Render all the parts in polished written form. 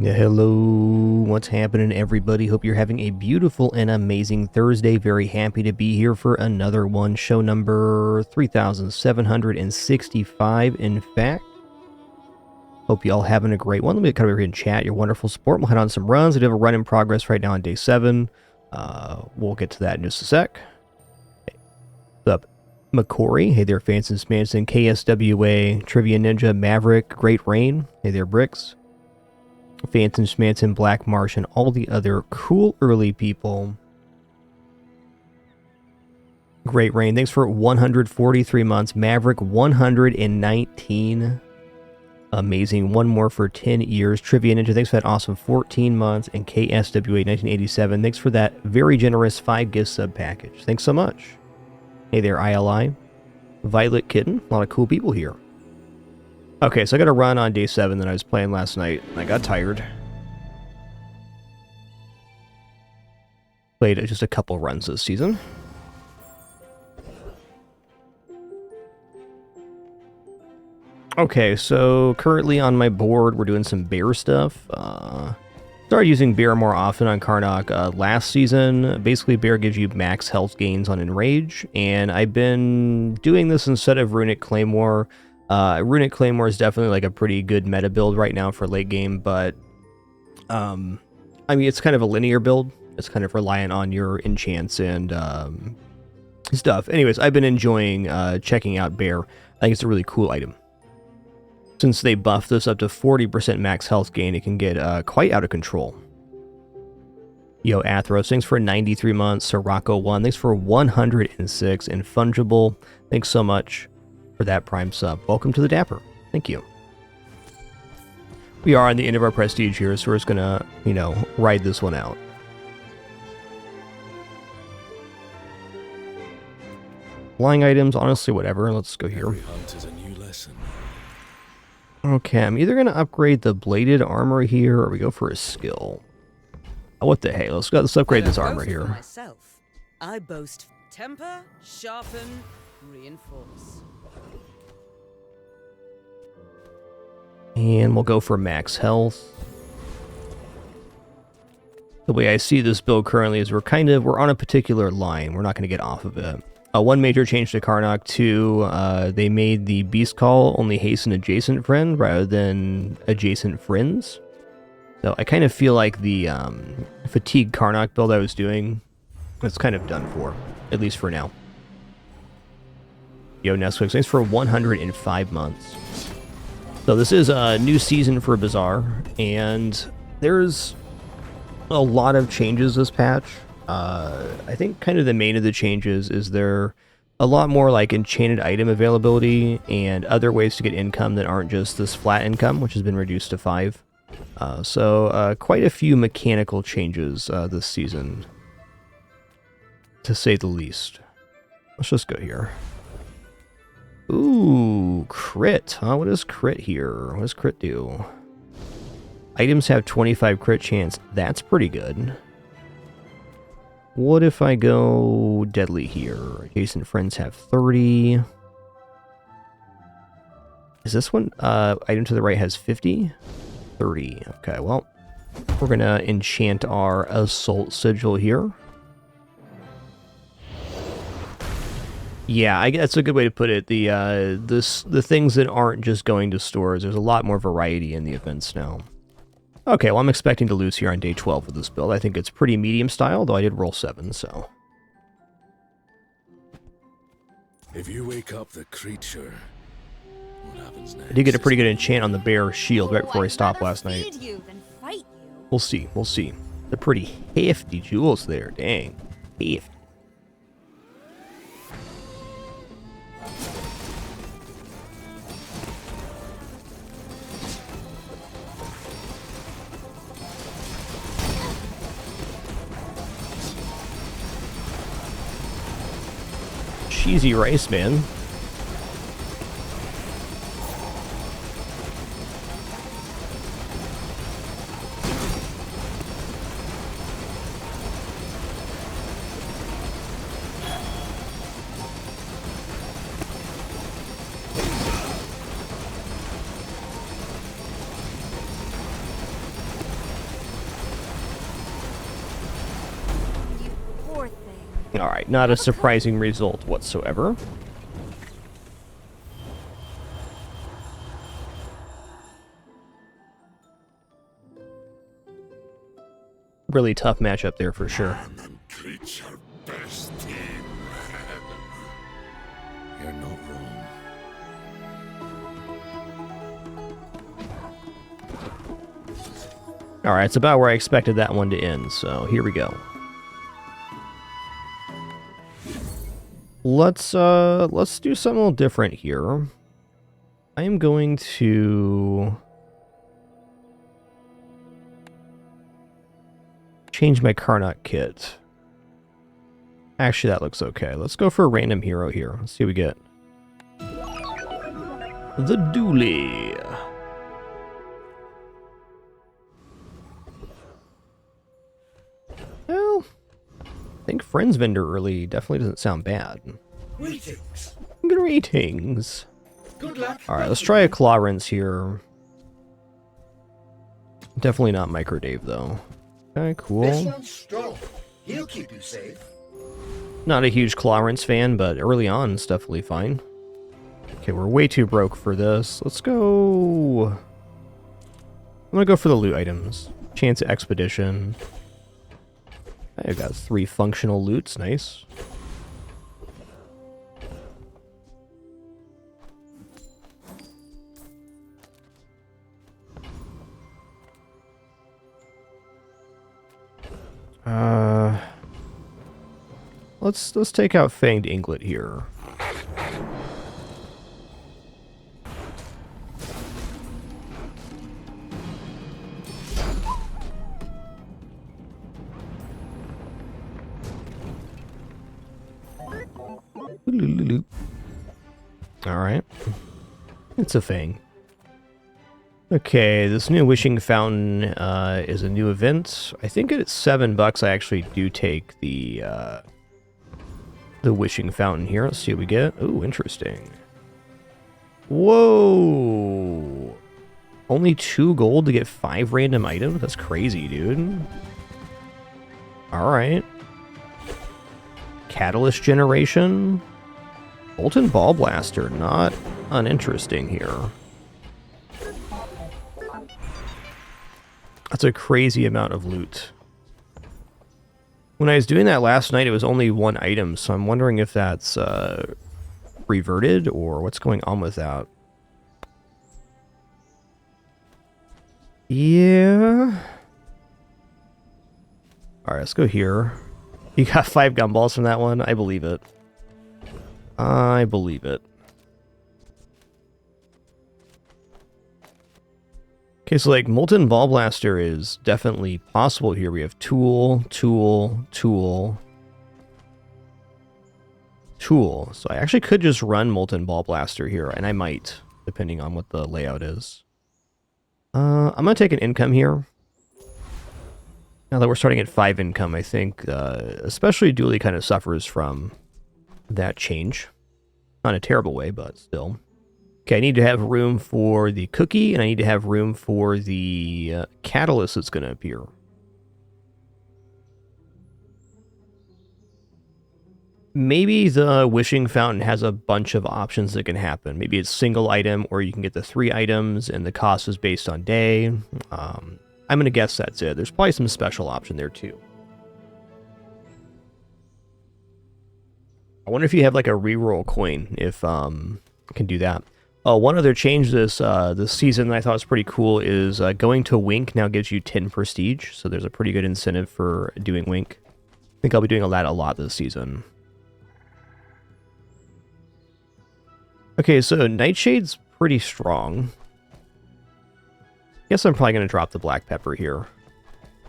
Yeah, hello, what's happening, everybody? Hope you're having a beautiful and amazing Thursday. Very happy to be here for another one, show number 3765, in fact. Hope you all having a great one. Let me come over here and chat, your wonderful support. We'll head on some runs. We do have a run in progress right now on day 7. We'll get to that in just a sec. Hey, what's up, McCory? Hey there, Fancy Smanson, KSWA, Trivia Ninja, Maverick, Great Rain. Hey there, Bricks. Phantom Schmanson, Black Martian, all the other cool early people. Great Rain, thanks for 143 months. Maverick, 119. Amazing. One more for 10 years. Trivia Ninja, thanks for that awesome 14 months. And KSWA 1987, thanks for that very generous 5 gift sub package. Thanks so much. Hey there, ILI. Violet Kitten, a lot of cool people here. Okay, so I got a run on day 7 that I was playing last night. I got tired. Played just a couple runs this season. Okay, so currently on my board, we're doing some bear stuff. Started using bear more often on Karnak last season. Basically, bear gives you max health gains on Enrage, and I've been doing this instead of Runic Claymore. Runic Claymore is definitely like a pretty good meta build right now for late game, but I mean, it's kind of a linear build. It's kind of reliant on your enchants and stuff. Anyways, I've been enjoying checking out Bear. I think it's a really cool item. Since they buffed this up to 40% max health gain, it can get quite out of control. Yo, Athros, thanks for 93 months. Sirocco 1, thanks for 106. And Fungible, thanks so much for that Prime sub. Welcome to the Dapper. Thank you. We are on the end of our prestige here, so we're just gonna, ride this one out. Flying items, honestly, whatever. Let's go here. Okay, I'm either gonna upgrade the bladed armor here, or we go for a skill. Oh, what the hey? Let's upgrade this armor here. Myself. I boast temper, sharpen, reinforce. And we'll go for max health. The way I see this build currently is we're on a particular line. We're not going to get off of it. One major change to Karnak 2, they made the Beast Call only hasten adjacent friend rather than adjacent friends. So I kind of feel like the Fatigue Karnak build I was doing is kind of done for, at least for now. Yo, Nesquik, thanks for 105 months. So this is a new season for Bazaar, and there's a lot of changes this patch. I think kind of the main of the changes is there a lot more like enchanted item availability and other ways to get income that aren't just this flat income, which has been reduced to 5. So quite a few mechanical changes this season, to say the least. Let's just go here. Ooh, crit, huh? What is crit here? What does crit do? Items have 25 crit chance. That's pretty good. What if I go deadly here? Adjacent friends have 30. Is this one? Item to the right has 50? 30. Okay, well, we're gonna enchant our assault sigil here. Yeah, I guess that's a good way to put it. The things that aren't just going to stores, there's a lot more variety in the events now. Okay, well, I'm expecting to lose here on day 12 with this build. I think it's pretty medium style, though I did roll 7, so. If you wake up the creature, what happens next? I did get a pretty good enchant on the bear shield right before I stopped last night. We'll see, we'll see. They're pretty hefty jewels there, dang. Hefty. Cheesy rice, man. Alright, not a surprising result whatsoever. Really tough matchup there for sure. Man and creature best team. You're not wrong. Alright, it's about where I expected that one to end, so here we go. Let's do something a little different here. I am going to change my Karnak kit. Actually, that looks okay. Let's go for a random hero here. Let's see what we get. The Dooley. Well, I think Friends Vendor early definitely doesn't sound bad. Greetings. Greetings. Good luck. Alright, let's try a Clarence here. Definitely not Micro Dave, though. Okay, This cool. one's strong. He'll keep you safe. Not a huge Clarence fan, but early on, it's definitely fine. Okay, we're way too broke for this. Let's go... I'm gonna go for the loot items. Chance of Expedition. I've got 3 functional loots, nice. Let's take out Fanged Inglet here. Alright. It's a Fang. Okay, this new Wishing Fountain is a new event. I think at $7 I actually do take the Wishing Fountain here. Let's see what we get. Ooh, interesting. Whoa! Only 2 gold to get 5 random items? That's crazy, dude. Alright. Catalyst Generation. Molten Ball Blaster, not uninteresting here. That's a crazy amount of loot. When I was doing that last night, it was only 1 item, so I'm wondering if that's reverted or what's going on with that. Yeah. Alright, let's go here. You got 5 gumballs from that one? I believe it. I believe it. Okay, so like Molten Ball Blaster is definitely possible here. We have Tool, Tool, Tool, Tool. So I actually could just run Molten Ball Blaster here, and I might, depending on what the layout is. I'm going to take an income here. Now that we're starting at 5 income, I think especially Dooley kind of suffers from that change. Not in a terrible way, but still. Okay, I need to have room for the cookie, and I need to have room for the catalyst that's going to appear. Maybe the Wishing Fountain has a bunch of options that can happen. Maybe it's single item, or you can get the 3 items, and the cost is based on day. I'm going to guess that's it. There's probably some special option there, too. I wonder if you have like a reroll coin, if can do that. One other change this season that I thought was pretty cool is going to Wink now gives you 10 prestige, so there's a pretty good incentive for doing Wink. I think I'll be doing that a lot this season. Okay, so Nightshade's pretty strong. Guess I'm probably going to drop the Black Pepper here.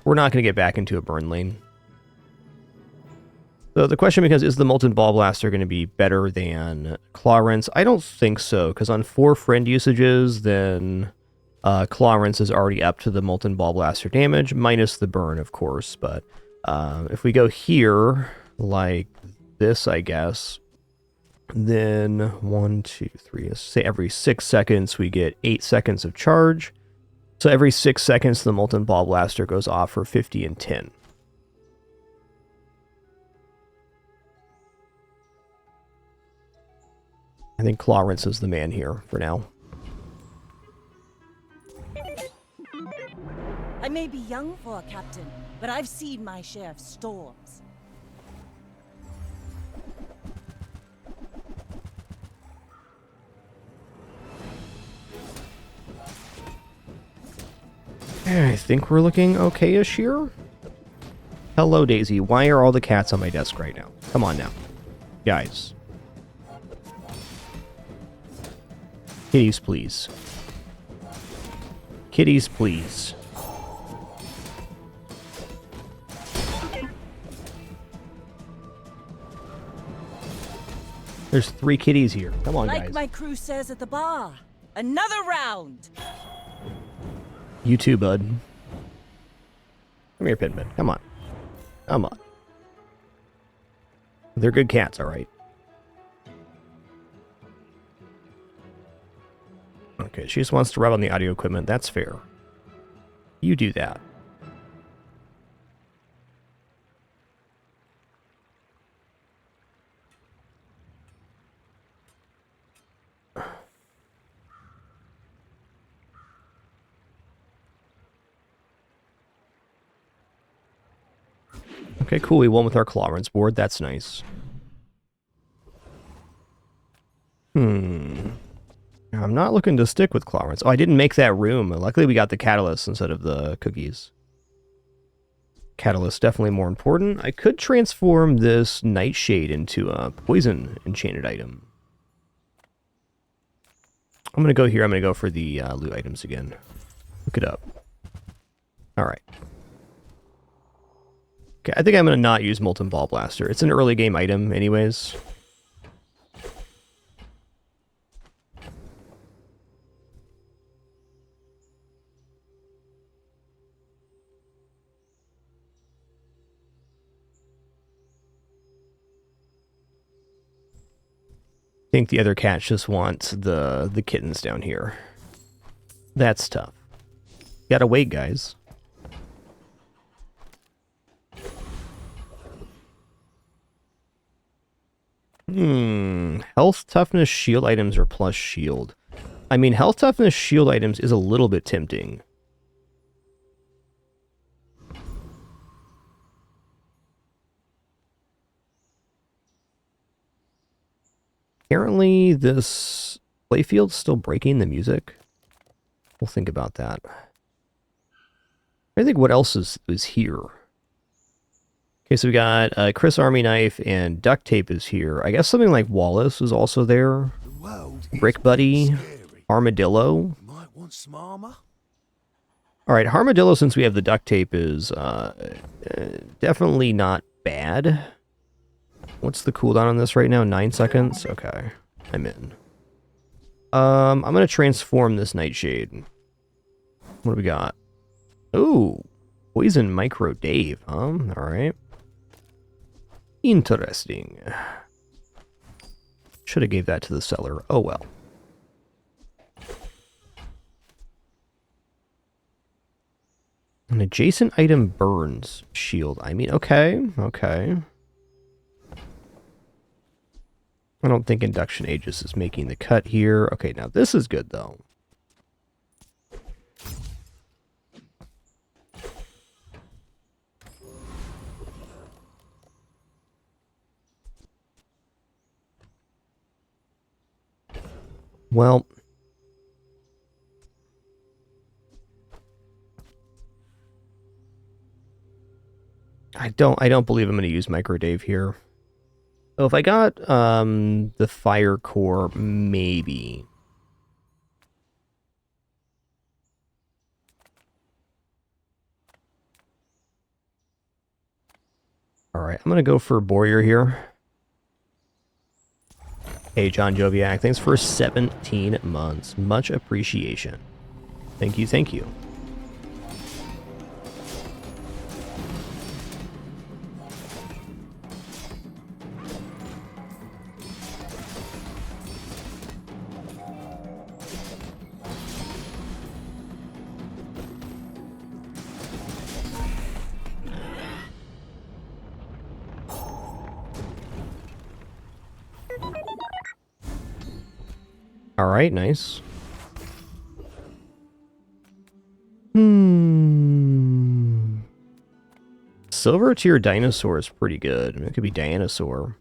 We're not going to get back into a burn lane. So the question becomes, is the Molten Ball Blaster going to be better than Clarence? I don't think so, because on 4 friend usages, then Clarence is already up to the Molten Ball Blaster damage, minus the burn, of course. But if we go here, like this, I guess, then 1, 2, 3, let's say every 6 seconds we get 8 seconds of charge. So every 6 seconds, the Molten Ball Blaster goes off for 50 and 10. I think Clarence is the man here for now. I may be young for a captain, but I've seen my share of storms. I think we're looking okay-ish here. Hello, Daisy. Why are all the cats on my desk right now? Come on now. Guys. Kitties, please. Kitties, please. There's 3 kitties here. Come on, Like guys. my crew says at the bar, another round. You too, bud. Come here, Pinman. Come on. Come on. They're good cats, alright. Okay, she just wants to rub on the audio equipment. That's fair. You do that. Okay, cool. We won with our Clarence board. That's nice. I'm not looking to stick with Clarence. Oh, I didn't make that room. Luckily, we got the catalyst instead of the cookies. Catalyst definitely more important. I could transform this Nightshade into a poison enchanted item. I'm going to go here. I'm going to go for the loot items again. Look it up. All right. Okay, I think I'm going to not use Molten Ball Blaster. It's an early game item anyways. I think the other cats just want the kittens down here. That's tough. Gotta wait, guys. Health, toughness, shield items, or plus shield. I mean, health, toughness, shield items is a little bit tempting. Apparently, this playfield's still breaking the music. We'll think about that. I think what else is here? Okay, so we got Chris Army Knife and Duct Tape is here. I guess something like Wallace is also there. Brick Buddy, Armadillo. Might want some armor. Alright, Armadillo, since we have the Duct Tape, is definitely not bad. What's the cooldown on this right now? 9 seconds? Okay, I'm in. I'm going to transform this Nightshade. What do we got? Ooh, Poison Micro Dave, huh? Alright. Interesting. Should have gave that to the seller. Oh well. An adjacent item burns shield. I mean, okay, okay. I don't think Induction Aegis is making the cut here. Okay, now this is good though. Well, I don't believe I'm going to use Micro Dave here. So if I got the Fire Core, maybe. All right, I'm going to go for Boyer here. Hey, John Joviak, thanks for 17 months. Much appreciation. Thank you, thank you. All right, nice. Silver tier dinosaur is pretty good. It could be Dinosaur.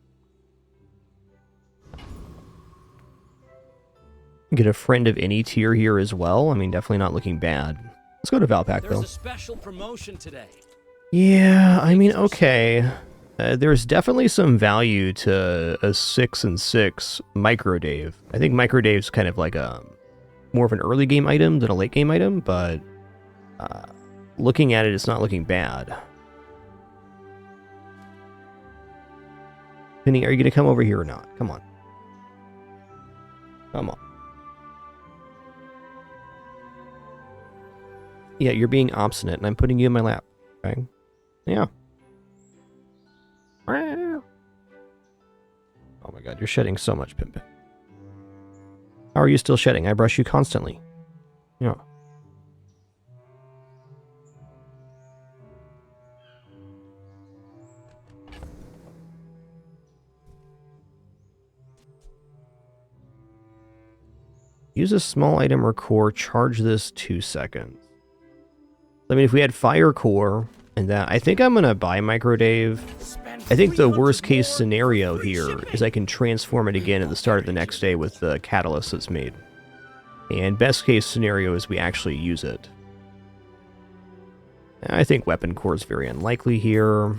Get a friend of any tier here as well. I mean, definitely not looking bad. Let's go to Valpak, though. There's a special promotion today. Yeah, I mean, okay. There's definitely some value to a 6 and 6 Micro Dave. I think Micro Dave's kind of like a more of an early game item than a late game item, but looking at it, it's not looking bad. Penny, are you going to come over here or not? Come on. Come on. Yeah, you're being obstinate, and I'm putting you in my lap. Okay? Yeah. Oh my god, you're shedding so much, Pimpin. How are you still shedding? I brush you constantly. Yeah. Use a small item or core, charge this 2 seconds. I mean, if we had fire core and that, I think I'm going to buy Micro Dave. I think the worst case scenario here is I can transform it again at the start of the next day with the catalyst that's made. And best case scenario is we actually use it. I think weapon core is very unlikely here.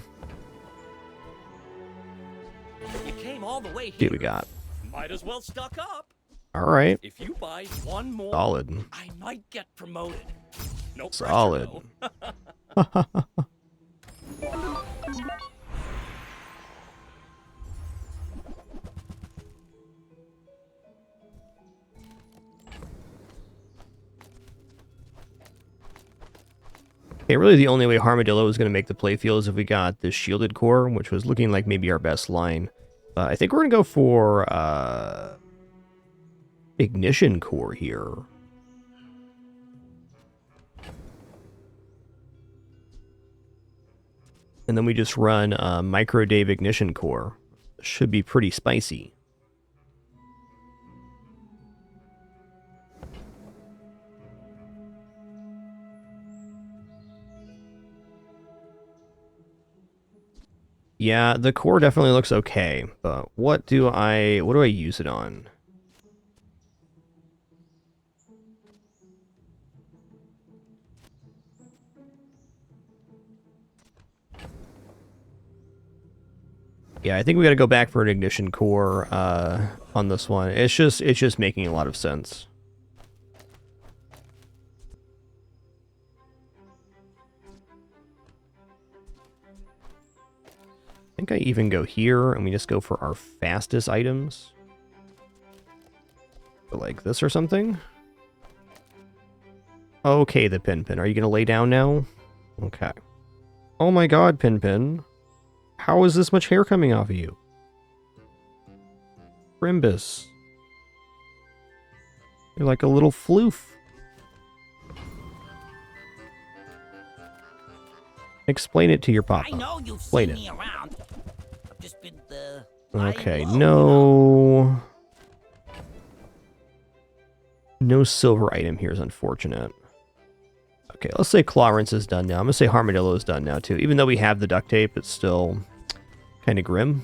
You came all the way See here. what we got. Might as well stock up. Alright. If you buy one more, Solid. I might get promoted. No pressure, Solid. though. Okay, really the only way Armadillo was going to make the playfield is if we got the shielded core, which was looking like maybe our best line. I think we're going to go for ignition core here. And then we just run Micro Dave ignition core. Should be pretty spicy. Yeah, the core definitely looks okay, but what do I use it on? Yeah, I think we got to go back for an ignition core on this one. It's just making a lot of sense. I think I even go here and we just go for our fastest items. So like this or something. Okay, the Pinpin. Are you going to lay down now? Okay. Oh my god, Pinpin. How is this much hair coming off of you? Rimbus. You're like a little floof. Explain it to your papa. I know you've Explain seen it. me around. I've just been Okay, lying low, no. No silver item here is unfortunate. Okay, let's say Clarence is done now. I'm going to say Armadillo is done now, too. Even though we have the duct tape, it's still kind of grim.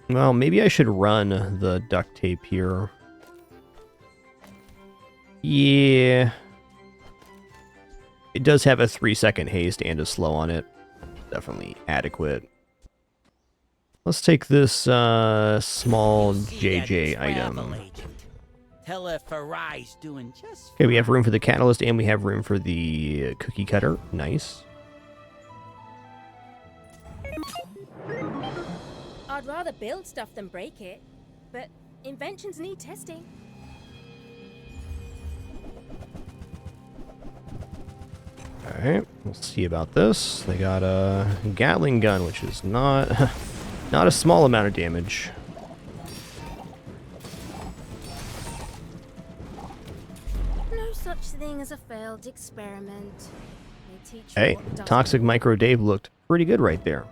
Well, maybe I should run the duct tape here. Yeah. It does have a 3-second haste and a slow on it. Definitely adequate. Let's take this small JJ item. Tell her Farai's doing just Okay, we have room for the catalyst and we have room for the cookie cutter. Nice. I'd rather build stuff than break it, but inventions need testing. Alright, we'll see about this. They got a Gatling gun, which is not, not a small amount of damage. No such thing as a failed experiment. They teach you Hey, what doesn't. Toxic Micro Dave looked pretty good right there.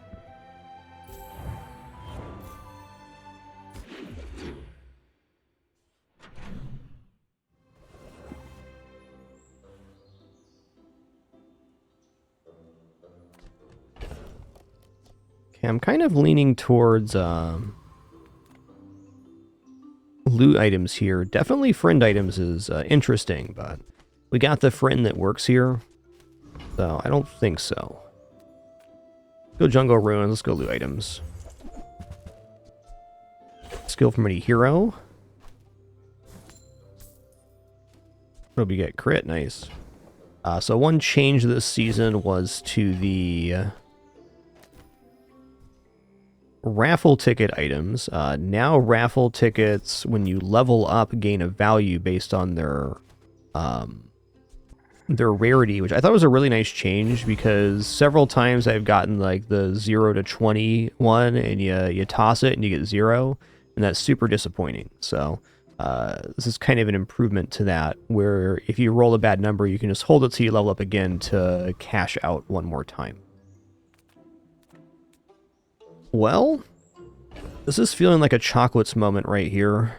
Okay, I'm kind of leaning towards loot items here. Definitely friend items is interesting, but we got the friend that works here, so I don't think so. Go jungle ruins. Let's go loot items. Skill from any hero. What did we get? Crit, nice. So one change this season was to the raffle ticket items. Now raffle tickets, when you level up, gain a value based on their rarity, which I thought was a really nice change, because several times I've gotten like the 0 to 20 one, and you toss it and you get 0, and that's super disappointing. So this is kind of an improvement to that, where if you roll a bad number, you can just hold it till you level up again to cash out one more time. Well, this is feeling like a chocolates moment right here.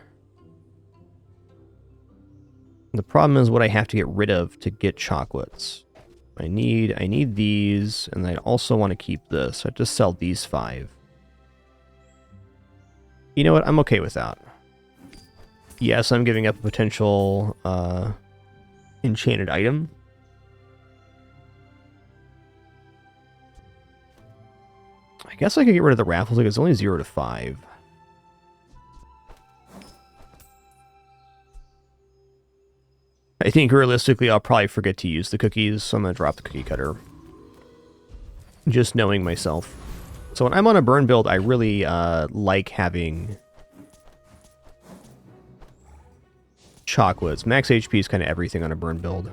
The problem is what I have to get rid of to get chocolates. I need these, and I also want to keep this. I just sell these 5. You know what? I'm okay with that. Yes, I'm giving up a potential enchanted item. I guess I could get rid of the raffle ticket. It's only 0 to 5. I think realistically I'll probably forget to use the cookies, so I'm going to drop the cookie cutter. Just knowing myself. So when I'm on a burn build, I really like having chocolates. Max HP is kind of everything on a burn build.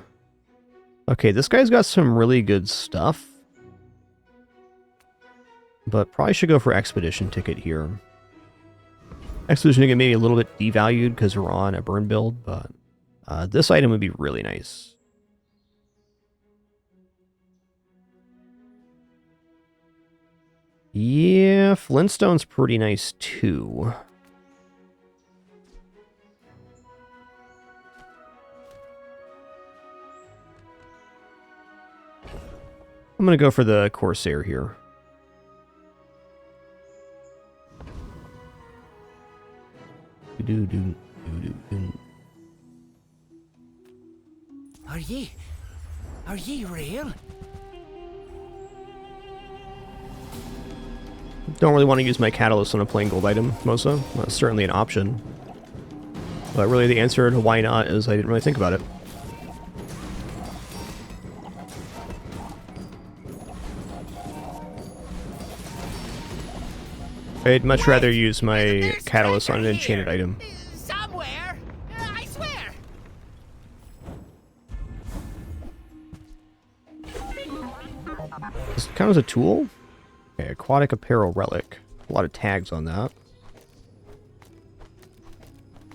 Okay, this guy's got some really good stuff. But probably should go for Expedition Ticket here. Expedition Ticket may be a little bit devalued because we're on a burn build, but this item would be really nice. Yeah, Flintstone's pretty nice too. I'm going to go for the Corsair here. Are ye real? Don't really want to use my catalyst on a plain gold item, Mosa. That's certainly an option. But really the answer to why not is I didn't really think about it. I'd much rather use my catalyst on an enchanted item. Somewhere, I swear. Does it count as a tool? Okay, aquatic apparel relic. A lot of tags on that.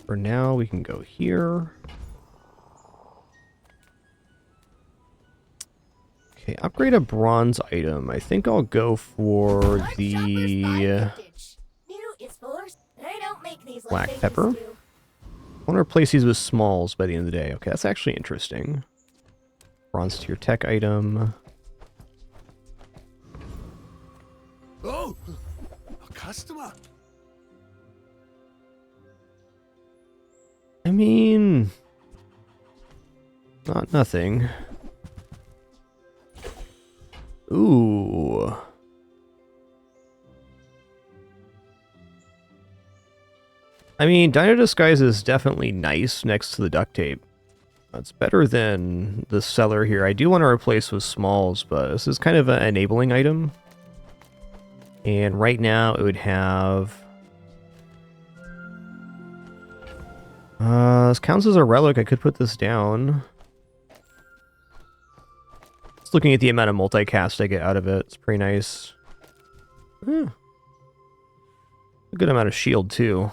For now, we can go here. Okay, upgrade a bronze item. I think I'll go for the black pepper. I want to replace these with smalls by the end of the day. Okay, that's actually interesting. Bronze tier tech item. Oh, a customer. I mean, not nothing. Ooh. I mean, Dino Disguise is definitely nice next to the duct tape. It's better than the seller here. I do want to replace with smalls, but this is kind of an enabling item. And right now it would have... this counts as a relic. I could put this down. Just looking at the amount of multicast I get out of it, it's pretty nice. A good amount of shield, too.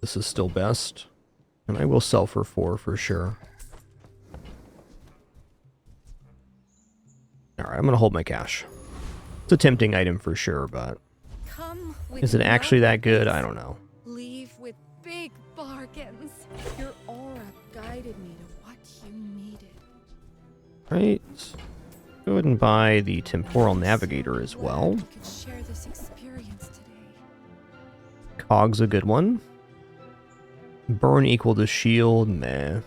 This is still best. And I will sell for 4 for sure. Alright, I'm going to hold my cash. It's a tempting item for sure, but... Come with is it actually that good? I don't know. Leave with big bargains. Your aura guided me to what you needed. Right. Go ahead and buy the Temporal Navigator as well. We could share this experience today. Cog's a good one. Burn equal to shield, meh.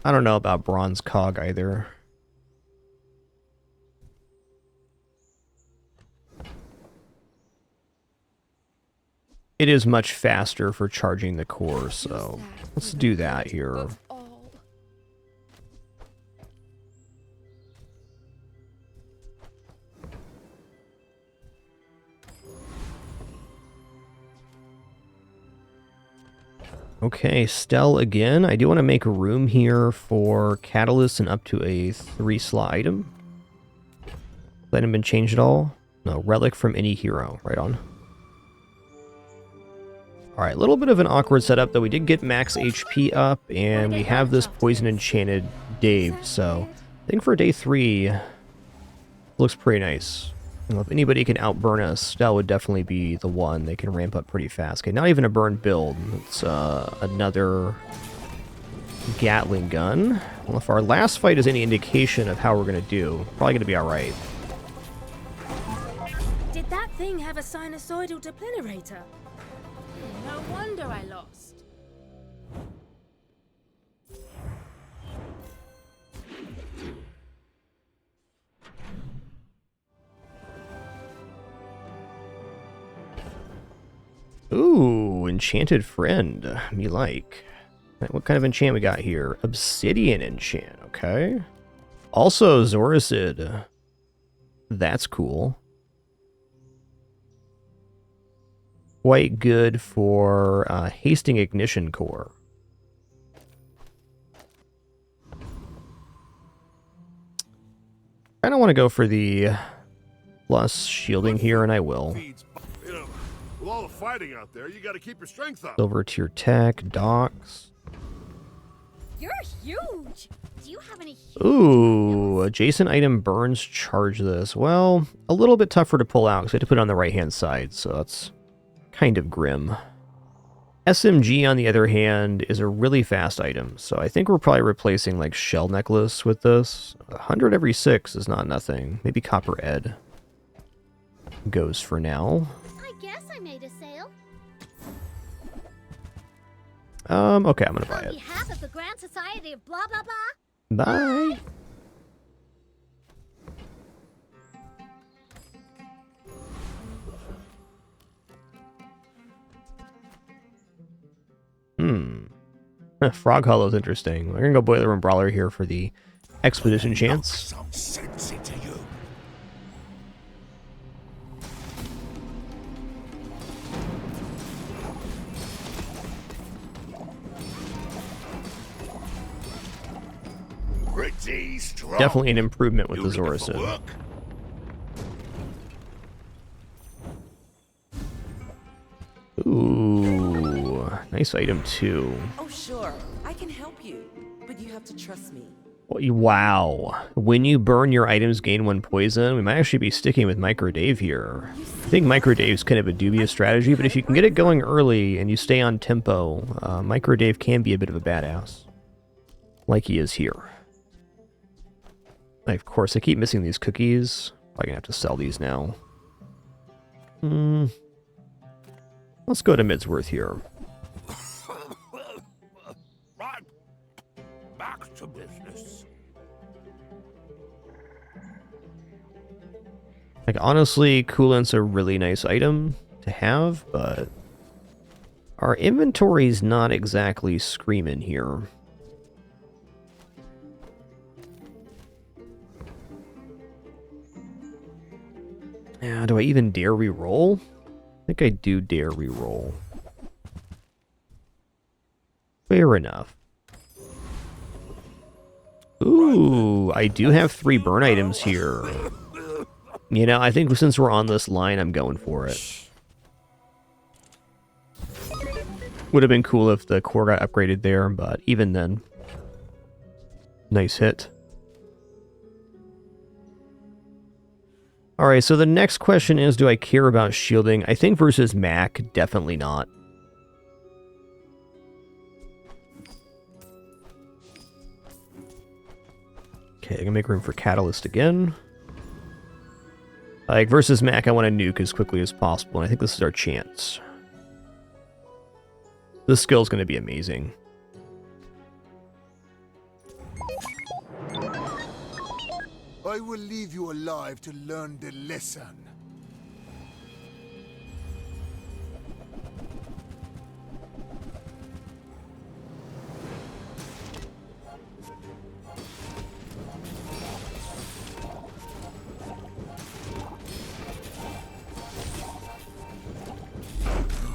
I don't know about Bronze Cog either. It is much faster for charging the core, so let's do that here. Of all. Okay, Stell again. I do want to make room here for Catalyst and up to a 3-slot item. Has item been changed at all? No, Relic from any hero. Right on. Alright, a little bit of an awkward setup, though. We did get max HP up, and we have this Poison Enchanted Dave, so I think for day 3, looks pretty nice. You know, if anybody can outburn us, that would definitely be the one. They can ramp up pretty fast. Okay, not even a burn build. It's another Gatling gun. Well, if our last fight is any indication of how we're going to do, probably going to be alright. Did that thing have a sinusoidal deplenerator? No wonder I lost. Ooh, Enchanted Friend. Me like. What kind of enchant we got here? Obsidian enchant, okay. Also, Zoricid. That's cool. Quite good for hasting ignition core. I don't want to go for the plus shielding here, and I will. You know, with all the fighting out there, you got to keep your strength up. Silver tier tech, docks. You're huge. Do you have any huge Ooh, adjacent item burns charge this. Well, a little bit tougher to pull out because I had to put it on the right-hand side, so that's kind of grim. SMG, on the other hand, is a really fast item, so I think we're probably replacing, like, Shell Necklace with this. 100 every 6 is not nothing. Maybe Copper Ed goes for now. I guess I made a sale. Okay, I'm gonna buy On it. behalf of the Grand Society of blah blah blah. Bye! Frog Hollow's interesting. We're gonna go Boiler Room Brawler here for the Expedition chance. Some sense into you. Pretty strong. Definitely an improvement with the You looking for Zoricid. work? Ooh, nice item too. Oh, sure. I can help you. But you have to trust me. Wow. When you burn your items, gain 1 poison. We might actually be sticking with Micro Dave here. I think Micro Dave's kind of a dubious strategy, but if you can get it going early and you stay on tempo, Micro Dave can be a bit of a badass. Like he is here. Of course, I keep missing these cookies. Probably gonna have to sell these now. Let's go to Midsworth here. Right. Back to business. Like, honestly, Coolant's a really nice item to have, but our inventory's not exactly screaming here. Yeah, do I even dare reroll? I think I do dare reroll. Fair enough. Ooh, I do have 3 burn items here. You know, I think since we're on this line, I'm going for it. Would have been cool if the core got upgraded there, but even then. Nice hit. Alright, so the next question is, do I care about shielding? I think versus Mac, definitely not. Okay, I can make room for Catalyst again. Like, versus Mac, I want to nuke as quickly as possible, and I think this is our chance. This skill is going to be amazing. I will leave you alive to learn the lesson.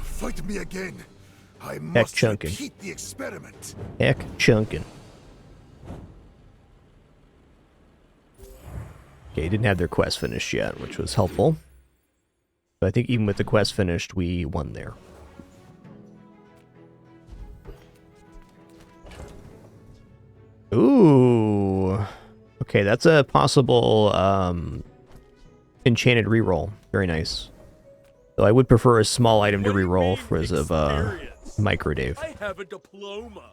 Fight me again. I must chunkin'. repeat the experiment. Heck chunkin'. Okay, didn't have their quest finished yet, which was helpful. But I think even with the quest finished, we won there. Ooh. Okay, that's a possible enchanted reroll. Very nice. Though I would prefer a small item to reroll for as of Micro Dave. I have a diploma.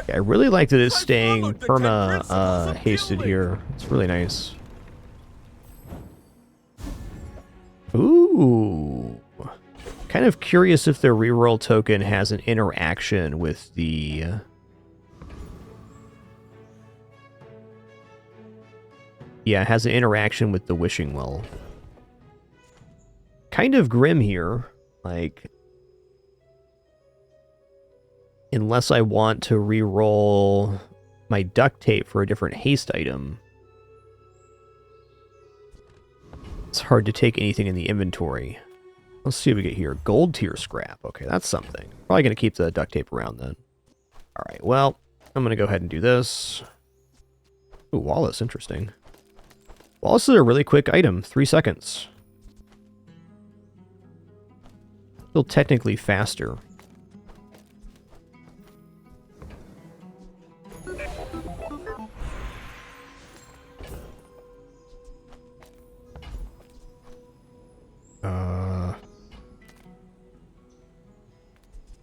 Yeah, I really like that it's staying perma hasted here. It's really nice. Ooh. Kind of curious if the reroll token has an interaction with the... Yeah, it has an interaction with the wishing well. Kind of grim here. Like... Unless I want to re-roll my duct tape for a different haste item, it's hard to take anything in the inventory. Let's see what we get here. Gold tier scrap. Okay, that's something. Probably going to keep the duct tape around then. Alright, well, I'm going to go ahead and do this. Ooh, Wallace, interesting. Wallace is a really quick item. 3 seconds. Still technically faster.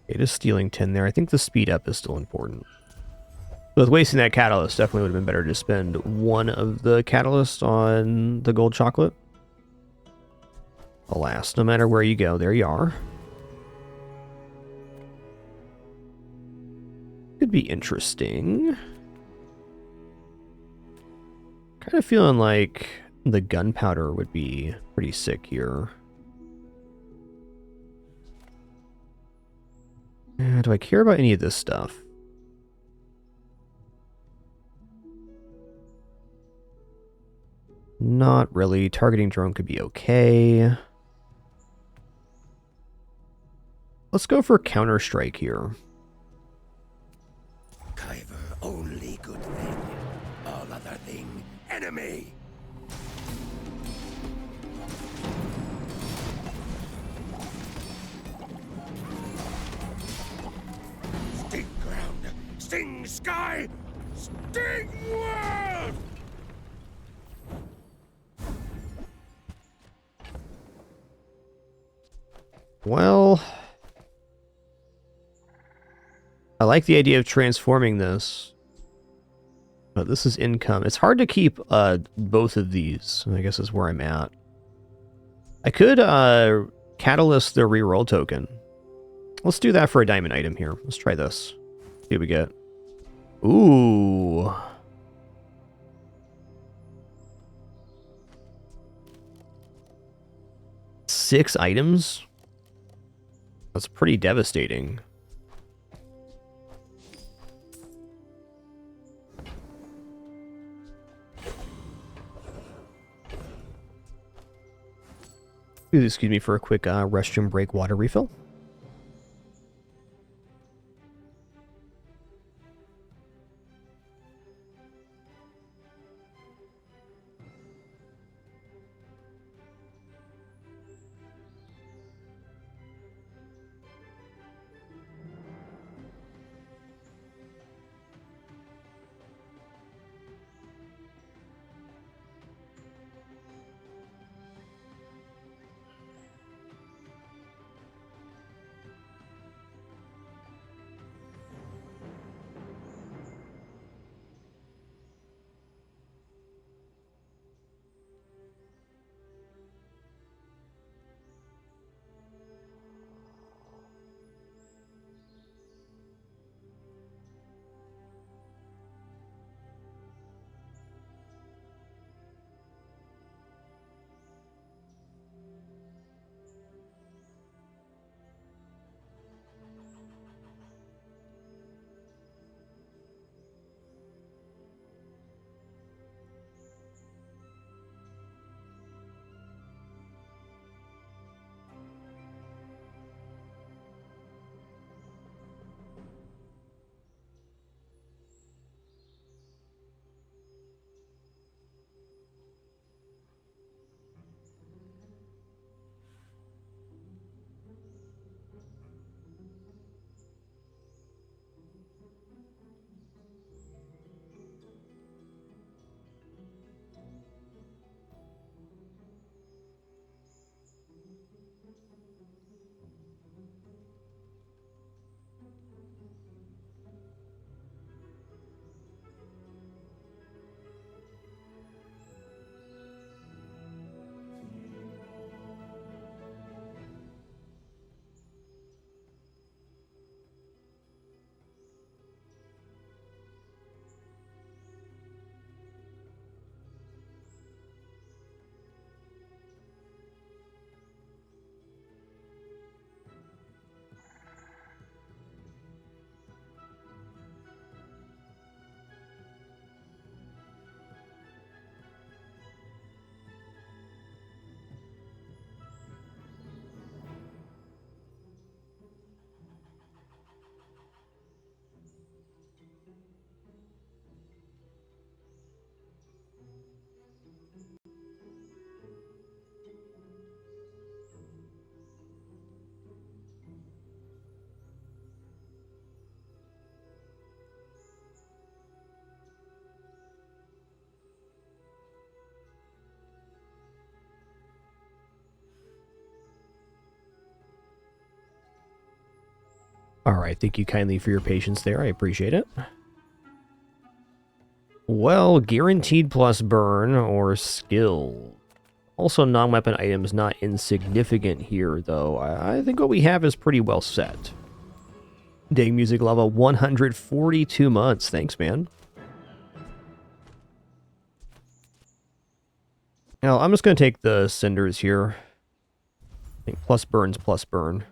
It is stealing 10 there. I think the speed up is still important. With wasting that catalyst, definitely would have been better to spend one of the catalysts on the gold chocolate. Alas, no matter where you go, there you are. Could be interesting. Kind of feeling like the gunpowder would be pretty sick here. Do I care about any of this stuff? Not really. Targeting drone could be okay. Let's go for Counter-Strike here. Kyver, only good thing. All other thing, enemy. Sting ground, sting sky, sting world! Well, I like the idea of transforming this, but this is income. It's hard to keep both of these, I guess is where I'm at. I could catalyst the reroll token. Let's do that for a diamond item here. Let's try this. See what we get. Ooh. Six items? That's pretty devastating. Excuse me for a quick restroom break water refill. Alright, thank you kindly for your patience there. I appreciate it. Well, guaranteed plus burn or skill. Also, non-weapon items not insignificant here, though. I think what we have is pretty well set. Day music level 142 months. Thanks, man. Now, I'm just going to take the cinders here. I think plus burn's plus burn.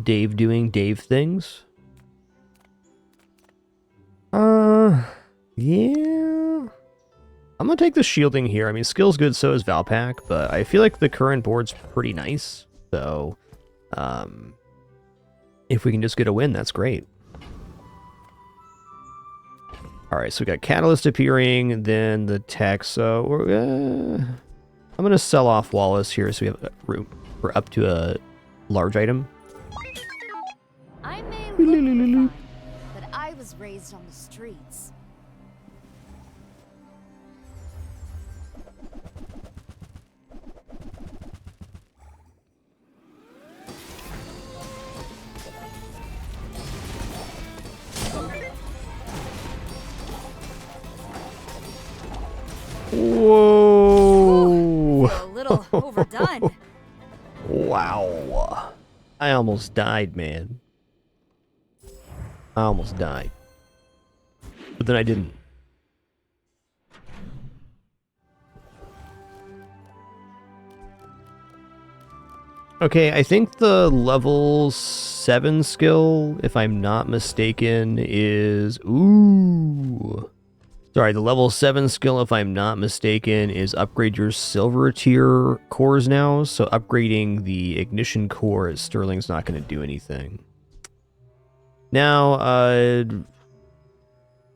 Dave doing Dave things. Yeah. I'm gonna take the shielding here. I mean, skill's good, so is Valpak, but I feel like the current board's pretty nice. So, if we can just get a win, that's great. Alright, so we got Catalyst appearing, then the tech, so I'm gonna sell off Wallace here so we have room for up to a large item. I may look refined, but I was raised on the streets. Whoa! A little overdone. Wow. I almost died, man. I almost died. But then I didn't. Okay, I think the level 7 skill, if I'm not mistaken, is... Ooh. Sorry, the level 7 skill, if I'm not mistaken, is upgrade your silver tier cores now. So upgrading the ignition core at Sterling's not going to do anything. Now,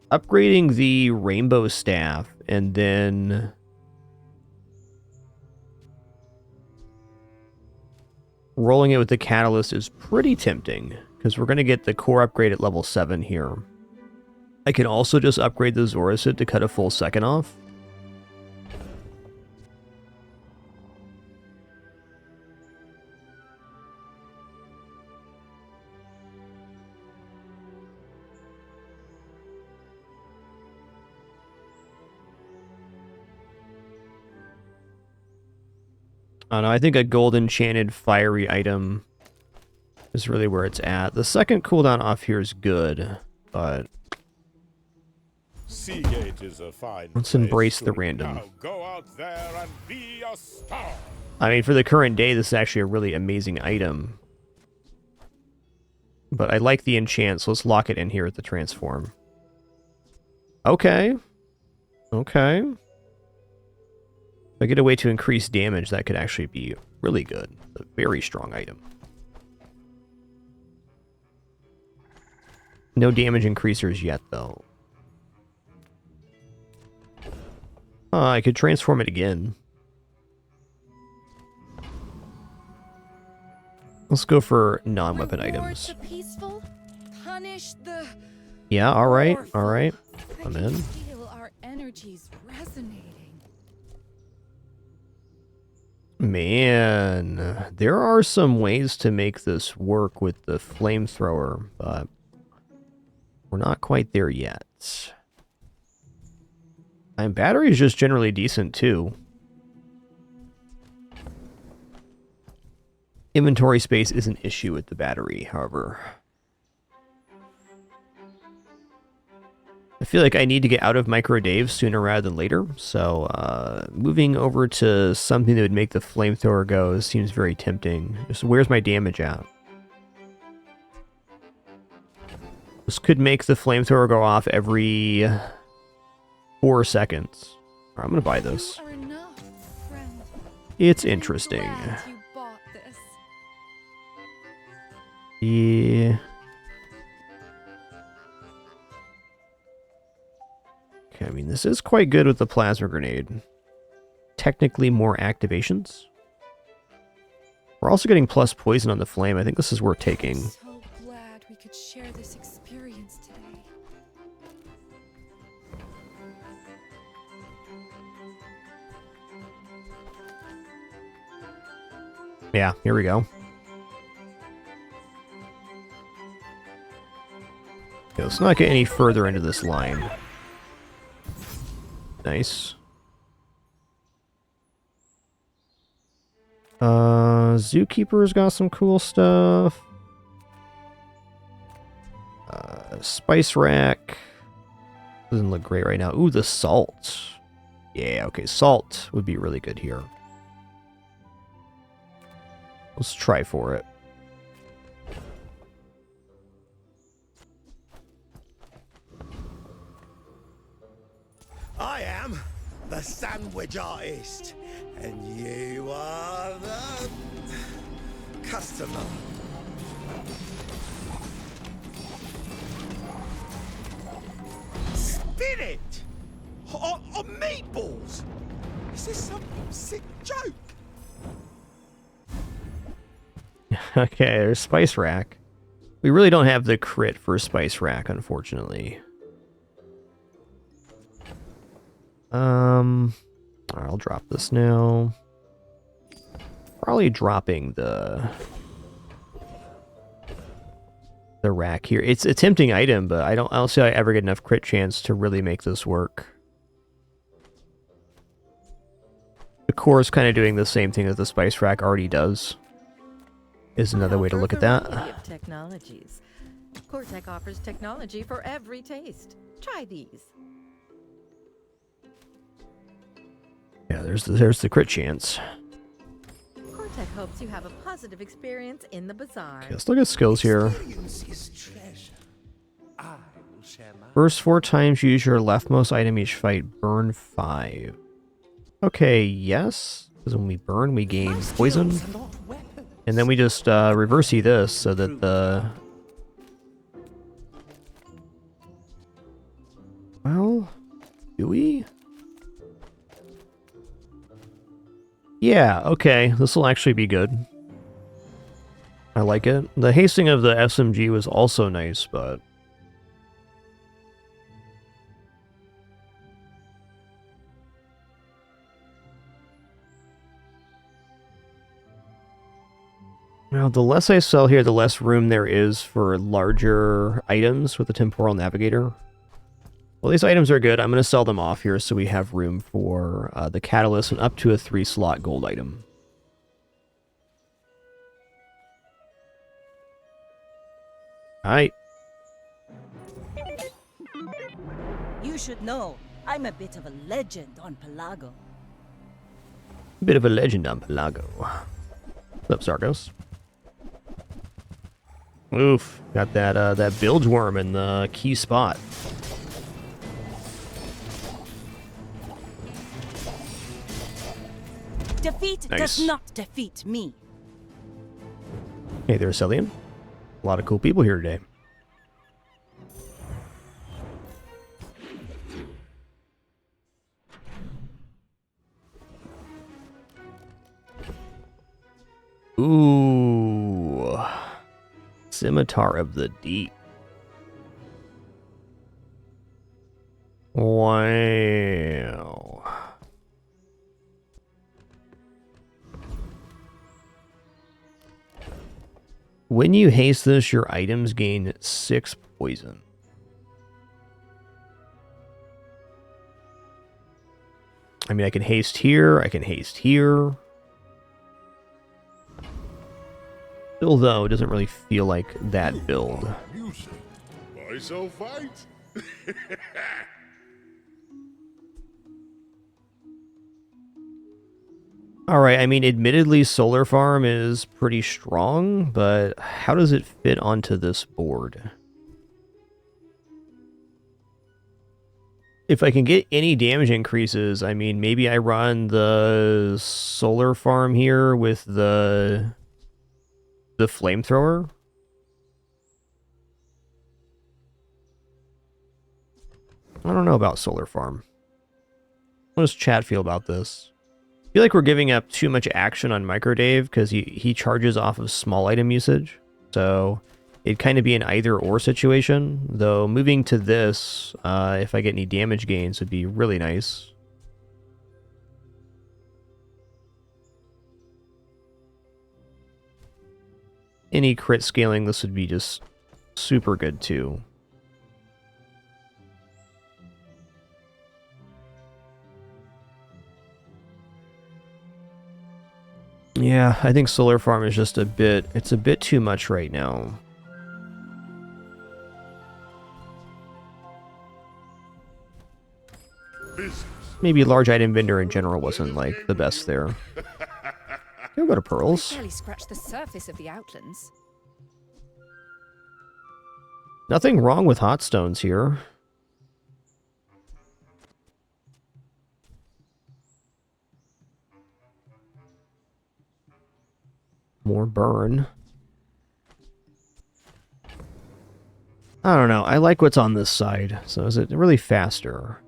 upgrading the rainbow staff and then... rolling it with the catalyst is pretty tempting, because we're going to get the core upgrade at level 7 here. I can also just upgrade the Zorasid to cut a full second off. I don't know, I think a gold enchanted fiery item is really where it's at. The second cooldown off here is good, but... Seagate is a fine let's place embrace the to random. now go out there and be a star. I mean, for the current day, this is actually a really amazing item. But I like the enchant, so let's lock it in here at the transform. Okay. Okay. If I get a way to increase damage, that could actually be really good. A very strong item. No damage increasers yet, though. I could transform it again. Let's go for non-weapon items. The peaceful, punish the Yeah, alright, powerful. alright. I I'm can in. feel our energies resonating. Man, there are some ways to make this work with the flamethrower, but we're not quite there yet. And battery is just generally decent, too. Inventory space is an issue with the battery, however. I feel like I need to get out of Micro Dave sooner rather than later, so moving over to something that would make the flamethrower go seems very tempting. Just where's my damage at? This could make the flamethrower go off every 4 seconds. I'm gonna buy this. You are enough, friend. It's I'm interesting. glad you bought this. Yeah. Okay, I mean, this is quite good with the plasma grenade. Technically more activations. We're also getting plus poison on the flame. I think this is worth taking. So glad we could share this experience today. Yeah, here we go. Okay, let's not get any further into this line. Nice. Zookeeper's got some cool stuff. Spice rack. Doesn't look great right now. Ooh, the salt. Yeah, okay, salt would be really good here. Let's try for it. I am the sandwich artist, and you are the customer. Spin it! On meatballs! Is this some sick joke? Okay, there's spice rack. We really don't have the crit for spice rack, unfortunately. I'll drop this now. Probably dropping the rack here. It's a tempting item, but I don't see how I ever get enough crit chance to really make this work. The core is kind of doing the same thing that the spice rack already does. Is another way to look at that. Technologies. Cortec offers technology for every taste. Try these. Yeah, there's the crit chance. Cortec hopes you have a positive experience in the Bazaar. Okay, let's look at skills here. First 4 times you use your leftmost item each fight, burn 5. Okay, yes. Because when we burn, we gain poison. And then we just reverse-y this so that the... Well, do we? Yeah, okay. This will actually be good. I like it. The hasting of the SMG was also nice, but... Now, the less I sell here, the less room there is for larger items with the Temporal Navigator. Well, these items are good. I'm going to sell them off here so we have room for the Catalyst and up to a 3-slot gold item. Alright. You should know, I'm a bit of a legend on Pelago. A bit of a legend on Pelago. What's up, Zargos? Oof, got that bilge worm in the key spot. Defeat Nice. does not defeat me. Hey there, Celian. A lot of cool people here today. Ooh. Scimitar of the Deep. Wow. When you haste this, your items gain 6 poison. I mean, I can haste here, I can haste here. Still, though, it doesn't really feel like that build. Why so fight? Alright, I mean, admittedly, Solar Farm is pretty strong, but how does it fit onto this board? If I can get any damage increases, I mean, maybe I run the Solar Farm here with the Flamethrower? I don't know about Solar Farm. What does chat feel about this? I feel like we're giving up too much action on Microdave because he charges off of small item usage. So it'd kind of be an either-or situation. Though moving to this, if I get any damage gains, would be really nice. any crit scaling, this would be just super good too. Yeah, I think Solar Farm is just it's a bit too much right now. Maybe large item vendor in general wasn't like the best there. You'll go to pearls. Barely scratched the surface of the Outlands. Nothing wrong with hot stones here. More burn. I don't know. I like what's on this side. So is it really faster?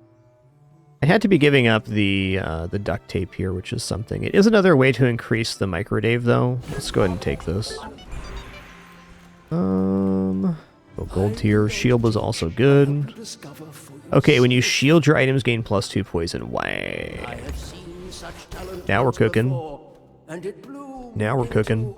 I had to be giving up the duct tape here, which is something. It is another way to increase the microdave, though. Let's go ahead and take this. Oh, gold tier. Shield was also good. Okay, when you shield your items, gain +2 poison. Why? Now we're cooking. Now we're cooking.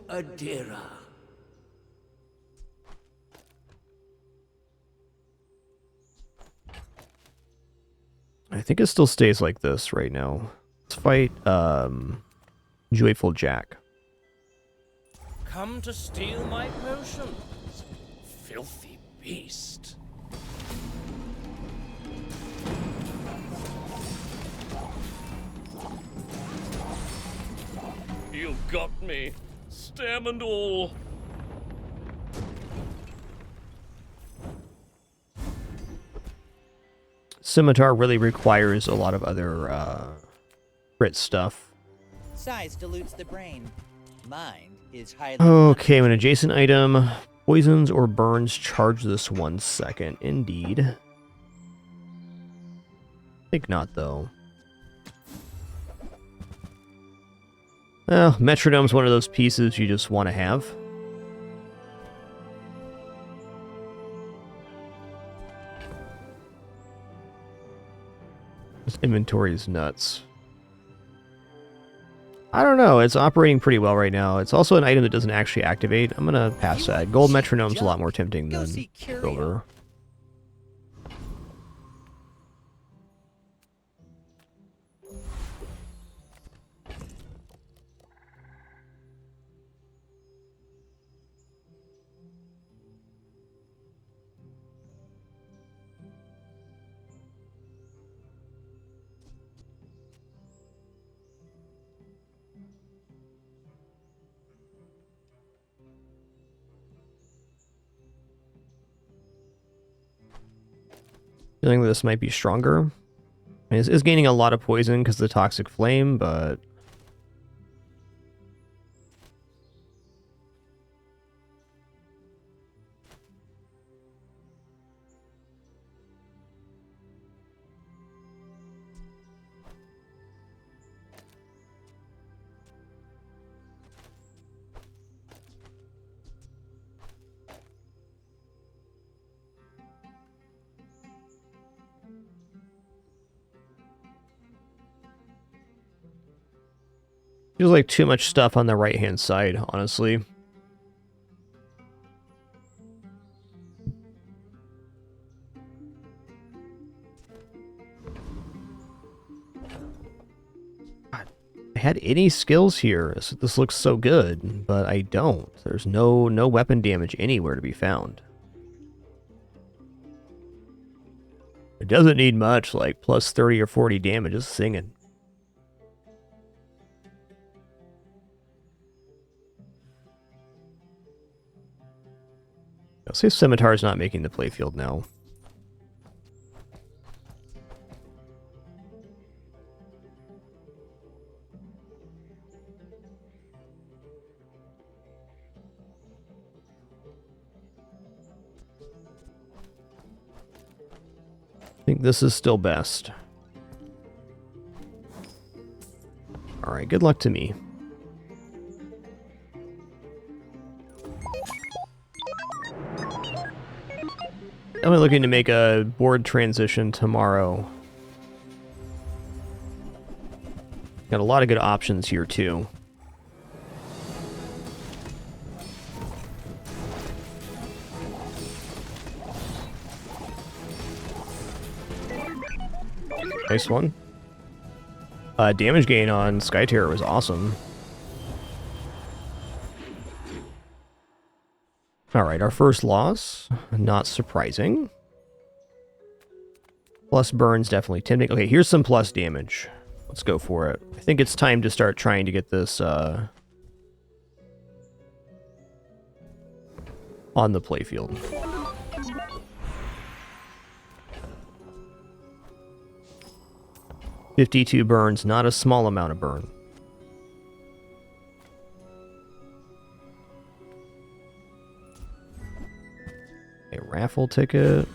I think it still stays like this right now. Let's fight Joyful Jack. Come to steal my potions, filthy beast. You got me, stem and all. Scimitar really requires a lot of other crit stuff. Size dilutes the brain. Mind is highly... Okay, when adjacent item poisons or burns, charge this 1 second. Indeed. I think not, though. Well, Metronome's one of those pieces you just want to have. This inventory is nuts. I don't know, it's operating pretty well right now. It's also an item that doesn't actually activate. I'm gonna pass that. Gold Metronome's a lot more tempting than silver. Feeling that this might be stronger. I mean, it's gaining a lot of poison because of the toxic flame, but feels like too much stuff on the right-hand side, honestly. God, I had any skills here. This looks so good, but I don't. There's no weapon damage anywhere to be found. It doesn't need much, like plus 30 or 40 damage, just singing. I'll say Scimitar is not making the playfield now. I think this is still best. Alright, good luck to me. I'm looking to make a board transition tomorrow. Got a lot of good options here, too. Nice one. Damage gain on Sky Terror was awesome. Alright, our first loss. Not surprising. Plus burns, definitely tempting. Okay, here's some plus damage. Let's go for it. I think it's time to start trying to get this on the playfield. $52 burns, not a small amount of burn. A raffle ticket.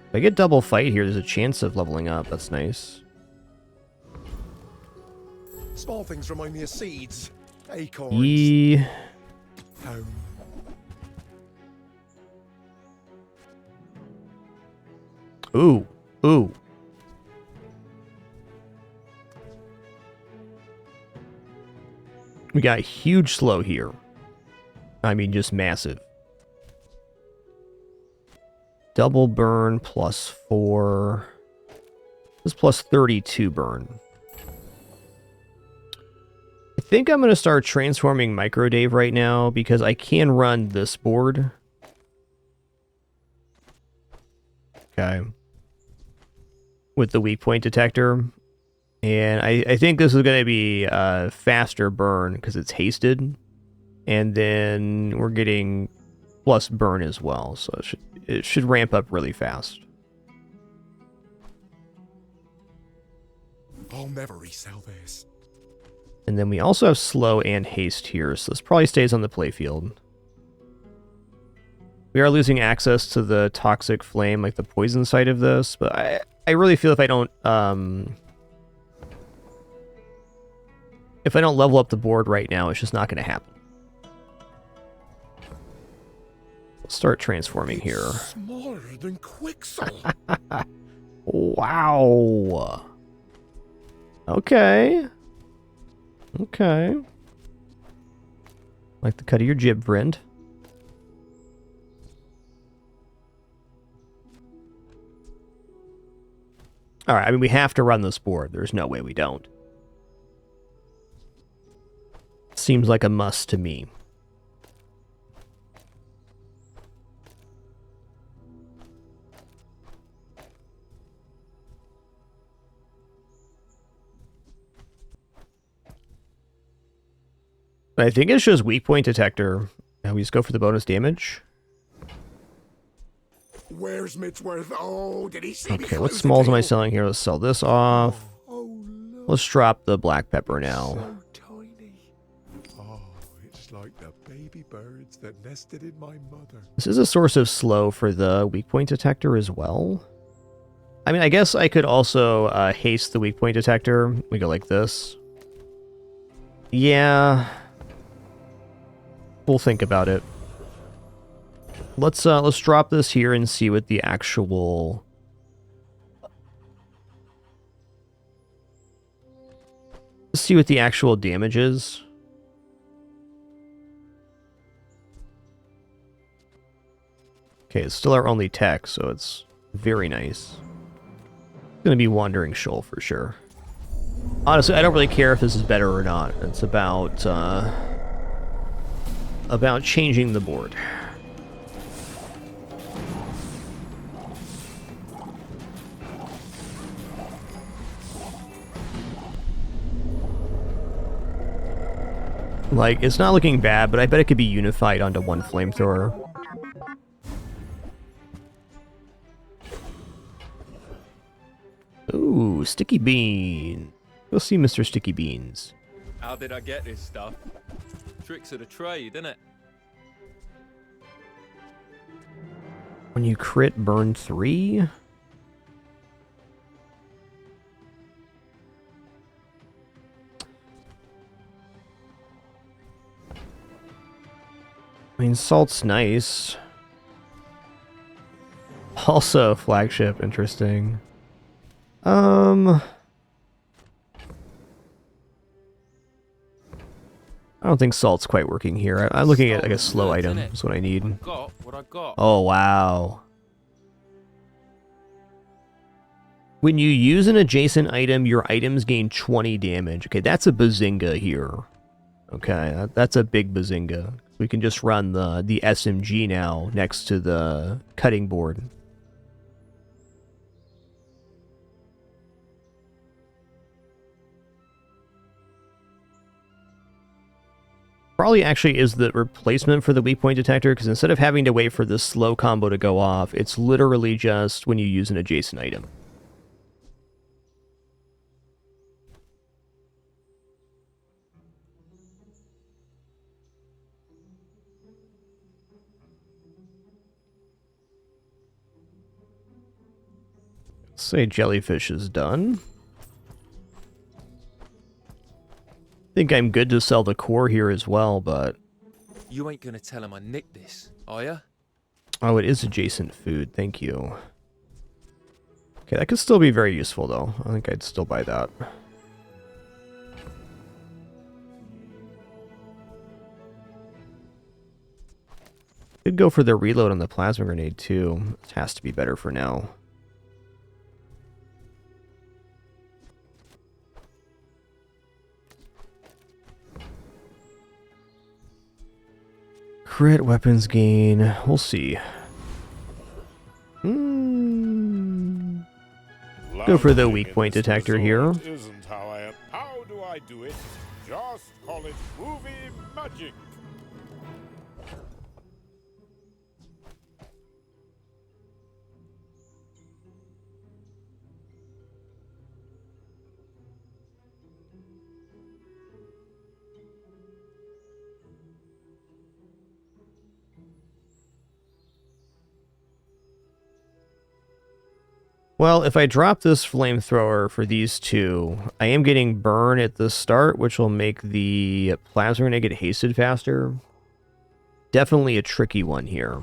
If I get double fight here, there's a chance of leveling up. That's nice. Small things remind me of seeds, acorns. Home. Ooh, ooh. We got huge slow here. I mean, just massive. Double burn plus 4. This is plus 32 burn. I think I'm going to start transforming Micro Dave right now because I can run this board. Okay. With the weak point detector. And I think this is going to be a faster burn because it's hasted. And then we're getting plus burn as well. So it should ramp up really fast. I'll never resell this. And then we also have slow and haste here. So this probably stays on the playfield. We are losing access to the toxic flame, like the poison side of this. But I really feel if I don't level up the board right now, it's just not going to happen. Let's start transforming here. Smaller than Quixel. Wow. Okay. Okay. Like the cut of your jib, friend. Alright, I mean, we have to run this board. There's no way we don't. Seems like a must to me. I think it shows weak point detector. Now we just go for the bonus damage. Where's Mitchworth? Oh, did he see me? Okay, what smalls am I selling here? Let's sell this off. Let's drop the black pepper now. So tiny. Oh, it's like the baby birds that nested in my mother. This is a source of slow for the weak point detector as well. I mean, I guess I could also haste the weak point detector. We go like this. Yeah. We'll think about it. Let's drop this here and see what the actual damage is. Okay, it's still our only tech, so it's very nice. It's gonna be Wandering Shoal for sure. Honestly, I don't really care if this is better or not. It's about changing the board. Like, it's not looking bad, but I bet it could be unified onto one flamethrower. Ooh, Sticky Bean. Go see Mr. Sticky Beans. How did I get this stuff? Tricks of the trade, innit? When you crit, burn 3? I mean, salt's nice. Also, flagship, interesting. I don't think salt's quite working here. I'm looking at like a slow item. That's what I need. Got what I got. Oh, wow. When you use an adjacent item, your items gain 20 damage. Okay, that's a bazinga here. Okay, that's a big bazinga. We can just run the SMG now next to the cutting board. Probably actually is the replacement for the weak point detector, because instead of having to wait for this slow combo to go off, it's literally just when you use an adjacent item. Say jellyfish is done. Think I'm good to sell the core here as well, but... You ain't gonna tell him I nicked this, are ya? Oh, it is adjacent food. Thank you. Okay, that could still be very useful, though. I think I'd still buy that. Could go for the reload on the plasma grenade, too. It has to be better for now. Crit weapons gain. We'll see. Go for the weak point detector here. Isn't how I am. How do I do it? Just call it movie magic. Well, if I drop this flamethrower for these two, I am getting burn at the start, which will make the plasma grenade get hasted faster. Definitely a tricky one here.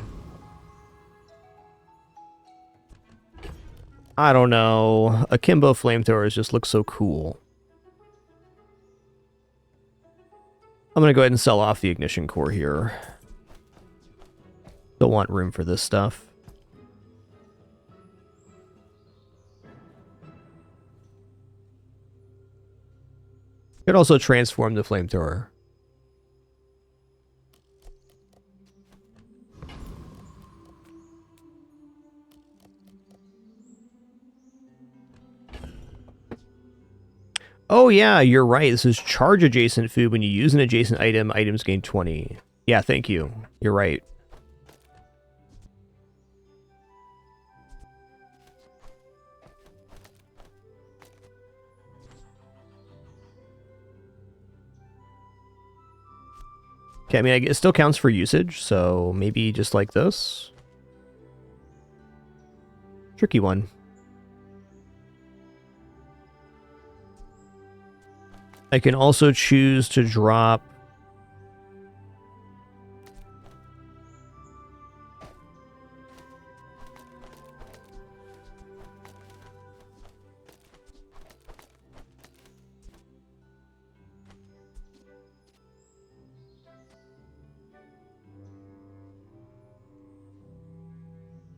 I don't know. Akimbo flamethrowers just look so cool. I'm going to go ahead and sell off the ignition core here. Don't want room for this stuff. Could also transform the flamethrower. Oh yeah, you're right. This is charge adjacent food. When you use an adjacent item, items gain 20. Yeah, thank you. You're right. Okay, I mean, it still counts for usage, so maybe just like this. Tricky one. I can also choose to drop...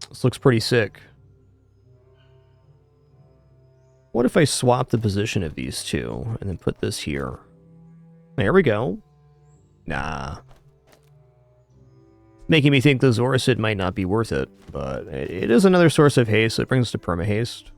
This looks pretty sick. What if I swap the position of these two and then put this here? There we go. Nah. Making me think the Zoracid might not be worth it, but it is another source of haste, so it brings us to perma-haste.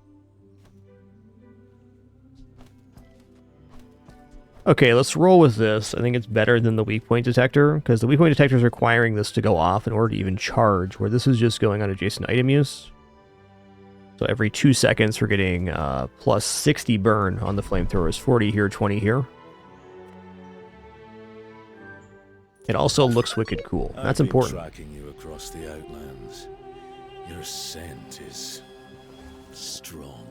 Okay, let's roll with this. I think it's better than the weak point detector, because the weak point detector is requiring this to go off in order to even charge, where this is just going on adjacent item use. So every 2 seconds we're getting plus 60 burn on the flamethrowers, 40 here, 20 here. It also looks wicked cool. That's important. I've been tracking you across the Outlands. Your scent is strong.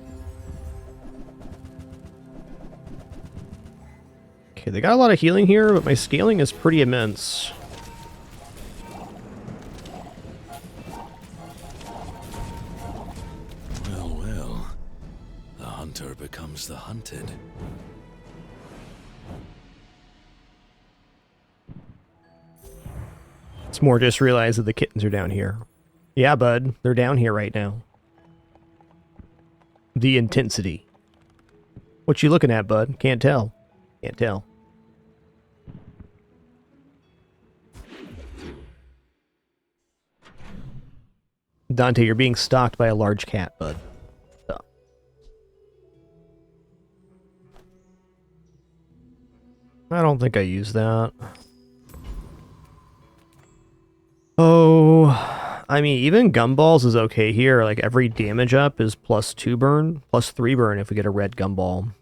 Okay, they got a lot of healing here, but my scaling is pretty immense. Well, well. The hunter becomes the hunted. It's more just realize that the kittens are down here. Yeah, bud, they're down here right now. The intensity. What you looking at, bud? Can't tell. Can't tell. Dante, you're being stalked by a large cat, bud. Stop. I don't think I used that. Oh, I mean, even gumballs is okay here. Like, every damage up is +2 burn, +3 burn if we get a red gumball.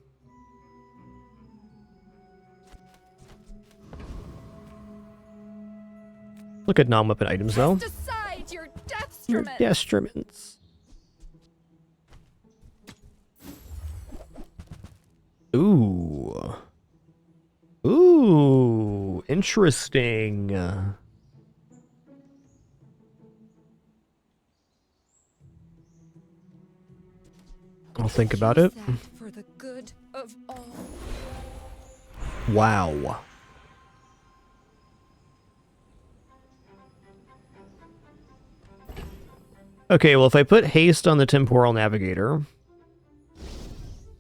Look at non-weapon items, though. Decide your Your destruments. Ooh. Ooh, interesting. I'll think about it. For the good of all. Wow. Okay, well, if I put haste on the temporal navigator.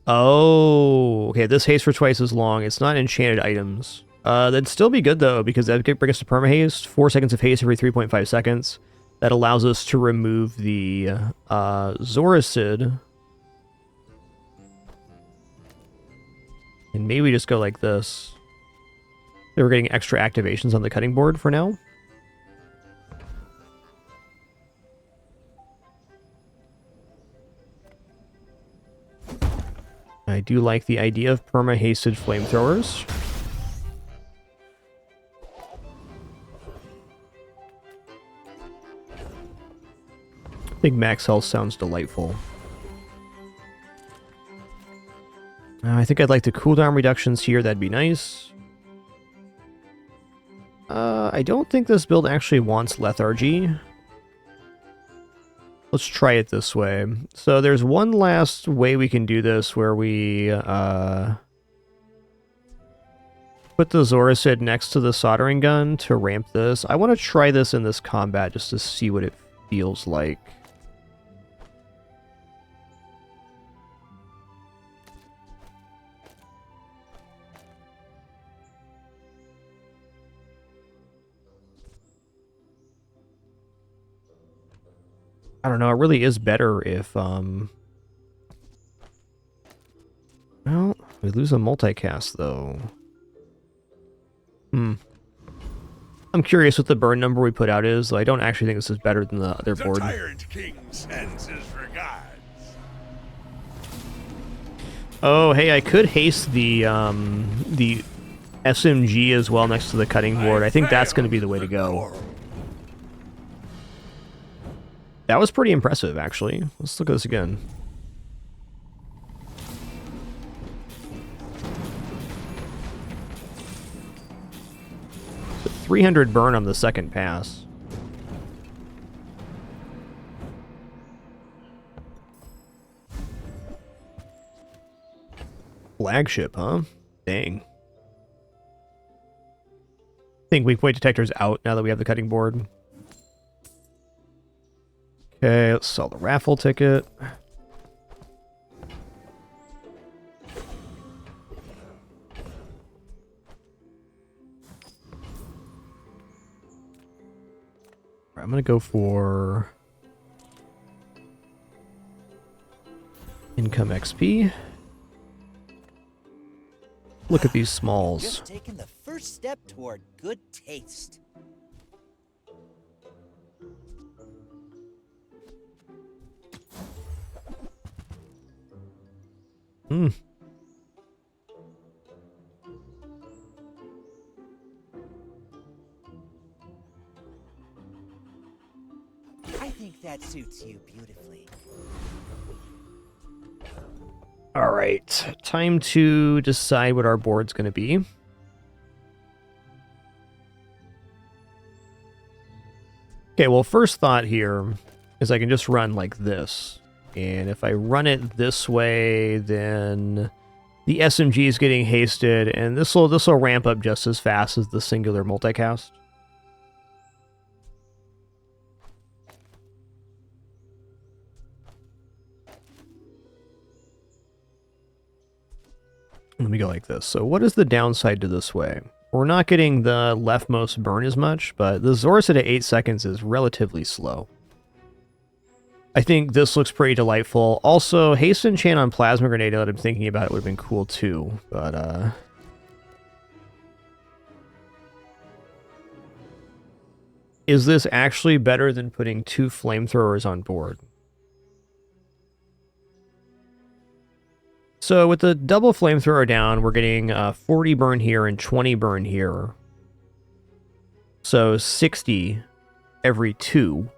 Oh, okay, this haste for twice as long. It's not enchanted items. That'd still be good, though, because that could bring us to perma-haste. 4 seconds of haste every 3.5 seconds. That allows us to remove the Zoracid. And maybe we just go like this. We're getting extra activations on the cutting board for now. I do like the idea of perma-hasted flamethrowers. I think max health sounds delightful. I think I'd like the cooldown reductions here. That'd be nice. I don't think this build actually wants lethargy. Let's try it this way. So there's one last way we can do this where we put the Zoracid next to the soldering gun to ramp this. I want to try this in this combat just to see what it feels like. I don't know, it really is better if, well, we lose a multicast, though. I'm curious what the burn number we put out is, though I don't actually think this is better than the other board. The Tyrant King sends his regards. Oh, hey, I could haste the SMG as well next to the cutting board. I think that's going to be the way to go. That was pretty impressive, actually. Let's look at this again. So 300 burn on the second pass. Flagship, huh? Dang. I think weak point detector's out now that we have the cutting board. Okay, let's sell the raffle ticket. I'm gonna go for income XP. Look at these smalls. Just taking the first step toward good taste. I think that suits you beautifully. All right, time to decide what our board's going to be. Okay, well, first thought here is I can just run like this. And if I run it this way, then the SMG is getting hasted, and this will ramp up just as fast as the singular multicast. Let me go like this. So what is the downside to this way? We're not getting the leftmost burn as much, but the Zorset at 8 seconds is relatively slow. I think this looks pretty delightful. Also, haste enchant on Plasma Grenade, now that I'm thinking about it, would have been cool too. But, is this actually better than putting 2 flamethrowers on board? So with the double flamethrower down, we're getting 40 burn here and 20 burn here. So 60 every 2.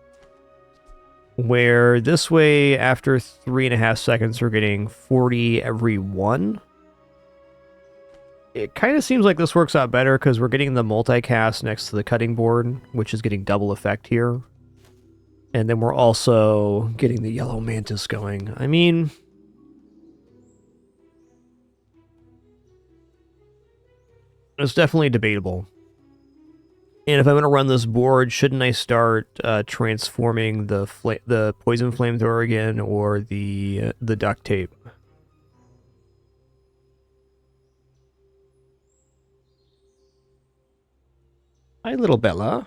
Where this way, after 3.5 seconds, we're getting 40 every 1. It kind of seems like this works out better because we're getting the multicast next to the cutting board, which is getting double effect here. And then we're also getting the yellow mantis going. I mean, it's definitely debatable. And if I'm going to run this board, shouldn't I start transforming the poison flamethrower again, or the duct tape? Hi, little Bella.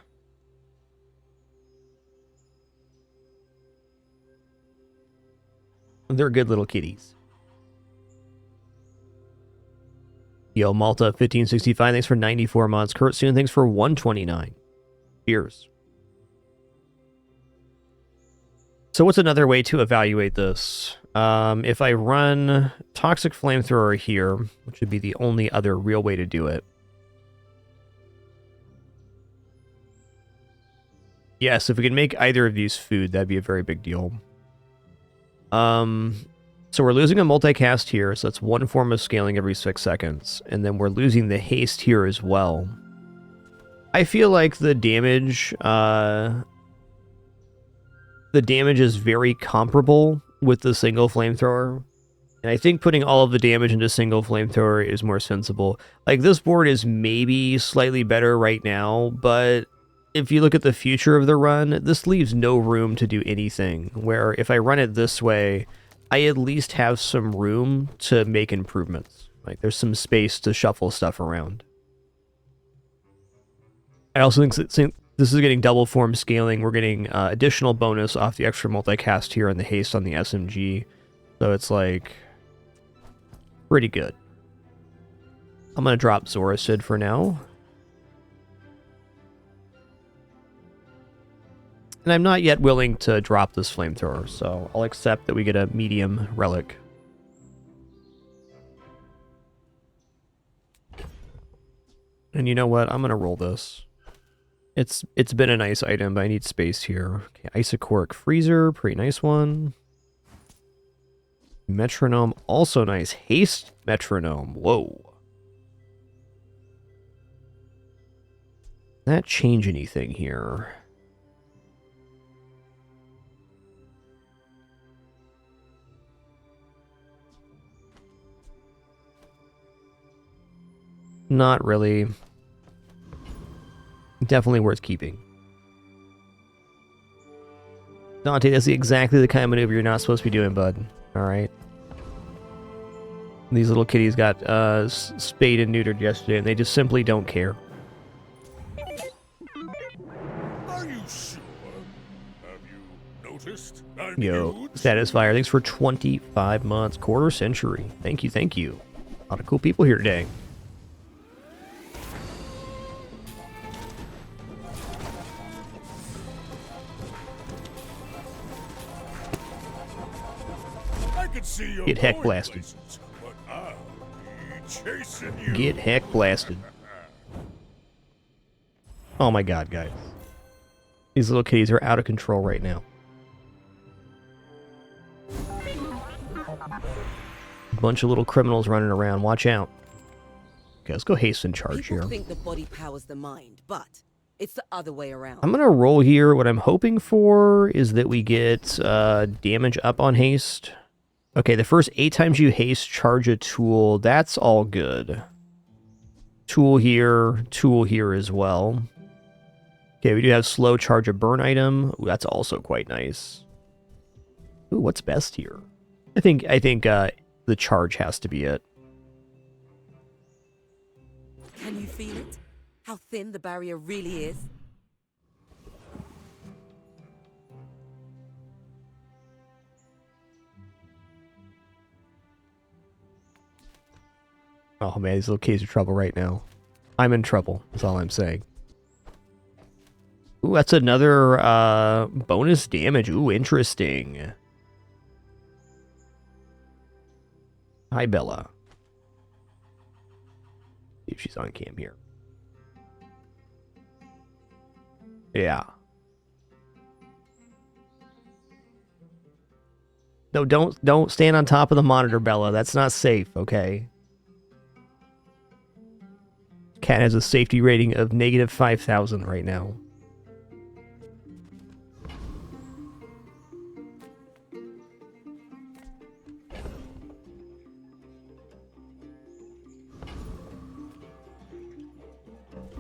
They're good little kitties. Yo, Malta 1565, thanks for 94 months. Kurt Soon, thanks for 129. Cheers. So what's another way to evaluate this? If I run Toxic Flamethrower here, which would be the only other real way to do it. Yes, if we can make either of these food, that'd be a very big deal. So we're losing a multicast here, so that's 1 form of scaling every 6 seconds. And then we're losing the haste here as well. I feel like the damage is very comparable with the single flamethrower. And I think putting all of the damage into single flamethrower is more sensible. Like, this board is maybe slightly better right now, but if you look at the future of the run, this leaves no room to do anything. Where if I run it this way, I at least have some room to make improvements. Like, there's some space to shuffle stuff around. I also think this is getting double form scaling. We're getting additional bonus off the extra multicast here and the haste on the SMG. So it's like pretty good. I'm going to drop Zoracid for now. And I'm not yet willing to drop this flamethrower, so I'll accept that we get a medium relic. And you know what? I'm going to roll this. It's been a nice item, but I need space here. Okay, Isochoric Freezer, pretty nice one. Metronome, also nice. Haste Metronome, whoa. Does that change anything here? Not really. Definitely worth keeping. Dante, that's exactly the kind of maneuver you're not supposed to be doing, bud. Alright. These little kitties got spayed and neutered yesterday, and they just simply don't care. Are you sure? Have you noticed? Yo, Satisfier, thanks for 25 months. Quarter century. Thank you, thank you. A lot of cool people here today. Get heck blasted. Get heck blasted. Oh my god, guys. These little kitties are out of control right now. Bunch of little criminals running around. Watch out. Okay, let's go hasten charge here. People think the body powers the mind, but it's the other way around. I'm gonna roll here. What I'm hoping for is that we get damage up on haste. Okay, the first 8 times you haste charge a tool, that's all good. Tool here as well. Okay, we do have slow charge a burn item. Ooh, that's also quite nice. Ooh, what's best here? I think the charge has to be it. how thin the barrier really is? Oh man, these little kids are trouble right now. I'm in trouble, that's all I'm saying. Ooh, that's another bonus damage. Ooh, interesting. Hi, Bella. See if she's on cam here. Yeah. No, don't stand on top of the monitor, Bella. That's not safe, okay? Cat has a safety rating of negative 5,000 right now.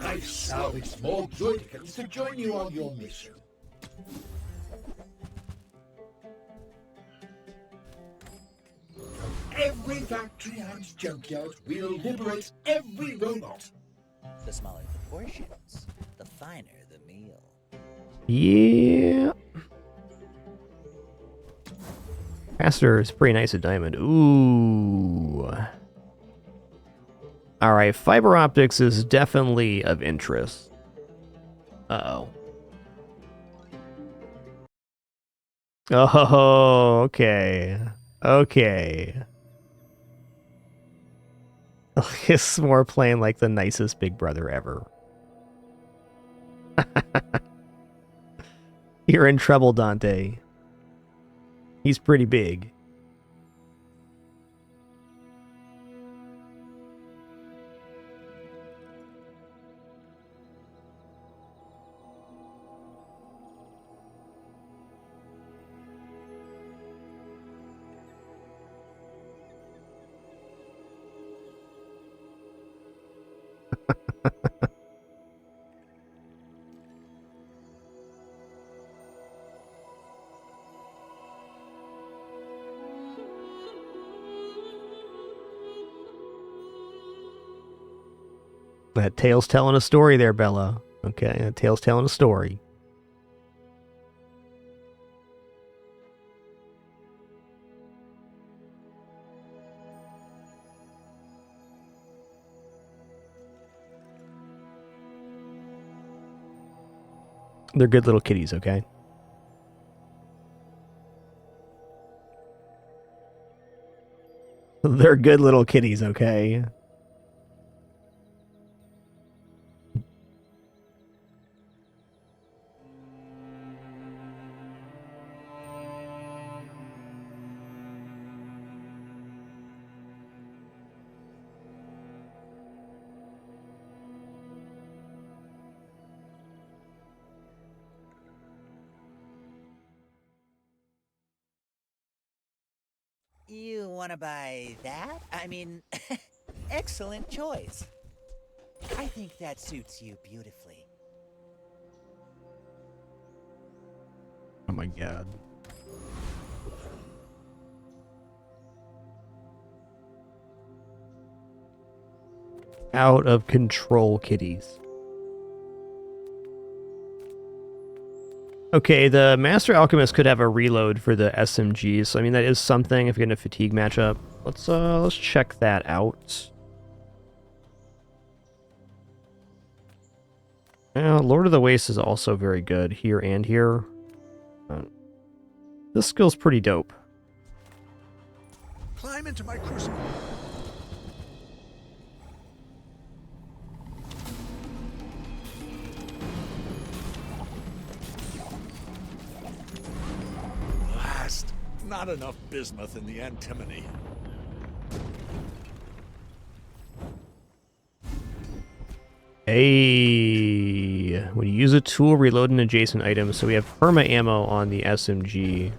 I've salvaged more Droidicans to join you on your mission. From every factory and junkyard, we'll liberate every robot. The smaller the portions, the finer the meal. Yeah. Caster is pretty nice at diamond. Ooh. Alright, fiber optics is definitely of interest. Uh-oh. Oh, okay. Okay. It's more playing like the nicest big brother ever. You're in trouble, Dante. He's pretty big. That tail's telling a story there, Bella. Okay, that tail's telling a story. They're good little kitties, okay? They're good little kitties, okay? You want to buy that? I mean, excellent choice. I think that suits you beautifully. Oh my god. Out of control kitties. Okay, the Master Alchemist could have a reload for the SMG, so I mean that is something if you're in a fatigue matchup. Let's check that out. Lord of the Waste is also very good here and here. This skill's pretty dope. Climb into my crucible. Blast! Not enough bismuth in the antimony. Hey, when you use a tool, reload an adjacent item. So we have perma ammo on the SMG.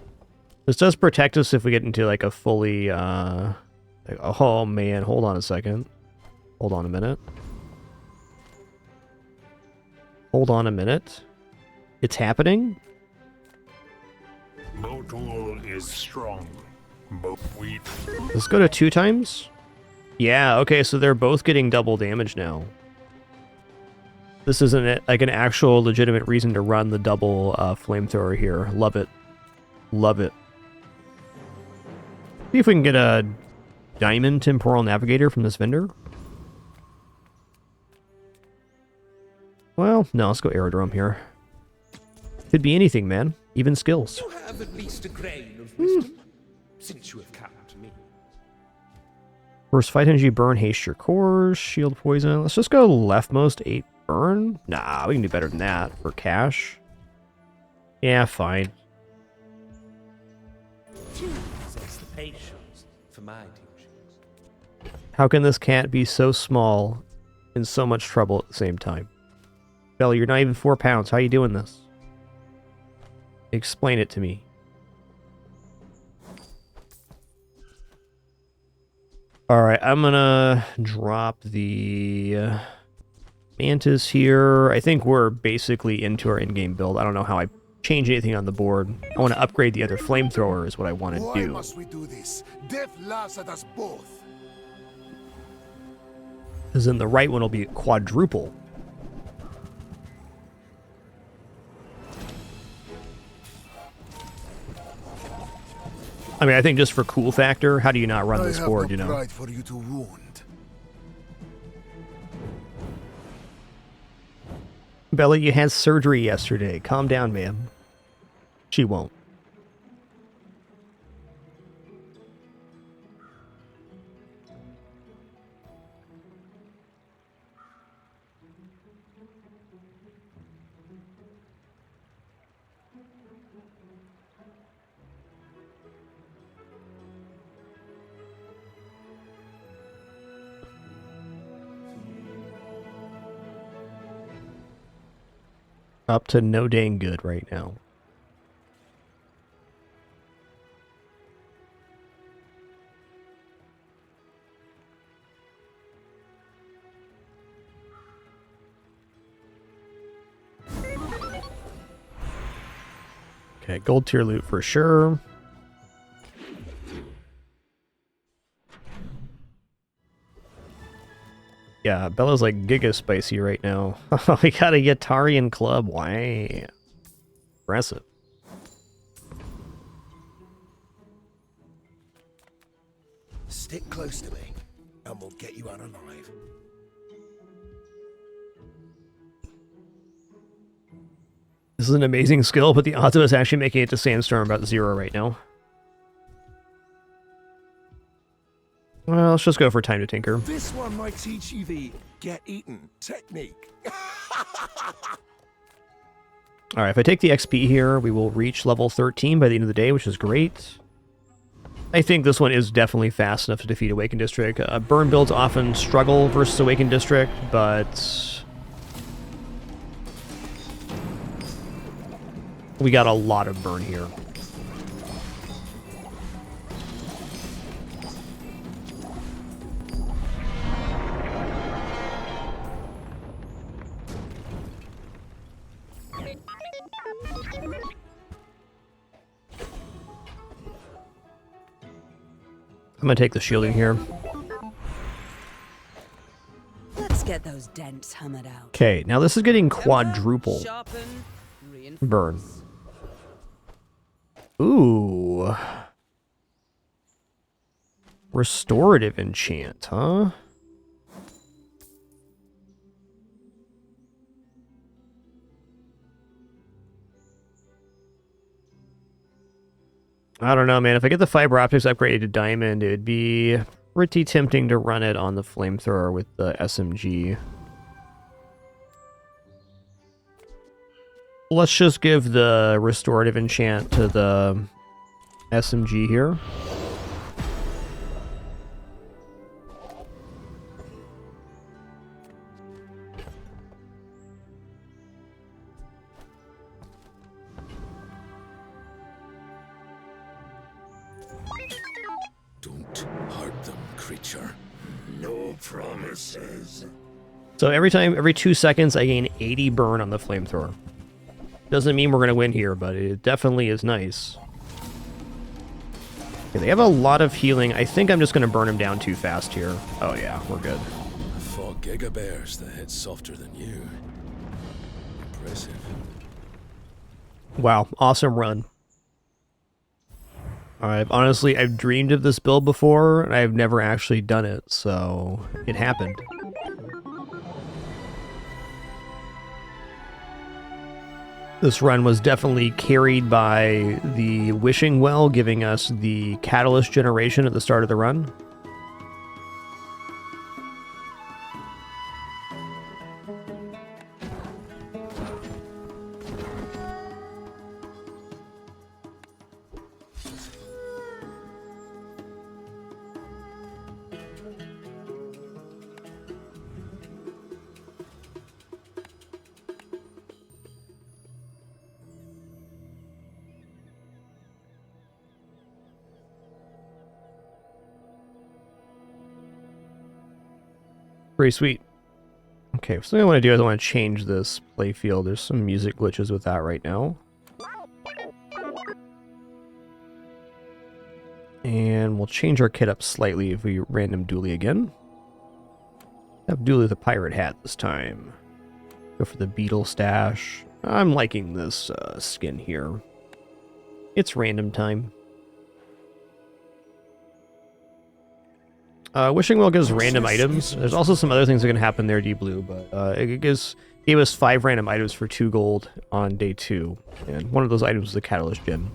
This does protect us if we get into like a fully, like, oh man, hold on a second. Hold on a minute. Hold on a minute. It's happening? Motul is strong. Let's go to 2 times. Yeah, okay, so they're both getting double damage now. This isn't like an actual legitimate reason to run the double flamethrower here. Love it. Love it. See if we can get a diamond temporal navigator from this vendor. Well, no, let's go aerodrome here. Could be anything, man. Even skills. You have at least a grain of wisdom, since you have come to me. First fight energy burn, haste your cores, shield poison. Let's just go leftmost 8 burn. Nah, we can do better than that for cash. Yeah, fine. Few possess the patience for my teachings. How can this cat be so small in so much trouble at the same time? Bella, you're not even 4 pounds. How are you doing this? Explain it to me. Alright, I'm gonna drop the Mantis here. I think we're basically into our in-game build. I don't know how I change anything on the board. I want to upgrade the other flamethrower is what I want to Why do. must we do this? Death laughs at us both. Because then the right one will be quadruple. I mean, I think just for cool factor, how do you not run this board, you know? Pride for you to wound. Bella, you had surgery yesterday. Calm down, ma'am. She won't. Up to no dang good right now. Okay, gold tier loot for sure. Yeah, Bella's like giga spicy right now. We got a Yatarian club. Wow. Impressive. Stick close to me, and we'll get you out alive. This is an amazing skill, but the odds of us actually making it to Sandstorm are about 0 right now. Well, let's just go for time to tinker. This one might teach you the get eaten technique. Alright, if I take the XP here, we will reach level 13 by the end of the day, which is great. I think this one is definitely fast enough to defeat Awakened District. Burn builds often struggle versus Awakened District, but we got a lot of burn here. I'm gonna take the shielding here. Let's get those dents hammered out. Okay, now this is getting quadruple burn. Ooh. Restorative enchant, huh? I don't know, man. If I get the fiber optics upgraded to diamond, it would be pretty tempting to run it on the flamethrower with the SMG. Let's just give the restorative enchant to the SMG here. No promises. So every 2 seconds, I gain 80 burn on the flamethrower. Doesn't mean we're going to win here, but it definitely is nice. Okay, they have a lot of healing. I think I'm just going to burn him down too fast here. Oh yeah, we're good. I fought giga bears that hit softer than you. Impressive. Wow, awesome run. Honestly, I've dreamed of this build before, and I've never actually done it, so it happened. This run was definitely carried by the Wishing Well, giving us the Catalyst generation at the start of the run. Pretty sweet. Okay, so what I want to do is I want to change this playfield. There's some music glitches with that right now. And we'll change our kit up slightly if we random dually again. Have dually with a pirate hat this time. Go for the beetle stash. I'm liking this skin here. It's random time. Wishing Well gives random items. There's also some other things that can happen there, D-Blue, but it gave us 5 random items for 2 gold on day 2, and one of those items was the Catalyst Gem.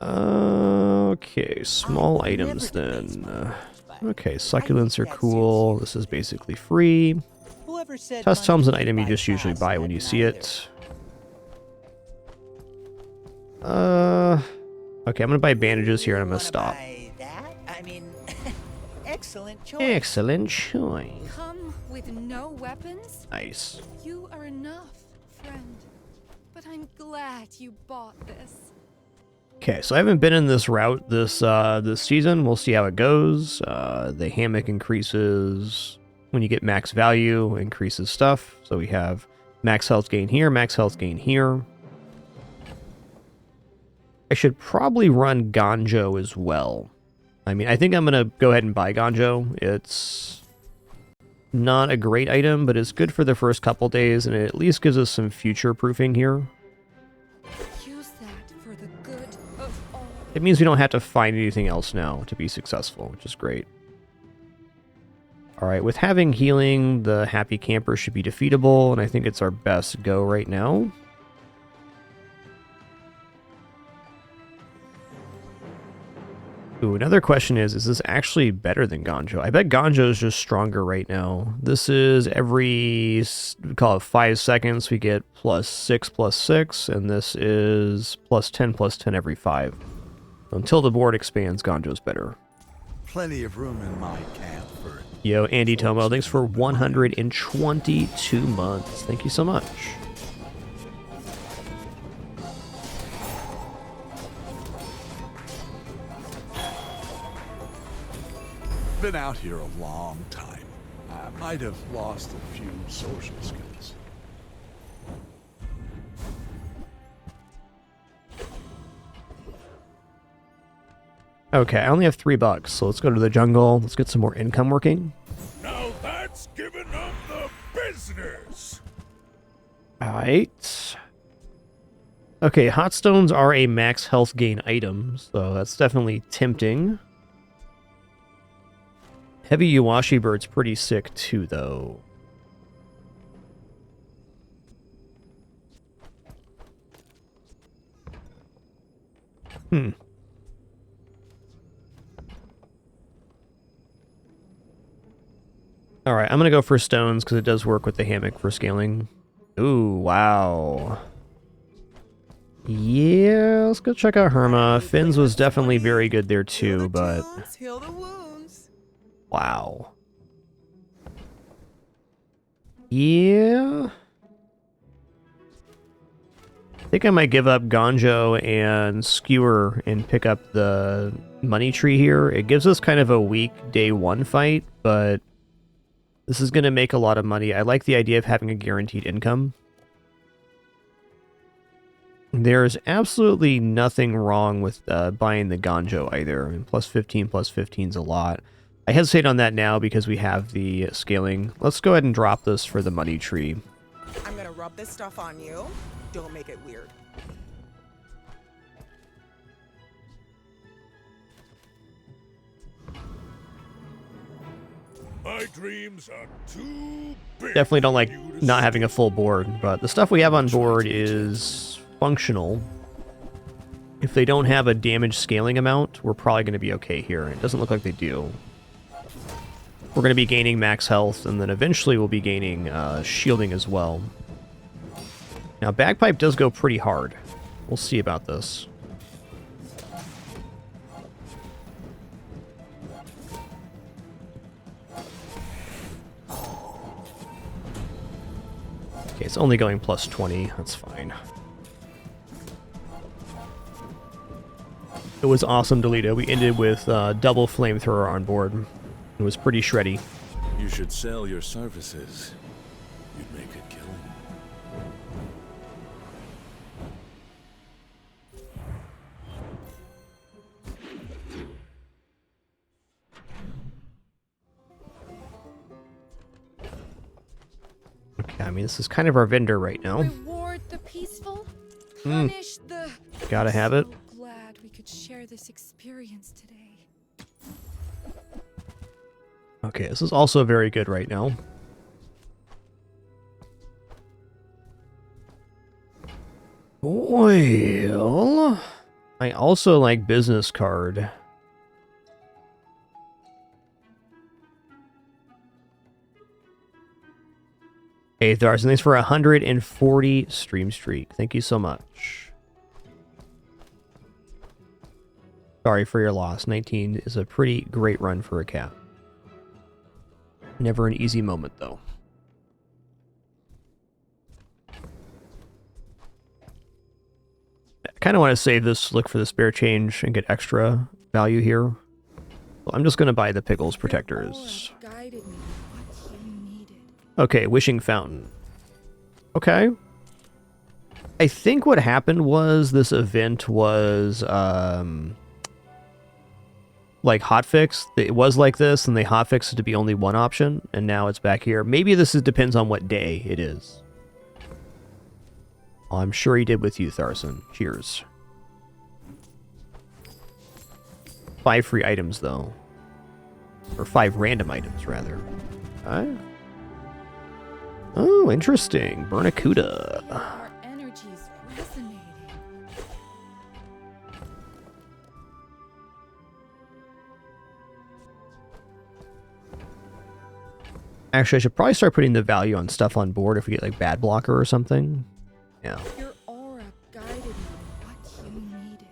Okay, small items then. Okay, succulents are cool. This is basically free. Custom's an item you just usually buy when you see it. Okay, I'm gonna buy bandages here and I'm gonna stop. Excellent choice. Excellent choice. Come with no weapons? Nice. You are enough, friend. But I'm glad you bought this. Okay, so I haven't been in this route this season. We'll see how it goes. The hammock increases when you get max value, increases stuff. So we have max health gain here, max health gain here. I should probably run Ganjo as well. I mean, I think I'm going to go ahead and buy Ganjo. It's not a great item, but it's good for the first couple days, and it at least gives us some future proofing here. Use that for the good of all. It means we don't have to find anything else now to be successful, which is great. Alright, with having healing, the Happy Camper should be defeatable, and I think it's our best go right now. Ooh, another question is this actually better than Ganjo? I bet Ganjo is just stronger right now. This is every, we call it 5 seconds, we get +6/+6, and this is +10/+10 every 5. Until the board expands, Ganjo's better. Plenty of room in my camp for... Yo, Andy Tomo, thanks for 122 months. Thank you so much. Been out here a long time. I might have lost a few social skills. Okay, I only have $3, so let's go to the jungle. Let's get some more income working. Now that's giving up the business. Alright. Okay, hot stones are a max health gain item, so that's definitely tempting. Heavy Yuwashi Bird's pretty sick too, though. Alright, I'm gonna go for stones because it does work with the hammock for scaling. Ooh, wow. Yeah, let's go check out Herma. Finn's was definitely very good there too, but... Wow. Yeah. I think I might give up Ganjo and Skewer and pick up the money tree here. It gives us kind of a weak day 1 fight, but this is going to make a lot of money. I like the idea of having a guaranteed income. There's absolutely nothing wrong with buying the Ganjo either. And +15/+15 is a lot. I hesitate on that now because we have the scaling. Let's go ahead and drop this for the money tree. I'm gonna rub this stuff on you. Don't make it weird. My dreams are too big. Definitely don't like not having a full board, but the stuff we have on board is functional. If they don't have a damage scaling amount, we're probably going to be okay here. It doesn't look like they do. We're going to be gaining max health, and then eventually we'll be gaining shielding as well. Now, Bagpipe does go pretty hard. We'll see about this. Okay, it's only going plus 20. That's fine. It was awesome, Delita. We ended with double flamethrower on board. It was pretty shreddy. You should sell your services. You'd make a killing. Okay, I mean, this is kind of our vendor right now. Reward the peaceful, punish the... Gotta have it. So glad we could share this experience today. Okay, this is also very good right now. Well, I also like business card. Hey, Tharson, thanks for 140 stream streak. Thank you so much. Sorry for your loss. 19 is a pretty great run for a cat. Never an easy moment, though. I kind of want to save this, look for the spare change, and get extra value here. Well, I'm just going to buy the Pickles Protectors. Okay, Wishing Fountain. Okay. I think what happened was this event was, like hotfix. It was like this, and they hotfixed it to be only one option, and now it's back here. Maybe this depends on what day it is. Oh, I'm sure he did with you, Tharson. Cheers. 5 free items, though. Or 5 random items, rather. Oh, interesting. Bernacuda. Our energy's resonating. Actually, I should probably start putting the value on stuff on board if we get like bad blocker or something. Yeah. Your aura guided me what you needed.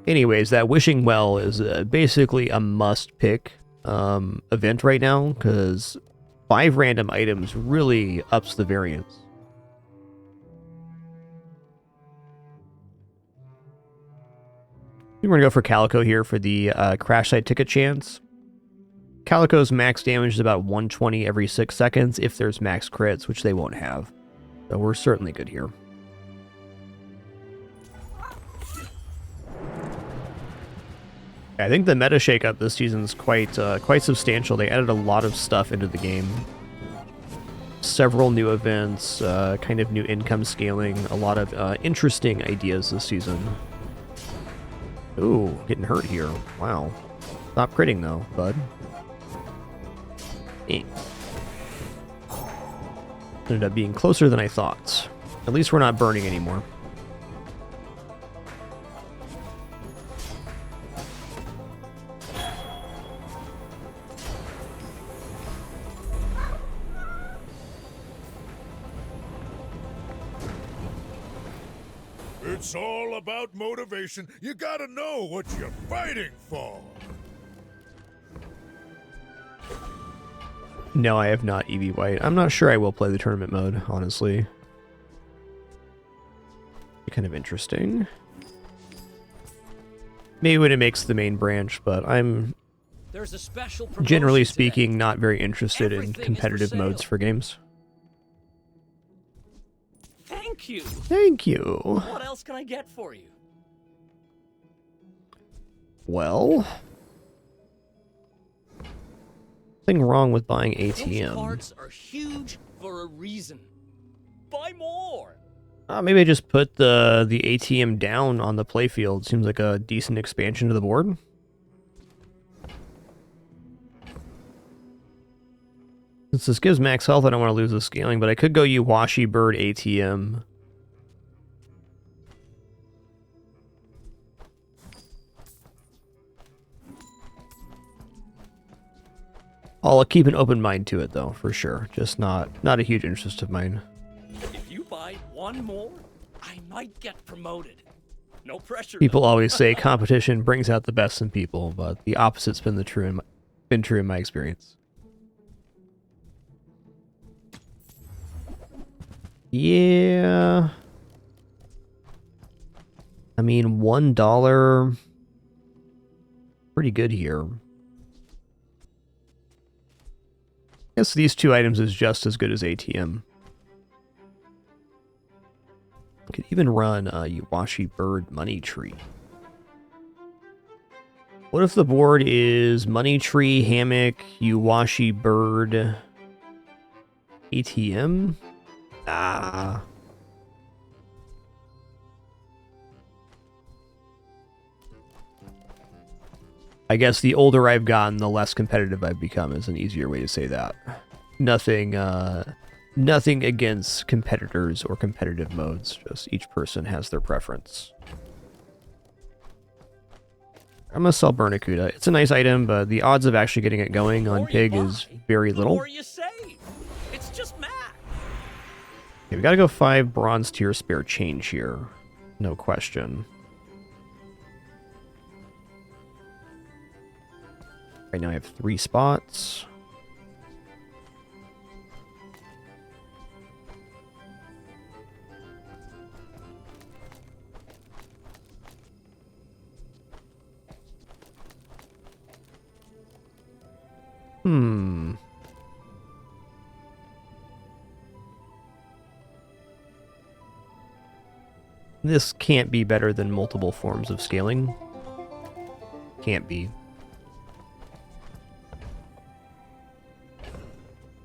Anyways, that Wishing Well is basically a must-pick event right now, because 5 random items really ups the variance. We're going to go for Calico here for the crash site ticket chance. Calico's max damage is about 120 every 6 seconds if there's max crits, which they won't have. So we're certainly good here. I think the meta shakeup this season is quite substantial. They added a lot of stuff into the game. Several new events, kind of new income scaling, a lot of interesting ideas this season. Ooh, getting hurt here. Wow. Stop critting though, bud. Ended up being closer than I thought. At least we're not burning anymore. It's all about motivation. You gotta know what you're fighting for. No, I have not EV White. I'm not sure I will play the tournament mode, honestly. Kind of interesting. Maybe when it makes the main branch, but I'm There's a special generally promotion speaking today. not very interested in Everything is competitive for modes sale. for games. Thank you. Thank you. What else can I get for you? Well, Nothing wrong with buying Those ATM. parts are huge for a reason. Buy more. Maybe I just put the ATM down on the playfield. Seems like a decent expansion to the board. Since this gives max health, I don't want to lose the scaling, but I could go Uwashi Bird ATM. I'll keep an open mind to it, though, for sure. Just not a huge interest of mine. If you buy one more, I might get promoted. No pressure. People always say competition brings out the best in people, but the opposite's been true in my experience. Yeah. I mean, $1. Pretty good here. I guess these two items is just as good as ATM. Could even run a Uwashi Bird Money Tree. What if the board is Money Tree, Hammock, Uwashi Bird, ATM? Ah. I guess the older I've gotten, the less competitive I've become is an easier way to say that. Nothing against competitors or competitive modes, just each person has their preference. I'm gonna sell Bernacuda. It's a nice item, but the odds of actually getting it going on Pig is very little. Or you save. It's just math. Okay, we gotta go 5 bronze tier spare change here. No question. Right now I have 3 spots. This can't be better than multiple forms of scaling. Can't be.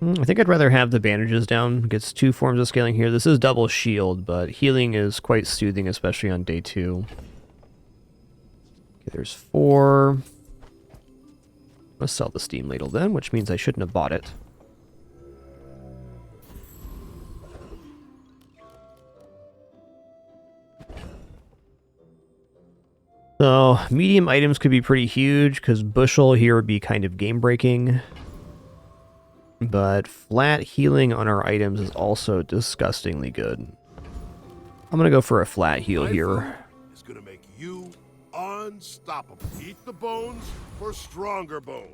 I think I'd rather have the bandages down. Gets 2 forms of scaling here. This is double shield, but healing is quite soothing, especially on day 2. Okay, there's 4. Let's sell the steam ladle then, which means I shouldn't have bought it. So, medium items could be pretty huge, because bushel here would be kind of game-breaking. But flat healing on our items is also disgustingly good. I'm gonna go for a flat heal here. It's gonna make you unstoppable. Eat the bones for stronger bones.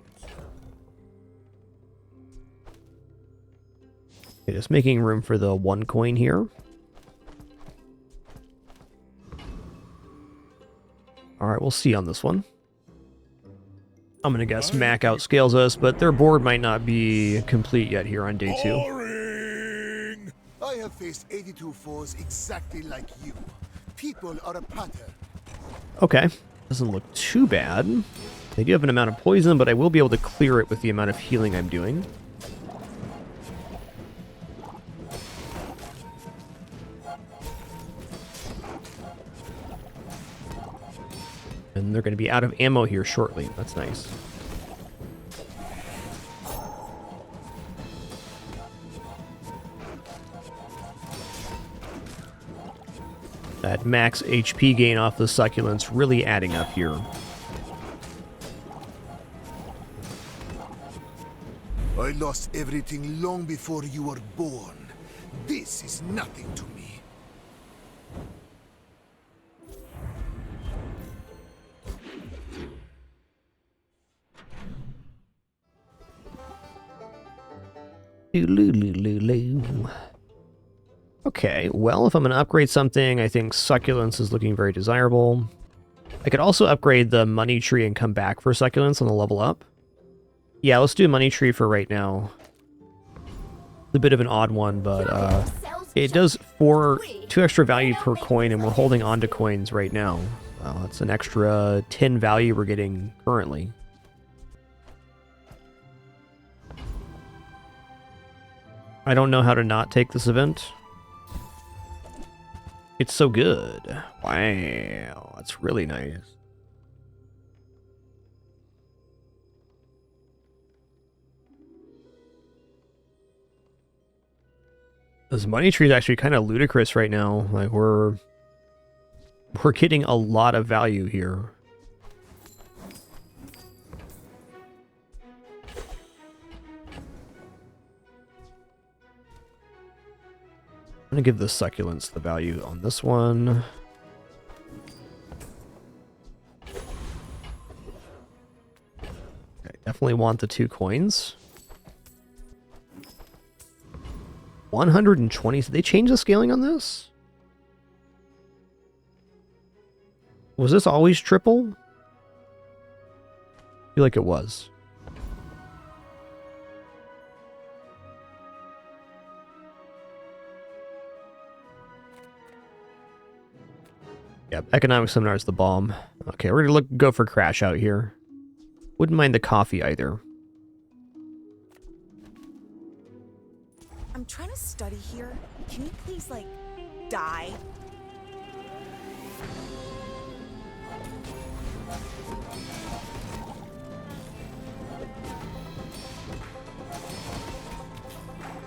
Okay, just making room for the 1 coin here. Alright, we'll see on this one. I'm gonna guess Mac outscales us, but their board might not be complete yet here on day 2. Boring. I have faced 82 foes exactly like you. People are a pattern. Okay, doesn't look too bad. They do have an amount of poison, but I will be able to clear it with the amount of healing I'm doing. And they're going to be out of ammo here shortly. That's nice. That max HP gain off the succulents really adding up here. I lost everything long before you were born. This is nothing to me. Okay, well, if I'm going to upgrade something, I think Succulents is looking very desirable. I could also upgrade the Money Tree and come back for Succulents on the level up. Yeah, let's do Money Tree for right now. It's a bit of an odd one, but it does 2 extra value per coin, and we're holding on to coins right now. It's an extra 10 value we're getting currently. I don't know how to not take this event. It's so good. Wow, that's really nice. This money tree is actually kind of ludicrous right now. Like we're getting a lot of value here. I'm gonna give the succulents the value on this one. Okay, definitely want the 2 coins. 120. Did they change the scaling on this? Was this always triple? I feel like it was. Yep, economic seminar is the bomb. Okay, we're gonna go for crash out here. Wouldn't mind the coffee either. I'm trying to study here. Can you please, like, die?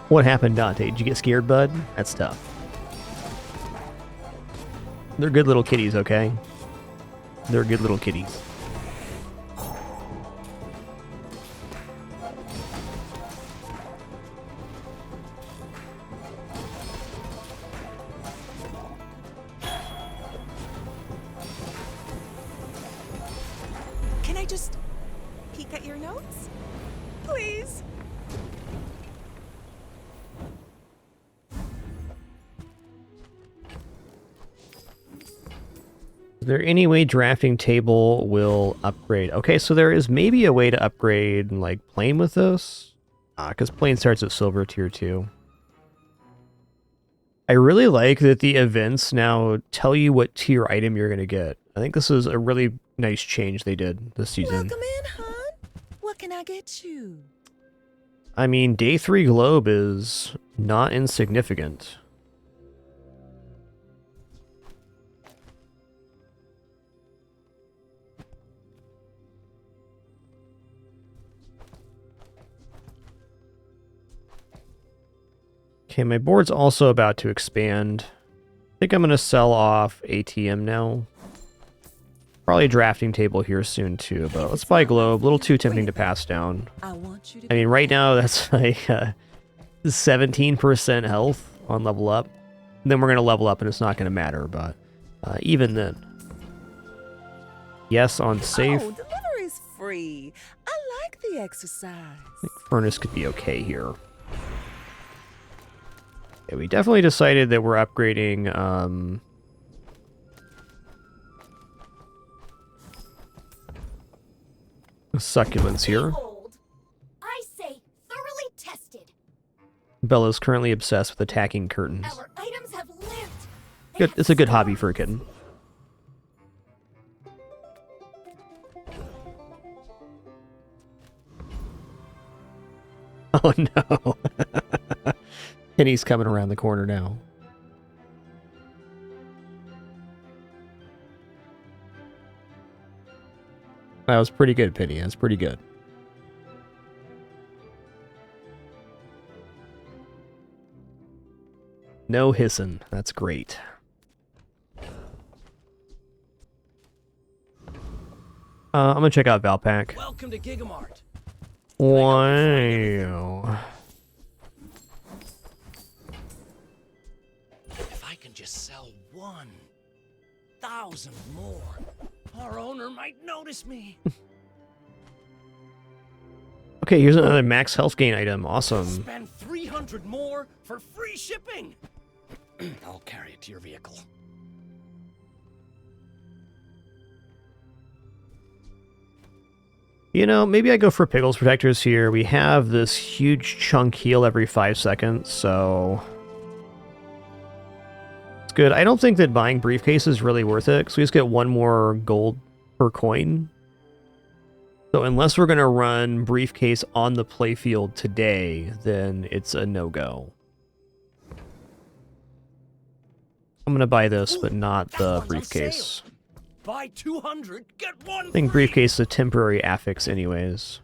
What happened, Dante? Did you get scared, bud? That's tough. They're good little kitties, okay? They're good little kitties. Can I just peek at your notes? Please? Is there any way drafting table will upgrade? Okay, so there is maybe a way to upgrade, like, plane with this. Because plane starts at silver tier 2. I really like that the events now tell you what tier item you're going to get. I think this is a really nice change they did this season. Welcome in, hon. What can I get you? I mean, day 3 globe is not insignificant. Okay, my board's also about to expand. I think I'm going to sell off ATM now. Probably a drafting table here soon too, but let's buy Globe. A little too tempting to pass down. I mean, right now that's like 17% health on level up. And then we're going to level up and it's not going to matter, but even then. Yes, on safe. Oh, delivery's free. I like the exercise. I think Furnace could be okay here. Yeah, we definitely decided that we're upgrading succulents here. I say thoroughly tested. Bella's currently obsessed with attacking curtains. Our items have lived. Good, it's a good hobby for a kitten. Oh no. Penny's coming around the corner now. That was pretty good, Penny. That's pretty good. No hissing. That's great. I'm gonna check out Valpak. Welcome to Gigamart. Wow. If I can just sell 1,000 more, our owner might notice me. Okay, here's another max health gain item. Awesome. Spend 300 more for free shipping. I'll carry it to your vehicle. You know, maybe I go for Pickles Protectors here. We have this huge chunk heal every 5 seconds, so it's good. I don't think that buying briefcase is really worth it, because we just get 1 more gold per coin. So unless we're going to run briefcase on the playfield today, then it's a no-go. I'm going to buy this, but not the briefcase. Buy 200, get one I think free. briefcase is a temporary affix anyways.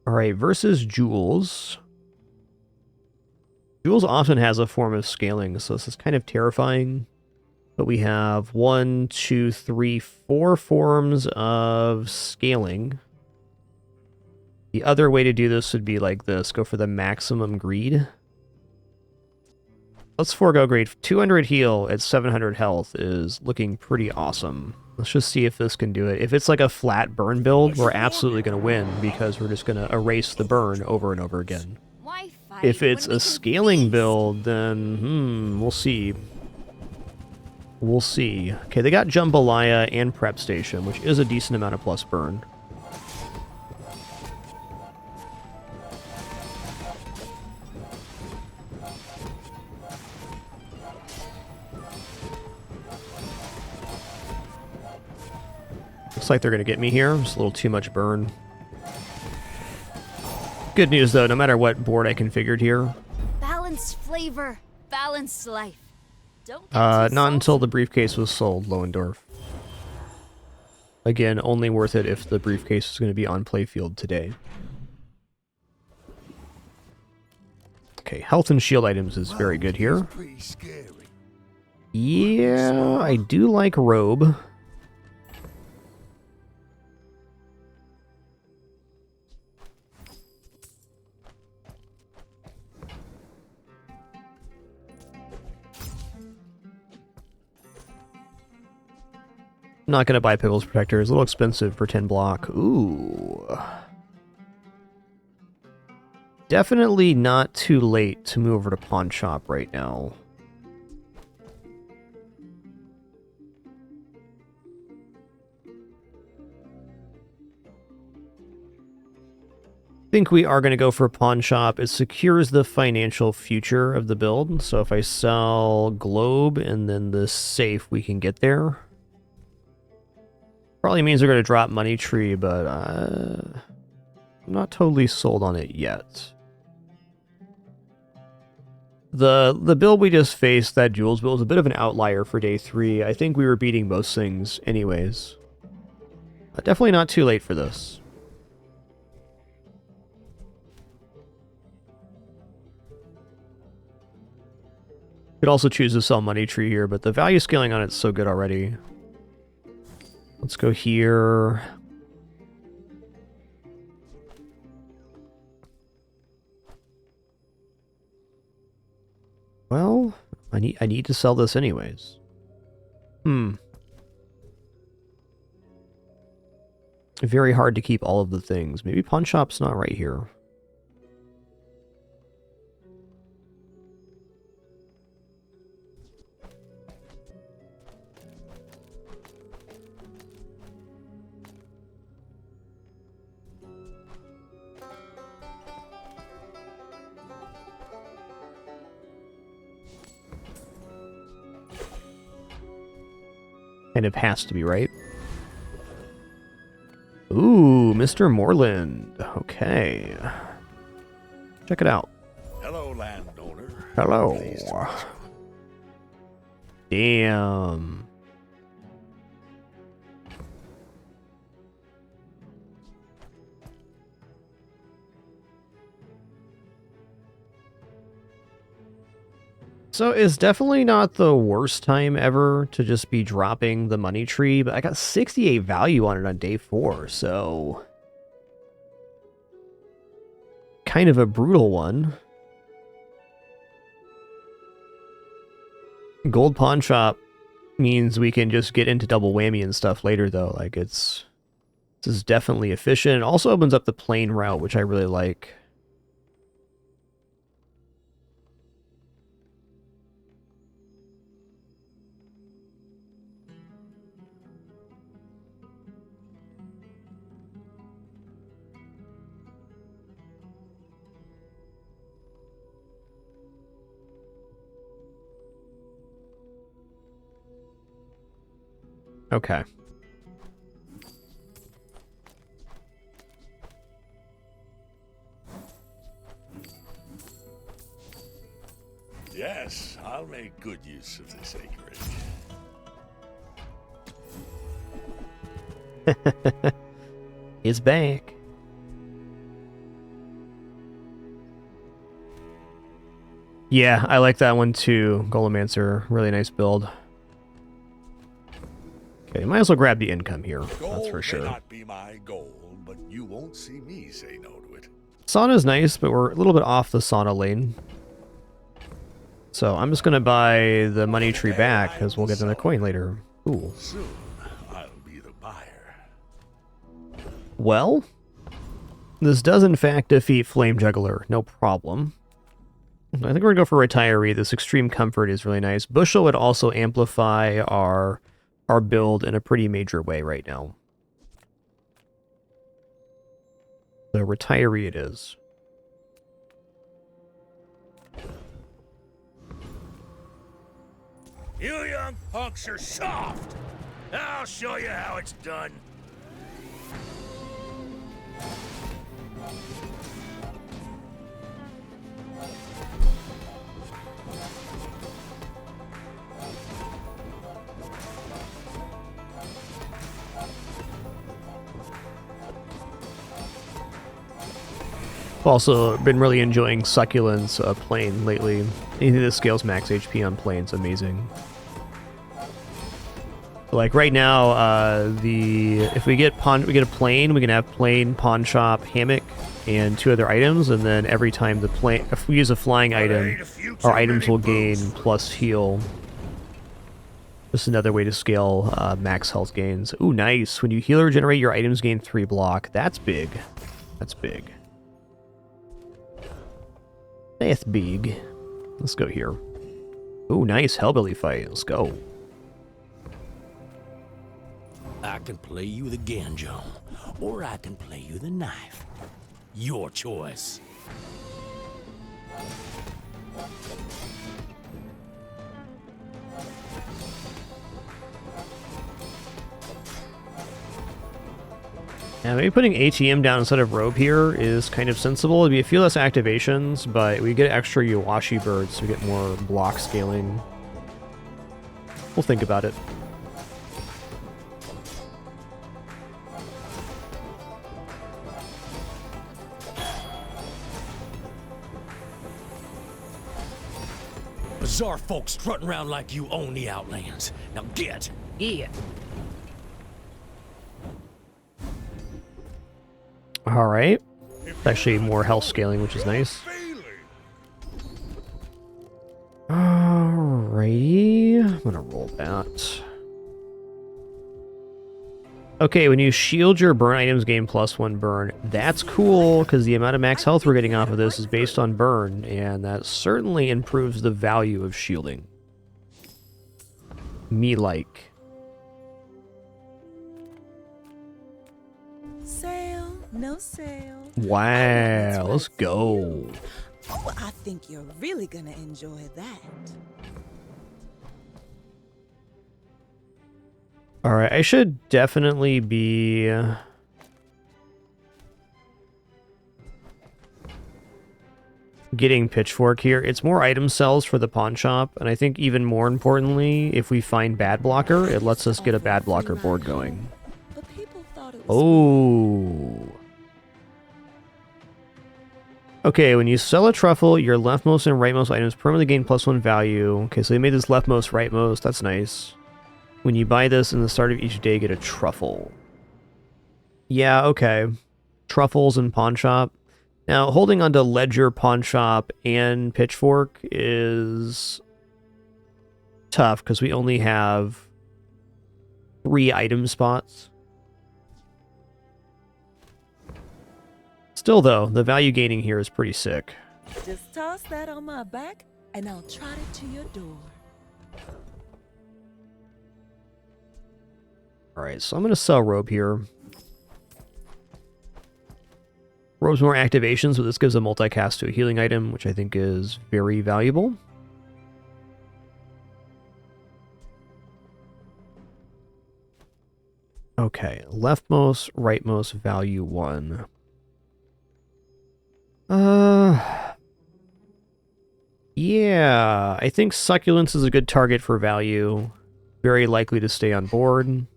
Alright, versus Jules. Jules often has a form of scaling, so this is kind of terrifying. But we have 4 forms of scaling. The other way to do this would be like this. Go for the maximum greed. Let's forego greed. 200 heal at 700 health is looking pretty awesome. Let's just see if this can do it. If it's like a flat burn build, we're absolutely going to win because we're just going to erase the burn over and over again. If it's a scaling build, then, we'll see. We'll see. Okay, they got Jambalaya and Prep Station, which is a decent amount of plus burn. Looks like they're going to get me here. Just a little too much burn. Good news, though, no matter what board I configured here. Balanced flavor, balanced life. Don't get Not until the briefcase was sold, Lohendorf. Again, only worth it if the briefcase is going to be on playfield today. Okay, health and shield items is very good here. Yeah, I do like robe. I'm not going to buy Pickles Protector. It's a little expensive for 10 block. Ooh. Definitely not too late to move over to Pawn Shop right now. I think we are going to go for Pawn Shop. It secures the financial future of the build. So if I sell Globe and then the safe, we can get there. Probably means they're going to drop Money Tree, but I'm not totally sold on it yet. The build we just faced, that Jules build, is a bit of an outlier for day 3. I think we were beating most things anyways. Definitely not too late for this. Could also choose to sell Money Tree here, but the value scaling on it's so good already. Let's go here. Well, I need to sell this anyways. Very hard to keep all of the things. Maybe Pawn Shop's not right here. Kind of has to be, right? Ooh, Mr. Moreland. Okay. Check it out. Hello, landowner. Hello. Damn. So it's definitely not the worst time ever to just be dropping the Money Tree, but I got 68 value on it on day 4, so kind of a brutal one. Gold Pawn Shop means we can just get into double whammy and stuff later, though. Like, this is definitely efficient. It also opens up the plane route, which I really like. Okay. good use of this acreage. It's back. Yeah, I like that one too. Golemancer, really nice build. Okay, might as well grab the income here. That's for sure. May not be my goal, but you won't see me say no to it. Sauna's nice, but we're a little bit off the sauna lane. So I'm just gonna buy the money tree back because we'll get another coin later. Ooh. Soon, I'll be the buyer. Well, this does in fact defeat Flame Juggler, no problem. I think we're gonna go for Retiree. This Extreme Comfort is really nice. Bushel would also amplify our build in a pretty major way right now. So Retiree it is. You young punks are soft. I'll show you how it's done. I've also been really enjoying Succulent's plane lately. Anything that scales max HP on plane's amazing. Like right now, if we get a plane, we can have plane, pawn shop, hammock, and 2 other items, and then every time the plane, if we use a flying item, our items will gain plus heal. Just another way to scale max health gains. Ooh, nice. When you heal or regenerate, your items gain 3 block. That's big. That's big. That's big. Let's go here. Ooh, nice Hellbilly fight. Let's go. I can play you the Ganjo, or I can play you the knife. Your choice. Yeah, maybe putting ATM down instead of Robe here is kind of sensible. It'd be a few less activations, but we get extra Yuwashi birds, so we get more block scaling. We'll think about it. Bazaar folks strutting around like you own the Outlands. Now get! Yeah. Alright. Actually more health scaling, which is nice. Alrighty. I'm gonna roll that. Okay, when you shield your burn items, gain +1 burn. That's cool, because the amount of max health we're getting off of this is based on burn, and that certainly improves the value of shielding. Me like. Sale, no sale. Wow, let's go. Oh, I think you're really gonna enjoy that. Alright, I should definitely be... getting Pitchfork here. It's more item cells for the pawn shop, and I think even more importantly, if we find Bad Blocker, it lets us get a Bad Blocker board going. Oh. Okay, when you sell a truffle, your leftmost and rightmost items permanently gain +1 value. Okay, so they made this leftmost, rightmost. That's nice. When you buy this in the start of each day, get a truffle. Yeah, okay. Truffles and pawn shop. Now, holding onto Ledger, pawn shop, and Pitchfork is tough because we only have 3 item spots. Still, though, the value gaining here is pretty sick. Just toss that on my back, and I'll trot it to your door. Alright, so I'm going to sell Robe here. Robe's more activations, but this gives a multicast to a healing item, which I think is very valuable. Okay, leftmost, rightmost, value 1. Yeah, Yeah, I think Succulents is a good target for value. Very likely to stay on board.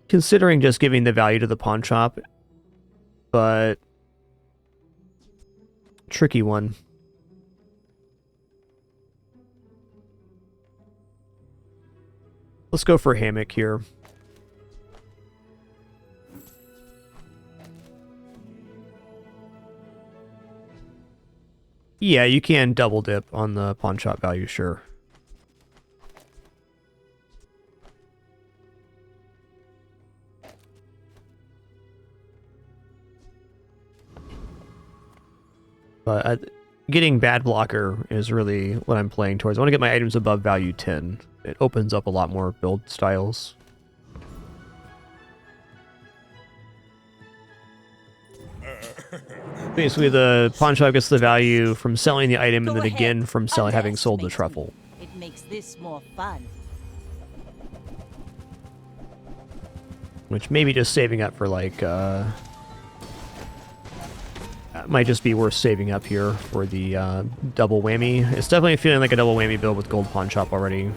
Considering just giving the value to the pawn shop, but tricky one. Let's go for Hammock here. Yeah, you can double dip on the pawn shop value, sure. But getting bad blocker is really what I'm playing towards. I want to get my items above value 10. It opens up a lot more build styles. Basically, the pawn shop gets the value from selling the item, and then again from having sold the truffle. It makes this more fun. Which maybe just saving up for like, might just be worth saving up here for the double whammy. It's definitely feeling like a double whammy build with gold pawn shop already.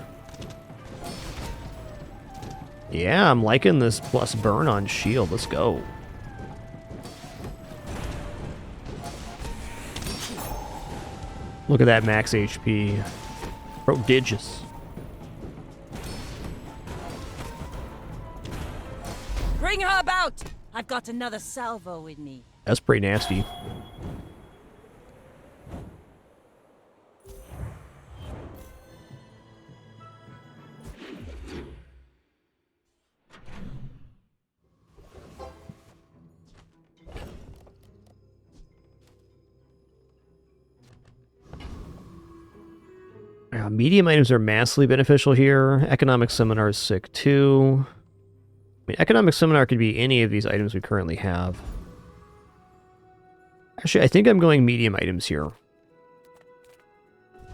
Yeah, I'm liking this plus burn on shield. Let's go. Look at that max HP. Prodigious. Bring her about! I've got another salvo with me. That's pretty nasty. Medium items are massively beneficial here. Economic Seminar is sick too. I mean, Economic Seminar could be any of these items we currently have. Actually, I think I'm going medium items here.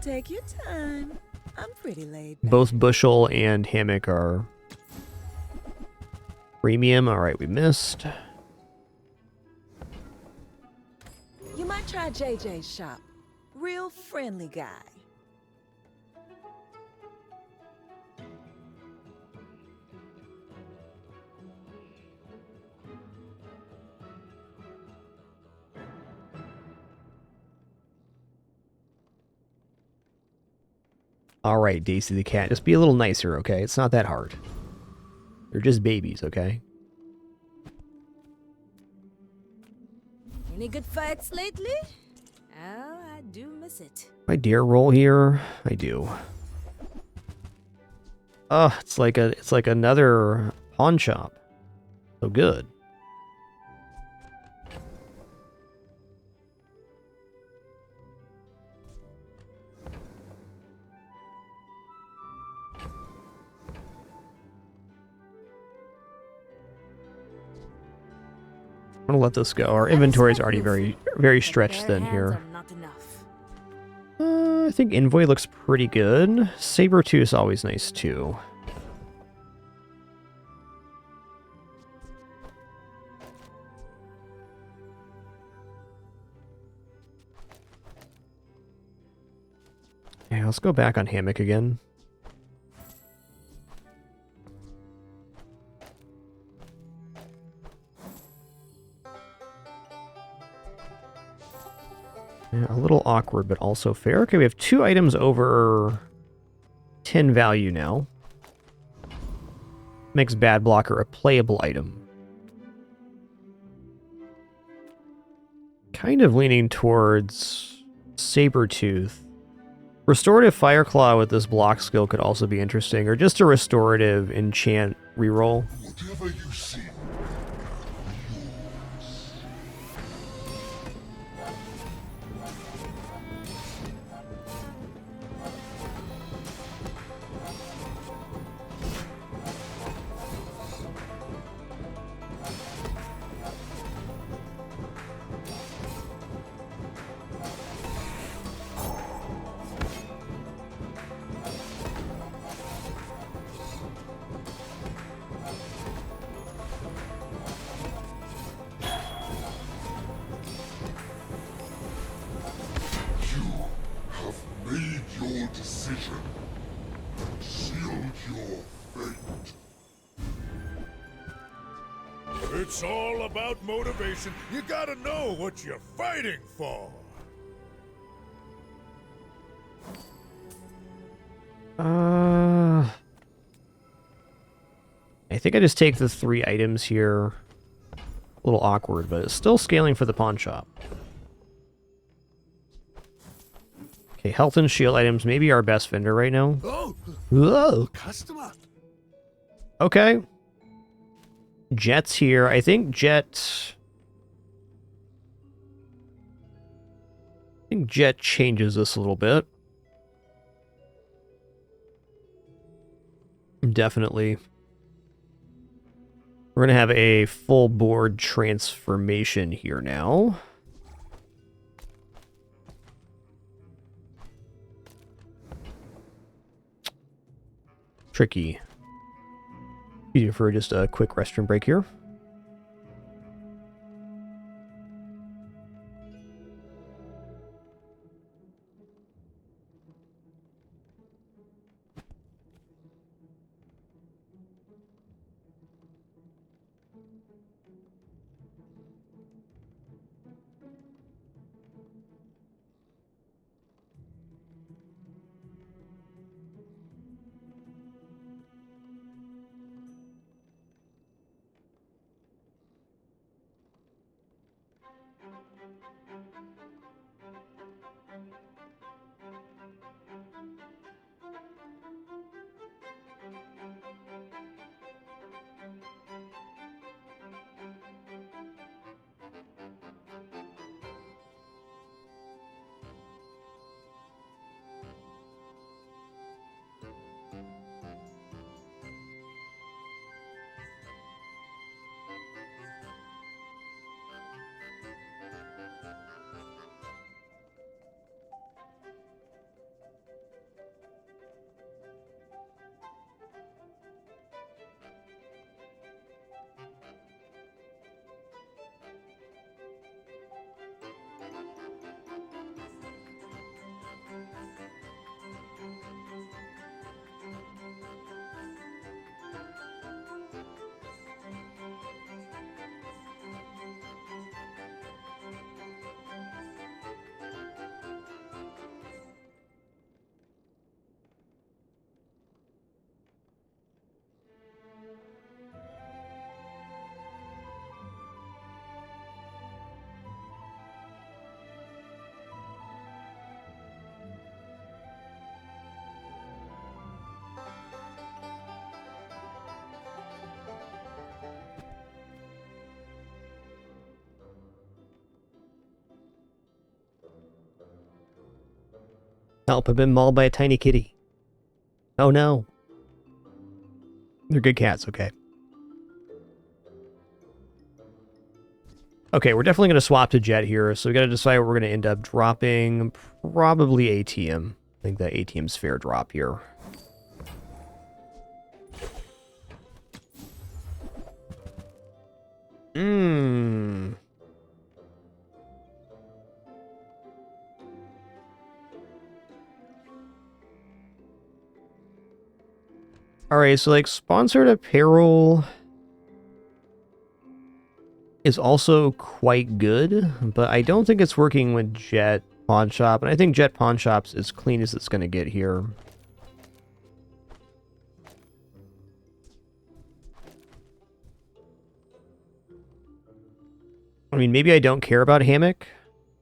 Take your time. I'm pretty laid back. Both Bushel and Hammock are premium. All right, we missed. You might try JJ's shop. Real friendly guy. All right, Daisy the cat, just be a little nicer, okay? It's not that hard. They're just babies, okay? Any good fights lately? Oh, I do miss it. My dare roll here, I do. Oh, it's like another pawn shop. So good. I'm gonna let this go. Our inventory is already very stretched thin here. I think Envoy looks pretty good. Saber-tooth is always nice too. Yeah, let's go back on Hammock again. Yeah, a little awkward, but also fair. Okay, we have 2 items over 10 value now. Makes Bad Blocker a playable item. Kind of leaning towards Saber-tooth. Restorative Fireclaw with this block skill could also be interesting, or just a restorative enchant reroll. Whatever you see. It's all about motivation. You gotta know what you're fighting for. I think I just take the 3 items here. A little awkward, but it's still scaling for the pawn shop. Okay, health and shield items, maybe our best vendor right now. Oh, Whoa. customer. Okay. Jet's here. I think Jet changes this a little bit. Definitely. We're going to have a full board transformation here now. Tricky. Easier for just a quick restroom break here. Help, I've been mauled by a tiny kitty. Oh no. They're good cats, okay. Okay, we're definitely going to swap to Jet here, so we got to decide what we're going to end up dropping. Probably ATM. I think that ATM's fair drop here. Alright, so like sponsored apparel is also quite good, but I don't think it's working with Jet Pawn Shop, and I think Jet Pawn Shop's as clean as it's going to get here. I mean, maybe I don't care about Hammock.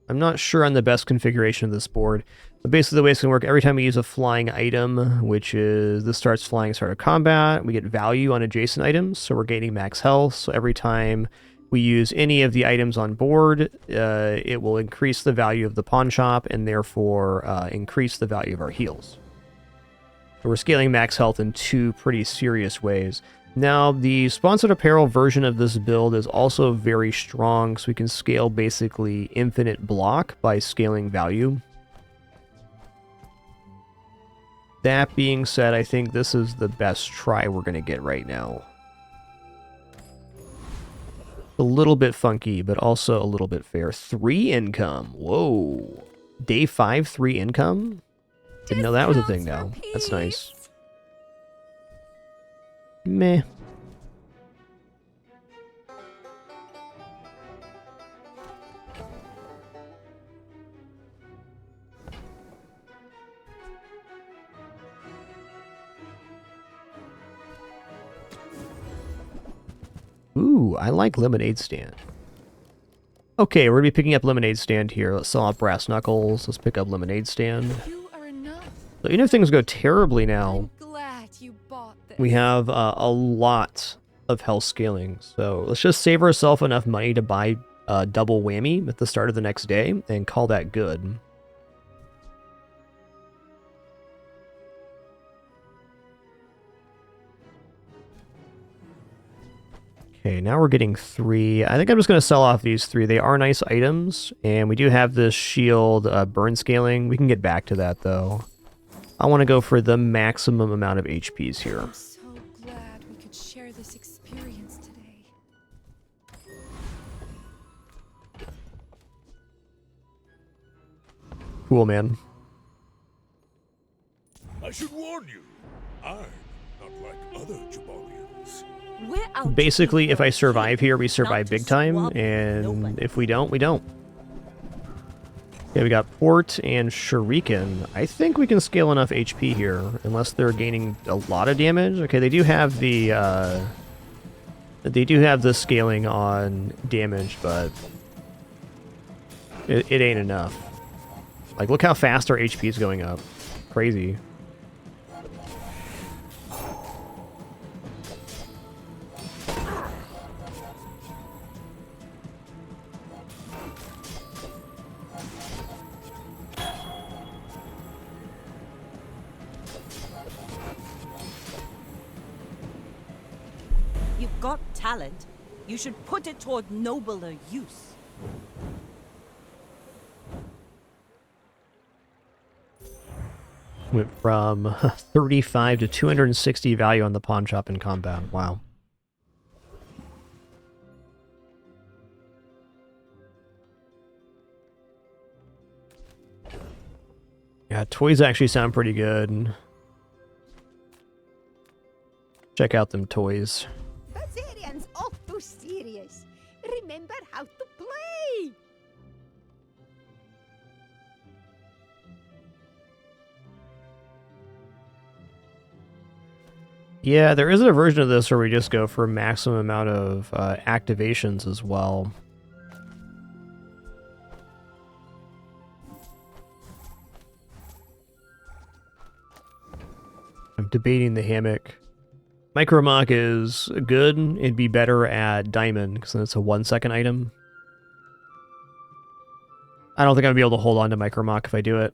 I'm not sure on the best configuration of this board. But basically the way it's going to work, every time we use a flying item, which is this starts flying start of combat, we get value on adjacent items, so we're gaining max health. So every time we use any of the items on board, it will increase the value of the pawn shop and therefore increase the value of our heals. So we're scaling max health in 2 pretty serious ways. Now, the sponsored apparel version of this build is also very strong, so we can scale basically infinite block by scaling value. That being said, I think this is the best try we're going to get right now. A little bit funky, but also a little bit fair. 3 income. Whoa. Day 5, 3 income? Didn't know that was a thing now. That's nice. Meh. Ooh, I like lemonade stand. Okay, we're gonna be picking up lemonade stand here. Let's sell off brass knuckles. Let's pick up lemonade stand. You are enough. So even if things go terribly now, I'm glad you bought this. we have a lot of health scaling. So let's just save ourselves enough money to buy a double whammy at the start of the next day and call that good. Okay, now we're getting 3. I think I'm just going to sell off these 3. They are nice items, and we do have this shield burn scaling. We can get back to that, though. I want to go for the maximum amount of HPs here. I'm so glad we could share this experience today. Cool, man. I should warn you, I'm not like other Jabalians. We're out. Basically, if I survive here, we survive big time, and if we don't, we don't. Okay, we got Port and Shuriken. I think we can scale enough HP here, unless they're gaining a lot of damage. Okay, they do have the scaling on damage, but it ain't enough. Like, look how fast our HP is going up. Crazy. You've got talent. You should put it toward nobler use. Went from 35 to 260 value on the pawn shop in combat. Wow. Yeah, toys actually sound pretty good. Check out them toys. Bazarian's all too serious. Remember how to play. Yeah, there is a version of this where we just go for maximum amount of activations as well. I'm debating the hammock. Micromock is good. It'd be better at Diamond, because then it's a 1-second item. I don't think I'd be able to hold on to Micromock if I do it.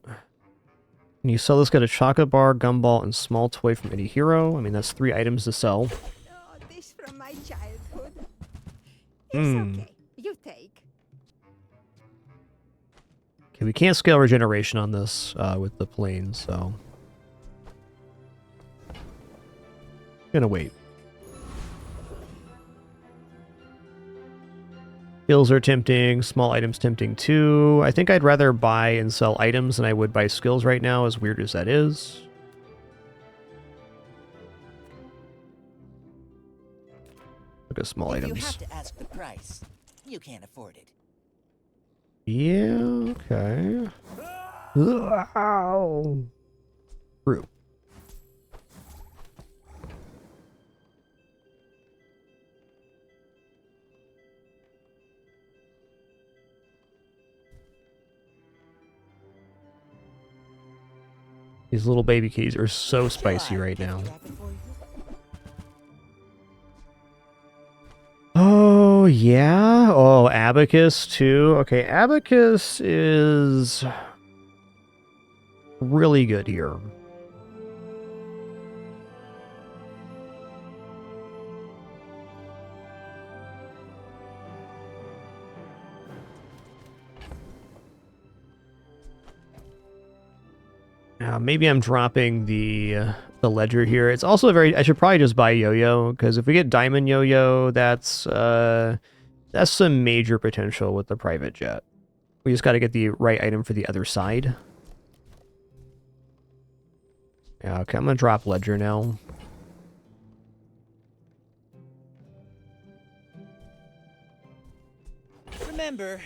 Can you sell this guy a chocolate bar, gumball, and small toy from any hero? I mean, that's 3 items to sell. Oh, this from my childhood. It's Hmm. okay. You take. Okay, we can't scale regeneration on this with the planes, so... Gonna wait. Skills are tempting, small items tempting too. I think I'd rather buy and sell items than I would buy skills right now, as weird as that is. Look at small If items. you have to ask the price, you can't afford it. Yeah, okay. Ow. True. These little baby keys are so spicy right now. Oh, yeah? Oh, Abacus, too? Okay, Abacus is really good here. Maybe I'm dropping the ledger here. It's also very... I should probably just buy Yo-Yo, because if we get Diamond Yo-Yo, that's some major potential with the private jet. We just got to get the right item for the other side. Yeah, okay, I'm going to drop ledger now. Remember,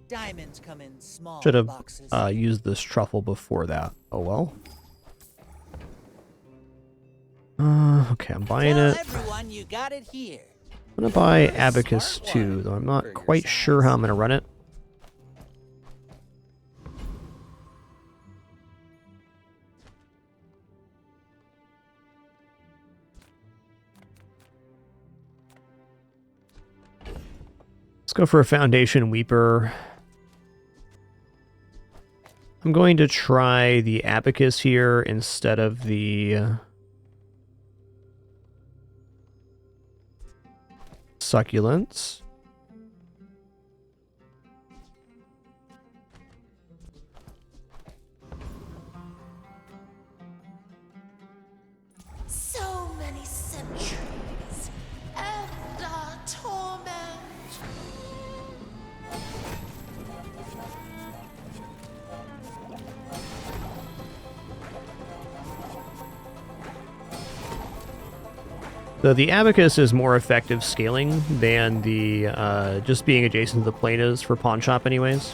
diamonds come in small Should have boxes. used this truffle before that. Oh well. Okay, I'm buying Tell it. everyone you got it here. I'm gonna buy Abacus too, though I'm not quite sure how I'm gonna run it. Let's go for a Foundation Weeper. I'm going to try the Abacus here instead of the Succulents. So many centuries and torment. So the Abacus is more effective scaling than the just being adjacent to the plane is for Pawn Shop anyways.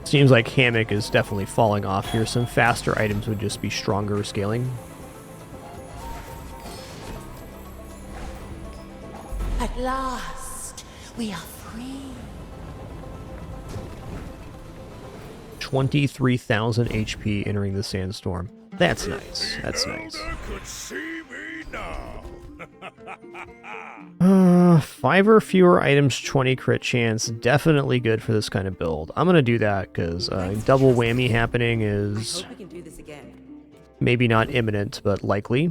Seems like Hammock is definitely falling off here. Some faster items would just be stronger scaling. At last, we are free. 23,000 HP entering the Sandstorm. That's nice. That's nice. Could see me now. 5 or fewer items, 20 crit chance. Definitely good for this kind of build. I'm gonna do that because double whammy happening is Hope we can do this again. maybe not imminent, but likely.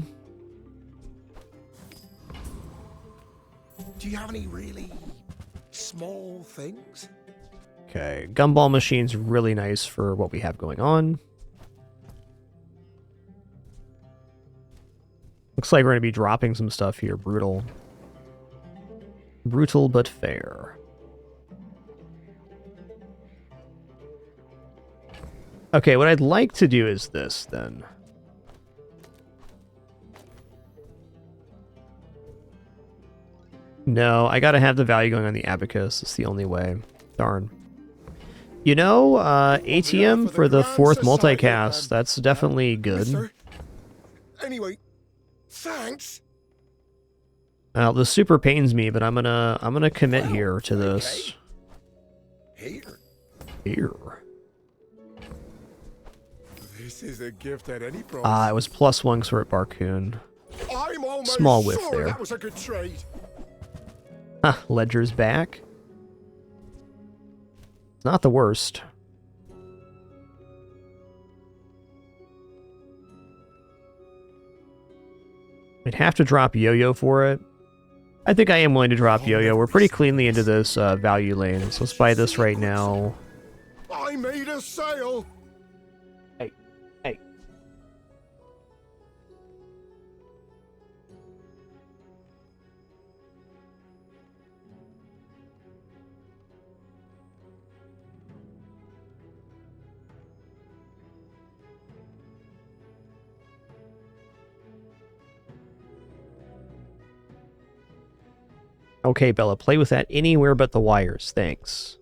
Do you have any really small things? Okay, Gumball Machine's really nice for what we have going on. Looks like we're going to be dropping some stuff here. Brutal. Brutal but fair. Okay, what I'd like to do is this, then. No, I gotta have the value going on the Abacus. It's the only way. Darn. You know, ATM for the 4th multicast, that's definitely good. Anyway, thanks. This super pains me, but I'm gonna commit here to this. Here. This is a gift at any price. It was +1 because we're at Barcoon. I'm almost Small whiff sure there. that was a good trade. Ledger's back. It's not the worst. I'd have to drop Yo-Yo for it. I think I am willing to drop Yo-Yo. We're pretty cleanly into this value lane, so let's buy this right now. I made a sale. Hey. Okay, Bella, play with that anywhere but the wires. Thanks.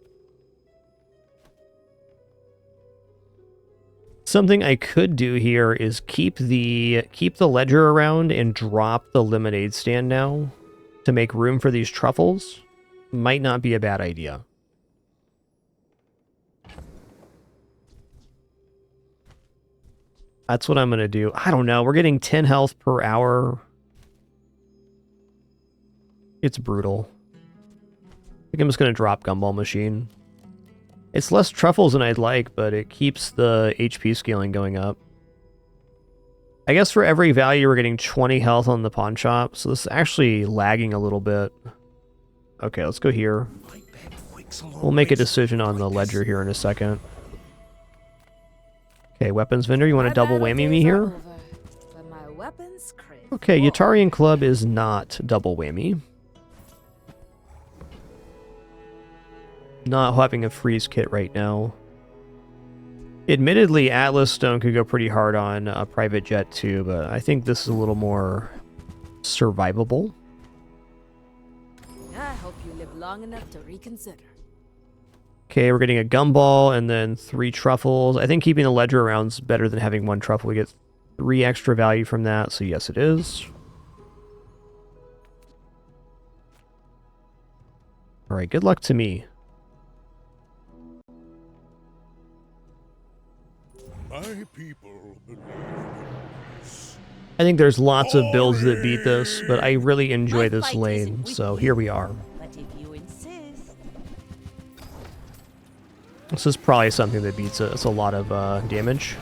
Something I could do here is keep the ledger around and drop the lemonade stand now to make room for these truffles. Might not be a bad idea. That's what I'm going to do. I don't know. We're getting 10 health per hour. It's brutal. I think I'm just going to drop Gumball Machine. It's less truffles than I'd like, but it keeps the HP scaling going up. I guess for every value, we're getting 20 health on the pawn shop, so this is actually lagging a little bit. Okay, let's go here. We'll make a decision on the ledger here in a second. Okay, weapons vendor, you want to double whammy me here? Okay, Yetarian Club is not double whammy. Not having a freeze kit right now. Admittedly, Atlas Stone could go pretty hard on a private jet too, but I think this is a little more survivable. I hope you live long enough to reconsider. Okay, we're getting a gumball and then 3 truffles. I think keeping the ledger around is better than having 1 truffle. We get 3 extra value from that, so yes, it is. Alright, good luck to me. My people believe I think there's lots of builds that beat this, but I really enjoy this lane, so here we are. But if you insist, This is probably something that beats us a lot of damage.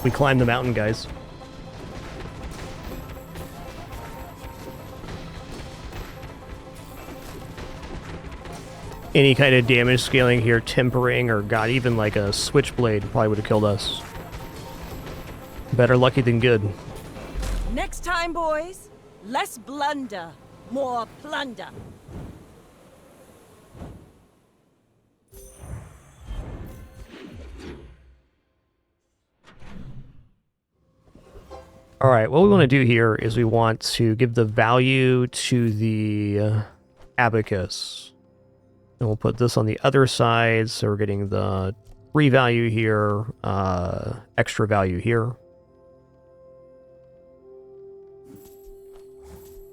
We climbed the mountain, guys. Any kind of damage scaling here, tempering, or god, even like a switchblade probably would have killed us. Better lucky than good. next time, boys, less blunder, more plunder. Alright, what we want to do here is we want to give the value to the abacus. And we'll put this on the other side, so we're getting the 3 value here, extra value here.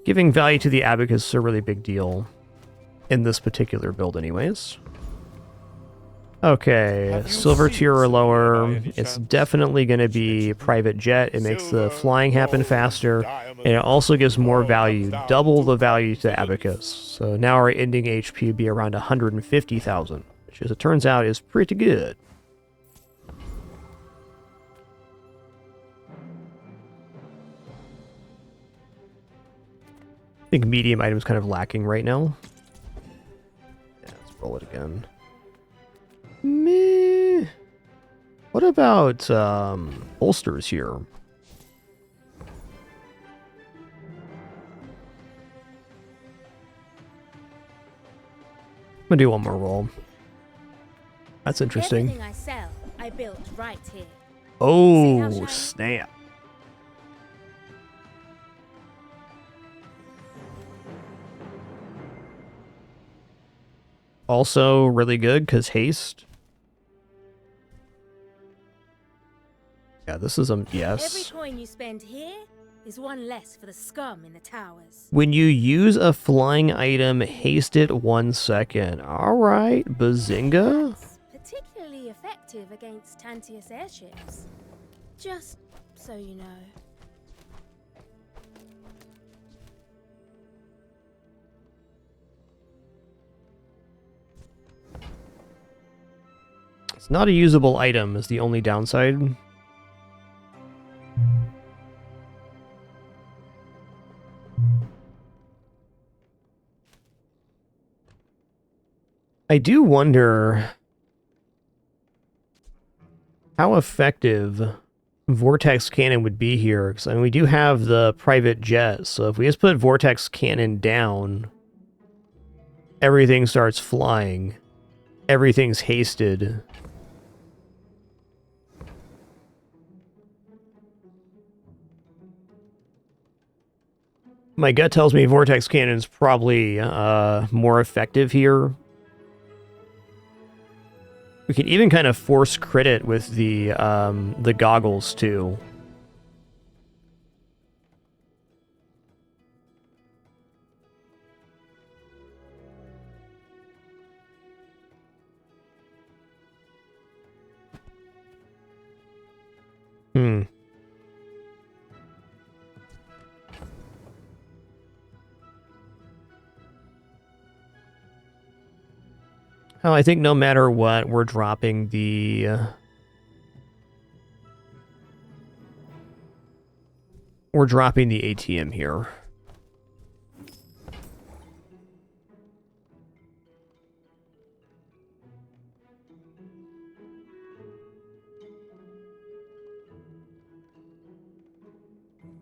Giving value to the abacus is a really big deal in this particular build anyways. Okay, silver tier or lower. It's definitely going to be private jet. It makes the flying happen faster, and it also gives more value, double the value to abacus. So now our ending HP would be around 150,000, which as it turns out is pretty good. I think medium item is kind of lacking right now. Yeah, let's roll it again. Meh. What about holsters here? I'm gonna do one more roll. That's interesting. Everything I sell, I built right here. Oh, snap. Also really good because haste. Yeah, this is a yes. Every coin you spend here is one less for the scum in the towers. When you use a flying item, haste it 1 second. Alright, bazinga. That's particularly effective against Tantius airships. Just so you know. It's not a usable item is the only downside. I do wonder how effective Vortex Cannon would be here, because I mean, we do have the private jet, so if we just put Vortex Cannon down, everything starts flying. Everything's hasted. My gut tells me Vortex Cannon's probably more effective here. We can even kind of force crit it with the goggles too. Oh, I think no matter what, we're dropping the... we're dropping the ATM here.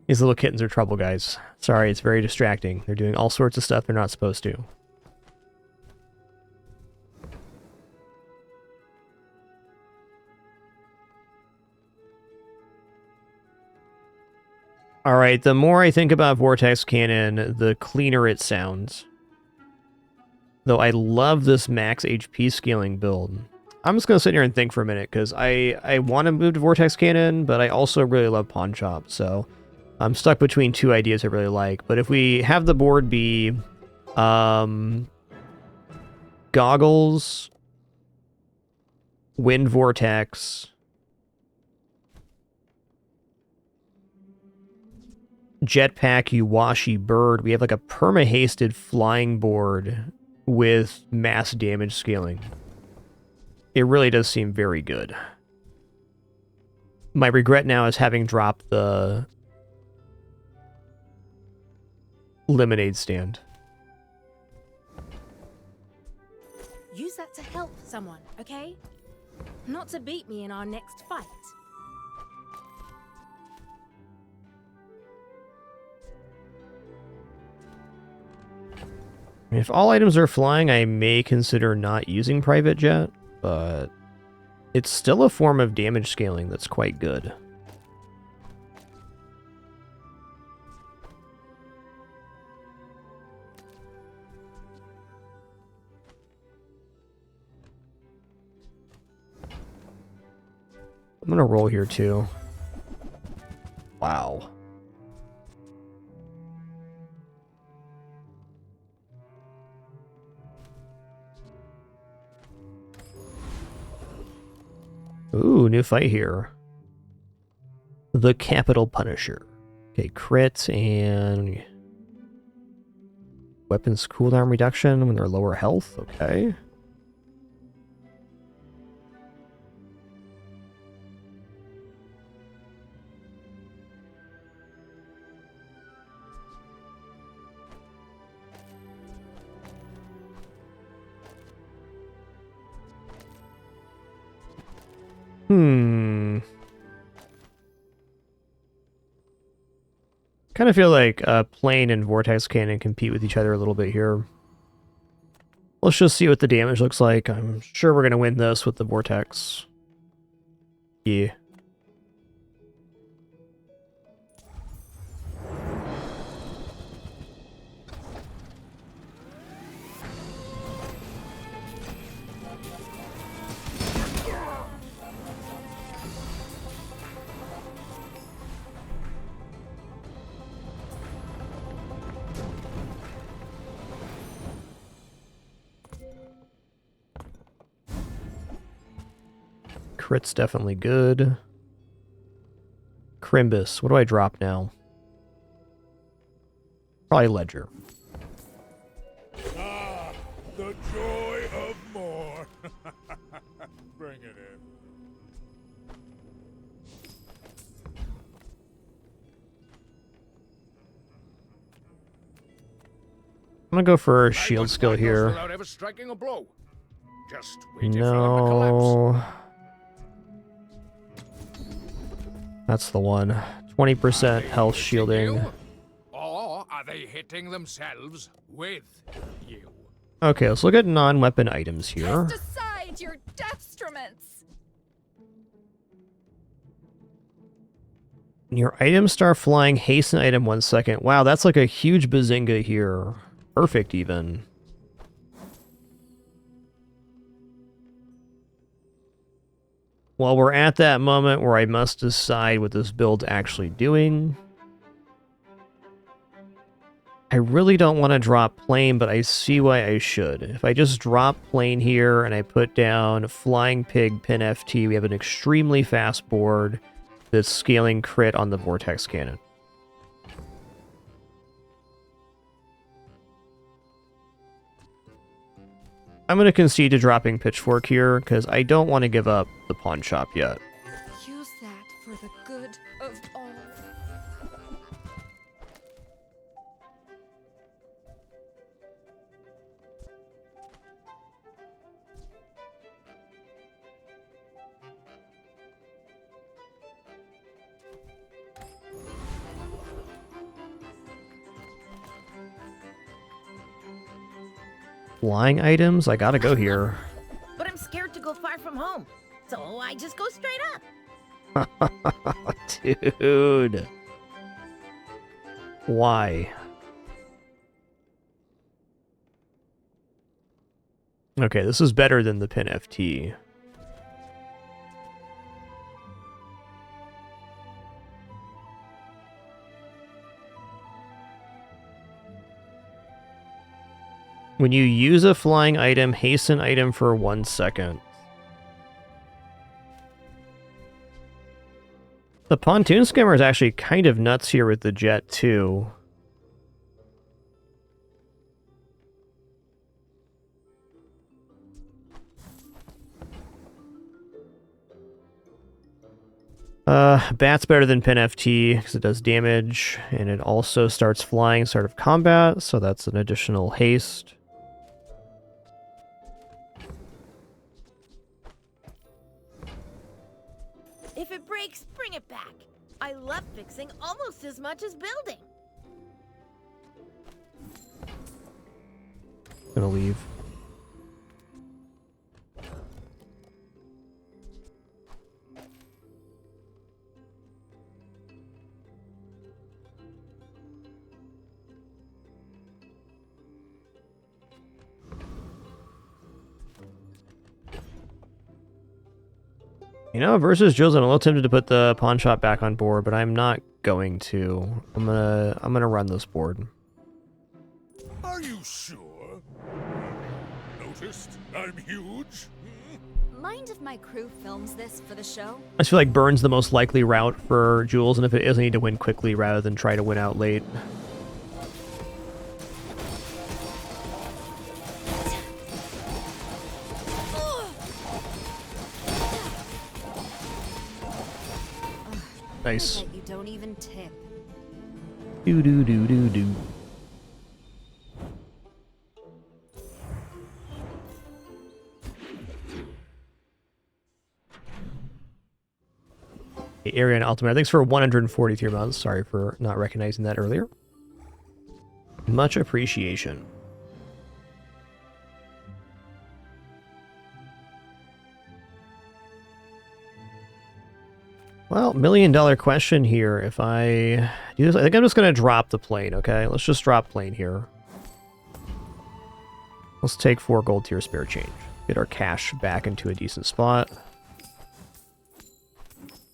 These little kittens are trouble, guys. Sorry, it's very distracting. They're doing all sorts of stuff they're not supposed to. Alright, the more I think about Vortex Cannon, the cleaner it sounds. Though I love this max HP scaling build. I'm just going to sit here and think for a minute, because I want to move to Vortex Cannon, but I also really love Pawn Shop, so I'm stuck between two ideas I really like. But if we have the board be Goggles, Wind Vortex, Jetpack, Uwashi, Bird, we have like a perma-hasted flying board with mass damage scaling. It really does seem very good. My regret now is having dropped the lemonade stand. Use that to help someone, okay? Not to beat me in our next fight. If all items are flying, I may consider not using Private Jet, but it's still a form of damage scaling that's quite good. I'm gonna roll here too. Wow. Ooh, new fight here. The Capital Punisher. Okay, crit and weapons cooldown reduction when they're lower health. Okay. Kind of feel like Plane and Vortex Cannon compete with each other a little bit here. Let's just see what the damage looks like. I'm sure we're going to win this with the Vortex. Yeah. Crit's definitely good. Crimbus. What do I drop now? Probably Ledger. Ah, the joy of more. Bring it in. I'm gonna go for shield skill here. Without ever striking a blow. Just waiting for them to collapse. No. That's the one. 20% health shielding. Or are they hitting themselves with you? Okay, let's look at non-weapon items here. Cast aside your deathstruments. Your items start flying. Hasten item 1 second. Wow, that's like a huge bazinga here. Perfect even. Well, we're at that moment where I must decide what this build's actually doing. I really don't want to drop Plane, but I see why I should. If I just drop Plane here and I put down Flying Pig, Pin FT, we have an extremely fast board that's scaling crit on the Vortex Cannon. I'm going to concede to dropping Pitchfork here, because I don't want to give up the Pawn Shop yet. Use that for the good of all. Flying items? I gotta go here. But I'm scared to go far from home, so I just go straight up. Dude. Why? Okay, this is better than the pin FT. When you use a flying item, hasten item for 1 second. The pontoon skimmer is actually kind of nuts here with the jet, too. Bat's better than Pin FT because it does damage, and it also starts flying start of combat, so that's an additional haste. If it breaks, bring it back. I love fixing almost as much as building. Gonna leave. You know, versus Jules, I'm a little tempted to put the pawn shop back on board, but I'm not going to. I'm gonna run this board. Are you sure? Noticed I'm huge? Mind if my crew films this for the show? I just feel like Burn's the most likely route for Jules, and if it is, I need to win quickly rather than try to win out late. Nice. You don't even tip. Do do do do do. Hey, Arian Altamir, thanks for 143 months. Sorry for not recognizing that earlier. Much appreciation. Well, $1 million question here. If I do this, I think I'm just going to drop the plane, okay? Let's just drop plane here. Let's take 4 gold tier spare change. Get our cash back into a decent spot.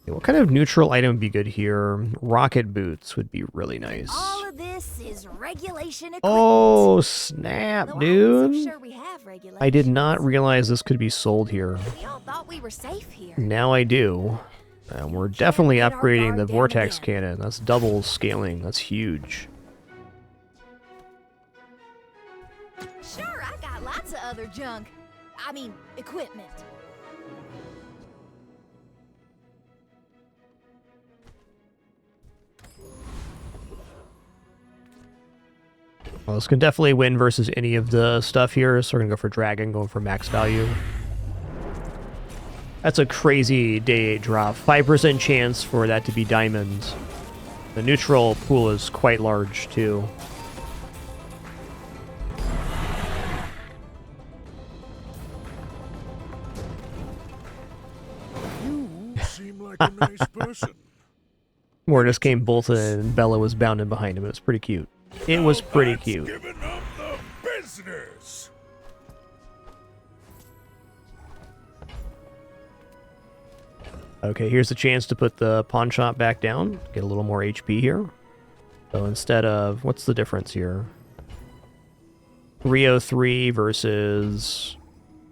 Okay, what kind of neutral item would be good here? Rocket boots would be really nice. All of this is regulation equipment. Oh, snap, dude. Sure we have regulation. I did not realize this could be sold here. We all thought we were safe here. Now I do. And we're definitely upgrading the vortex cannon. That's double scaling. That's huge. Sure, I got lots of other junk. I mean, equipment. Well, this can definitely win versus any of the stuff here, so we're going to go for Dragon, going for max value. That's a crazy day 8 drop. 5% chance for that to be diamond. The neutral pool is quite large, too. You seem like a nice person. Mortis came bolted and Bella was bounding behind him. It was pretty cute. It was pretty cute. Giving up the business. Okay, here's the chance to put the pawn shop back down. Get a little more HP here. So instead of... What's the difference here? 303 versus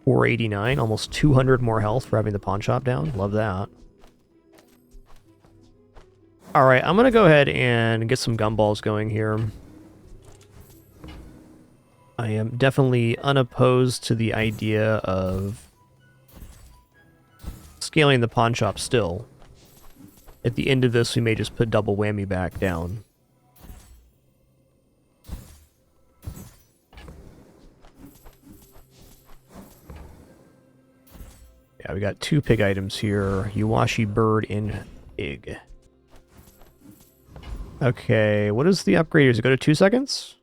489. Almost 200 more health for having the pawn shop down. Love that. Alright, I'm going to go ahead and get some gumballs going here. I am definitely unopposed to the idea of scaling the pawn shop still. At the end of this, we may just put double whammy back down. Yeah, we got 2 pig items here. Yuwashi bird and pig. Okay, what is the upgrade? Does it go to 2 seconds?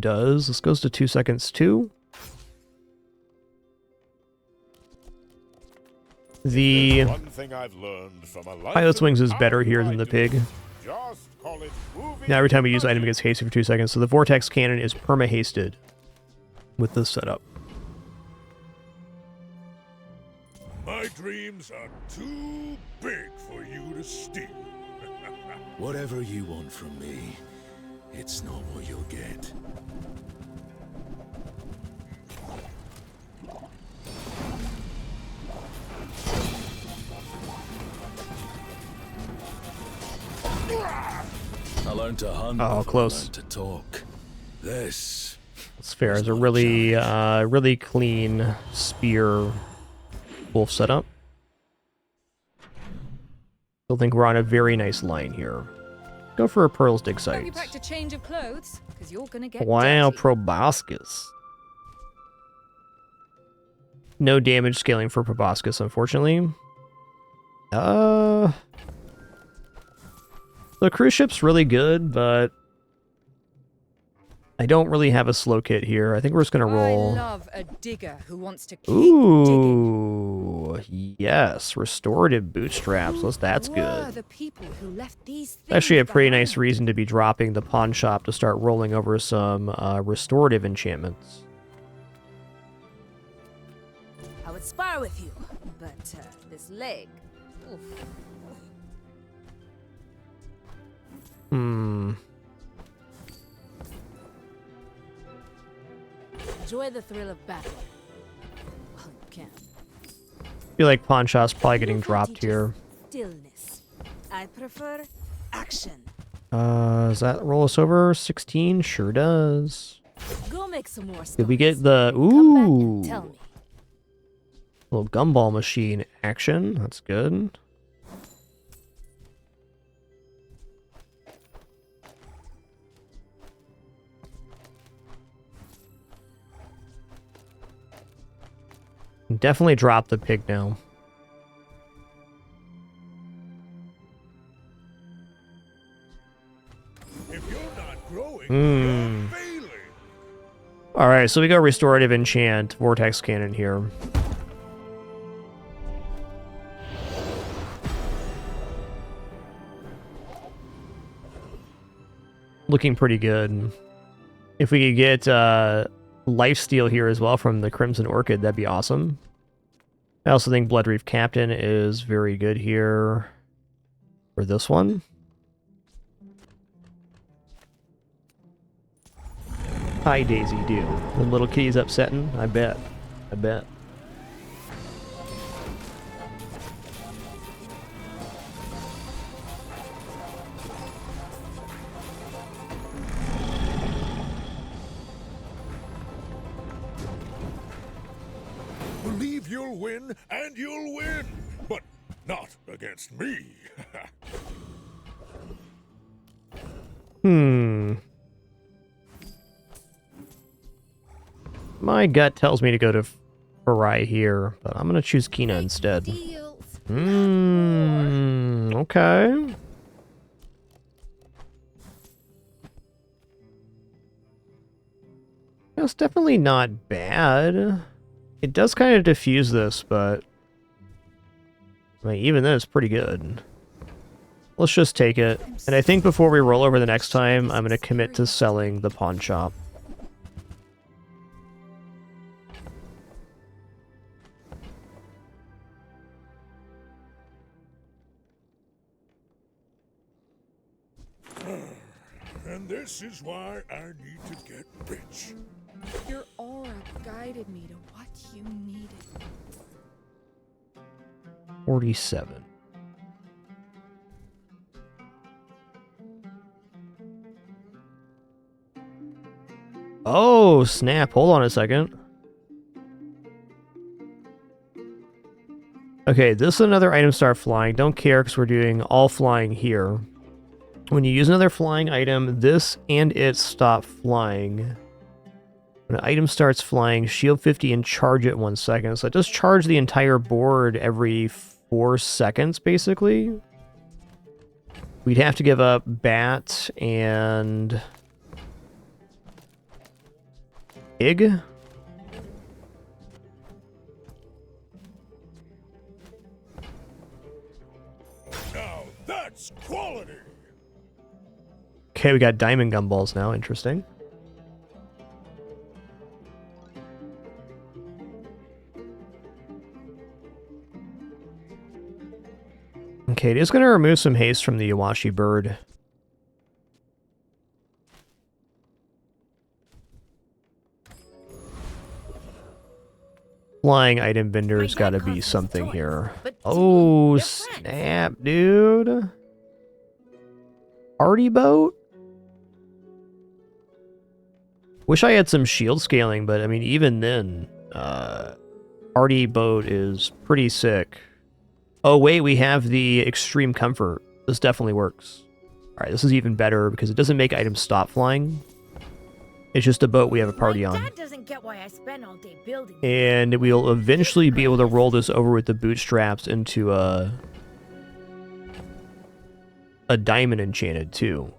Does. This goes to 2 seconds too. The One thing I've learned from a life Pilot's Wings is how better do here I than the do pig. it? Just call it movie Now every time we use item, it magic. gets hasted for 2 seconds. So the Vortex Cannon is perma-hasted with this setup. My dreams are too big for you to steal. Whatever you want from me, it's not what you'll get. I learned to hunt. Oh, close. I learned to talk. This. It's fair. It's a really, really clean spear wolf setup. Still think we're on a very nice line here. Go for a Pearl's Dig Hope Sight. you packed a change of clothes, because you're gonna get Wow, dirty. Proboscis. No damage scaling for Proboscis, unfortunately. The cruise ship's really good, but I don't really have a slow kit here. I think we're just gonna roll. I love a digger who wants to keep Ooh, yes, restorative bootstraps. That's Were good. the people who left these things Actually, a pretty behind. nice reason to be dropping the pawn shop to start rolling over some restorative enchantments. I would spar with you, but this leg. Oof. Enjoy the thrill of battle. Well, you can. I feel like pawn shop's probably getting dropped here. Stillness. I prefer action. Does that roll us over? 16? Sure does. Go make some more stuff. Did we get the... Come back Ooh. and tell me. Little gumball machine action. That's good. Definitely drop the pig now. If you're not growing, Hmm. you're failing. Alright, so we go restorative enchant, vortex cannon here. Looking pretty good. If we could get lifesteal here as well from the Crimson Orchid, that'd be awesome. I also think Bloodreef Captain is very good here for this one. Hi, Daisy do. The little kitty's upsetting? I bet. I bet. Believe you'll win, and you'll win. But not against me. My gut tells me to go to Farai here, but I'm going to choose Kina instead. Okay. That's definitely not bad. It does kind of diffuse this, but I mean, even then it's pretty good. Let's just take it. And I think before we roll over the next time, I'm going to commit to selling the pawn shop. And this is why I need to get rich. Your aura guided me to what you needed. 47. Oh, snap. Hold on a second. Okay, this is another item start flying. Don't care because we're doing all flying here. When you use another flying item, this and it stop flying. When an item starts flying, shield 50 and charge it 1 second. So it does charge the entire board every 4 seconds, basically. We'd have to give up Bat and Pig. Okay, we got diamond gumballs now. Interesting. Okay, it is going to remove some haste from the Iwashi bird. Flying item vendor's got to be something here. Oh, snap, dude. Party boat? Wish I had some shield scaling, but I mean, even then, party boat is pretty sick. Oh, wait, we have the extreme comfort. This definitely works. All right, this is even better because it doesn't make items stop flying. It's just a boat we have a party on. Dad doesn't get why I spend all day building. And we'll eventually be able to roll this over with the bootstraps into a diamond enchanted too.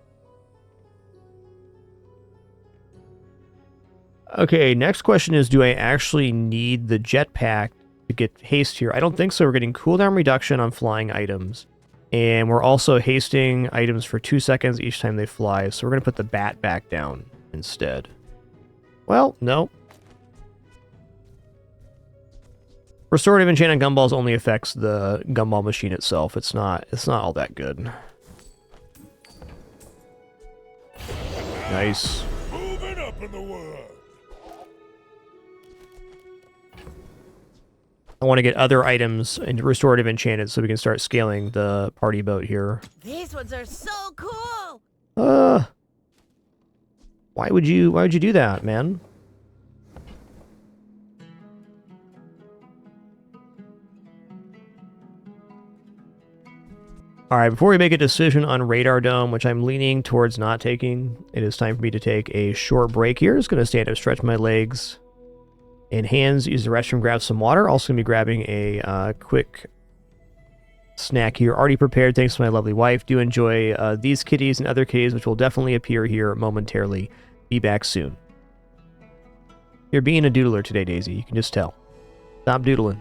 Okay, next question is, do I actually need the jetpack to get haste here? I don't think so. We're getting cooldown reduction on flying items. And we're also hasting items for 2 seconds each time they fly. So we're going to put the bat back down instead. Well, no. Restorative enchanted gumballs only affects the gumball machine itself. It's not all that good. Nice. Moving up in the world. I want to get other items into restorative enchanted so we can start scaling the party boat here. These ones are so cool. Why would you do that, man? All right, before we make a decision on Radar Dome, which I'm leaning towards not taking, it is time for me to take a short break here. Just going to stand up, stretch my legs and hands, use the restroom, grab some water. Also going to be grabbing a quick snack here, already prepared thanks to my lovely wife. Do enjoy these kitties and other kitties, which will definitely appear here momentarily. Be back soon. You're being a doodler today, Daisy. You can just tell. Stop doodling.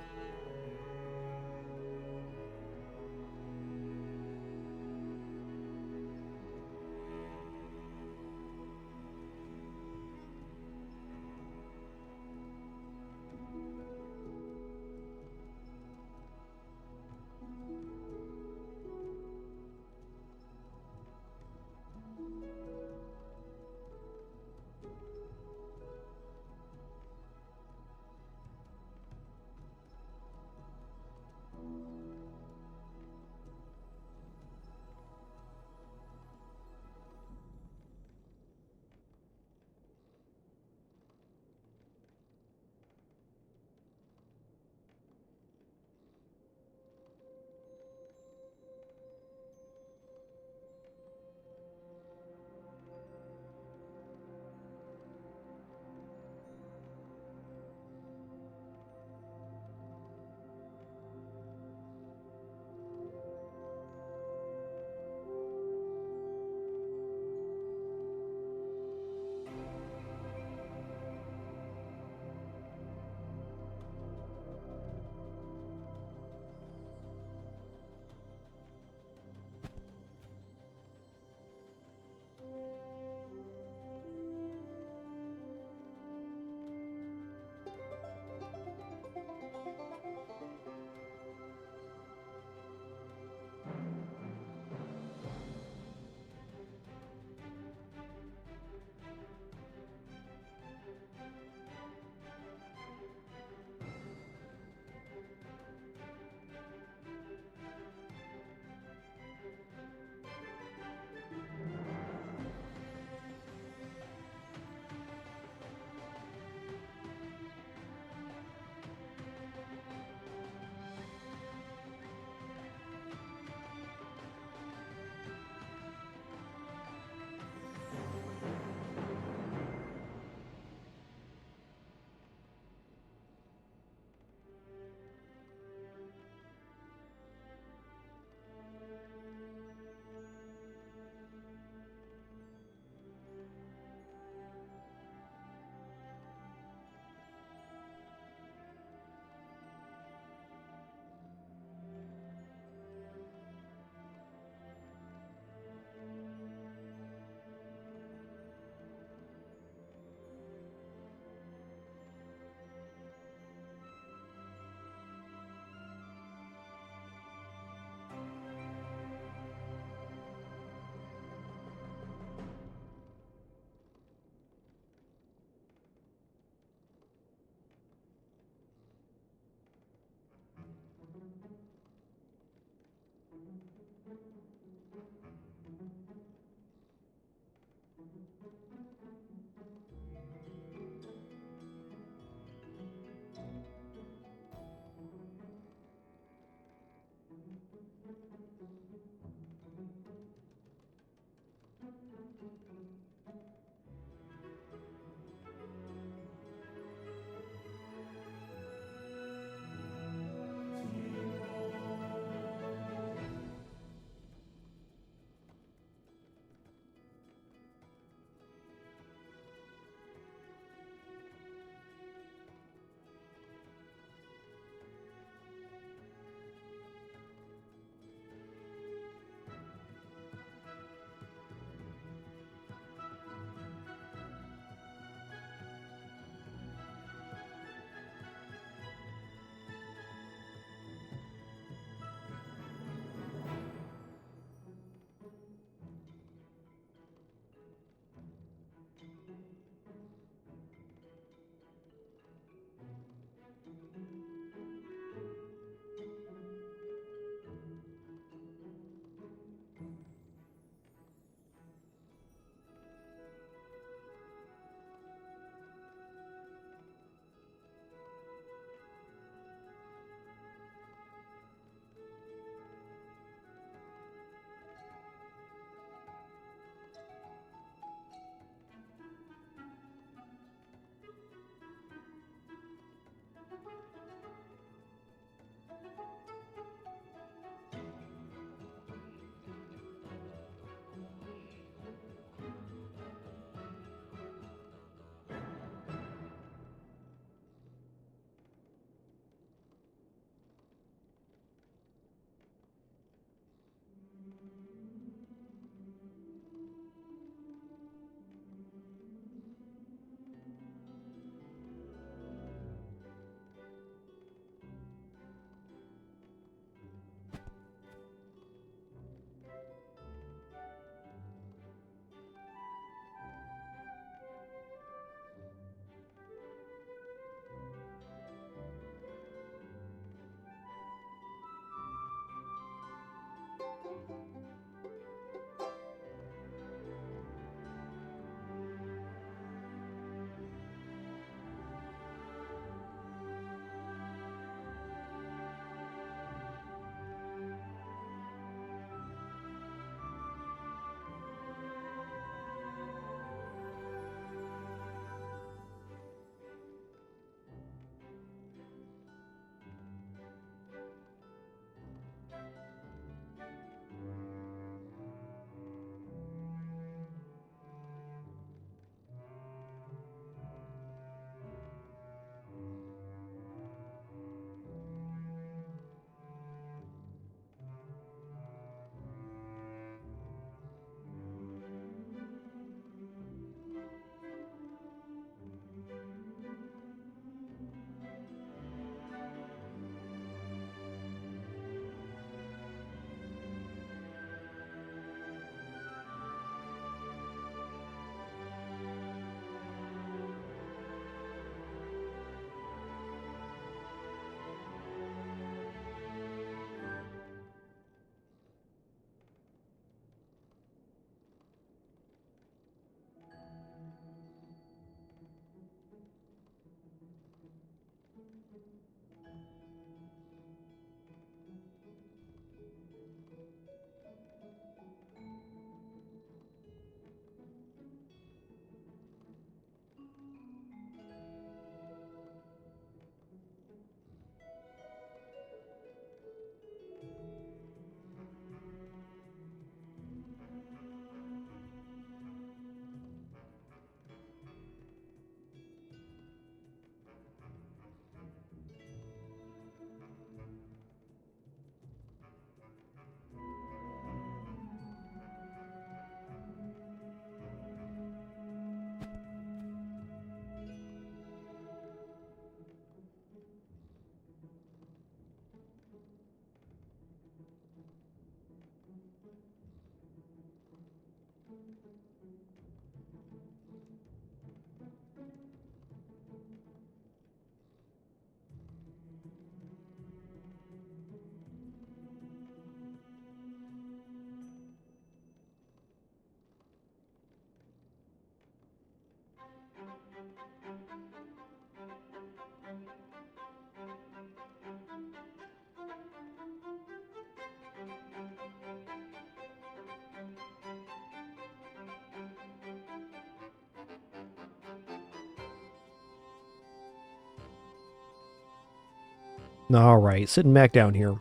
Alright, sitting back down here.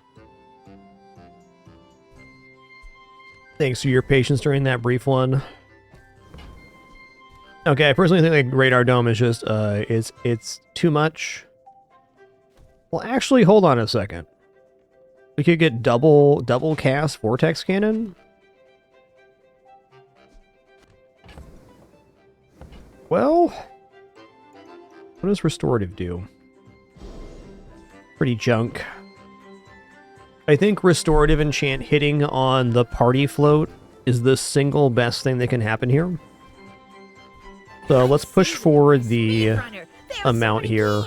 Thanks for your patience during that brief one. Okay, I personally think like Radar Dome is just, it's too much. Well, actually, hold on a second. We could get double cast Vortex Cannon? Well, what does Restorative do? Pretty junk. I think Restorative Enchant hitting on the party float is the single best thing that can happen here. So let's push forward the amount here.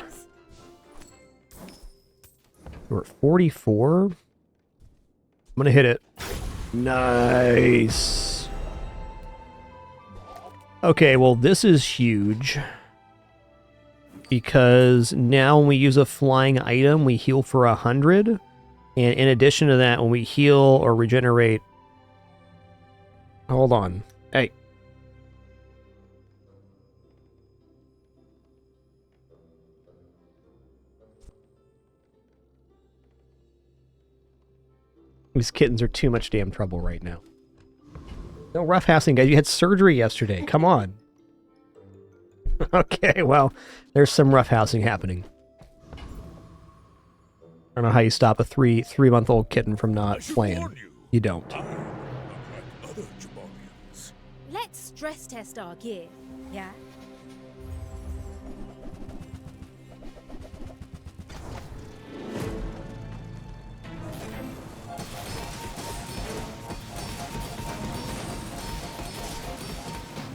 We're at 44. I'm gonna hit it. Nice. Okay, well this is huge. Because now when we use a flying item, we heal for 100. And in addition to that, when we heal or regenerate... Hold on. Hey. These kittens are too much damn trouble right now. No roughhousing, guys. You had surgery yesterday. Come on. Okay, well, there's some roughhousing happening. I don't know how you stop a three-month-old kitten from not playing. You don't. Let's stress test our gear, yeah?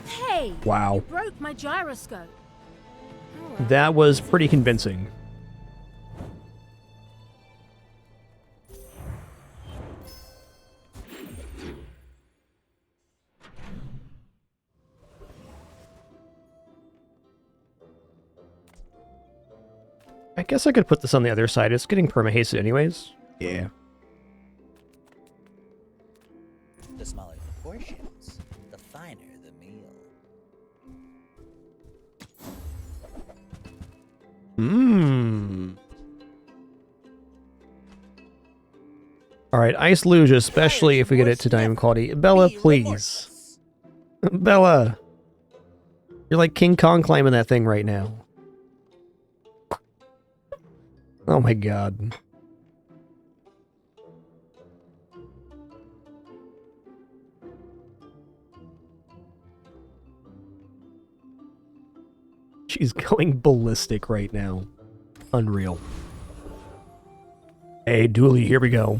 Hey! Wow. You broke my gyroscope. That was pretty convincing. I guess I could put this on the other side. It's getting perma-hasted anyways. Yeah. The smaller the portions, the finer the meal. Mmm. Alright, Ice Luge, especially if we get it to diamond quality. Bella, please. Bella! You're like King Kong climbing that thing right now. Oh my god. She's going ballistic right now. Unreal. Hey, Dooley, here we go.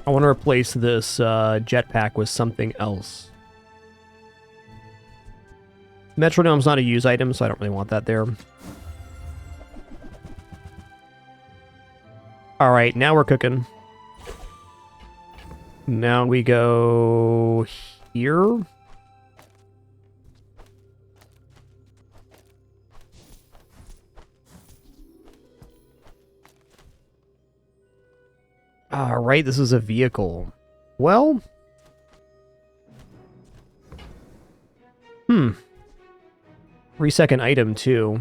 I want to replace this jetpack with something else. Metronome's not a use item, so I don't really want that there. Alright, now we're cooking. Now we go here. Alright, this is a vehicle. Well... 3-second item, too.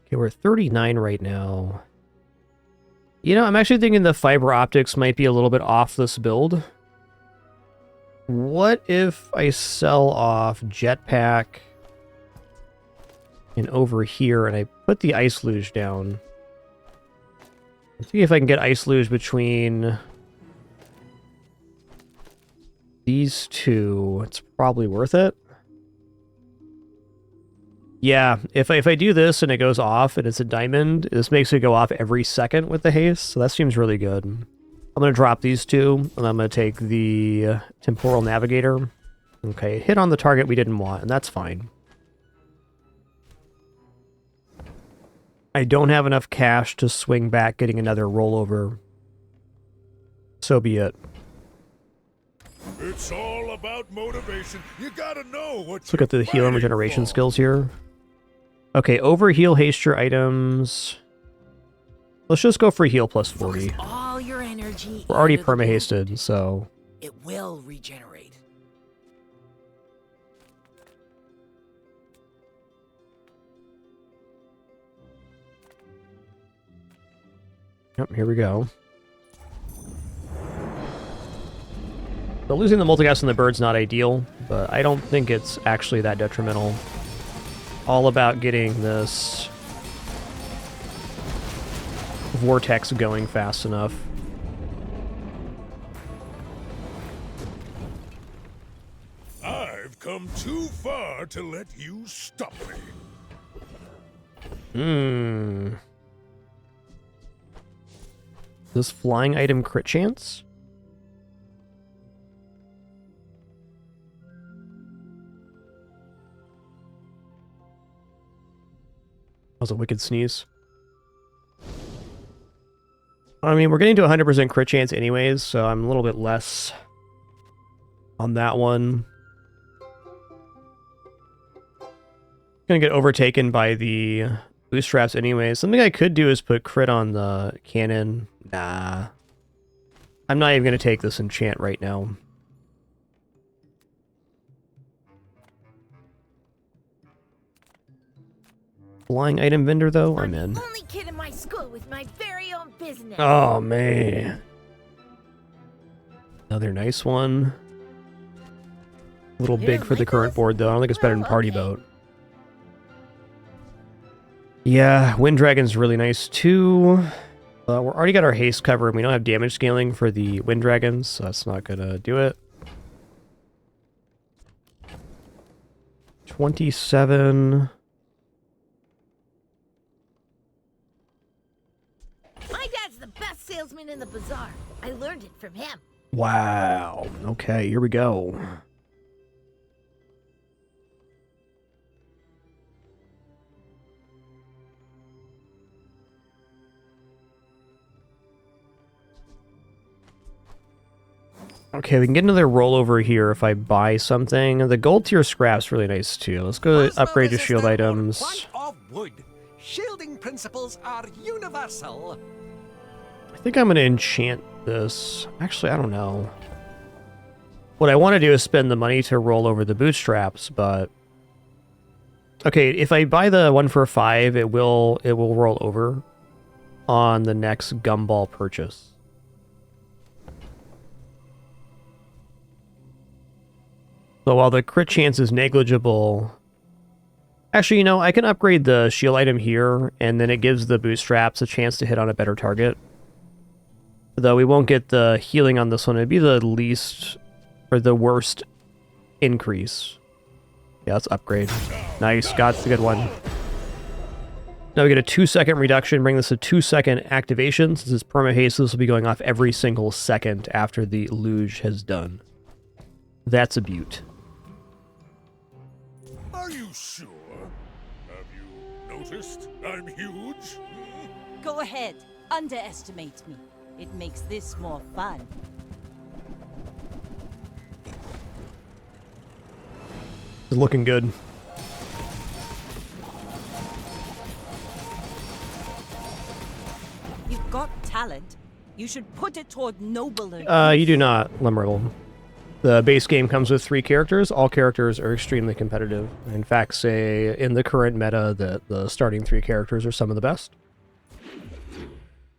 Okay, we're at 39 right now. You know, I'm actually thinking the fiber optics might be a little bit off this build. What if I sell off jetpack and over here and I put the ice luge down? Let's see if I can get ice luge between these two. It's probably worth it. Yeah, if I do this and it goes off and it's a diamond, this makes it go off every second with the haste, so that seems really good. I'm going to drop these two, and I'm going to take the Temporal Navigator. Okay, hit on the target we didn't want, and that's fine. I don't have enough cash to swing back getting another rollover. So be it. It's all about motivation. You gotta know what. Let's look at the heal and regeneration skills here. Okay, overheal haste your items. Let's just go for heal plus 40. All your energy. We're already perma-hasted, so... It will regenerate. Yep, here we go. So losing the multicast on the bird's not ideal, but I don't think it's actually that detrimental. All about getting this vortex going fast enough. I've come too far to let you stop me. This flying item crit chance? That was a wicked sneeze. I mean, we're getting to 100% crit chance anyways, so I'm a little bit less on that one. Gonna get overtaken by the bootstraps anyways. Something I could do is put crit on the cannon. Nah. I'm not even gonna take this enchant right now. Flying item vendor though, I'm in. Only kid in my school with my very own business. Oh man. Another nice one. A little big for the current board though. I don't think it's better than Party Boat. Yeah, Wind Dragon's really nice too. We're already got our haste cover and we don't have damage scaling for the Wind Dragons, so that's not gonna do it. 27. My dad's the best salesman in the bazaar. I learned it from him. Wow. Okay, here we go. Okay, we can get another rollover here if I buy something. The gold tier scrap's really nice too. Let's go upgrade to shield items. Of wood. Shielding principles are universal. I think I'm going to enchant this. Actually, I don't know. What I want to do is spend the money to roll over the bootstraps, but... Okay, if I buy the 1 for 5, it will roll over on the next gumball purchase. So while the crit chance is negligible... Actually, you know, I can upgrade the shield item here, and then it gives the bootstraps a chance to hit on a better target. Though we won't get the healing on this one. It'd be the least, or the worst increase. Yeah, let's upgrade. Nice, got the good one. Now we get a 2-second reduction, bring this to 2-second activation. Since it's perma-haste, this will be going off every single second after the luge has done. That's a beaut. Are you sure? Have you noticed I'm huge? Go ahead, underestimate me. It makes this more fun. It's looking good. You've got talent. You should put it toward nobler. You do not, Lemmerl. The base game comes with 3 characters. All characters are extremely competitive. In fact, say in the current meta that the starting 3 characters are some of the best.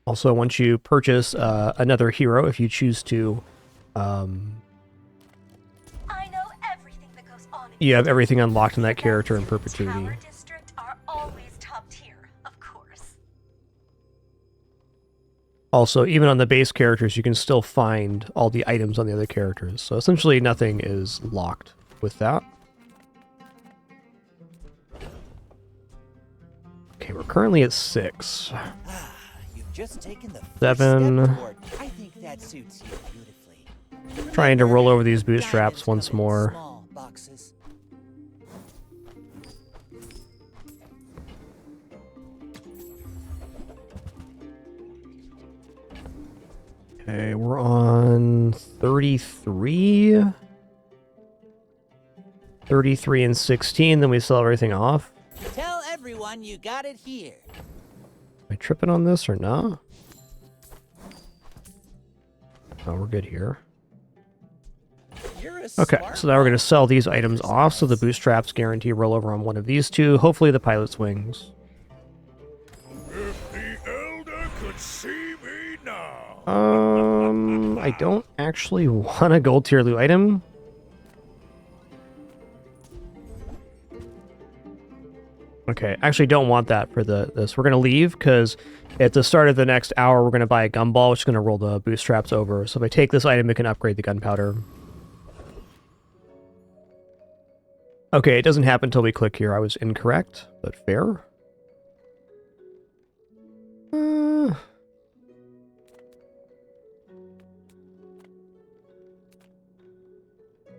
Also, once you purchase another hero, if you choose to, I know everything that goes on. You have everything unlocked in that character in perpetuity. District are always top tier, of course. Also, even on the base characters, you can still find all the items on the other characters. So essentially, nothing is locked with that. Okay, we're currently at 6. Just taken the 7. I think that suits you beautifully. Trying to roll over these bootstraps once more. Okay, we're on 33. 33 and 16, then we sell everything off. Tell everyone everyone, you got it here. Am I tripping on this or not? Oh, we're good here. Okay, so now we're going to sell these items off so the bootstraps guarantee rollover on one of these two. Hopefully the pilot's wings. If the Elder could see me now. I don't actually want a gold tier loot item. Okay, actually don't want that for this. We're going to leave because at the start of the next hour, we're going to buy a gumball, which is going to roll the bootstraps over. So if I take this item, it can upgrade the gunpowder. Okay, it doesn't happen until we click here. I was incorrect, but fair.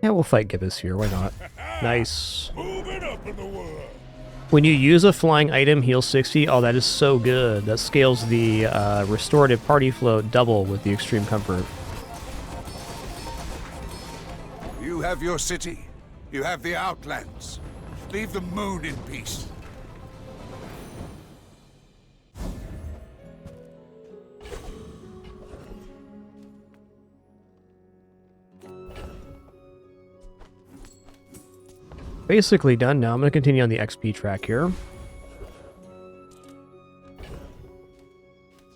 Yeah, we'll fight Gibbous here. Why not? Nice. Moving up in the world. When you use a flying item, heal 60. Oh, that is so good. That scales the restorative party float double with the extreme comfort. You have your city. You have the Outlands. Leave the moon in peace. Basically done now. I'm going to continue on the XP track here.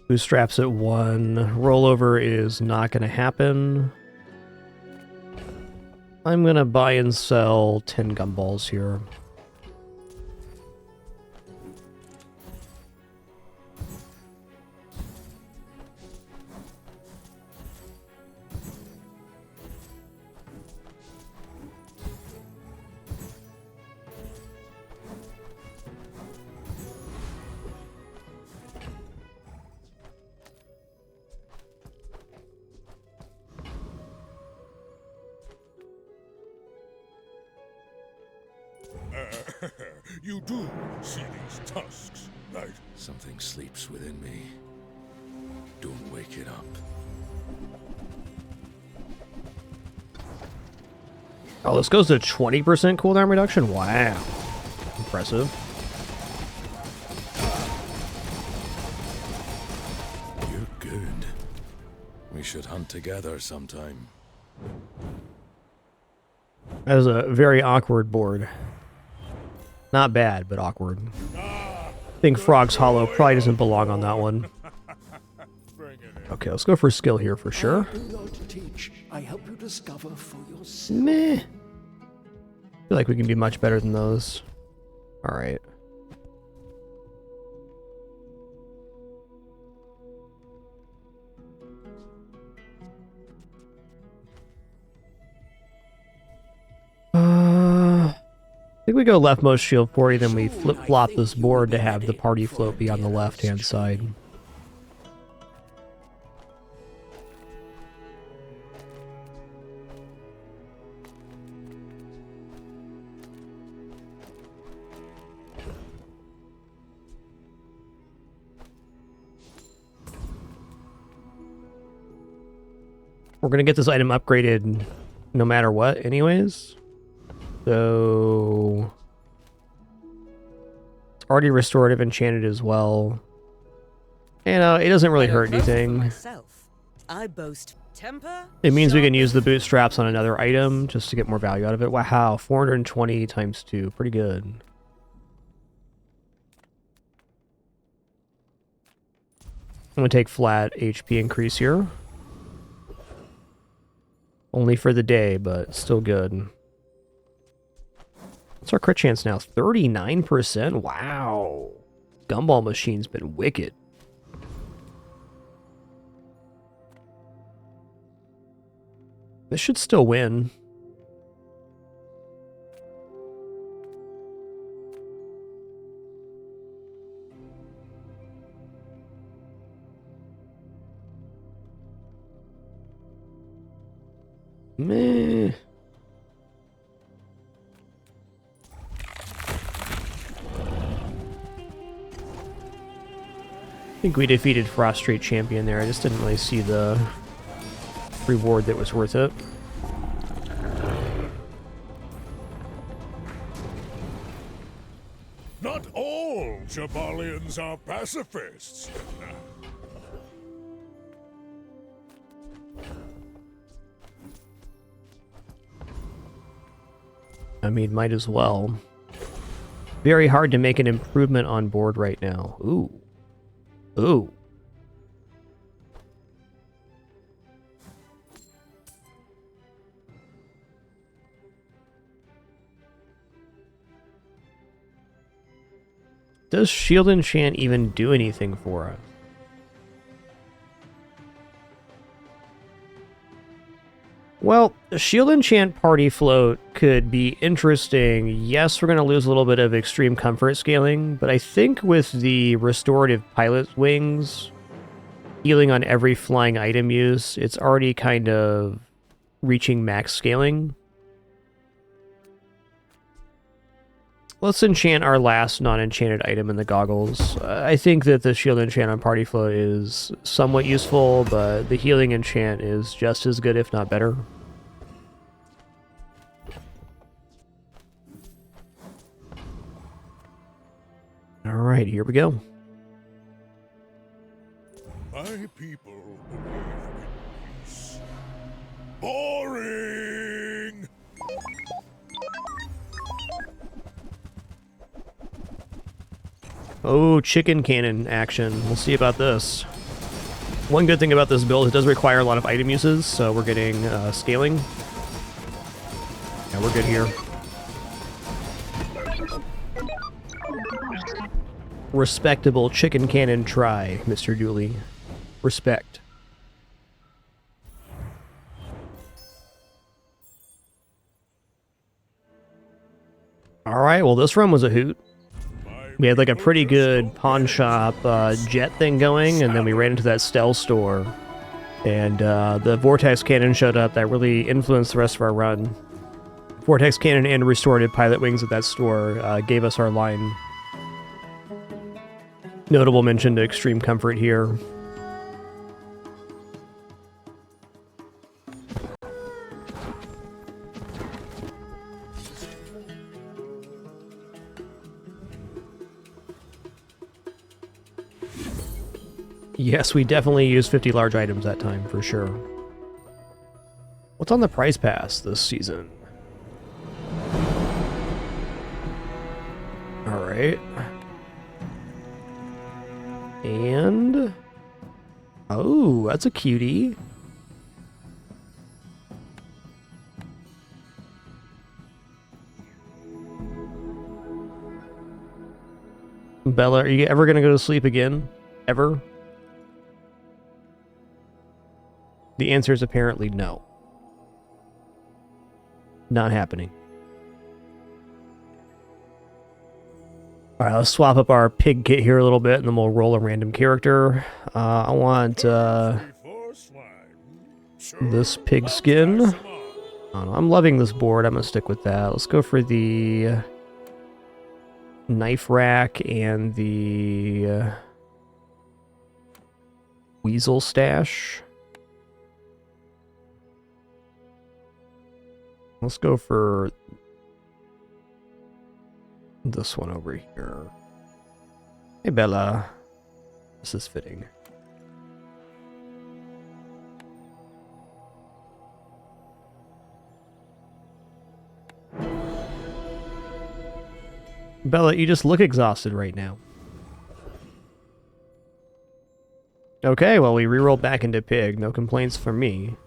Bootstraps at 1. Rollover is not going to happen. I'm going to buy and sell 10 gumballs here. You do see these tusks, right? Something sleeps within me. Don't wake it up. Oh, this goes to 20% cooldown reduction? Wow. Impressive. You're good. We should hunt together sometime. That was a very awkward board. Not bad, but awkward. I think Frog's Hollow probably doesn't belong on that one. Okay, let's go for skill here for sure. I help you discover for yourself. Meh. I feel like we can be much better than those. Alright. I think we go leftmost shield 40, then we flip-flop this board to have the party float be on the left-hand side. We're going to get this item upgraded no matter what anyways. So it's already restorative enchanted as well. And it doesn't really hurt anything. I boast temper. It means we can use the bootstraps on another item just to get more value out of it. Wow, 420 times 2. Pretty good. I'm going to take flat HP increase here. Only for the day, but still good. What's our crit chance now? 39%? Wow. Gumball machine's been wicked. This should still win. Meh. I think we defeated Frost Champion there. I just didn't really see the reward that was worth it. Not all Jabalians are pacifists. I mean, might as well. Very hard to make an improvement on board right now. Ooh. Ooh. Does Shield Enchant even do anything for us? Well, the Shield Enchant Party Float could be interesting. Yes, we're going to lose a little bit of extreme comfort scaling, but I think with the restorative pilot wings, healing on every flying item use, it's already kind of reaching max scaling. Let's enchant our last non-enchanted item in the goggles. I think that the Shield Enchant on Party Float is somewhat useful, but the healing enchant is just as good, if not better. Alright, here we go. My people believe in peace. Boring! Oh, chicken cannon action. We'll see about this. One good thing about this build, it does require a lot of item uses, so we're getting scaling. Yeah, we're good here. Respectable chicken cannon try, Mr. Dooley. Respect. Alright, well this run was a hoot. We had like a pretty good pawn shop jet thing going, and then we ran into that Stealth store. And the Vortex Cannon showed up. That really influenced the rest of our run. Vortex Cannon and restorative pilot wings at that store gave us our line. Notable mention to Extreme Comfort here. Yes, we definitely used 50 large items that time, for sure. What's on the prize pass this season? Alright. And... oh, that's a cutie. Bella, are you ever gonna go to sleep again? Ever? The answer is apparently no. Not happening. Alright, let's swap up our pig kit here a little bit, and then we'll roll a random character. I want this pig skin. I'm loving this board. I'm going to stick with that. Let's go for the knife rack and the weasel stash. Let's go for this one over here. Hey, Bella. This is fitting. Bella, you just look exhausted right now. Okay, well, we rerolled back into pig. No complaints from me.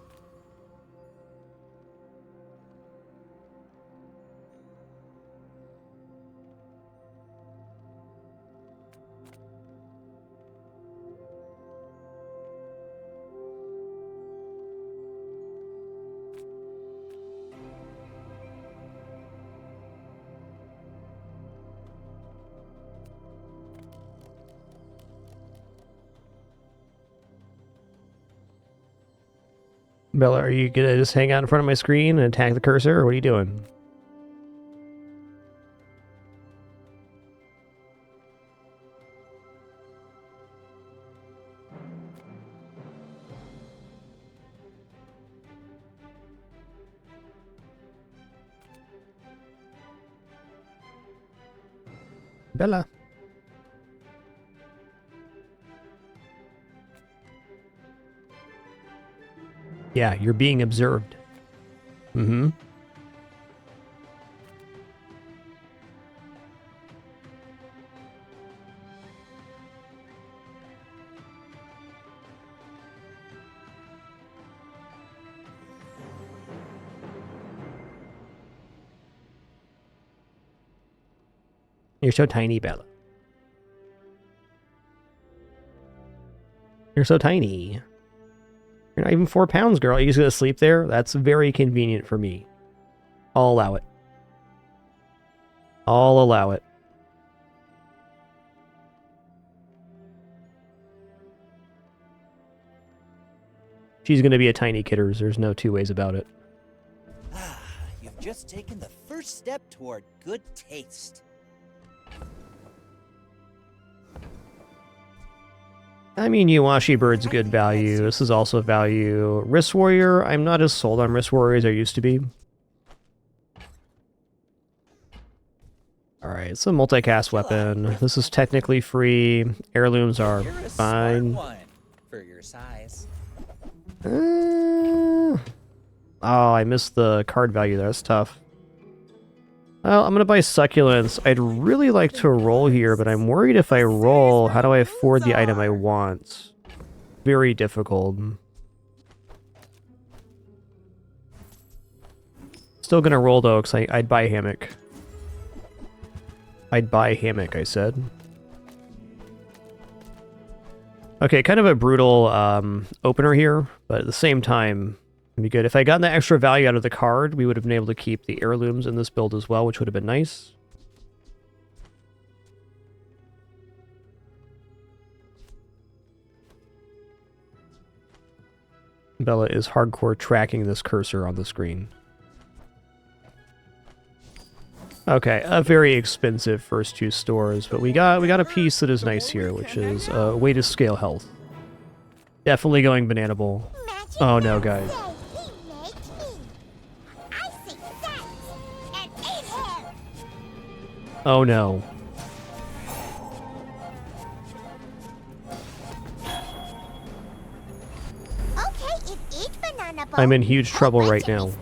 Bella, are you gonna just hang out in front of my screen and attack the cursor, or what are you doing? Bella. Yeah, you're being observed. Mm-hmm. You're so tiny, Bella. You're so tiny. You're not even 4 pounds, girl. You're just gonna sleep there? That's very convenient for me. I'll allow it. I'll allow it. She's gonna be a tiny kitters. There's no two ways about it. Ah, you've just taken the first step toward good taste. I mean, Yuwashi Bird's good value. This is also value. Wrist Warrior, I'm not as sold on Wrist Warrior as I used to be. Alright, it's a multicast weapon. This is technically free. Heirlooms are fine. One for your size. Oh, I missed the card value there. That's tough. Well, I'm going to buy Succulents. I'd really like to roll here, but I'm worried if I roll, how do I afford the item I want? Very difficult. Still going to roll, though, because I'd buy Hammock. I'd buy Hammock, I said. Okay, kind of a brutal opener here, but at the same time, it'd be good. If I gotten the extra value out of the card, we would have been able to keep the heirlooms in this build as well, which would have been nice. Bella is hardcore tracking this cursor on the screen. Okay, a very expensive first 2 stores, but we got a piece that is nice here, which is a way to scale health. Definitely going banana bowl. Oh no, guys. Oh no. I'm in huge trouble right now.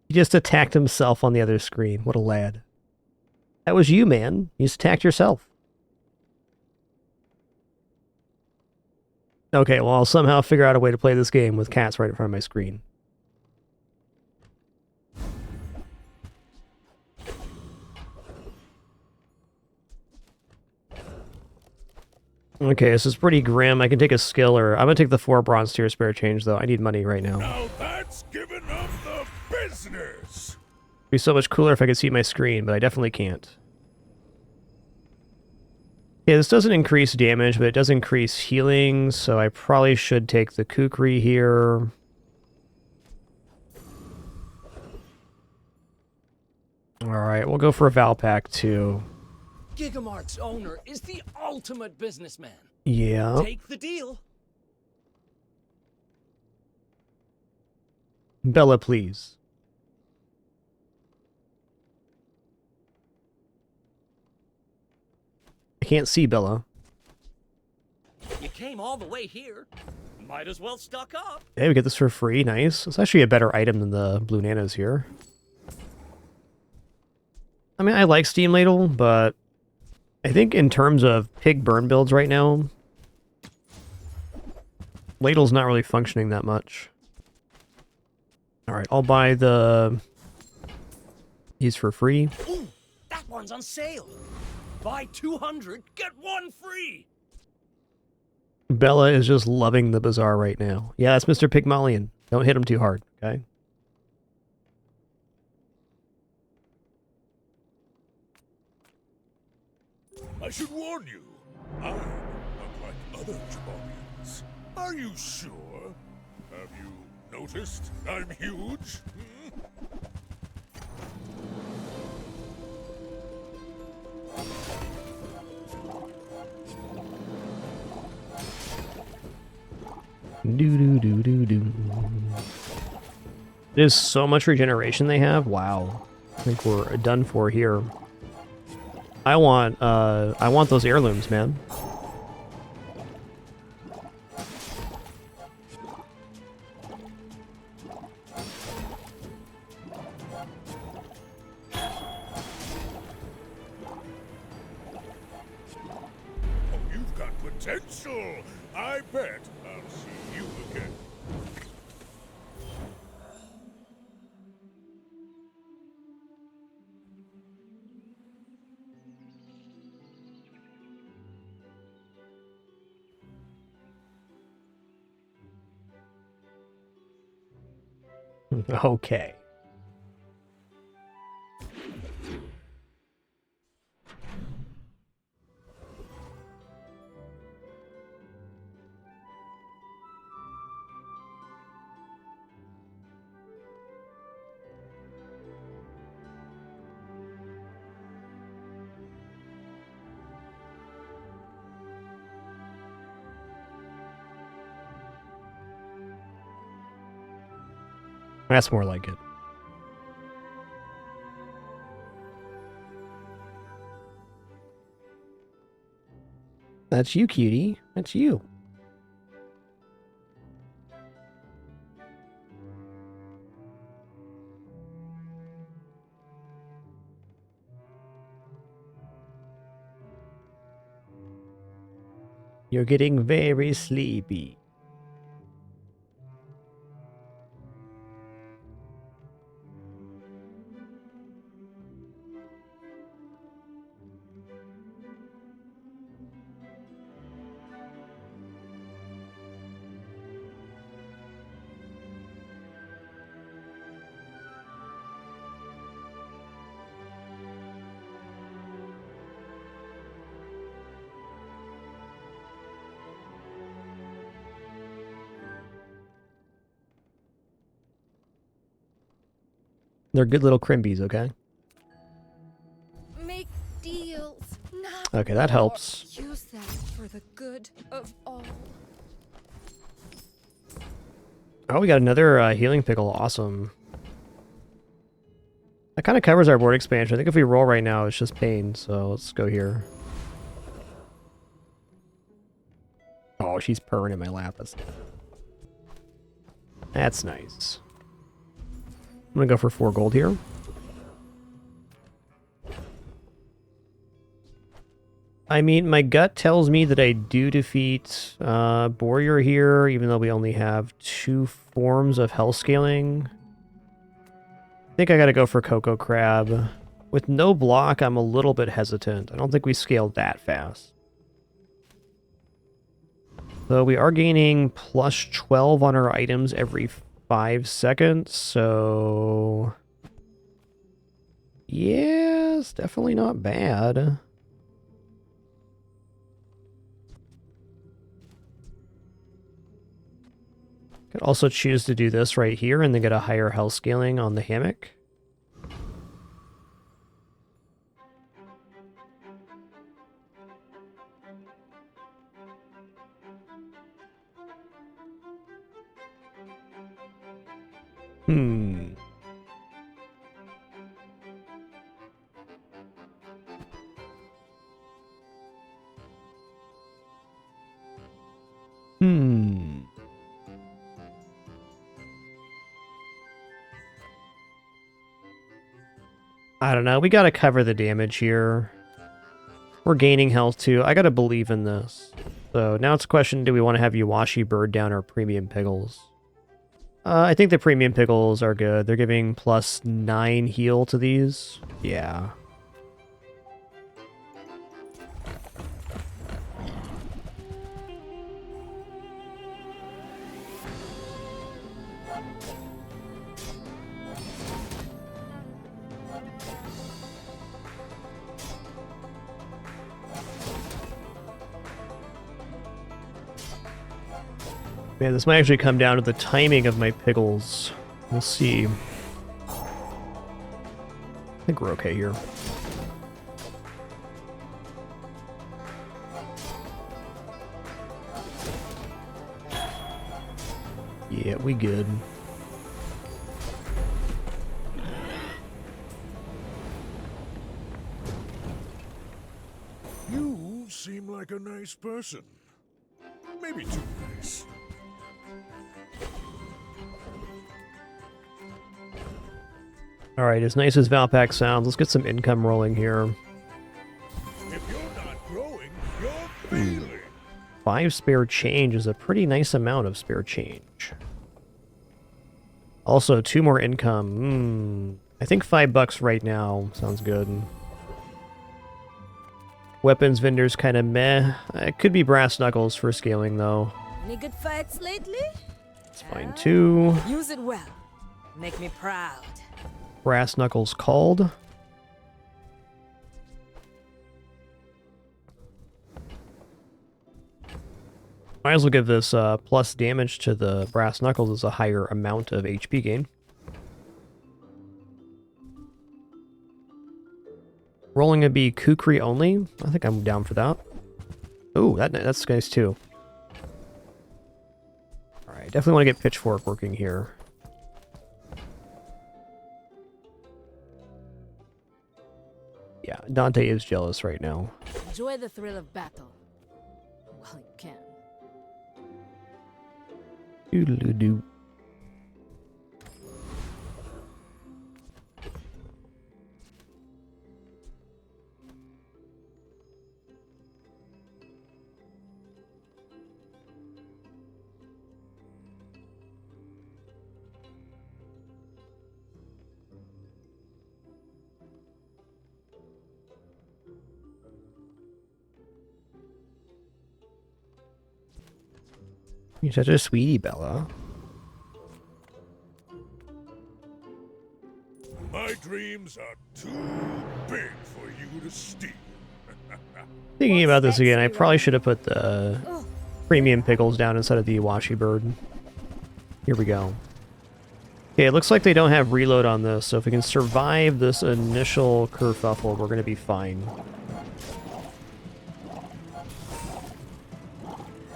He just attacked himself on the other screen. What a lad. That was you, man. You just attacked yourself. Okay, well, I'll somehow figure out a way to play this game with cats right in front of my screen. Okay, this is pretty grim. I can take a skill, or I'm gonna take the 4 bronze tier spare change, though. I need money right now. Now that's giving up the business. It'd be so much cooler if I could see my screen, but I definitely can't. Yeah, this doesn't increase damage, but it does increase healing, so I probably should take the Kukri here. Alright, we'll go for a Valpak too. Gigamart's owner is the ultimate businessman. Yeah. Take the deal. Bella, please. I can't see Bella. You came all the way here. Might as well stock up. Hey, we get this for free. Nice. It's actually a better item than the blue nanas here. I mean, I like Steam Ladle, but I think in terms of pig burn builds right now, Ladle's not really functioning that much. Alright, I'll buy these for free. Ooh, that one's on sale. Buy 200, get one free. Bella is just loving the bazaar right now. Yeah, that's Mr. Pygmalion. Don't hit him too hard, okay? I should warn you, I'm not like other Jabarians. Are you sure? Have you noticed I'm huge? Do. There's so much regeneration they have. Wow. I think we're done for here. I want those heirlooms, man. Oh, you've got potential. I bet I'll see you again. Okay. That's more like it. That's you, cutie. That's you. You're getting very sleepy. They're good little crimbies, okay? Make deals, not Okay, that helps. use that for the good of all. Oh, we got another healing pickle. Awesome. That kind of covers our board expansion. I think if we roll right now, it's just pain. So let's go here. Oh, she's purring in my lap. That's nice. I'm gonna go for 4 gold here. I mean, my gut tells me that I do defeat Warrior here, even though we only have 2 forms of health scaling. I think I gotta go for Cocoa Crab. With no block, I'm a little bit hesitant. I don't think we scaled that fast. So we are gaining plus 12 on our items every 5 seconds, so... yeah, it's definitely not bad. Could also choose to do this right here and then get a higher health scaling on the hammock. I don't know. We gotta cover the damage here. We're gaining health too. I gotta believe in this. So now it's a question, do we want to have Yuwashi Bird down or Premium Pickles? I think the Premium Pickles are good. They're giving +9 heal to these. Yeah. Man, this might actually come down to the timing of my pickles. We'll see. I think we're okay here. Yeah, we good. You seem like a nice person. Maybe too nice. Alright, as nice as Valpak sounds, let's get some income rolling here. If you're not growing, you're failing. 5 spare change is a pretty nice amount of spare change. Also, 2 more income. I think $5 right now sounds good. Weapons vendors kind of meh. It could be brass knuckles for scaling though. Any good fights lately? It's fine too. Use it well. Make me proud. Brass knuckles called. Might as well give this plus damage to the brass knuckles as a higher amount of HP gain. Rolling a B Kukri only. I think I'm down for that. Oh, that's nice too. Alright, definitely want to get Pitchfork working here. Yeah, Dante is jealous right now. Enjoy the thrill of battle. While you can. Doodle-doo. You're such a sweetie, Bella. My dreams are too big for you to steal. Thinking about this again, I probably should have put the premium pickles down instead of the Iwashi bird. Here we go. Okay, it looks like they don't have reload on this, so if we can survive this initial kerfuffle, we're going to be fine.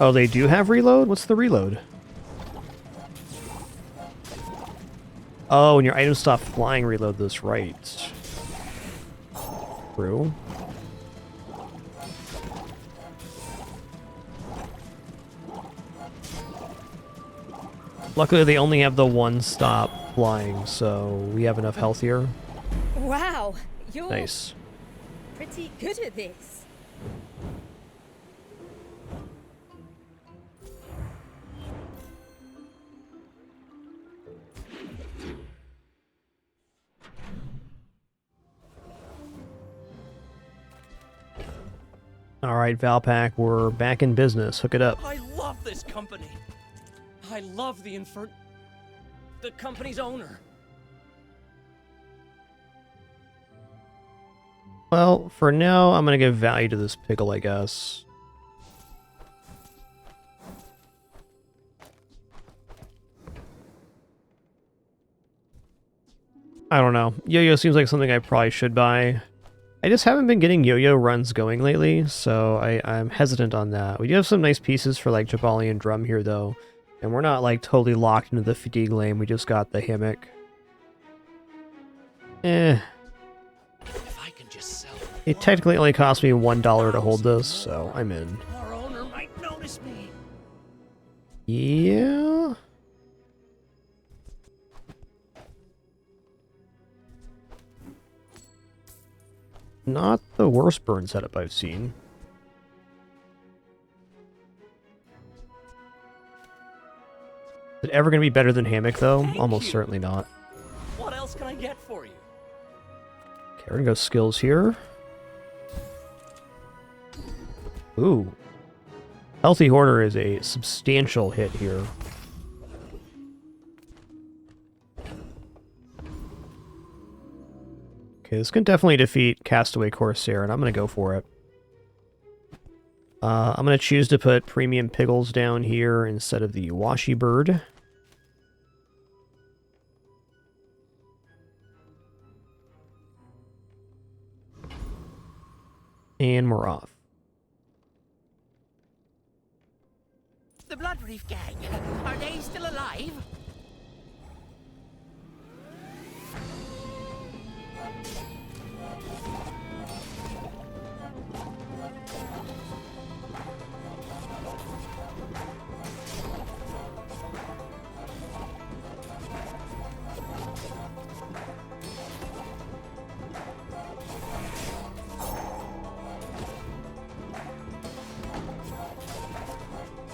Oh, they do have reload? What's the reload? Oh, when your items stop flying, reload this, right. True. Luckily, they only have the one stop flying, so we have enough health here. Wow, you're Nice. pretty good at this. Alright, Valpak, we're back in business. Hook it up. I love this company. I love the the company's owner. Well, for now, I'm going to give value to this pickle, I guess. I don't know. Yo-yo seems like something I probably should buy. I just haven't been getting yo-yo runs going lately, so I'm hesitant on that. We do have some nice pieces for like Jabali and Drum here though, and we're not like totally locked into the fatigue lane. We just got the hammock. If I can just sell it technically only cost me $1 to hold this, so I'm in. Our owner might notice me. Yeah. Not the worst burn setup I've seen. Is it ever going to be better than Hammock, though? Almost certainly not. What else can I get for you? Okay, we're going to go skills here. Ooh. Healthy Hoarder is a substantial hit here. Okay, this can definitely defeat Castaway Corsair, and I'm going to go for it. I'm going to choose to put Premium Pickles down here instead of the Washi Bird. And we're off. The Blood Reef gang, are they still alive?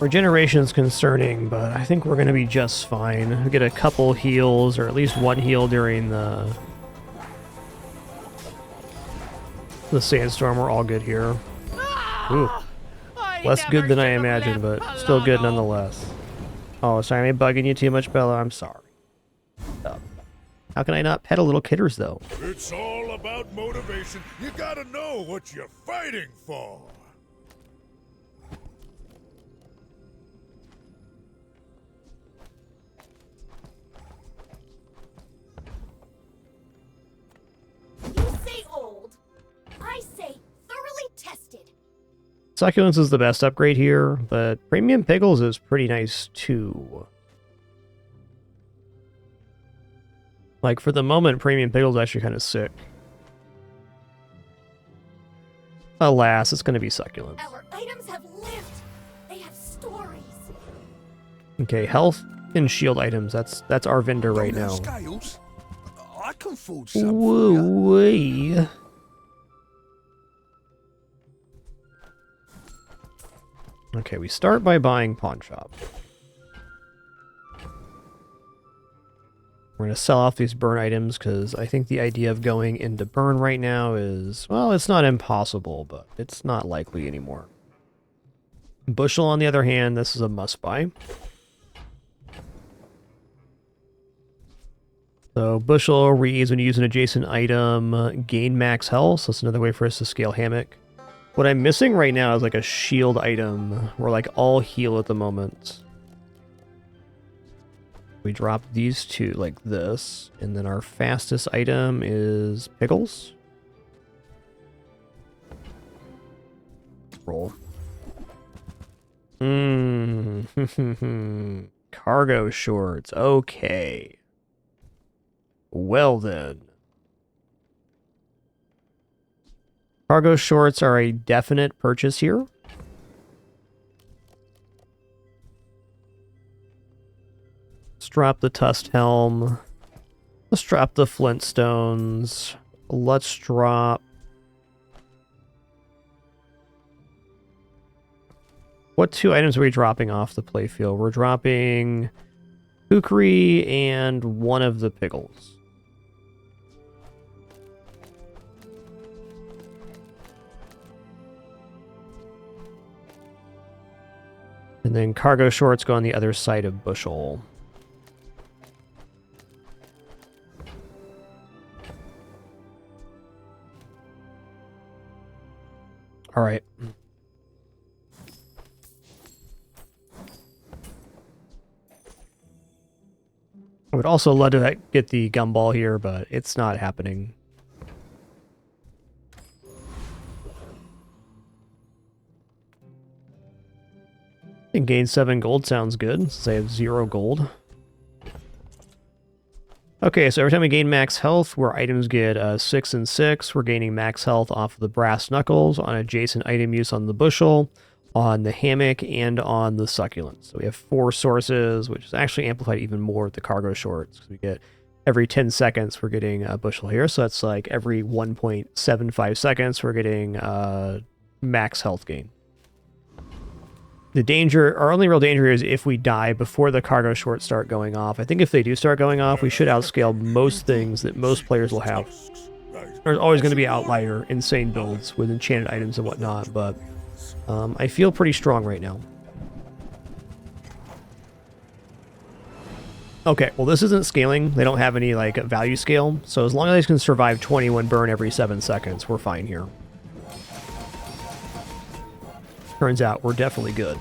Regeneration's concerning, but I think we're going to be just fine. We get a couple heals, or at least one heal during the sandstorm. We're all good here. Ooh. Less good than I imagined, but still good nonetheless. Oh, sorry, am I bugging you too much, Bella? I'm sorry. How can I not pet a little kitters, though? It's all about motivation. You gotta know what you're fighting for. You say old. I say thoroughly tested. Succulents is the best upgrade here, but Premium Pickles is pretty nice too. Like, for the moment, Premium Pickles is actually kind of sick. Alas, it's going to be Succulents. Our items have lived. They have stories. Okay, health and shield items. That's our vendor right now. Scales? I can forge some for you. Woo-wee. Okay, we start by buying Pawn Shop. We're going to sell off these burn items because I think the idea of going into burn right now is, well, it's not impossible, but it's not likely anymore. Bushel, on the other hand, this is a must-buy. So Bushel reads when you use an adjacent item, gain max health, so that's another way for us to scale Hammock. What I'm missing right now is like a shield item. We're like all heal at the moment. We drop these two like this, and then our fastest item is Pickles. Roll. Cargo shorts. Okay. Well then. Cargo shorts are a definite purchase here. Let's drop the Tusked Helm. Let's drop the Flintstones. Let's drop... What two items are we dropping off the playfield? We're dropping Kukri and one of the Pickles. And then cargo shorts go on the other side of Bushel. All right. I would would also love to get the gumball here, but it's not happening. And gain 7 gold sounds good, since I have 0 gold. Okay, so every time we gain max health, where items get 6 and 6, we're gaining max health off of the brass knuckles, on adjacent item use on the bushel, on the hammock, and on the succulent. So we have 4 sources, which is actually amplified even more with the cargo shorts. We get every 10 seconds, we're getting a bushel here, so that's like every 1.75 seconds, we're getting max health gain. The danger, our only real danger is if we die before the cargo shorts start going off. I think if they do start going off, we should outscale most things that most players will have. There's always going to be outlier, insane builds with enchanted items and whatnot, but I feel pretty strong right now. Okay, well this isn't scaling. They don't have any like value scale, so as long as they can survive 21 burn every 7 seconds, we're fine here. Turns out we're definitely good.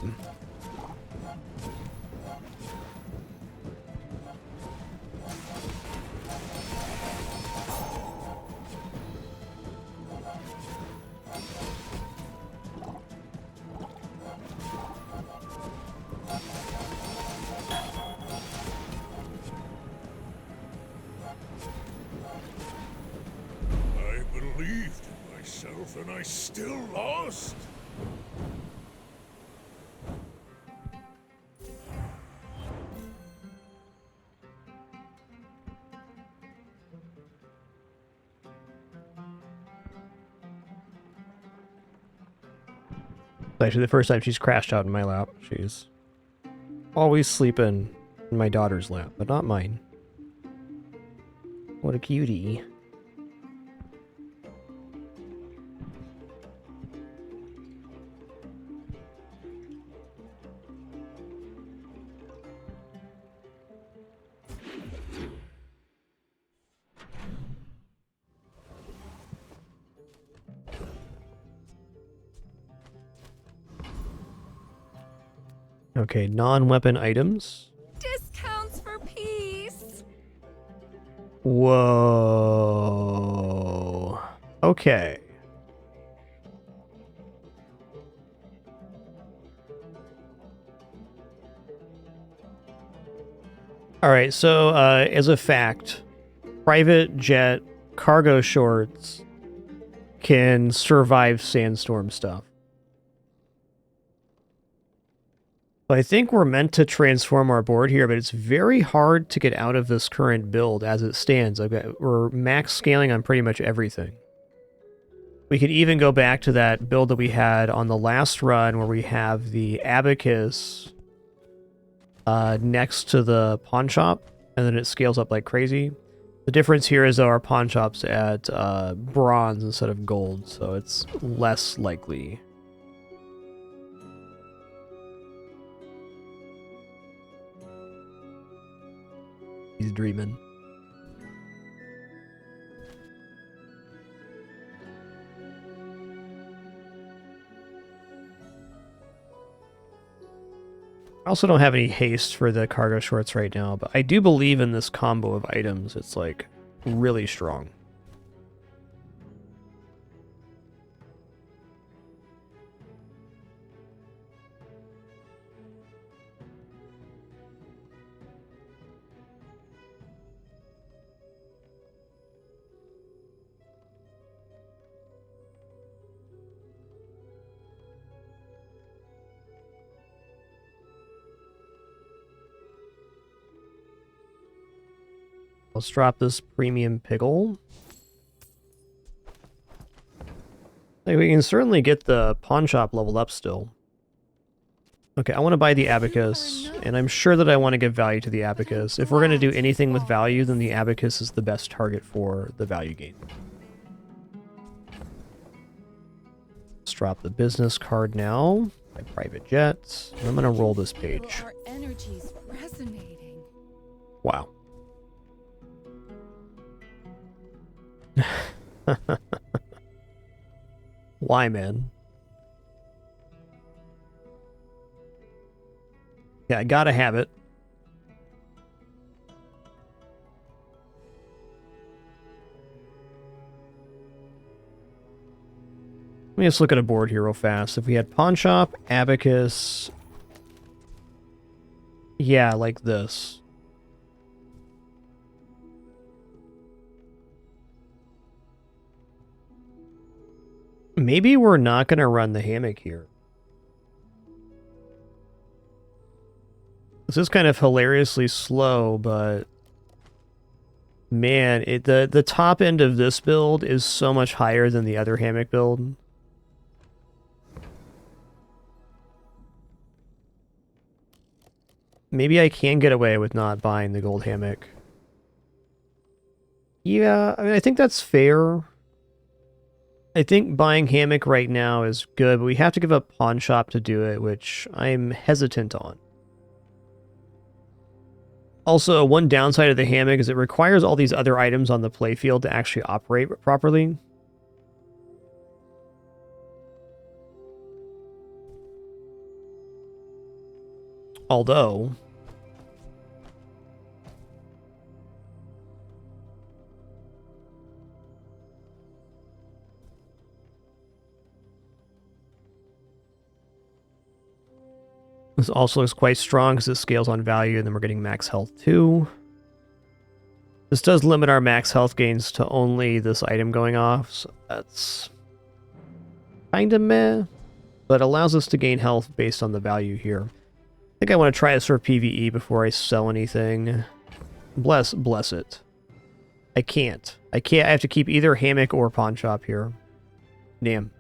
I believed in myself and I still lost. Actually, the first time she's crashed out in my lap. She's always sleeping in my daughter's lap, but not mine. What a cutie. Okay, non-weapon items. Discounts for peace. Whoa. Okay. Alright, so as a fact, private jet cargo shorts can survive sandstorm stuff. I think we're meant to transform our board here, but it's very hard to get out of this current build as it stands. We're max scaling on pretty much everything. We could even go back to that build that we had on the last run where we have the abacus next to the pawn shop, and then it scales up like crazy. The difference here is that our pawn shop's at bronze instead of gold, so it's less likely. He's dreaming. I also don't have any haste for the cargo shorts right now, but I do believe in this combo of items. It's like really strong. Let's drop this premium pickle. Like, we can certainly get the pawn shop leveled up still. Okay, I want to buy the abacus, and I'm sure that I want to give value to the abacus. If we're going to do anything with value, then the abacus is the best target for the value gain. Let's drop the business card now. My private jets. And I'm going to roll this page. Our energy's resonating. Wow. Why, man? Yeah, I gotta have it. me just look at a board here real fast. If we had pawn shop, abacus, yeah, like this. Maybe we're not going to run the hammock here. This is kind of hilariously slow, but man, the top end of this build is so much higher than the other hammock build. Maybe I can get away with not buying the gold hammock. Yeah, I mean, I think that's fair. I think buying hammock right now is good, but we have to give up pawn shop to do it, which I'm hesitant on. Also, one downside of the hammock is it requires all these other items on the playfield to actually operate properly. Although, this also looks quite strong because it scales on value, and then we're getting max health too. This does limit our max health gains to only this item going off, so that's kinda meh, but allows us to gain health based on the value here. I think I want to try this for PvE before I sell anything. Bless it. I can't. I have to keep either hammock or pawn shop here. Damn.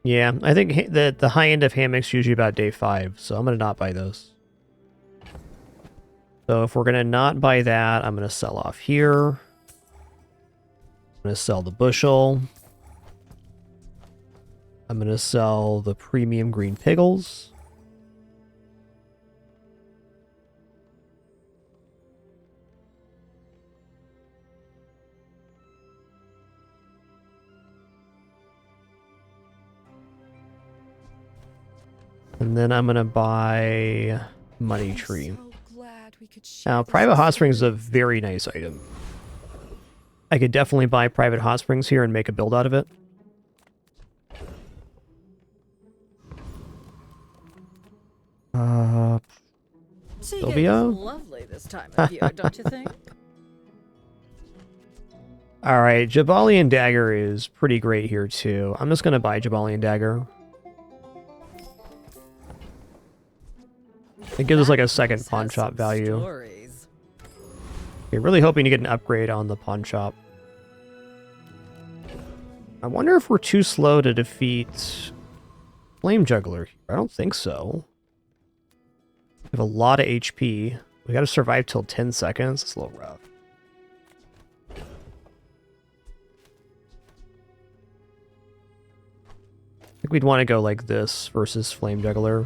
Yeah, I think that the high end of hammocks usually about day 5, so I'm going to not buy those. So if we're going to not buy that, I'm going to sell off here. I'm going to sell the bushel. I'm going to sell the premium green pickles. And then I'm going to buy Money Tree. Now, Private Hot Springs is a very nice item. I could definitely buy Private Hot Springs here and make a build out of it. Sylvia? Lovely this time of year, don't you think? Alright, Jabalian Dagger is pretty great here too. I'm just going to buy Jabalian Dagger. It gives us like a second pawn shop value. You're really hoping to get an upgrade on the pawn shop. I wonder if we're too slow to defeat Flame Juggler. I don't think so. We have a lot of HP. We gotta survive till 10 seconds. It's a little rough. I think we'd want to go like this versus Flame Juggler.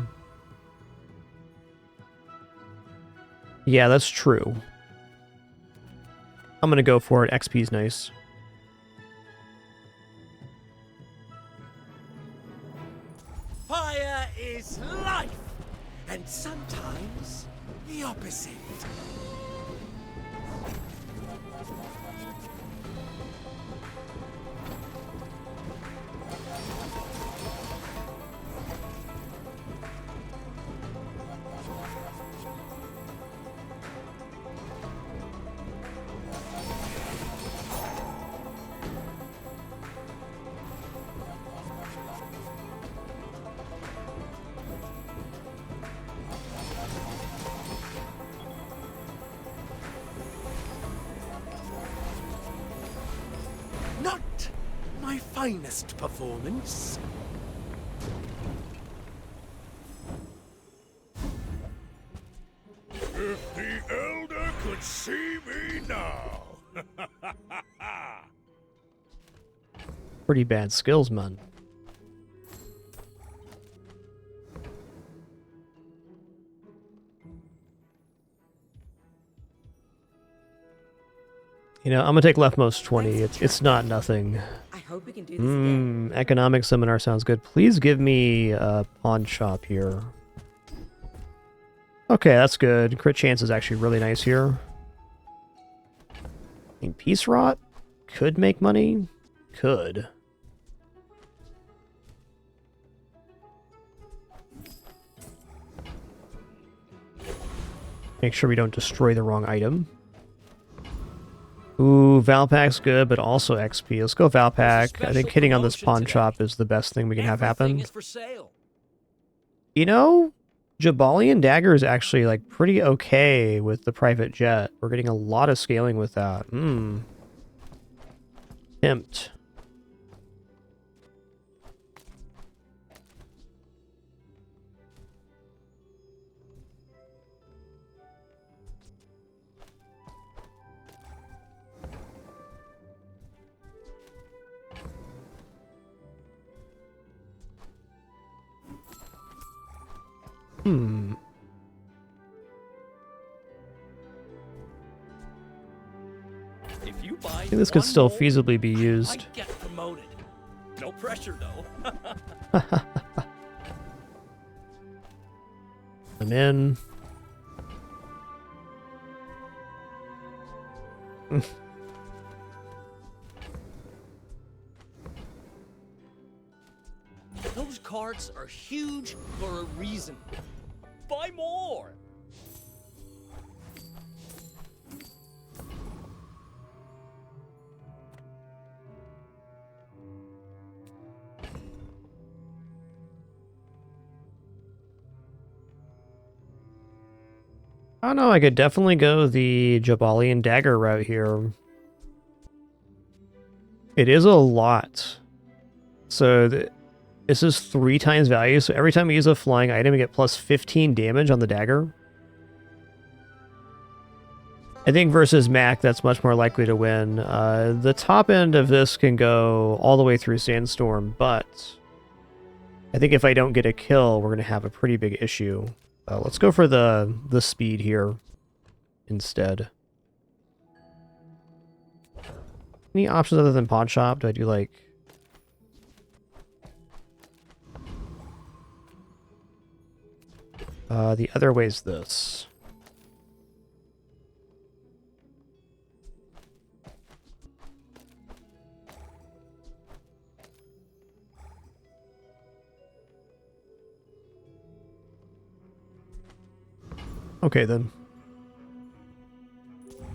Yeah, that's true. I'm gonna go for it. XP's nice. Fire is life, and sometimes the opposite. Finest performance. If the Elder could see me now. Pretty bad skills, man. You know, I'm gonna take leftmost 20. It's not nothing. I hope we can do this again. Economic seminar sounds good. Please give me a pawn shop here. Okay, that's good. Crit chance is actually really nice here. I think Peace Rot could make money. Could. Make sure we don't destroy the wrong item. Ooh, Valpak's good, but also XP. Let's go Valpak. I think hitting on this pawn shop is the best thing we can have happen. Is for sale. You know, Jabalian Dagger is actually like pretty okay with the private jet. We're getting a lot of scaling with that. Tempt. If you buy I think this could still one feasibly be used. I get promoted. No pressure though. I'm in. Those cards are huge for a reason. Buy more. I don't know, I could definitely go the Jabalian Dagger route here. It is a lot. So this is 3 times value, so every time we use a flying item, we get plus 15 damage on the dagger. I think versus Mac, that's much more likely to win. The top end of this can go all the way through Sandstorm, but I think if I don't get a kill, we're going to have a pretty big issue. Let's go for the speed here instead. Any options other than pawn shop? Do I do like... the other way's this. Okay, then.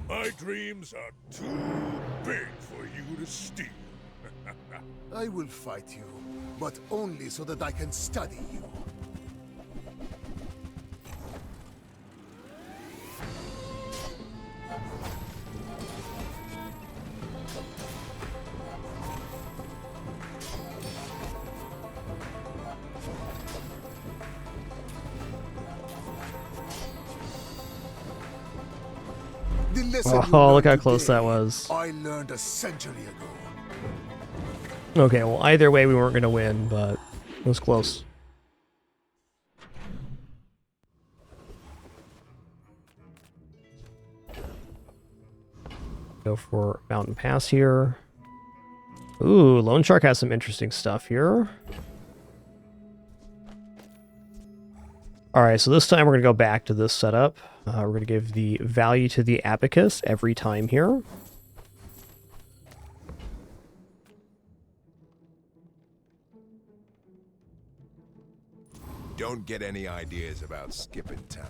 My dreams are too big for you to steal. I will fight you, but only so that I can study you. Oh, look how close that was. I learned a century ago. Okay, well, either way we weren't going to win, but it was close. Go for Mountain Pass here. Ooh, Lone Shark has some interesting stuff here. Alright, so this time we're going to go back to this setup. We're going to give the value to the Abacus every time here. Don't get any ideas about skipping town.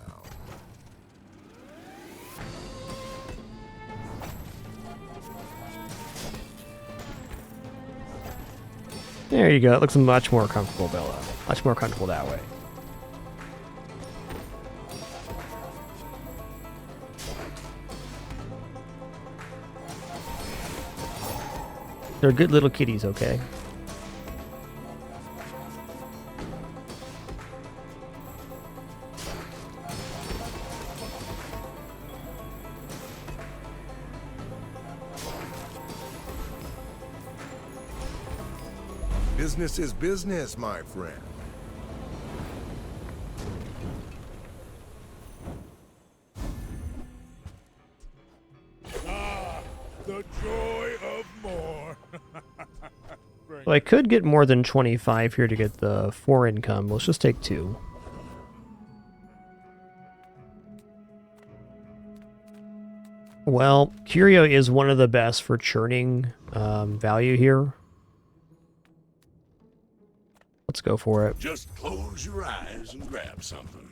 There you go. It looks much more comfortable, Bella. Much more comfortable that way. They're good little kitties, okay? Business is business, my friend. The joy of more. So I could get more than 25 here to get the 4 income. Let's just take 2. Well, Curio is one of the best for churning value here. Let's go for it. Just close your eyes and grab something.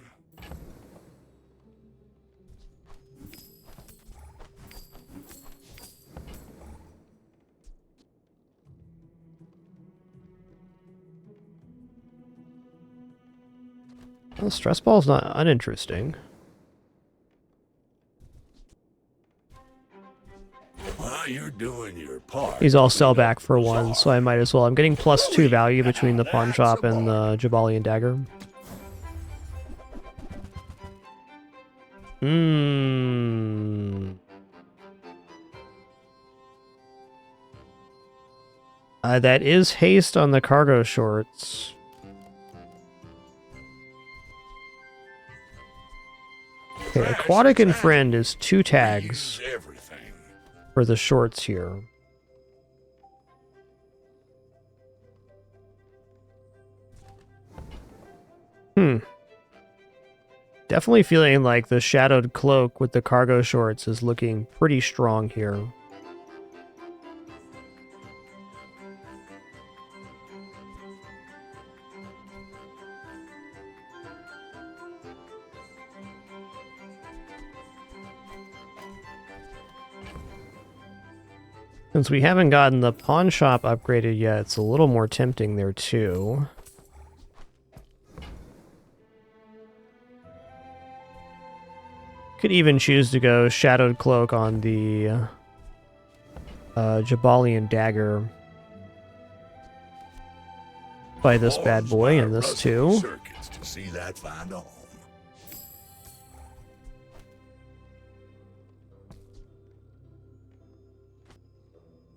Well, stress ball's not uninteresting. Well, you're doing your part. These all sell back for 1, so I might as well. I'm getting +2 value between the pawn shop and the Jabalian dagger. That is haste on the cargo shorts. Okay, Aquatic and Friend is 2 tags for the shorts here. Definitely feeling like the Shadowed Cloak with the cargo shorts is looking pretty strong here. Since we haven't gotten the pawn shop upgraded yet, it's a little more tempting there too. Could even choose to go Shadowed Cloak on the Jabalian dagger. By this bad boy and this too. To see that find a home.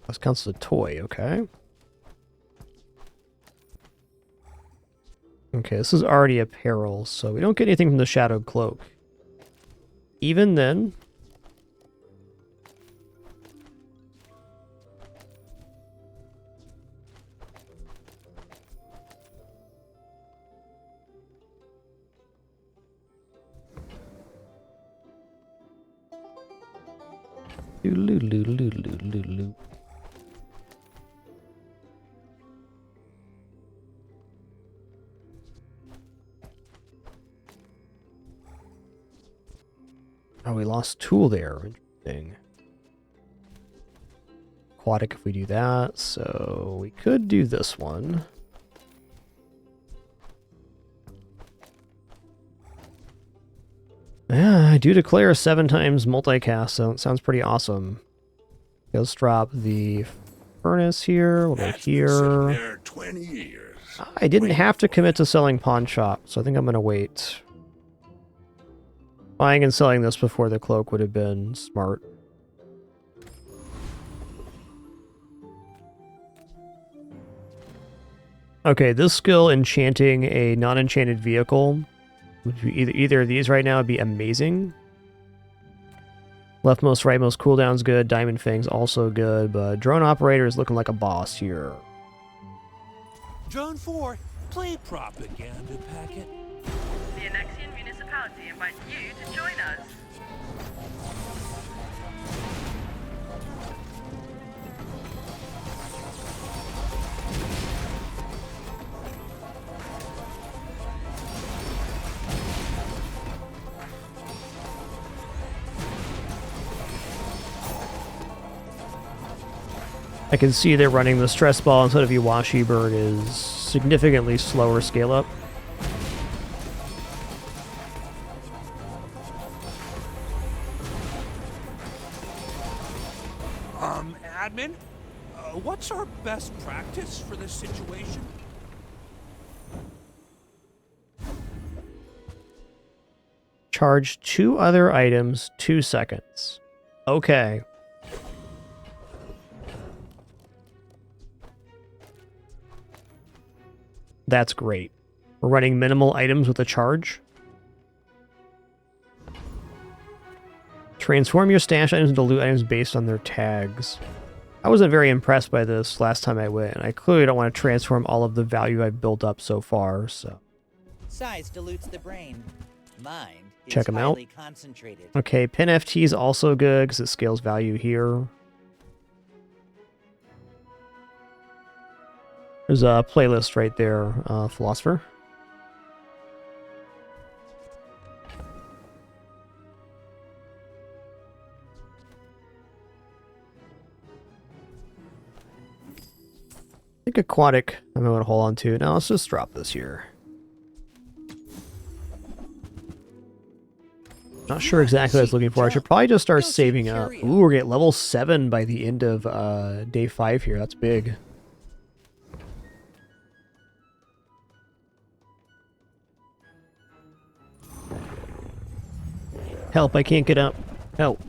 This counts as a toy, okay. Okay, this is already apparel, so we don't get anything from the Shadowed Cloak. Even then... Loo-loo-loo-loo-loo-loo-loo. Oh, we lost tool there. Interesting. Aquatic if we do that, so we could do this one. Yeah, I do declare 7 times multicast, so it sounds pretty awesome. Let's drop the furnace here. We'll go here. 20 years. I didn't have to commit to selling pawn shop, so I think I'm going to wait. Buying and selling this before the cloak would have been smart. Okay, this skill, enchanting a non-enchanted vehicle, would be either of these right now would be amazing. Leftmost, rightmost cooldown's good. Diamond Fang's also good, but Drone Operator is looking like a boss here. Drone 4, play propaganda packet. The Annexian Municipality invites you to join us. I can see they're running the stress ball instead of Iwashi Bird is significantly slower scale up. Admin, what's our best practice for this situation? Charge 2 other items 2 seconds. Okay. That's great. We're running minimal items with a charge. Transform your stash items into loot items based on their tags. I wasn't very impressed by this last time I went, and I clearly don't want to transform all of the value I've built up so far, so... Size dilutes the brain. Mind is Check them out. highly concentrated. Okay, pin FT is also good because it scales value here. There's a playlist right there, Philosopher. I think aquatic I'm going to hold on to. Now let's just drop this here. Not sure exactly what I was looking for. I should probably just start saving up. Ooh, we're getting level 7 by the end of day 5 here. That's big. Help, I can't get up. Help.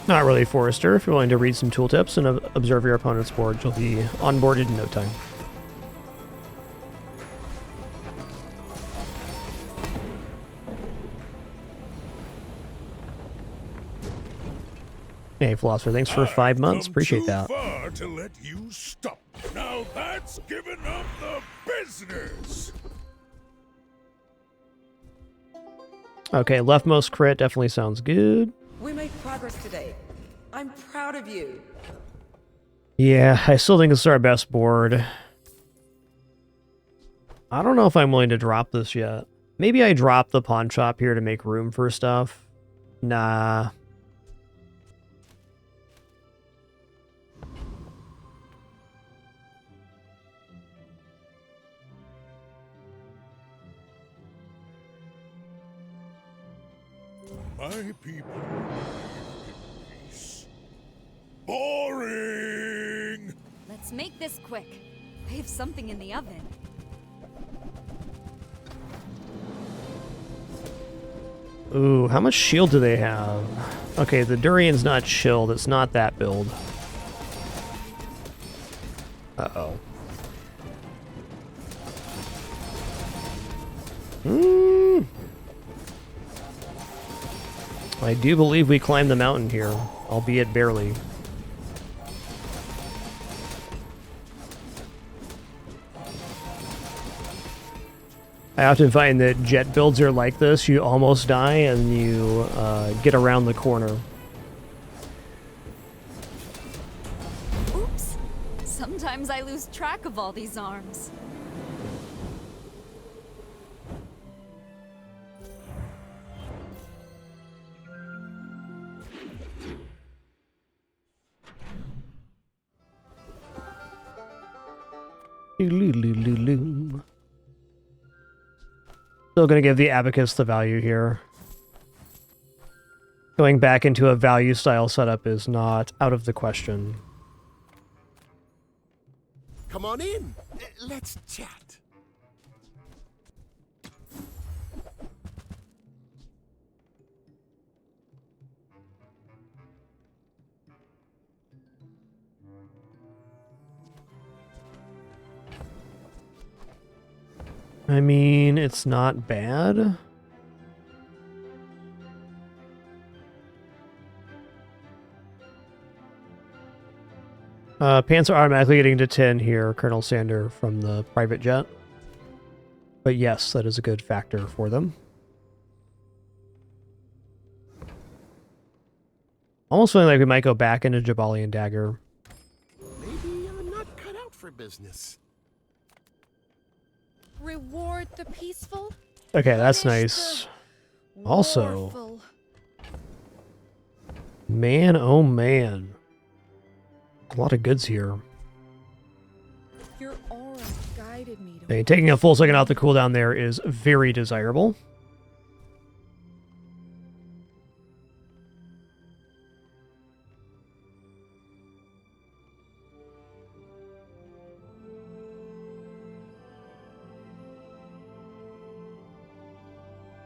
Not really, Forrester. If you're willing to read some tooltips and observe your opponent's board, you'll be onboarded in no time. Hey, Philosopher, thanks for 5 months. Appreciate that. Far to let you stop. Now that's giving up the business. Okay, leftmost crit definitely sounds good. We made progress today. I'm proud of you. Yeah, I still think it's our best board. I don't know if I'm willing to drop this yet. Maybe I drop the pawn shop here to make room for stuff. Nah. My people peace. Boring! Let's make this quick. I have something in the oven. Ooh, how much shield do they have? Okay, the Durian's not chilled. It's not that build. Uh-oh. I do believe we climbed the mountain here, albeit barely. I often find that jet builds are like this. You almost die and you get around the corner. Oops. Sometimes I lose track of all these arms. Still gonna give the Abacus the value here. Going back into a value style setup is not out of the question. Come on in. Let's chat. I mean, it's not bad. Pants are automatically getting to 10 here, Colonel Sander, from the private jet. But yes, that is a good factor for them. Almost feeling like we might go back into Jabalian Dagger. Maybe I'm not cut out for business. Reward the peaceful. Okay, that's nice. Also, man, oh man. A lot of goods here. Your aura guided me to... Hey, taking a full second out the cooldown there is very desirable.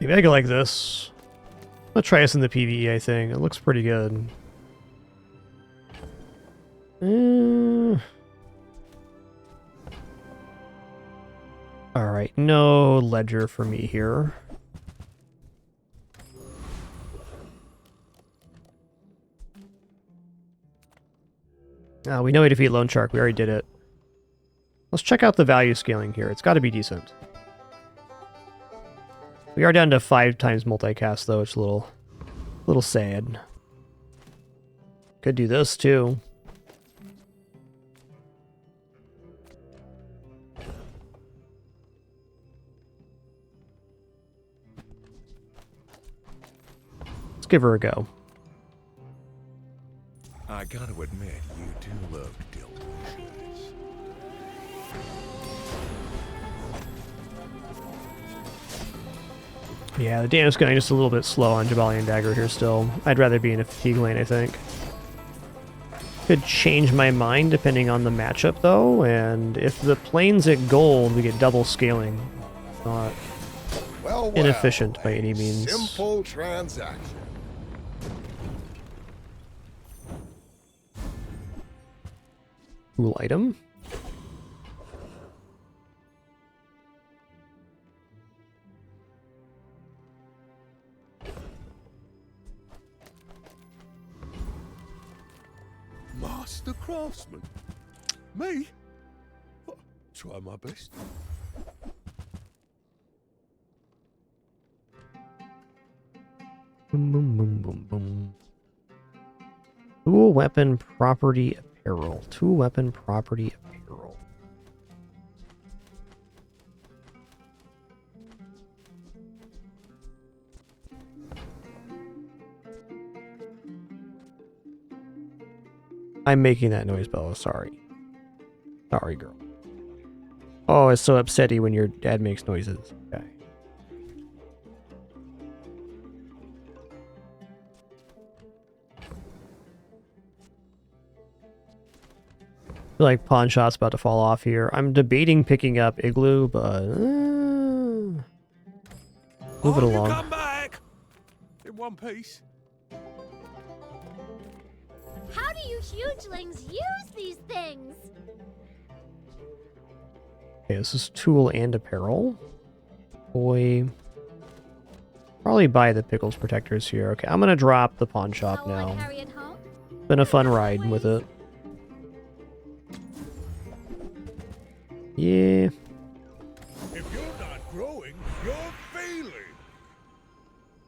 Maybe I go like this. I'll try this in the PvE, I think. It looks pretty good. Alright, no ledger for me here. We know we defeat Lone Shark. We already did it. Let's check out the value scaling here. It's got to be decent. We are down to 5 times multicast, though. It's a little sad. Could do this, too. Let's give her a go. I gotta admit, you do look delicious. Yeah, the damage going just a little bit slow on Jabalian Dagger here still. I'd rather be in a fatigue lane, I think. Could change my mind depending on the matchup, though, and if the plane's at gold, we get double scaling. Not inefficient by any means. Simple transaction. Cool item. Master craftsman. Me? Try my best. Boom, boom, boom, boom, boom. Tool, weapon, property, apparel. Tool, weapon, property, apparel. I'm making that noise, Bella. Sorry. Sorry, girl. Oh, it's so upsetty when your dad makes noises. Okay. I feel like Pawn Shot's about to fall off here. I'm debating picking up Igloo, but move it along. Come back in one piece. How do you hugelings use these things? Okay, this is tool and apparel. Boy. Probably buy the Pickles Protectors here. Okay, I'm gonna drop the pawn shop now. Been a fun ride with it. Yeah. If you're not growing, you're failing.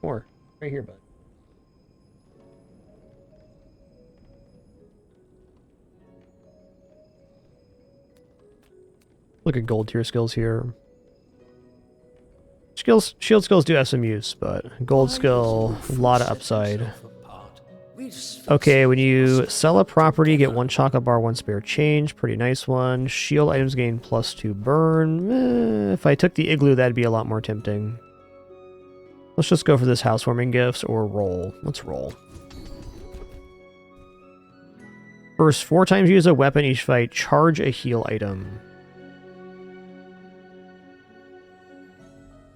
More. Right here, bud. Look at gold tier skills here. Shield skills do have some use, but gold skill, a lot of upside. Okay, when you sell a property, get 1 chocolate bar, 1 spare change. Pretty nice one. Shield items gain +2 burn. If I took the Igloo, that'd be a lot more tempting. Let's just go for this housewarming gifts or roll. Let's roll. First, 4 times use a weapon each fight, charge a heal item.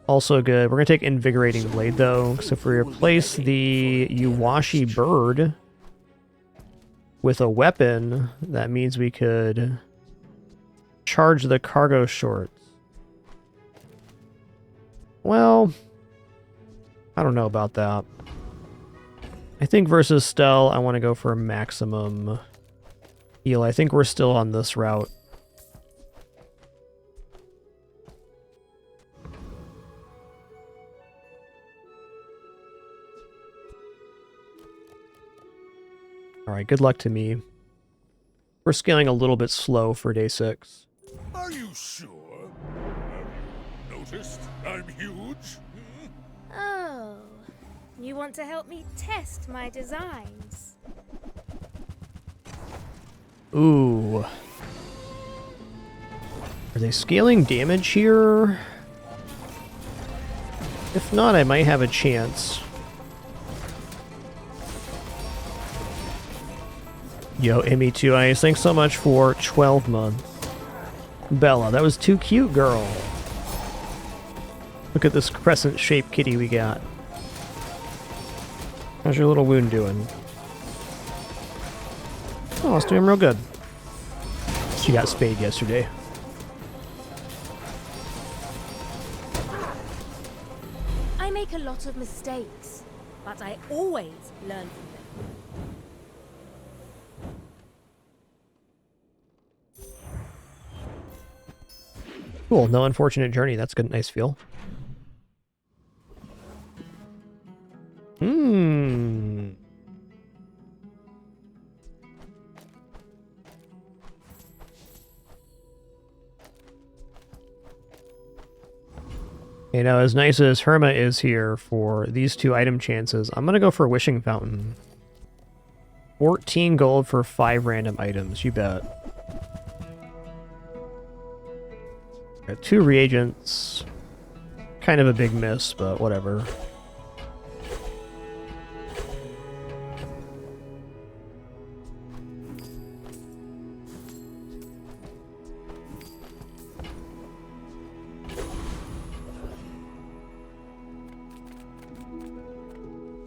Also good. We're going to take Invigorating Blade, though, because if we replace the Yuwashi Bird with a weapon, that means we could charge the cargo shorts. Well, I don't know about that. I think versus Stell, I want to go for maximum heal. I think we're still on this route. Alright, good luck to me. We're scaling a little bit slow for day 6. Are you sure? Have you noticed I'm huge? Oh, you want to help me test my designs? Ooh. Are they scaling damage here? If not, I might have a chance. Yo, Emmy2Ice, thanks so much for 12 months. Bella, that was too cute, girl. Look at this crescent-shaped kitty we got. How's your little wound doing? Oh, it's doing real good. She got spayed yesterday. I make a lot of mistakes, but I always learn from them. Cool, no unfortunate journey. That's good, nice feel. Hmm. You know, as nice as Herma is here for these 2 item chances, I'm gonna go for Wishing Fountain. 14 gold for 5 random items, you bet. Got 2 reagents. Kind of a big miss, but whatever.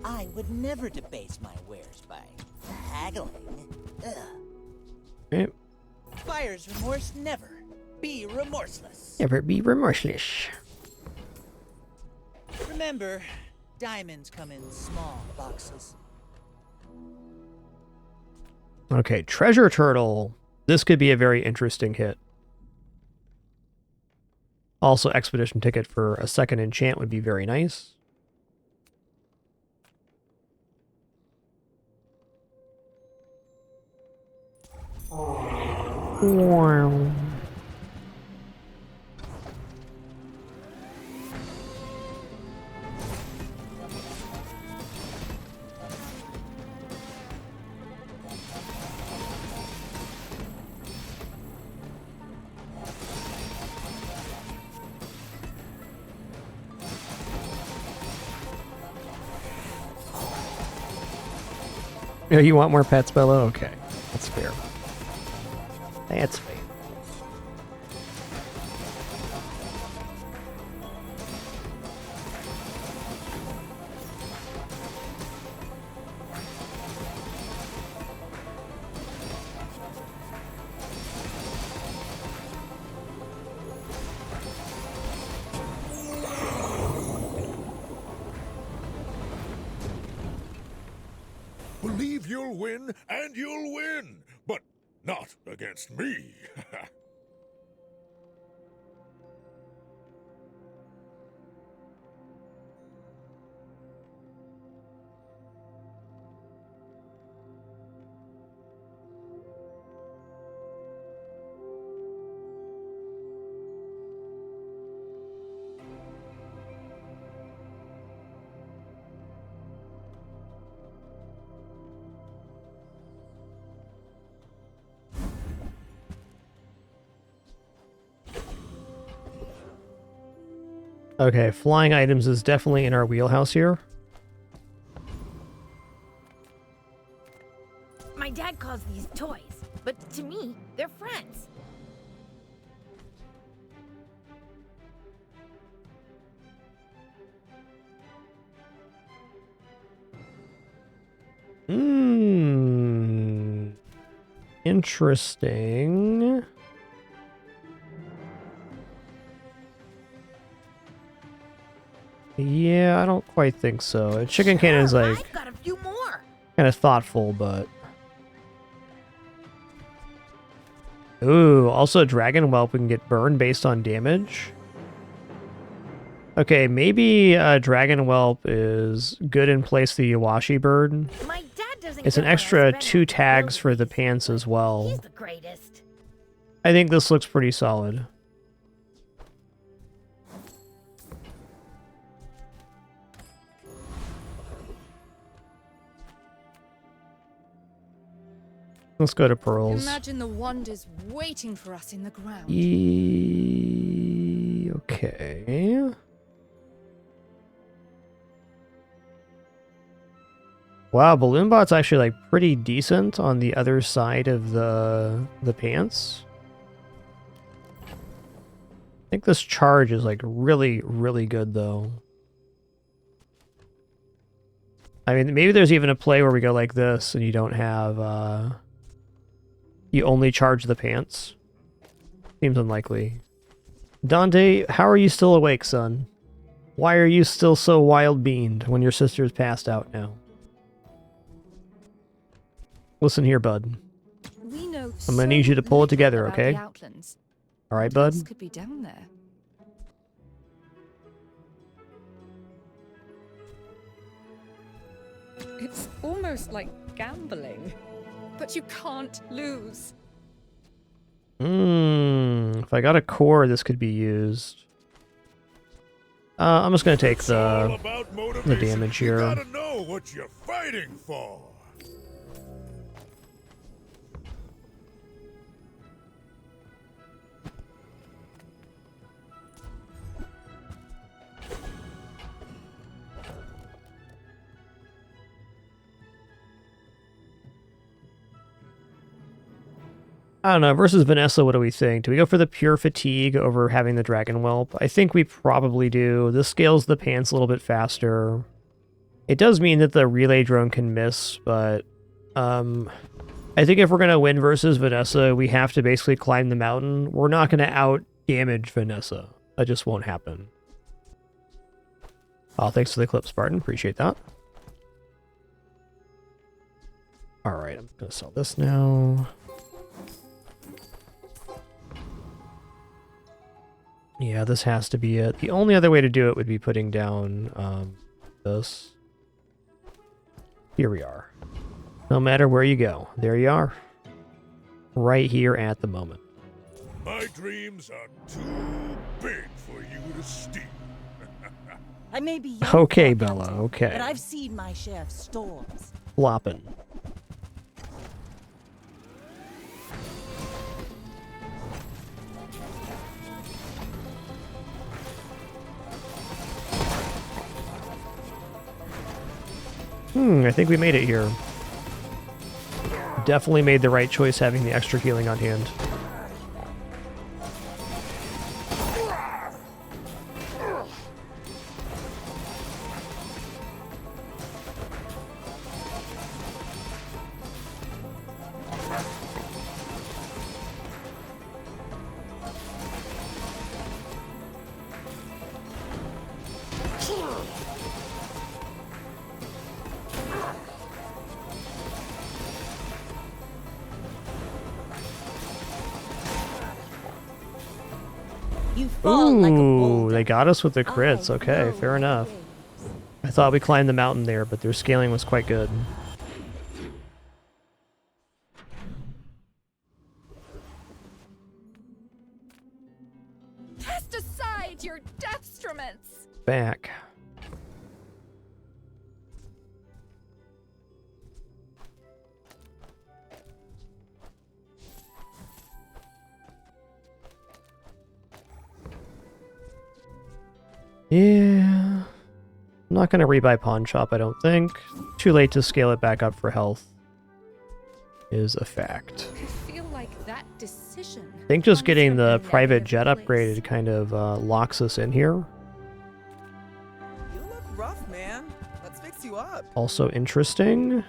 I would never debase my wares by haggling. Ugh. Okay. Buyer's remorse never. Be remorseless. Never be remorseless. Remember, diamonds come in small boxes. Okay, Treasure Turtle. This could be a very interesting hit. Also, Expedition Ticket for a second enchant would be very nice. Wow. Oh, you want more pets, Bella? Okay, that's fair. That's fair. Believe you'll win, and you'll win, but not against me. Okay, flying items is definitely in our wheelhouse here. My dad calls these toys, but to me, they're friends. Interesting. Yeah, I don't quite think so. A chicken cannon is like I've got a few more. kind of thoughtful, but ooh, also Dragon Whelp can get burned based on damage. Okay, maybe Dragon Whelp is good in place of the Iwashi bird. My dad doesn't It's an get what I extra spend 2 on tags for the clothes. pants as well. He's the greatest. I think this looks pretty solid. Let's go to pearls. Imagine the wonders waiting for us in the ground. Okay. Wow, Balloon Bot's actually like pretty decent on the other side of the pants. think this charge is like really, really good though. I mean, maybe there's even a play where we go like this and you don't have, you only charge the pants. Seems unlikely. Dante, how are you still awake, son? Why are you still so wild-beaned when your sister's passed out now? Listen here, bud. We know I'm gonna need you to pull it together, okay? All right, bud? Could be down there. It's almost like gambling, but you can't lose. If I got a core, this could be used. I'm just gonna take the damage here. You gotta know what you're fighting for. I don't know, versus Vanessa, what do we think? Do we go for the pure fatigue over having the dragon whelp? I think we probably do. This scales the pants a little bit faster. It does mean that the relay drone can miss, but I think if we're going to win versus Vanessa, we have to basically climb the mountain. We're not going to out-damage Vanessa. That just won't happen. Oh, thanks for the clip, Spartan. Appreciate that. Alright, I'm going to sell this now. Yeah, this has to be it. The only other way to do it would be putting down this. Here we are. No matter where you go, there you are. Right here at the moment. My dreams are too big for you to steal. I may be young, Okay, Bella, okay. but I've seen my share of storms. Flopping. I think we made it here. Definitely made the right choice having the extra healing on hand. Ooh, they got us with the crits. Okay, fair enough. I thought we climbed the mountain there, but their scaling was quite good. Cast aside your deathstruments. Back. Yeah. I'm not going to rebuy Pawn Shop, I don't think. Too late to scale it back up for health. Is a fact. I feel like that decision. I think just getting the private jet upgraded kind of locks us in here. You look rough, man. Let's fix you up. Also interesting.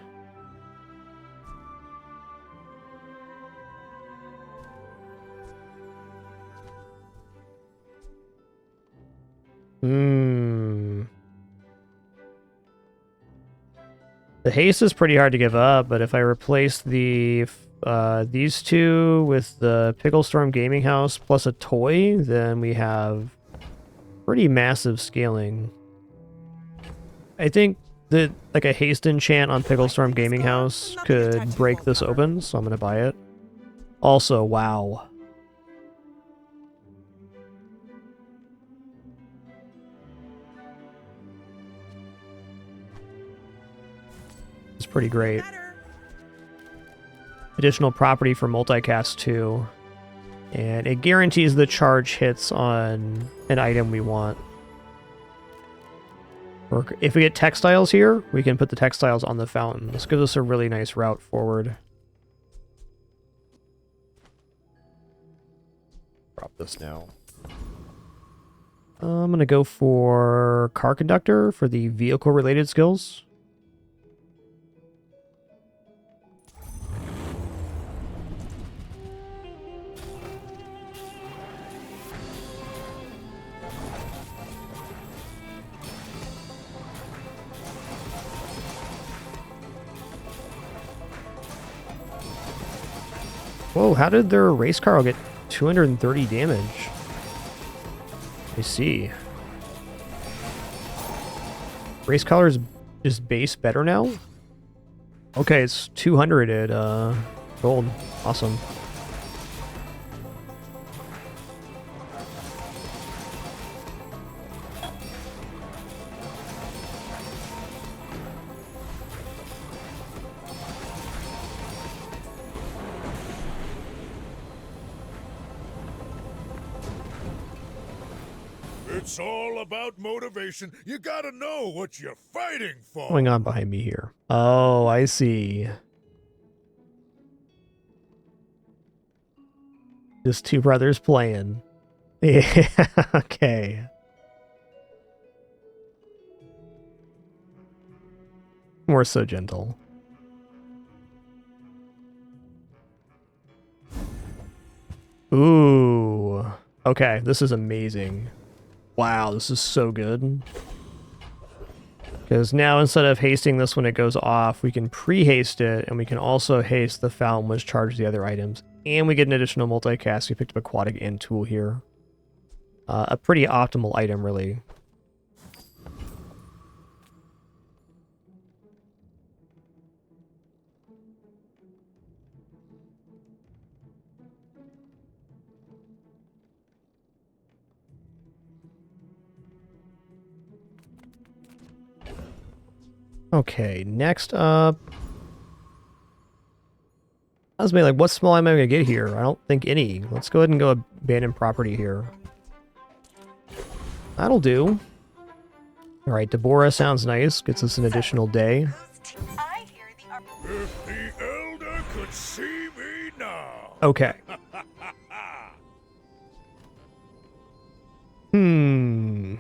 The haste is pretty hard to give up, but if I replace the these two with the Picklestorm Gaming House plus a toy, then we have pretty massive scaling. I think that like a haste enchant on Picklestorm Gaming House could break this open, so I'm gonna buy it. Also, wow. It's pretty great. Additional property for multicast 2. And it guarantees the charge hits on an item we want. Or if we get textiles here, we can put the textiles on the fountain. This gives us a really nice route forward. Drop this now. I'm going to go for car conductor for the vehicle-related skills. Whoa, how did their race car get 230 damage? I see. Race colors is base better now? Okay, it's 200 at gold. Awesome. It's all about motivation. You gotta know what you're fighting for. What's going on behind me here? Oh, I see. Just two brothers playing. Yeah, okay. We're so gentle. Ooh. Okay, this is amazing. Wow, this is so good. Because now instead of hasting this when it goes off, we can pre-haste it, and we can also haste the fountain which charges the other items. And we get an additional multicast. We picked up aquatic and tool here. A pretty optimal item, really. Okay, next up. I was like, what small item am I going to get here? I don't think any. Let's go ahead and go abandoned property here. That'll do. Alright, Deborah sounds nice. Gets us an additional day. If the Elder could see me now. Okay. Hmm.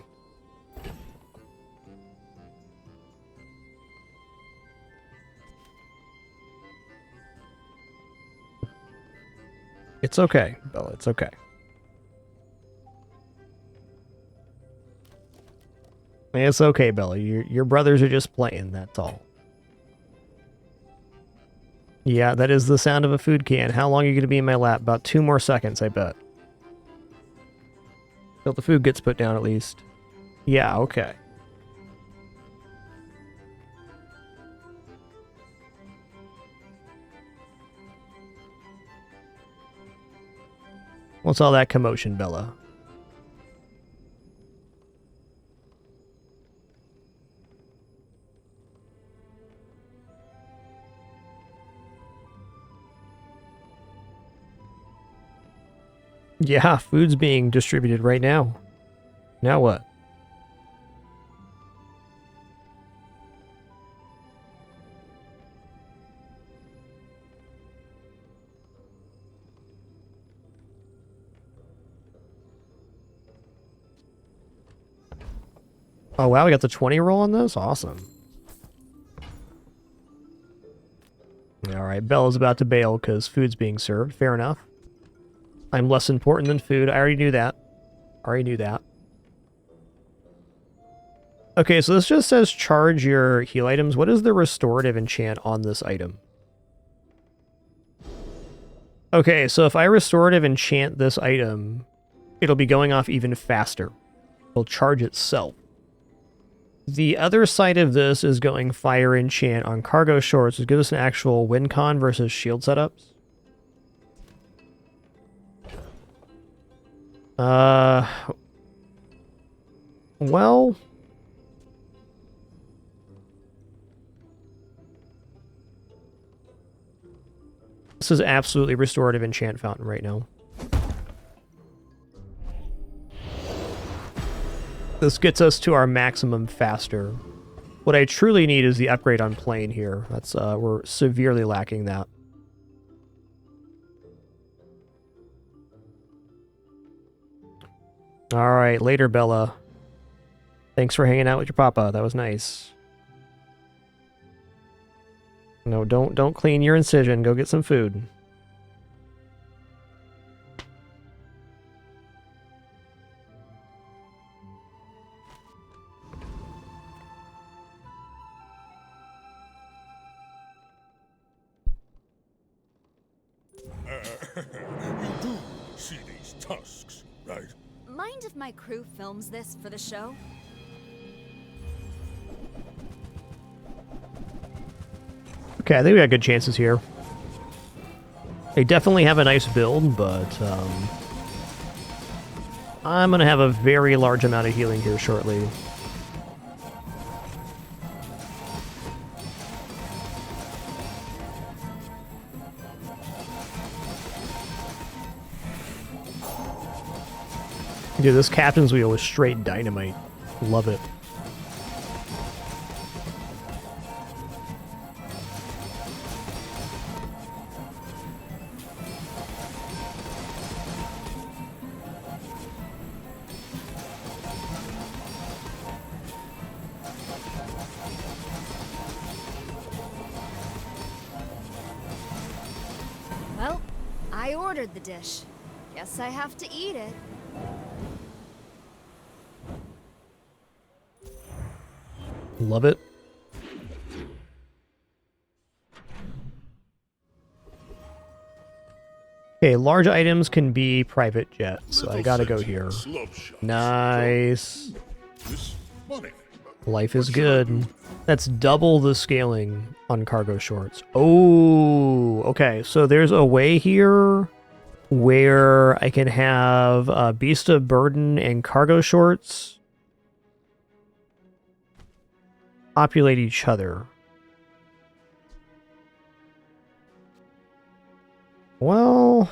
It's okay, Bella. It's okay. It's okay, Bella. Your brothers are just playing, that's all. Yeah, that is the sound of a food can. How long are you going to be in my lap? About 2 more seconds, I bet. Till the food gets put down, at least. Yeah, okay. What's all that commotion, Bella? Yeah, food's being distributed right now. Now what? Oh wow, we got the 20 roll on this? Awesome. Alright, Bella's about to bail because food's being served. Fair enough. I'm less important than food. I already knew that. Already knew that. Okay, so this just says charge your heal items. What is the restorative enchant on this item? Okay, so if I restorative enchant this item, it'll be going off even faster. It'll charge itself. The other side of this is going fire enchant on cargo shorts, which gives us an actual win con versus shield setups. Well, this is absolutely restorative enchant fountain right now. This gets us to our maximum faster. What I truly need is the upgrade on plane here. That's we're severely lacking that. All right, later, Bella. Thanks for hanging out with your papa. That was nice. No, don't clean your incision. Go get some food. You do see these tusks, right? Mind if my crew films this for the show? Okay, I think we got good chances here. They definitely have a nice build, but I'm going to have a very large amount of healing here shortly. Dude, this captain's wheel is straight dynamite. Love it. Well, I ordered the dish. Guess I have to eat it. Love it. Okay, large items can be private jets, so I gotta go here. Nice. Life is good. That's double the scaling on cargo shorts. Oh, okay, so there's a way here where I can have Beast of Burden and cargo shorts populate each other. Well,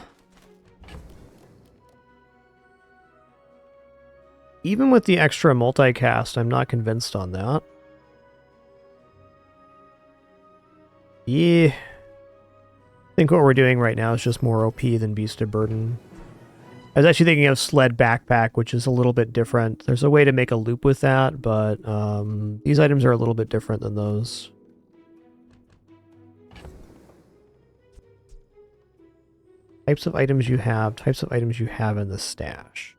even with the extra multicast, I'm not convinced on that. Yeah. I think what we're doing right now is just more OP than Beast of Burden. I was actually thinking of Sled Backpack, which is a little bit different. There's a way to make a loop with that, but these items are a little bit different than those. Types of items you have in the stash.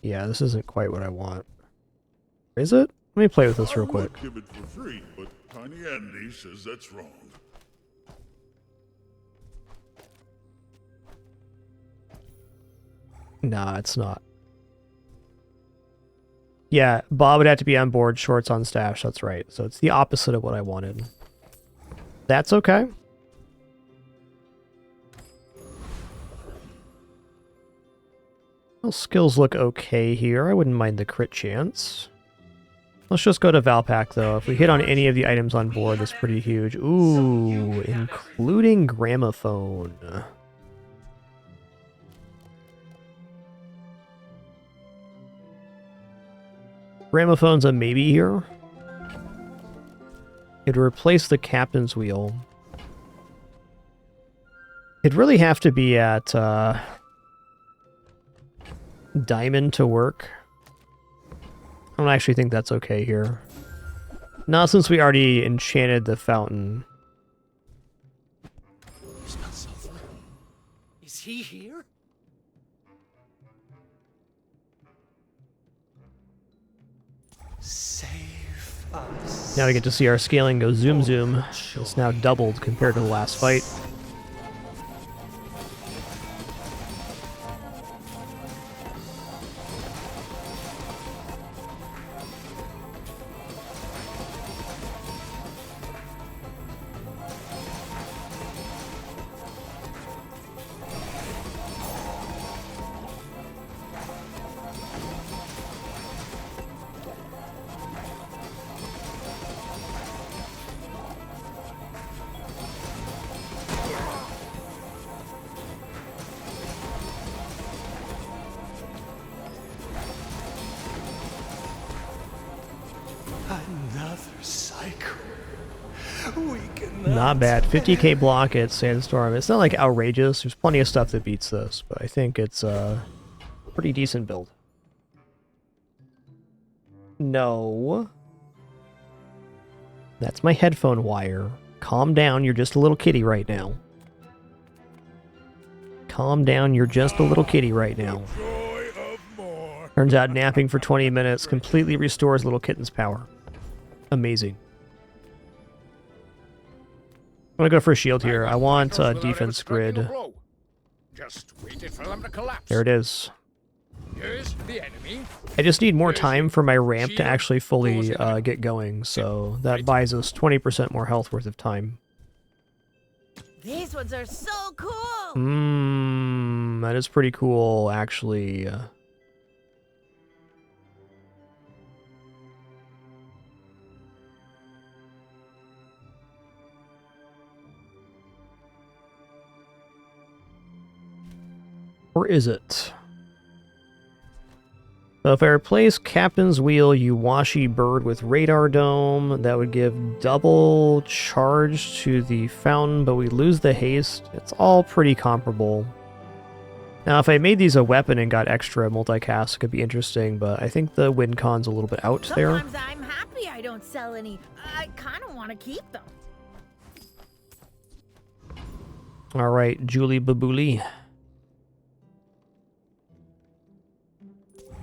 Yeah, this isn't quite what I want. Is it? Let me play with this real quick. Give it for free, but Tiny Andy says that's wrong. Nah, it's not. Yeah, Bob would have to be on board, shorts on stash, that's right. So it's the opposite of what I wanted. That's okay. Well, skills look okay here. I wouldn't mind the crit chance. Let's just go to Valpak, though. If we hit on any of the items on board, that's pretty huge. Ooh, including Gramophone. Gramophone's a maybe here. It'd replace the captain's wheel. It'd really have to be at Diamond to work. I don't actually think that's okay here. Not since we already enchanted the fountain. Is he here? Save us. Now we get to see our scaling go zoom zoom. It's now doubled compared to the last fight. another cycle. We cannot. Not bad. 50k block at Sandstorm. It's not like outrageous. There's plenty of stuff that beats this, but I think it's a pretty decent build. No. That's my headphone wire. Calm down, you're just a little kitty right now. Calm down, you're just a little kitty right now. Turns out napping for 20 minutes completely restores little kitten's power. Amazing. I'm gonna go for a shield here. I want a defense grid. Just waited for them to collapse. There it is. Here's the enemy. I just need more time for my ramp to actually fully get going, so that buys us 20% more health worth of time. These ones are so cool. That is pretty cool, actually. Or is it? So if I replace Captain's Wheel, Uwashi Bird with Radar Dome, that would give double charge to the fountain, but we lose the haste. It's all pretty comparable. Now, if I made these a weapon and got extra multicast, it could be interesting, but I think the win con's a little bit out there. Sometimes I'm happy I don't sell any. I kind of want to keep them. All right, Julie Babouli.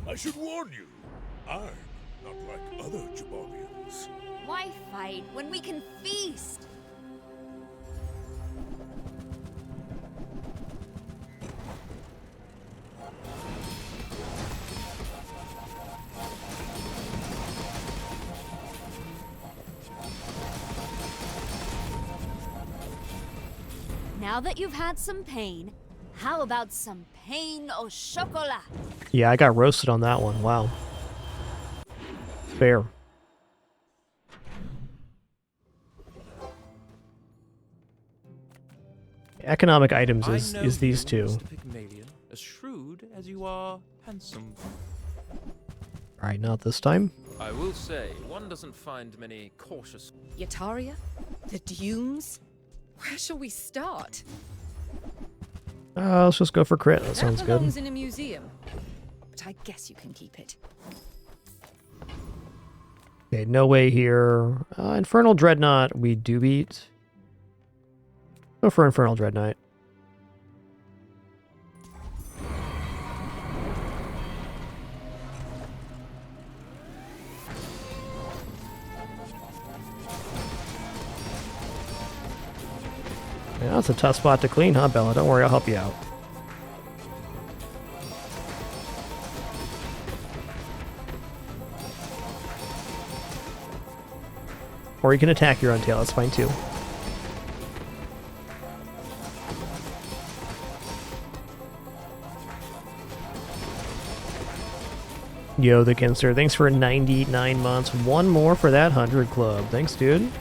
I should warn you, I'm not like other Jabalians. Why fight when we can feast? Now that you've had some pain, how about some pain au chocolat? Yeah, I got roasted on that one. Wow. Fair. Economic items is these two. As shrewd as you are handsome. Alright, not this time. I will say, one doesn't find many cautious... Yataria? The Dunes? Where shall we start? Let's just go for crit. That sounds good. Belongs in a museum, but I guess you can keep it. Okay, no way here. Infernal Dreadnought, we do beat. Go for Infernal Dreadnought. Yeah, that's a tough spot to clean, huh, Bella? Don't worry, I'll help you out. Or you can attack your own tail, that's fine too. Yo, the Kinster, thanks for 99 months. One more for that 100 club. Thanks, dude.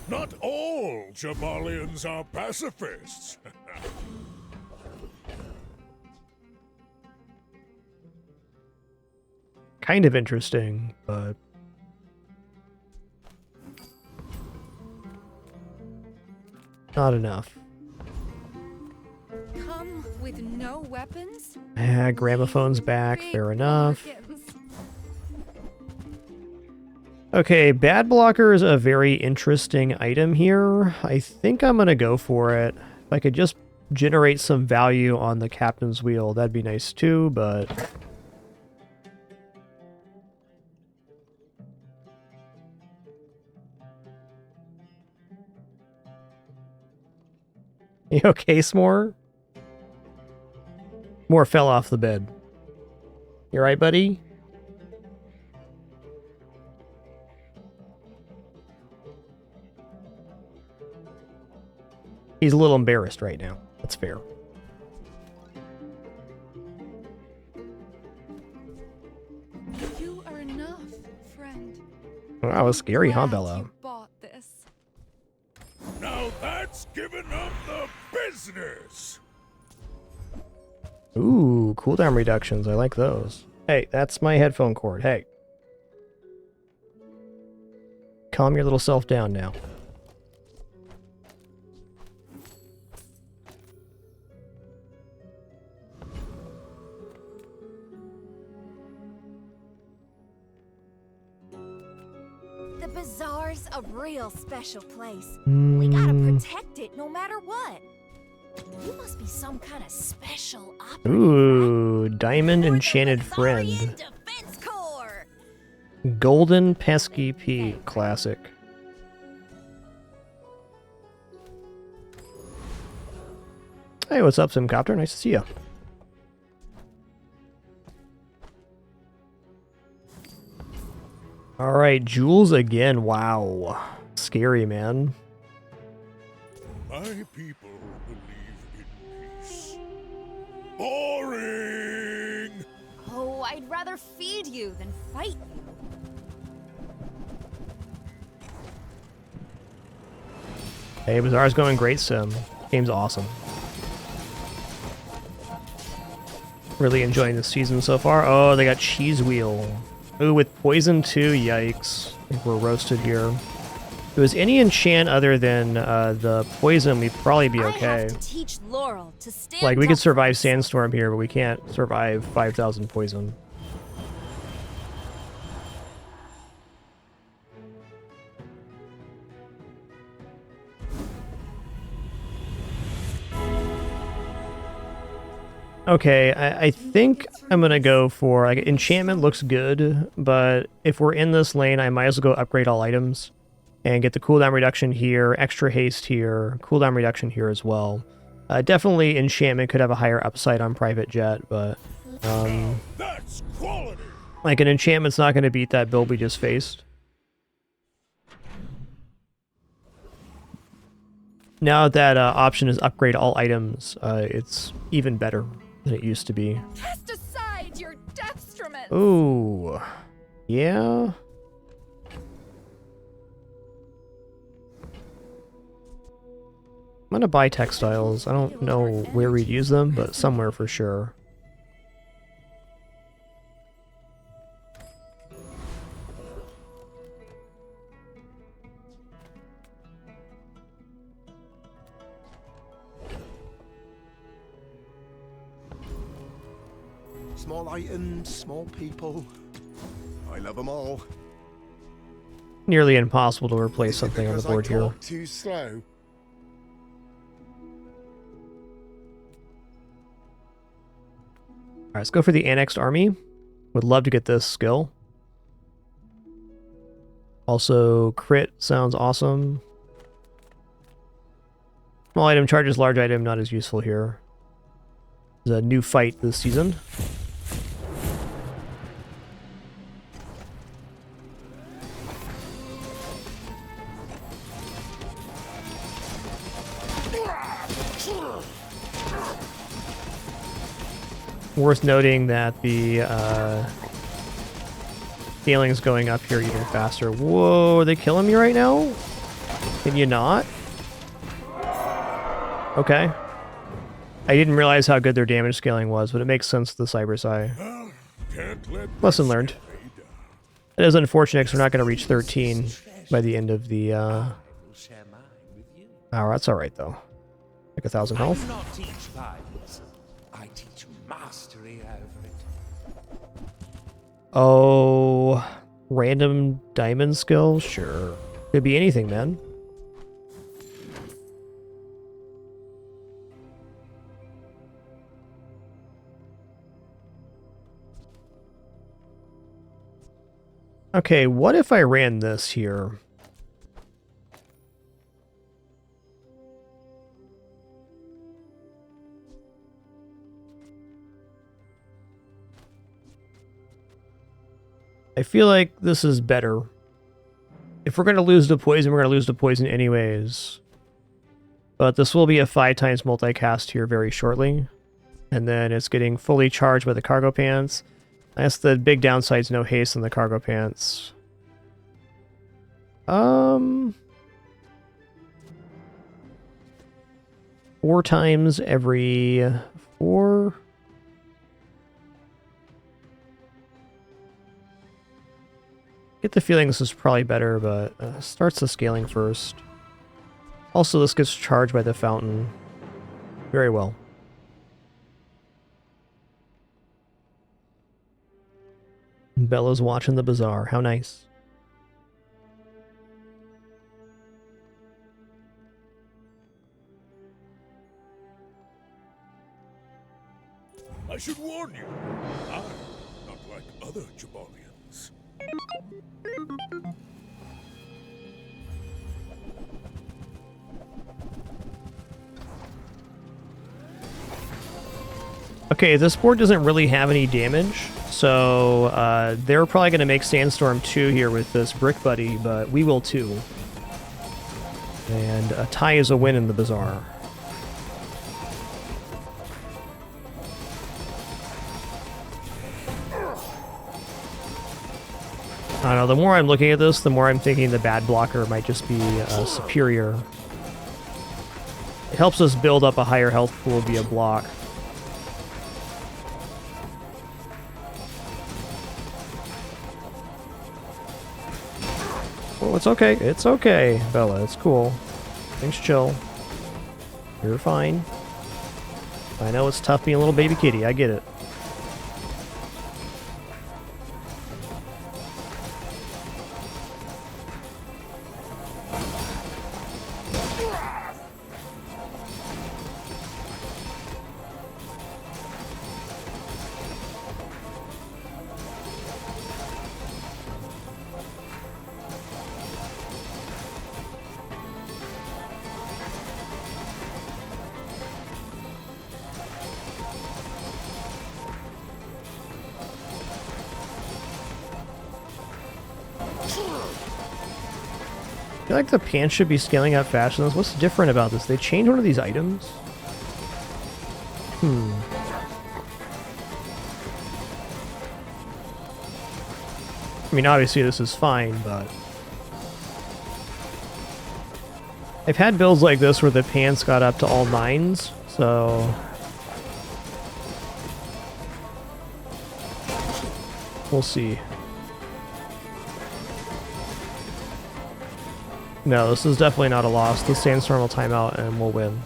Not all Jabalians are pacifists. Kind of interesting, but not enough. Come with no weapons? Gramophone's back, fair enough. Okay, Bad Blocker is a very interesting item here. I think I'm gonna go for it. If I could just generate some value on the Captain's Wheel, that'd be nice too, but... You okay, S'more? More fell off the bed. You alright, buddy? He's a little embarrassed right now. That's fair. friend. Wow, that was scary, huh, Glad Bella? you bought this. Now that's giving them the business. Ooh, cooldown reductions. I like those. Hey, that's my headphone cord. Hey. Calm your little self down now. The Bazaar's a real special place. We gotta protect it no matter what. You must be some kind of special operative. Ooh, Diamond Enchanted Friend. Defense Corps. Golden Pesky P. Classic. Hey, what's up, Simcopter? Nice to see you. Alright, Jules again. Wow. Scary, man. My people believe in peace. Boring! Oh, I'd rather feed you than fight you. Hey, Bazaar's going great, Sim. Game's awesome. Really enjoying this season so far. Oh, they got Cheese Wheel. Ooh, with poison too. Yikes. I think we're roasted here. If it was any enchant other than the poison, we'd probably be okay. I have to teach Laurel to stand Like, we could up survive for Sandstorm here, but we can't survive 5,000 poison. Okay, I think I'm gonna go for, like, enchantment looks good, but if we're in this lane, I might as well go upgrade all items and get the cooldown reduction here, extra haste here, cooldown reduction here as well. Definitely enchantment could have a higher upside on private jet, but That's quality. like an enchantment's not gonna beat that build we just faced. Now that option is upgrade all items, it's even better than it used to be. Cast aside your deathstruments. Ooh, yeah. I'm gonna buy textiles. I don't know where we'd use them, but somewhere for sure. Small items, small people. I love them all. Nearly impossible to replace something on the board here. Too slow. Alright, let's go for the annexed army. Would love to get this skill. Also, crit sounds awesome. Small item charges large item, not as useful here. There's a new fight this season. Worth noting that the healing's going up here even faster. Whoa, are they killing me right now? Can you not? Okay. I didn't realize how good their damage scaling was, but it makes sense to the Cyber Psy. Lesson learned. It is unfortunate because we're not going to reach 13 by the end of the... Oh, that's alright though. Like 1,000 health. I do not teach violence. I teach mastery over it. Oh, random diamond skill? Sure. Could be anything, man. Okay, what if I ran this here? I feel like this is better. If we're going to lose to poison, we're going to lose to poison anyways. But this will be a 5 times multicast here very shortly. And then it's getting fully charged by the cargo pants. That's the big downside, is no haste on the cargo pants. 4 times every 4. Get the feeling this is probably better, but starts the scaling first. Also, this gets charged by the fountain. Very well. Bella's watching the bazaar. How nice. I should warn you, I'm not like other Jabalians. Okay, this board doesn't really have any damage, so they're probably going to make Sandstorm 2 here with this Brick Buddy, but we will too. And a tie is a win in the bazaar. I don't know, the more I'm looking at this, the more I'm thinking the bad blocker might just be superior. It helps us build up a higher health pool via block. Oh, it's okay. It's okay, Bella. It's cool. Things chill. You're fine. I know it's tough being a little baby kitty. I get it. I feel like the pants should be scaling out faster than this. What's different about this? They changed one of these items? I mean, obviously this is fine, but... I've had builds like this where the pants got up to all 9s, so... We'll see. No, this is definitely not a loss. The Sandstorm will time out and we'll win.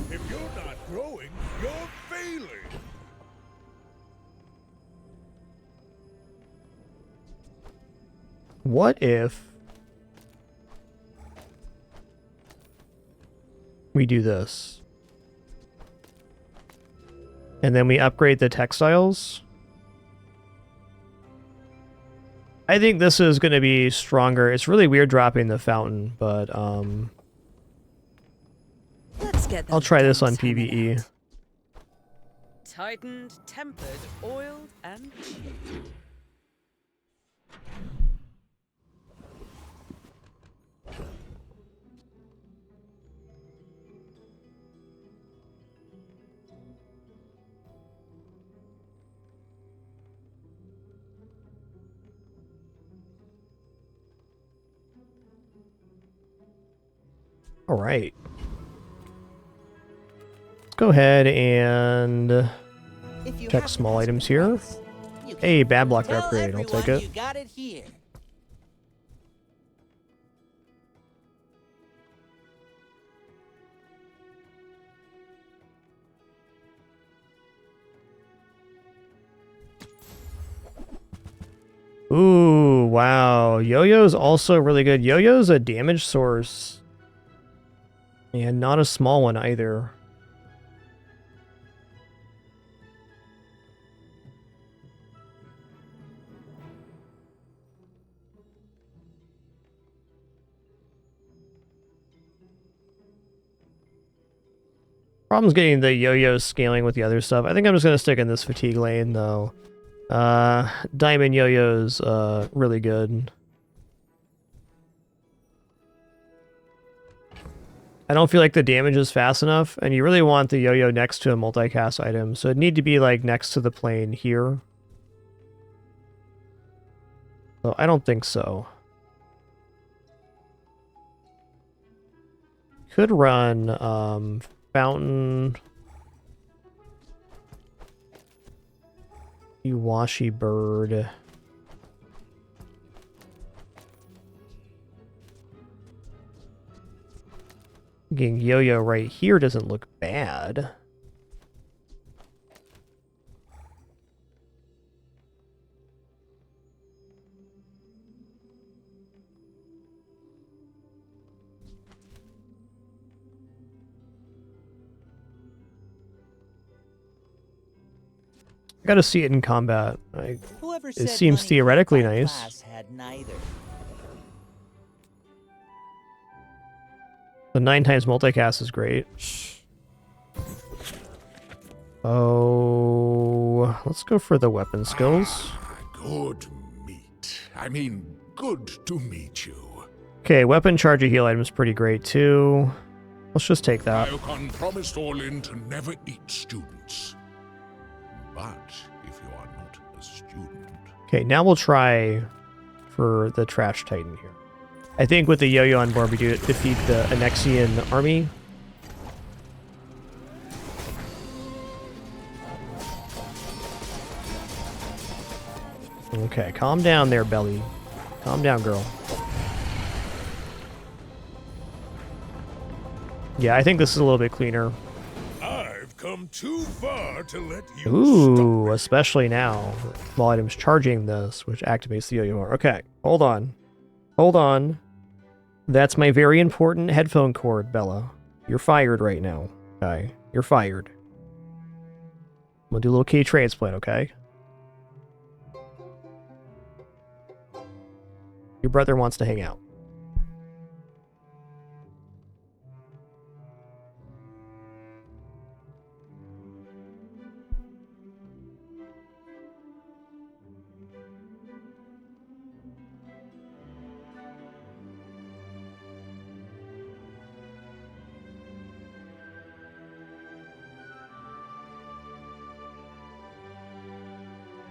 If you're not growing, you're failing. What if we do this? And then we upgrade the textiles. I think this is going to be stronger. It's really weird dropping the fountain, but Let's get I'll try this on PvE. Tightened, tempered, oiled, and cheated. All right. Let's go ahead and check small items here. Hey, bad blocker upgrade. I'll take it. You got it here. Ooh, wow. Yo-Yo's also really good. Yo-Yo's a damage source. And not a small one either. Problem's getting the yo-yo scaling with the other stuff. I think I'm just going to stick in this fatigue lane, though. Diamond yo-yo's really good. I don't feel like the damage is fast enough, and you really want the yo-yo next to a multicast item, so it'd need to be like next to the plane here. So I don't think so. Could run Fountain, Iwashi Bird. Getting yo-yo right here doesn't look bad. I gotta see it in combat. It seems theoretically nice. Had neither. The 9 times multicast is great. Oh, let's go for the weapon skills. Good meet. I mean, good to meet you. Okay, weapon charge a heal item is pretty great too. Let's just take that. Iocon promised Orlin to never eat students. But if you are not a student... Okay, now we'll try for the Trash Titan here. I think with the yo-yo on board we do defeat the Anexian army. Okay, calm down there, Belly. Calm down, girl. Yeah, I think this is a little bit cleaner. I've come too far to let you Ooh, especially now. Small items charging this, which activates the yo-yo more. Okay, hold on. Hold on. That's my very important headphone cord, Bella. You're fired right now. Okay, you're fired. I'm gonna do a little key transplant, okay? Your brother wants to hang out.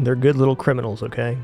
They're good little criminals, okay?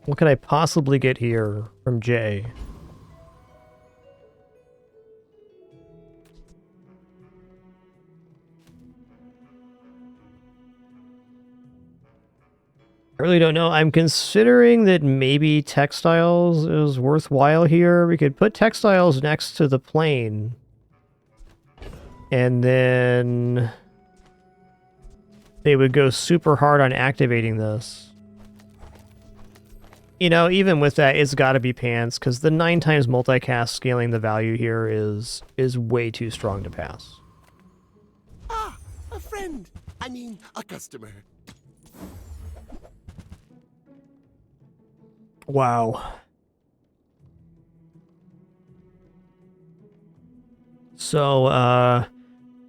What could I possibly get here from Jay? I really don't know. I'm considering that maybe textiles is worthwhile here. We could put textiles next to the plane. And then they would go super hard on activating this. You know, even with that, it's got to be pants, because the 9 times multicast scaling the value here is way too strong to pass. Ah, a friend. I mean, a customer. Wow. So,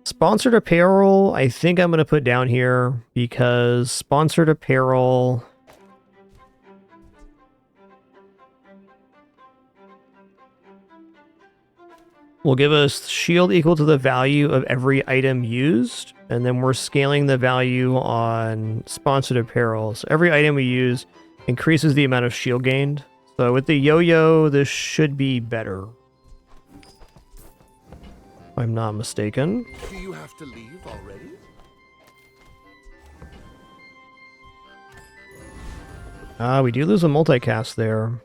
sponsored apparel, I think I'm going to put down here, because sponsored apparel... will give us shield equal to the value of every item used, and then we're scaling the value on sponsored apparel. So every item we use increases the amount of shield gained. So with the yo-yo, this should be better. If I'm not mistaken. Do you have to leave already? We do lose a multicast there.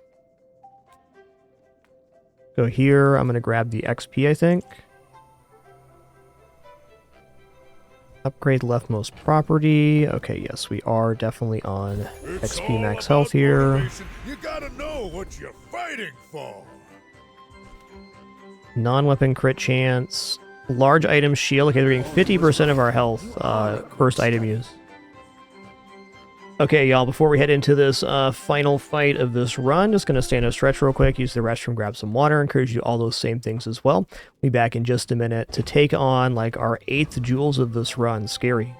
So here, I'm going to grab the XP, I think. Upgrade leftmost property. Okay, yes, we are definitely on XP max health here. You gotta know what you're fighting for. Non-weapon crit chance. Large item shield. Okay, they're getting 50% of our health first item use. Okay, y'all, before we head into this final fight of this run, just going to stand up, stretch real quick, use the restroom, grab some water, encourage you to do all those same things as well. Be back in just a minute to take on, like, our 8th jewels of this run. Scary.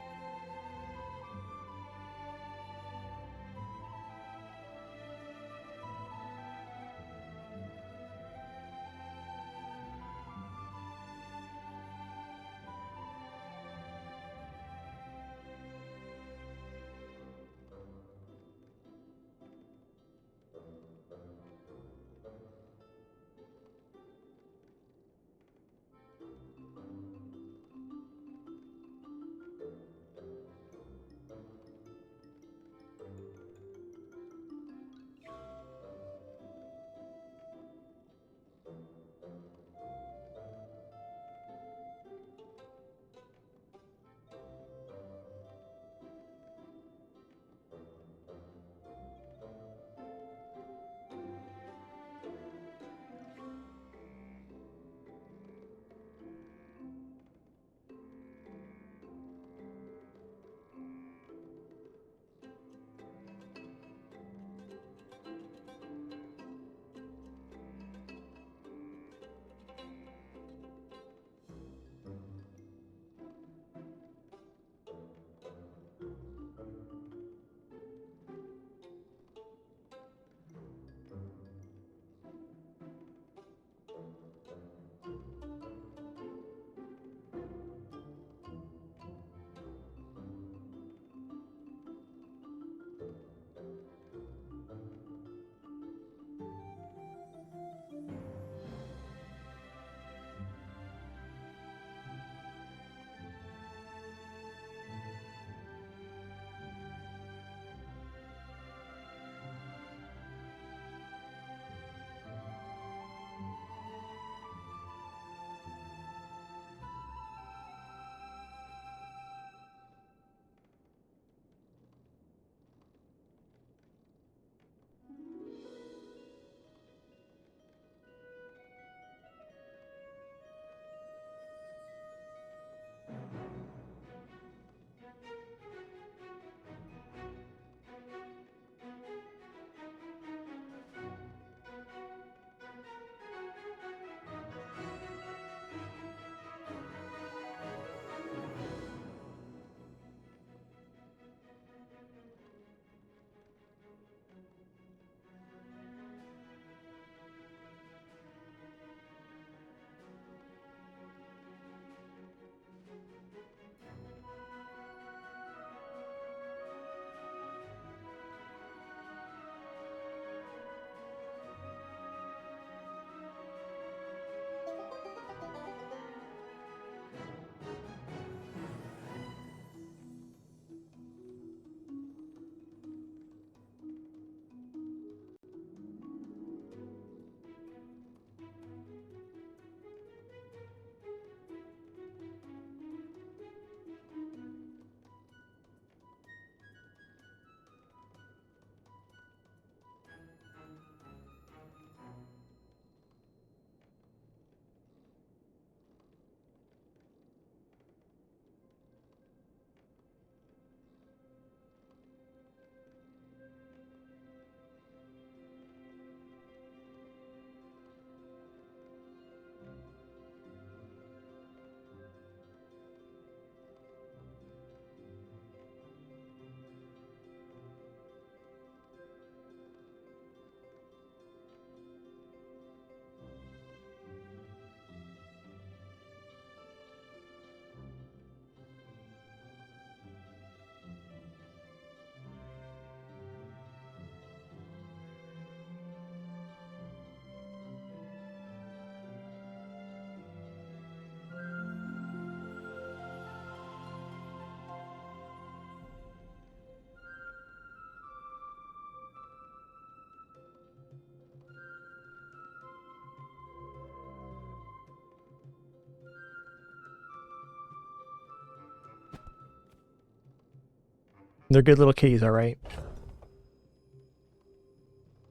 They're good little kitties, all right.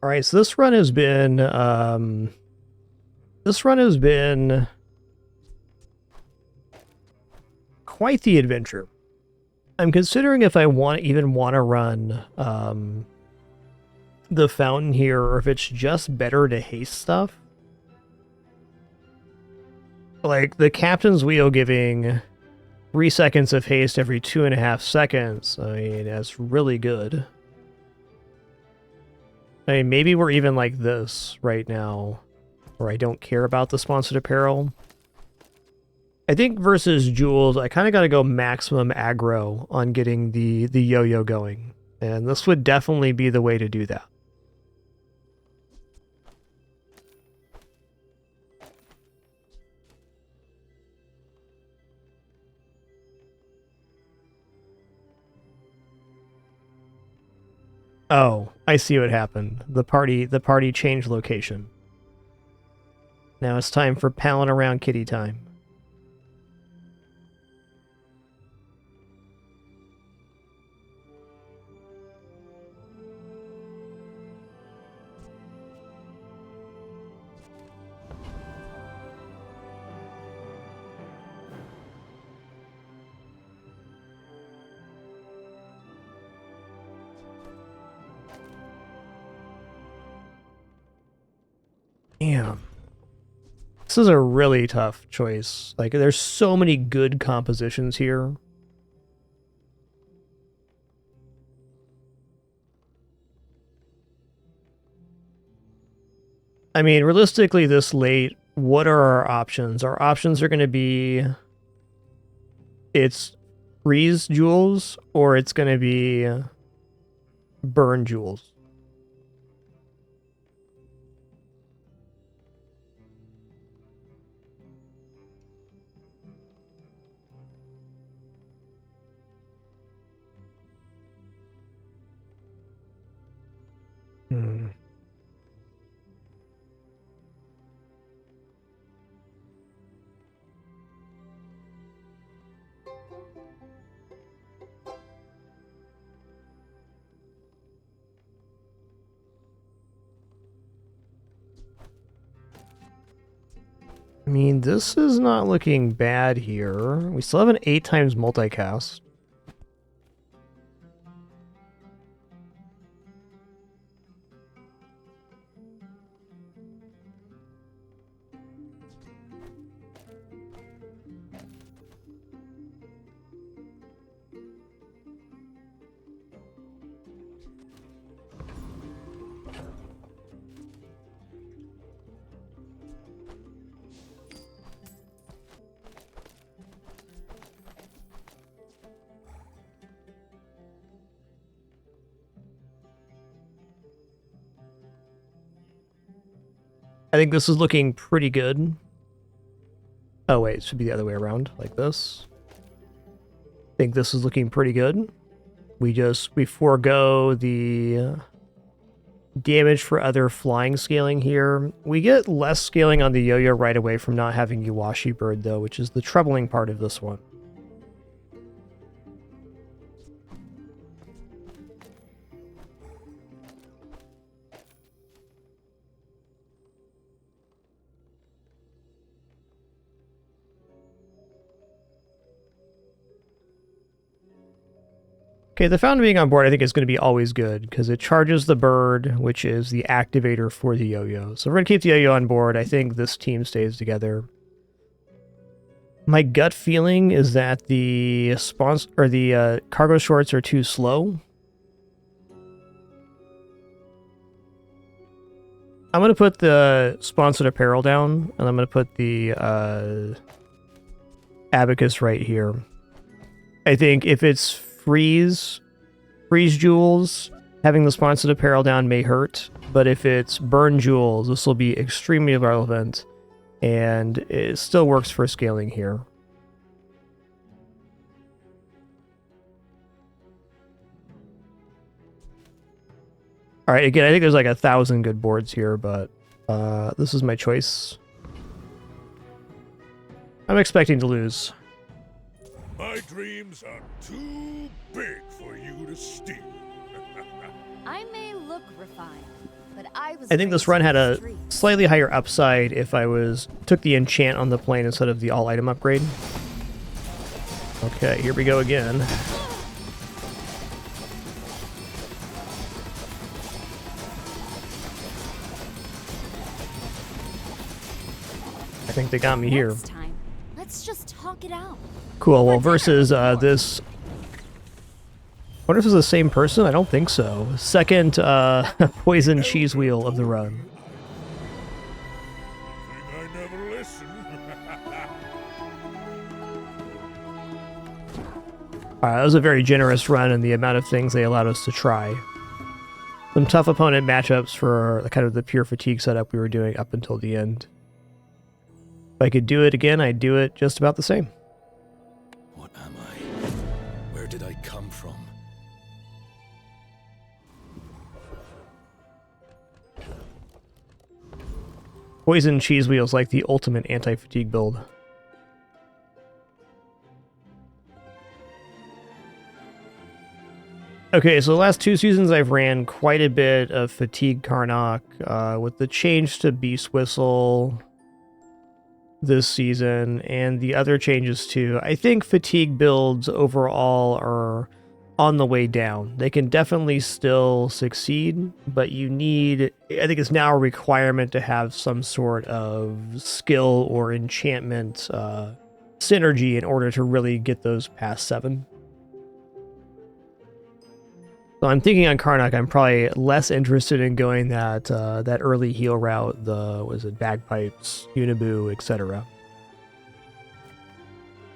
All right, so this run has been quite the adventure. I'm considering if I even want to run the fountain here, or if it's just better to haste stuff. Like, the Captain's Wheel giving 3 seconds of haste every 2.5 seconds. I mean, that's really good. I mean, maybe we're even like this right now, where I don't care about the sponsored apparel. I think versus Jules, I kind of got to go maximum aggro on getting the yo-yo going. And this would definitely be the way to do that. Oh, I see what happened. The party changed location. Now it's time for palling around kitty time. Damn. This is a really tough choice. Like, there's so many good compositions here. I mean, realistically, this late, what are our options? Our options are going to be... It's freeze jewels, or it's going to be burn jewels. I mean, this is not looking bad here. We still have an 8 times multicast. I think this is looking pretty good. Oh wait, it should be the other way around, like this. I think this is looking pretty good. We forego the damage for other flying scaling here. We get less scaling on the yo-yo right away from not having Iwashi Bird though, which is the troubling part of this one. Okay, the fountain being on board I think is going to be always good, because it charges the bird, which is the activator for the yo-yo. So we're going to keep the yo-yo on board. I think this team stays together. My gut feeling is that the cargo shorts are too slow. I'm going to put the sponsored apparel down, and I'm going to put the abacus right here. I think if it's freeze jewels, having the sponsored apparel down may hurt, but if it's burn jewels, this will be extremely relevant, and it still works for scaling here. Alright, again, I think there's like 1,000 good boards here, but this is my choice. I'm expecting to lose. My dreams are too big for you to steal. I may look refined, but I think this run had a slightly higher upside if I took the enchant on the plane instead of the all item upgrade. Okay, here we go again. I think they got me here. Next time, let's just talk it out. Cool, well, versus this... I wonder if it's the same person? I don't think so. Second poison cheese wheel of the run. I never listen. That was a very generous run in the amount of things they allowed us to try. Some tough opponent matchups for kind of the pure fatigue setup we were doing up until the end. If I could do it again, I'd do it just about the same. What am I? Where did I come from? Poison cheese wheels like the ultimate anti-fatigue build. Okay, so the last 2 seasons I've ran quite a bit of Fatigue Karnak, with the change to Beast Whistle this season, and the other changes too. I think Fatigue builds overall are on the way down. They can definitely still succeed, but you need, I think it's now a requirement to have some sort of skill or enchantment synergy in order to really get those past 7. So I'm thinking on Karnak, I'm probably less interested in going that that early heal route, the, was it, Bagpipes, Uniboo, etc.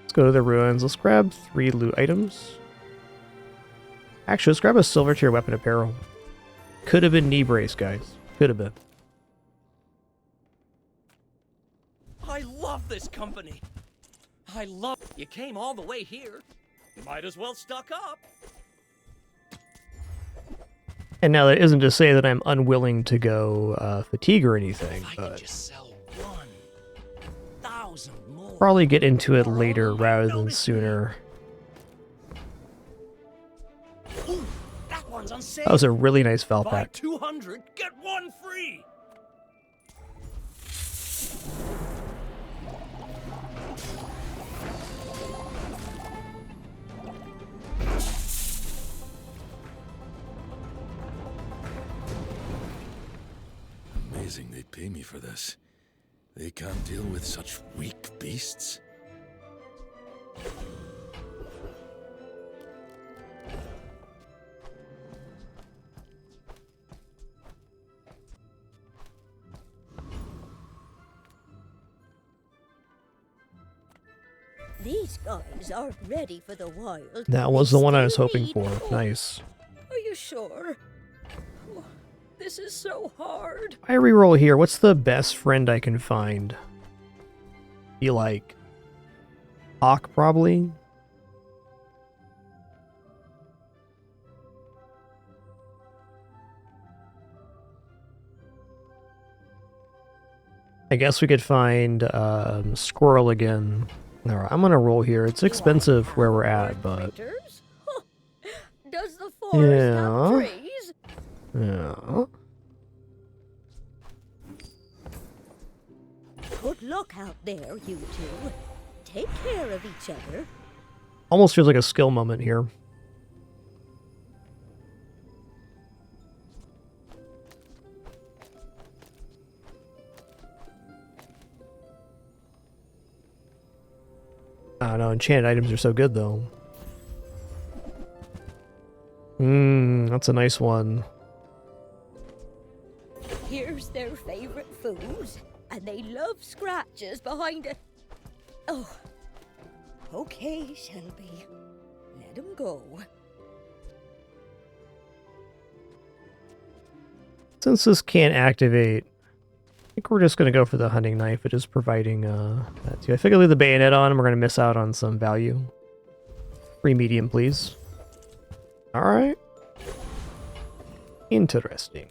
Let's go to the ruins. Let's grab 3 loot items. Actually, let's grab a silver tier weapon apparel. Could have been knee brace, guys. Could have been. I love this company. I love... You came all the way here. Might as well stock up. And now that isn't to say that I'm unwilling to go fatigue or anything, but Just sell 1,000 more. probably get into it later rather than sooner. Ooh, that one's on sale. That was a really nice Val Buy pack. 200, get 1 free. Amazing they'd pay me for this. They can't deal with such weak beasts. These guys aren't ready for the wild. That was the one I was hoping for. Nice. Are you sure? Oh, this is so hard. I reroll here. What's the best friend I can find? Be like Hawk, probably. I guess we could find Squirrel again. Alright, I'm gonna roll here. It's expensive where we're at, but Does the forest have trees? Yeah. Good luck out there, you two. Take care of each other. Almost feels like a skill moment here. I don't know, enchanted items are so good though. That's a nice one. Here's their favorite foods, and they love scratches behind it. Oh, okay, Shelby. Let them go. Since this can't activate, I think we're just going to go for the hunting knife. It is providing that too. I figure leave the bayonet on and we're going to miss out on some value. Free medium, please. Alright. Interesting.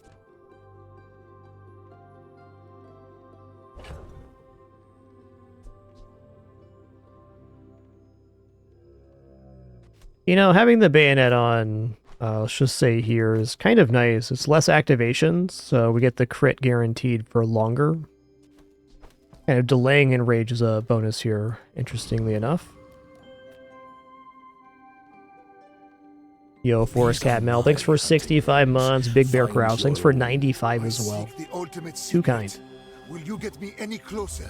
You know, having the bayonet on, let's just say here, is kind of nice. It's less activations, so we get the crit guaranteed for longer. Kind of delaying enrage is a bonus here, interestingly enough. Yo, Forest Cat Mel, thanks for 65 months. Big Bear Crouch, thanks for 95 as well. The ultimate Too kind. secret. Will you get me any closer?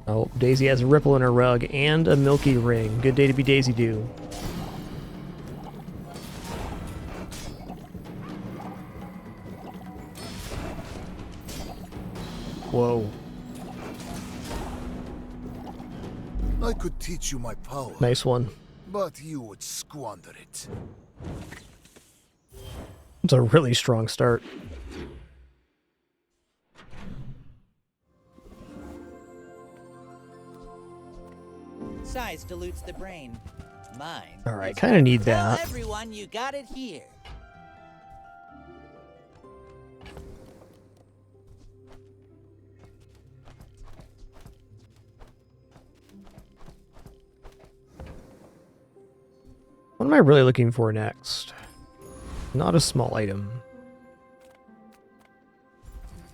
Oh, Daisy has a ripple in her rug and a milky ring. Good day to be Daisy Doo. Whoa. I could teach you my power. Nice one. But you would squander it. It's a really strong start. Size dilutes the brain. Mine. Alright, kind of need Tell that. everyone you got it here. What am I really looking for next? Not a small item.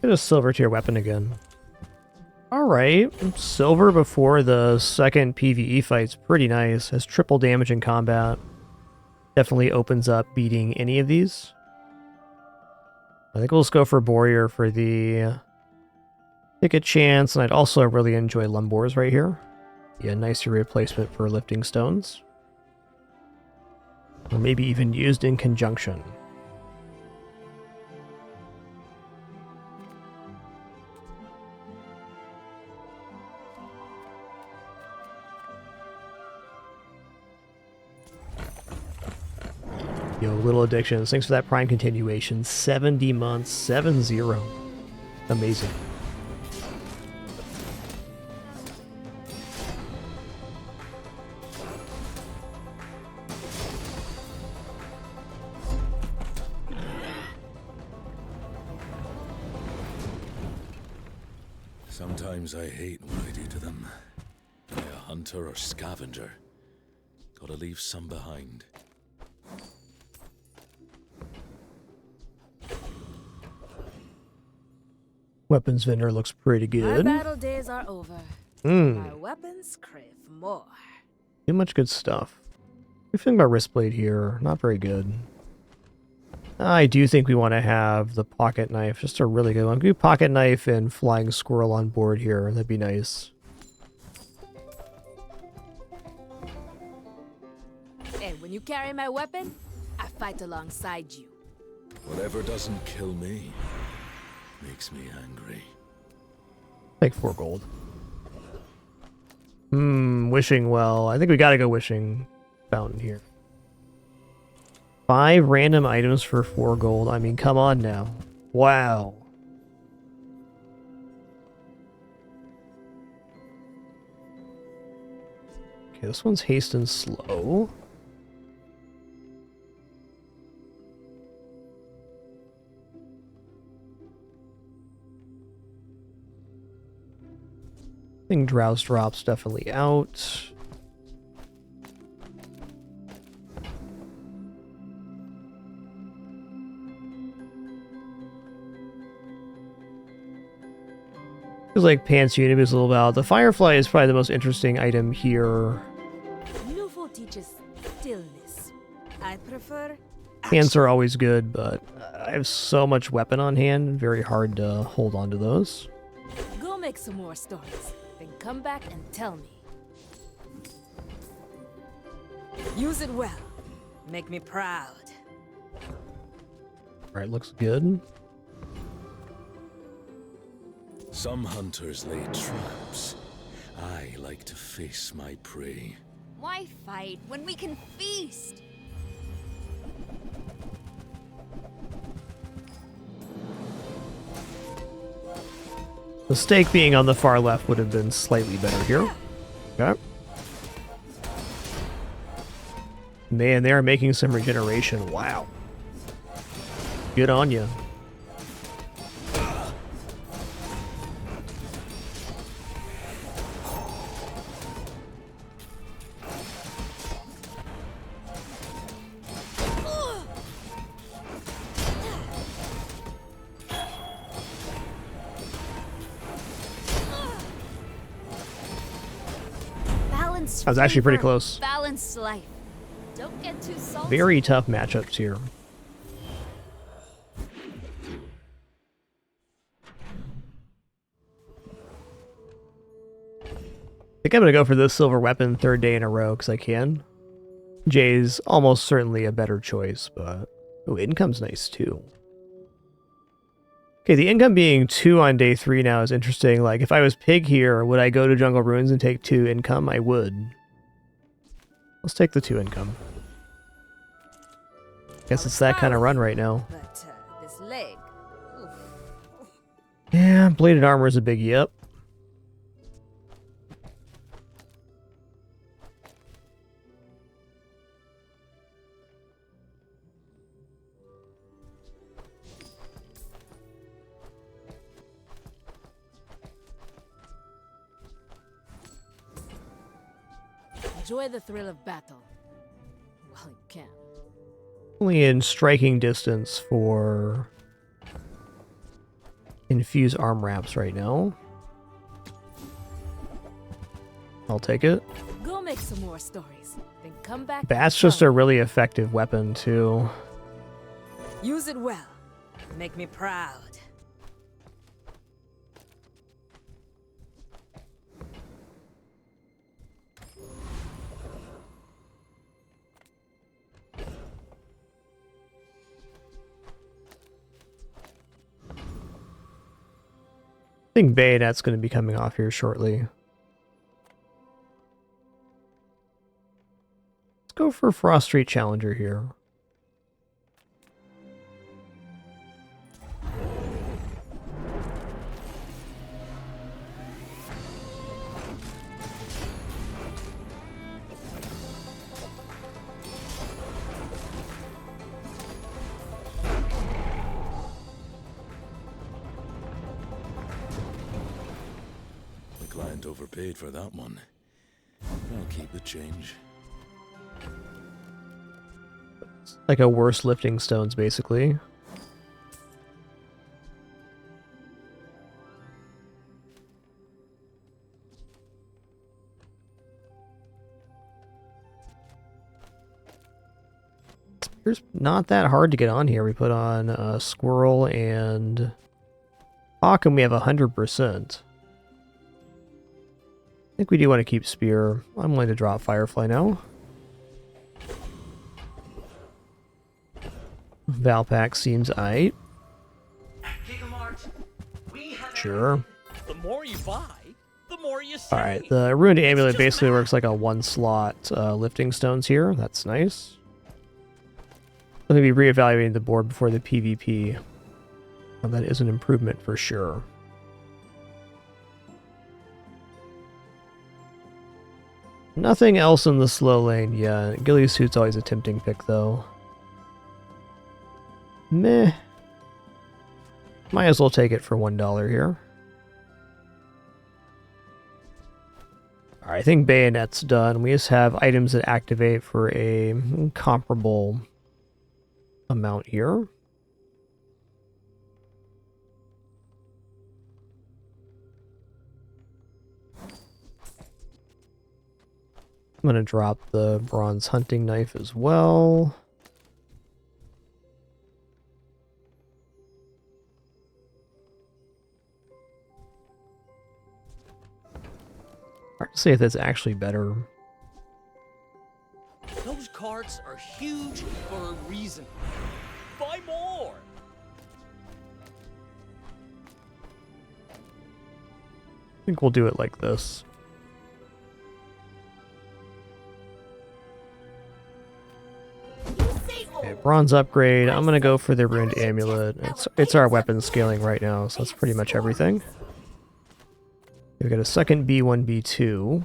Get a silver tier weapon again. Alright, silver before the second PvE fight's pretty nice. Has triple damage in combat. Definitely opens up beating any of these. I think we'll just go for Warrior for the ticket chance, and I'd also really enjoy Lumbors right here. Yeah, nicer replacement for lifting stones. Or maybe even used in conjunction. Yo, Little Addictions, thanks for that Prime continuation. 70 months, 7-0. Amazing. Sometimes I hate what I do to them. Am I a hunter or scavenger? Gotta leave some behind. Weapons vendor looks pretty My good. battle days are over. Hmm. My weapons crave more. Too much good stuff. We're feeling about Wristblade here. Not very good. I do think we want to have the pocket knife. Just a really good one. Do pocket knife and flying squirrel on board here. That'd be nice. And when you carry my weapon, I fight alongside you. Whatever doesn't kill me makes me angry. Take 4 gold. Wishing well. I think we gotta go Wishing Fountain here. 5 random items for 4 gold. I mean, come on now. Wow. Okay, this one's haste and slow. I think Drowse Drop's definitely out. Feels like Pants Unibus is a little about. The Firefly is probably the most interesting item here. Nouveau teaches stillness. I prefer Pants are always good, but I have so much weapon on hand, very hard to hold on to those. go make some more stories. Then come back and tell me. Use it well. Make me proud. Alright, looks good. Some hunters lay traps. I like to face my prey. Why fight when we can feast? The stake being on the far left would have been slightly better here. Okay. Man, they are making some regeneration. Wow. Good on you. Balance. That was actually pretty flavor, close. Balanced life. Don't get too salty. Very tough matchups here. I think I'm going to go for this silver weapon third day in a row because I can. Jay's almost certainly a better choice, but... Oh, income's nice too. Okay, the income being 2 on day 3 now is interesting. Like, if I was Pig here, would I go to Jungle Ruins and take 2 income? I would. Let's take the 2 income. Guess it's that kind of run right now. But this leg. Yeah, bladed armor is a big yep. Enjoy the thrill of battle. While you can. Only in striking distance for infuse arm wraps right now. I'll take it. Go make some more stories. Then come back. That's just a really effective weapon too. Use it well. Make me proud. I think Bayonet's going to be coming off here shortly. Let's go for Frost Street Challenger here. Client overpaid for that one. I'll keep the change. Like a worse lifting stones, basically. It's not that hard to get on here. We put on Squirrel and Hawk, and we have 100%. I think we do want to keep Spear. I'm willing to drop Firefly now. Valpak seems aight. Sure. The more you buy, the more you save. Alright, the Ruined Amulet basically works like a one-slot lifting stones here. That's nice. I'm going to be reevaluating the board before the PvP. Well, that is an improvement for sure. Nothing else in the slow lane yet. Ghillie Suit's always a tempting pick, though. Meh. Might as well take it for $1 here. Alright, I think Bayonet's done. We just have items that activate for a comparable amount here. I'm going to drop the bronze hunting knife as well. Hard to see if that's actually better. Those carts are huge for a reason. Buy more! I think we'll do it like this. Okay, bronze upgrade. I'm gonna go for the Ruined Amulet. It's our weapon scaling right now, so that's pretty much everything. We've got a second B1, B2.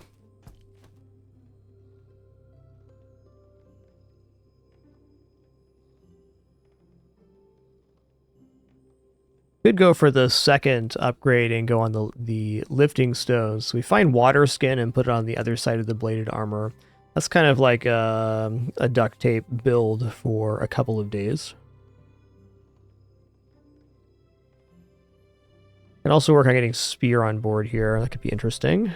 Could go for the second upgrade and go on the lifting stones. So we find water skin and put it on the other side of the bladed armor. That's kind of like a duct tape build for a couple of days. And also work on getting Spear on board here. That could be interesting.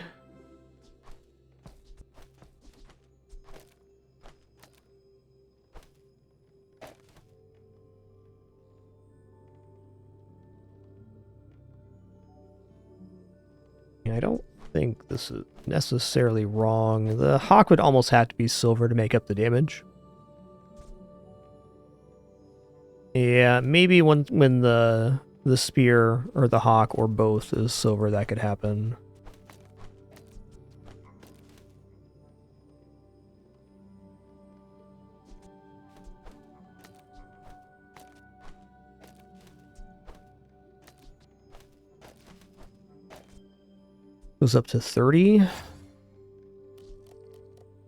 I don't think this is necessarily wrong. The hawk would almost have to be silver to make up the damage. Yeah, maybe when the spear or the hawk or both is silver, that could happen. Goes up to 30.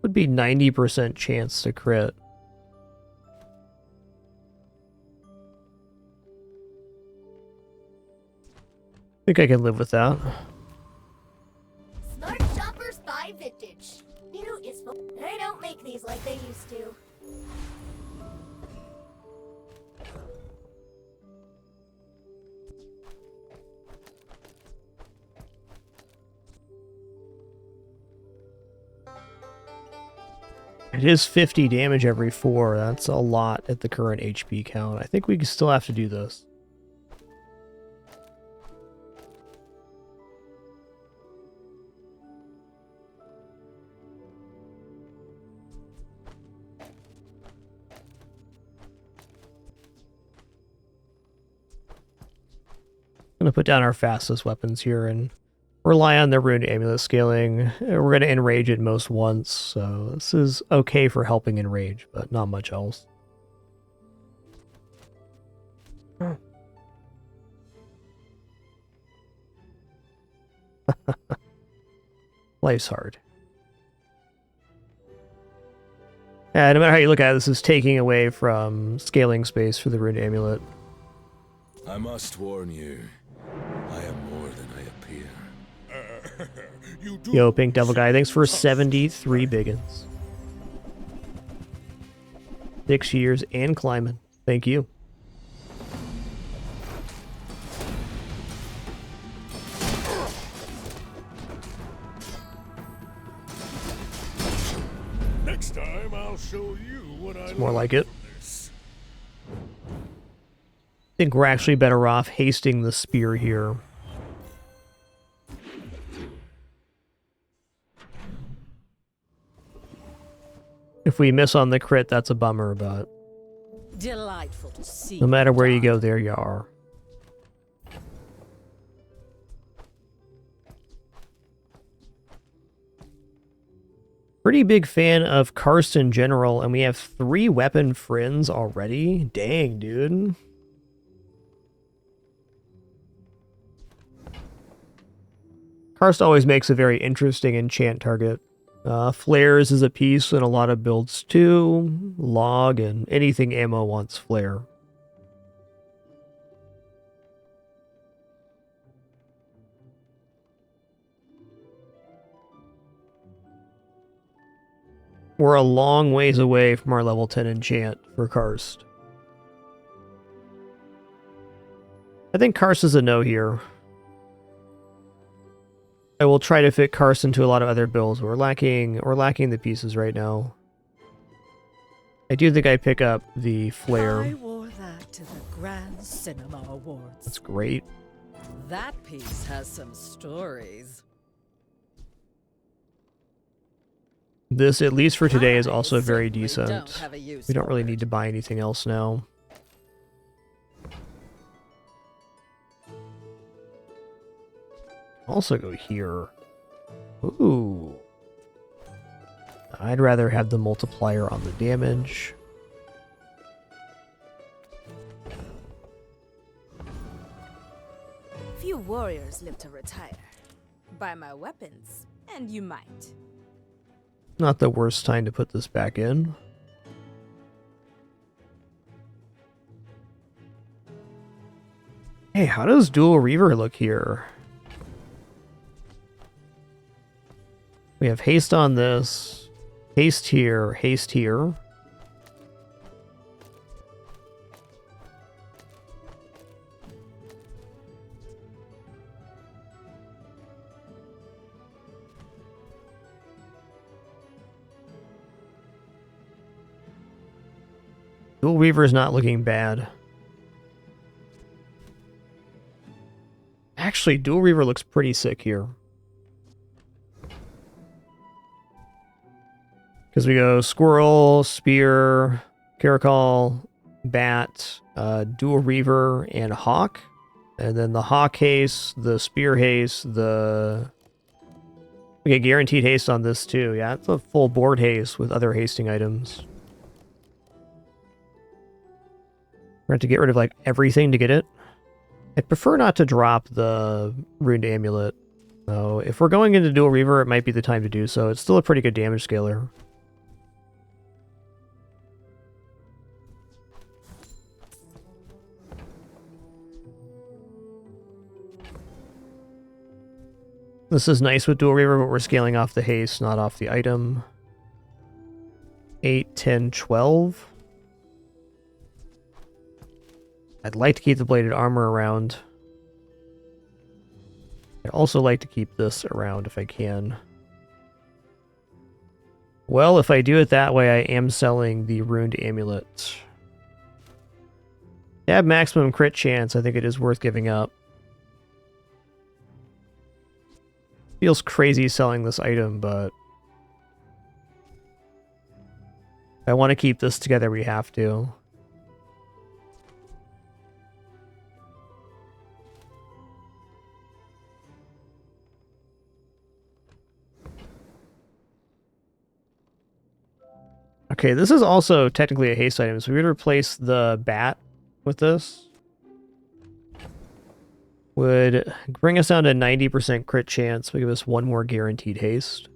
Would be 90% chance to crit. I think I can live with that. Smart shoppers buy vintage. New is they don't make these like they used to. It is 50 damage every 4. That's a lot at the current HP count. I think we still have to do this. I'm going to put down our fastest weapons here and rely on the rune amulet scaling. We're going to enrage it most once, so this is okay for helping enrage, but not much else. Life's hard. Yeah, no matter how you look at it, this is taking away from scaling space for the rune amulet. I must warn you, I am more than I appear. Yo, Pink Devil Guy, thanks for 73 biggins. 6 years and climbing. Thank you. Next time I'll show you what I It's more like it. I think we're actually better off hasting the spear here. If we miss on the crit, that's a bummer, but Delightful to see. no matter where you go, there you are. Pretty big fan of Karst in general, and we have 3 weapon friends already? Dang, dude. Karst always makes a very interesting enchant target. Flares is a piece in a lot of builds too. Log and anything ammo wants flare. We're a long ways away from our level 10 enchant for Karst. I think Karst is a no here. I will try to fit Karst into a lot of other builds. We're lacking the pieces right now. I do think I pick up the flare. I wore that to the Grand Cinema Awards. That's great. That piece has some stories. This, at least for today, is also very Don't decent. have a use We don't for really it. need to buy anything else now. Also go here. Ooh. I'd rather have the multiplier on the damage. Few warriors live to retire. Buy my weapons, and you might. Not the worst time to put this back in. Hey, how does Dual Reaver look here? We have haste on this, haste here, haste here. Dual Reaver is not looking bad. Actually, Dual Reaver looks pretty sick here. Because we go Squirrel, Spear, Caracol, Bat, Dual Reaver, and Hawk. And then the Hawk haste, the Spear haste, the... We get guaranteed haste on this too. Yeah, it's a full board haste with other hasting items. We're going to get rid of like everything to get it. I'd prefer not to drop the Ruined Amulet. So if we're going into Dual Reaver, it might be the time to do so. It's still a pretty good damage scaler. This is nice with Dual Reaver, but we're scaling off the haste, not off the item. 8, 10, 12. I'd like to keep the bladed armor around. I'd also like to keep this around if I can. Well, if I do it that way, I am selling the Ruined Amulet. To have maximum crit chance, I think it is worth giving up. Feels crazy selling this item, but if I want to keep this together, we have to. Okay, this is also technically a haste item, so we would replace the bat with this. Would bring us down to 90% crit chance, but give us one more guaranteed haste.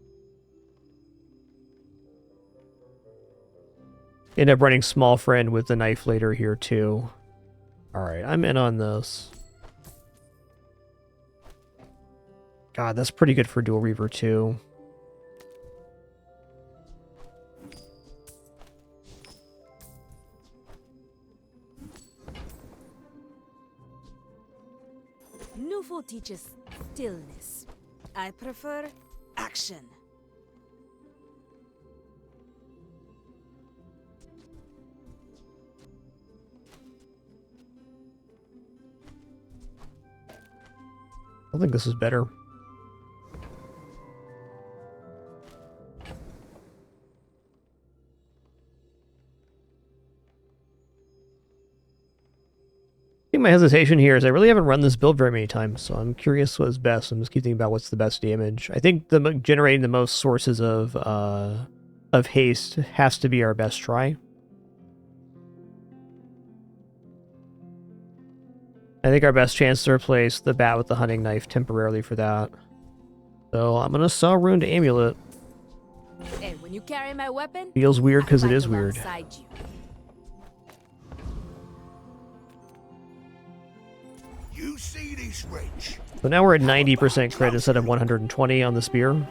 End up running Small Friend with the knife later here too. Alright, I'm in on this. God, that's pretty good for Dual Reaver too. Nufo teaches stillness. I prefer action. I think this is better. I think my hesitation here is I really haven't run this build very many times, so I'm curious what's best. I'm just keep thinking about what's the best damage. I think generating the most sources of haste has to be our best try. I think our best chance to replace the bat with the hunting knife temporarily for that. So I'm gonna sell Ruined Amulet. And when you carry my weapon, Feels weird because it is weird. you. You see this wrench? So now we're at 90% crit instead of 120 on the spear.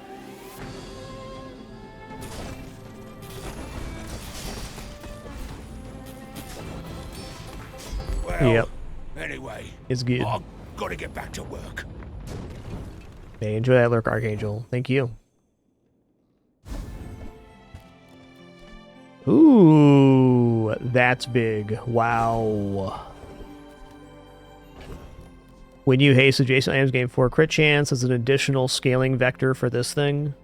Well, yep. Anyway, it's good. I've got to get back to work. Hey, enjoy that lurk, Archangel. Thank you. Ooh, that's big. Wow. When you haste adjacent items, gain 4 crit chance as an additional scaling vector for this thing.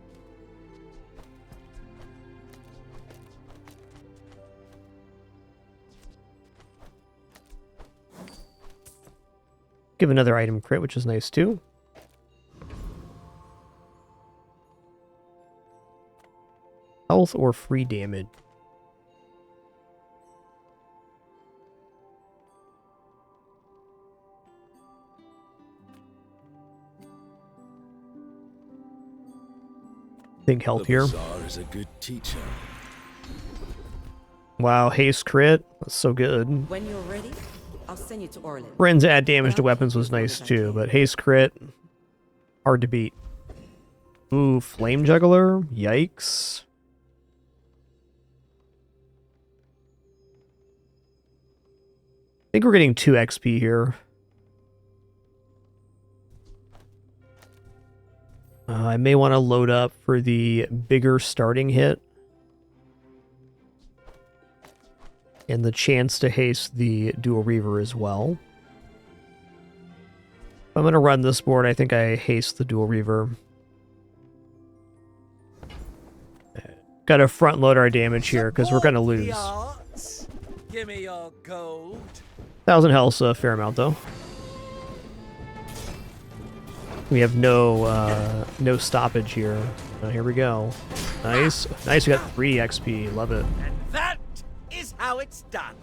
Give another item crit, which is nice too. Health or free damage. Think health here. Bazaar is a good teacher. Wow, haste crit. That's so good. When you're ready, I'll send you to Orland. Friends add damage to weapons was nice too, but haste crit, hard to beat. Ooh, flame juggler? Yikes. I think we're getting 2 XP here. I may want to load up for the bigger starting hit. And the chance to haste the Dual Reaver as well. If I'm going to run this board, I think I haste the Dual Reaver. Gotta front load our damage here because we're gonna lose. Give me your gold. 1,000 health's a fair amount though. We have no stoppage here. Here we go. Nice. Nice, we got 3 XP. Love it. And that is how it's done.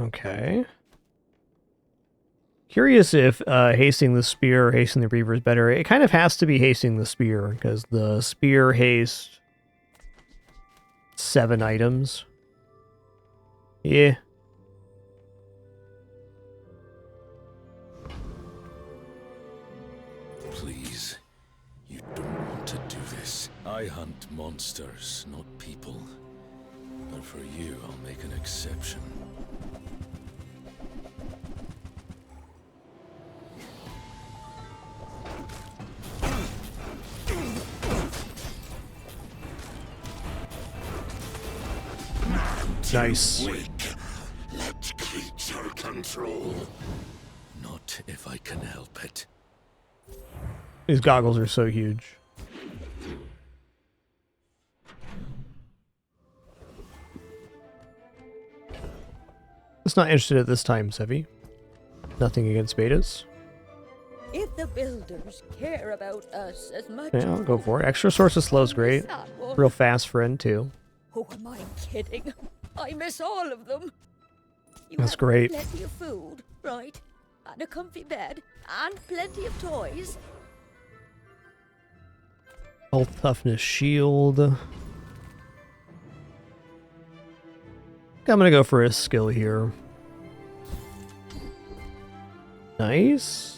Okay. Curious if hasting the spear or hasting the reaver is better. It kind of has to be hasting the spear, because the spear hastes 7 items. Yeah. Please, you don't want to do this. I hunt monsters, not people. But for you, I'll make an exception. Nice. Let creature control. Not if I can help it. These goggles are so huge. It's not interested at this time, Sevi. Nothing against betas. If the builders care about us as much... Yeah, I'll go for it. Extra source of slow is great. Real fast friend, too. Oh, am I kidding? I miss all of them. You That's have great. Plenty of food, right? And a comfy bed, and plenty of toys. Health, toughness, shield. I'm gonna go for a skill here. Nice.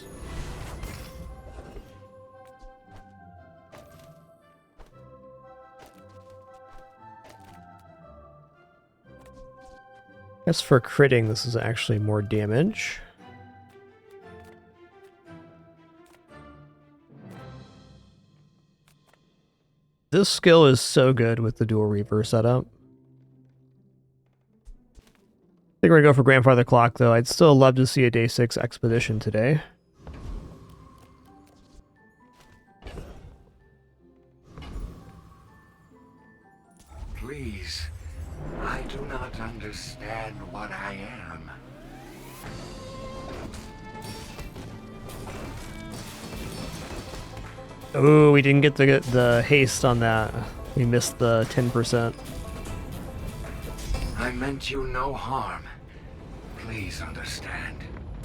Guess for critting, this is actually more damage. This skill is so good with the dual reaver setup. I think we're gonna go for grandfather clock though. I'd still love to see a day 6 expedition today. Please, I do not understand what I am. Oh, we didn't get the haste on that. We missed the 10%. I meant you no harm. Please understand.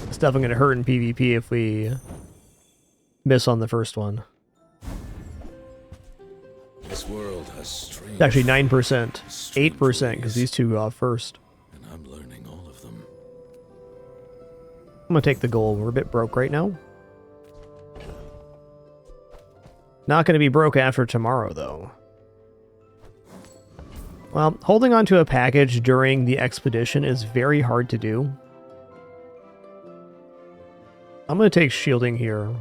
It's definitely going to hurt in PvP if we miss on the first one. This world has strange. It's actually 9%. 8% because these two go off first. And I'm learning all of them. I'm going to take the gold. We're a bit broke right now. Not going to be broke after tomorrow, though. Well, holding on to a package during the expedition is very hard to do. I'm going to take shielding here.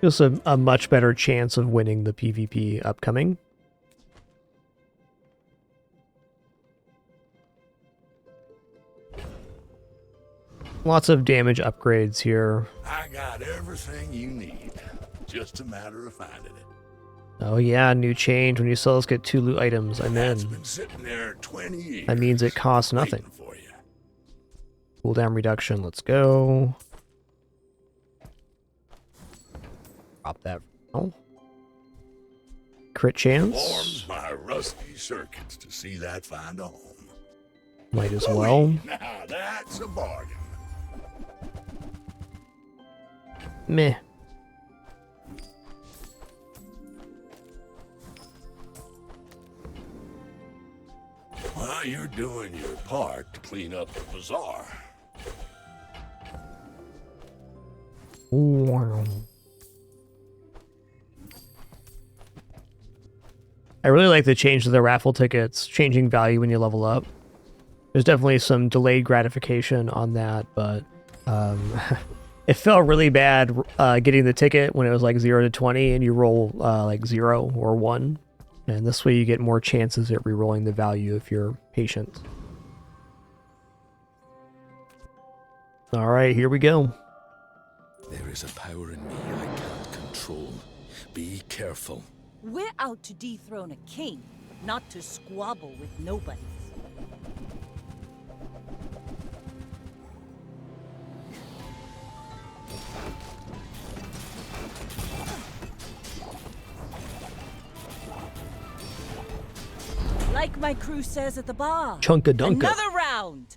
Just a much better chance of winning the PvP upcoming. Lots of damage upgrades here. I got everything you need. Just a matter of finding it. Oh yeah, new change. When you sell us, get 2 loot items. I'm in. Been sitting there 20 years. That means it costs nothing. Cooldown reduction. Let's go. Drop that. Oh. Crit chance. Warms my rusty circuits to see that find a home. Might as well. Now that's a bargain. Meh. Well, you're doing your part to clean up the bazaar. Wow. I really like the change to the raffle tickets, changing value when you level up. There's definitely some delayed gratification on that, but it felt really bad getting the ticket when it was like 0 to 20 and you roll like 0 or 1. And this way you get more chances at re-rolling the value if you're patient. Alright, here we go. There is a power in me I can't control. Be careful. We're out to dethrone a king, not to squabble with nobodies. Like my crew says at the bar. Chunka-dunka. Another round!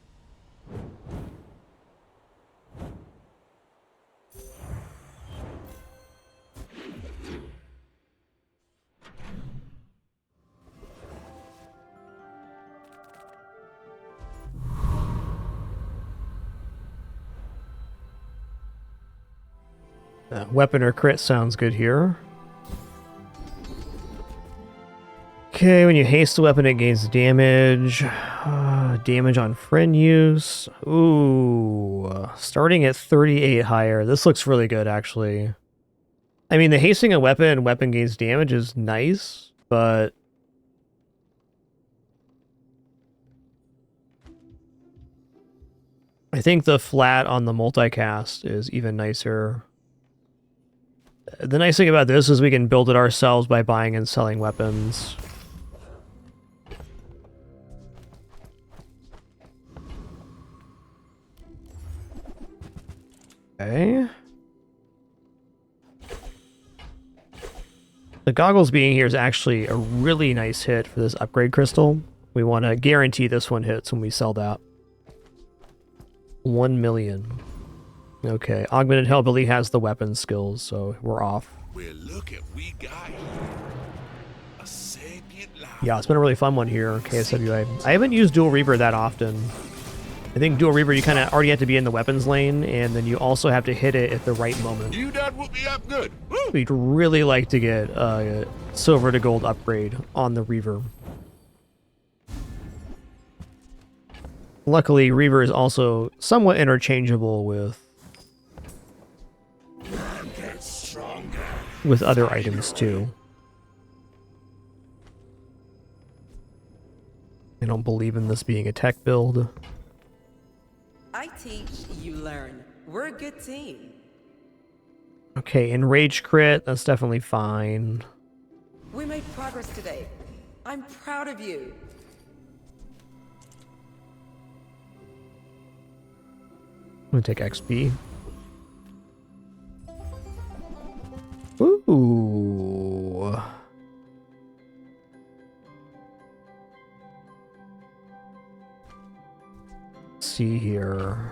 Weapon or crit sounds good here. Okay, when you haste the weapon, it gains damage. Damage on friend use. Ooh, starting at 38 higher. This looks really good, actually. I mean, the hasting a weapon and weapon gains damage is nice, but... I think the flat on the multicast is even nicer. The nice thing about this is we can build it ourselves by buying and selling weapons. Okay. The goggles being here is actually a really nice hit for this upgrade crystal. We want to guarantee this one hits when we sell that. 1 million. Okay, Augmented Hellbilly has the weapon skills, so we're off. Well, look at we got here. A sapient life. Yeah, it's been a really fun one here, KSWA. I haven't used Dual Reaper that often. I think Dual Reaper, you kind of already have to be in the weapons lane, and then you also have to hit it at the right moment. You done whoop me up good. Woo! We'd really like to get a silver to gold upgrade on the Reaver. Luckily, Reaver is also somewhat interchangeable with other items too. I don't believe in this being a tech build. I teach, you learn. We're a good team. Okay, enrage crit, that's definitely fine. We made progress today. I'm proud of you. I'm gonna take XP. Ooh. Let's see here.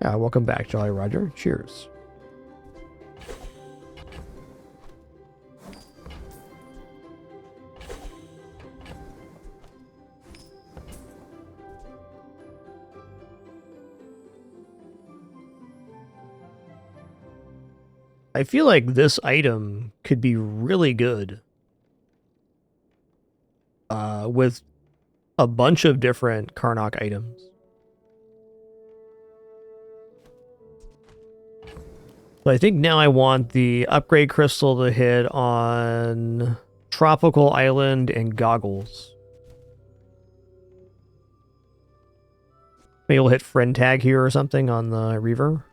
Yeah, welcome back, Jolly Roger. Cheers. I feel like this item could be really good with a bunch of different Karnak items. So I think now I want the upgrade crystal to hit on Tropical Island and Goggles. Maybe we'll hit friend tag here or something on the Reaver.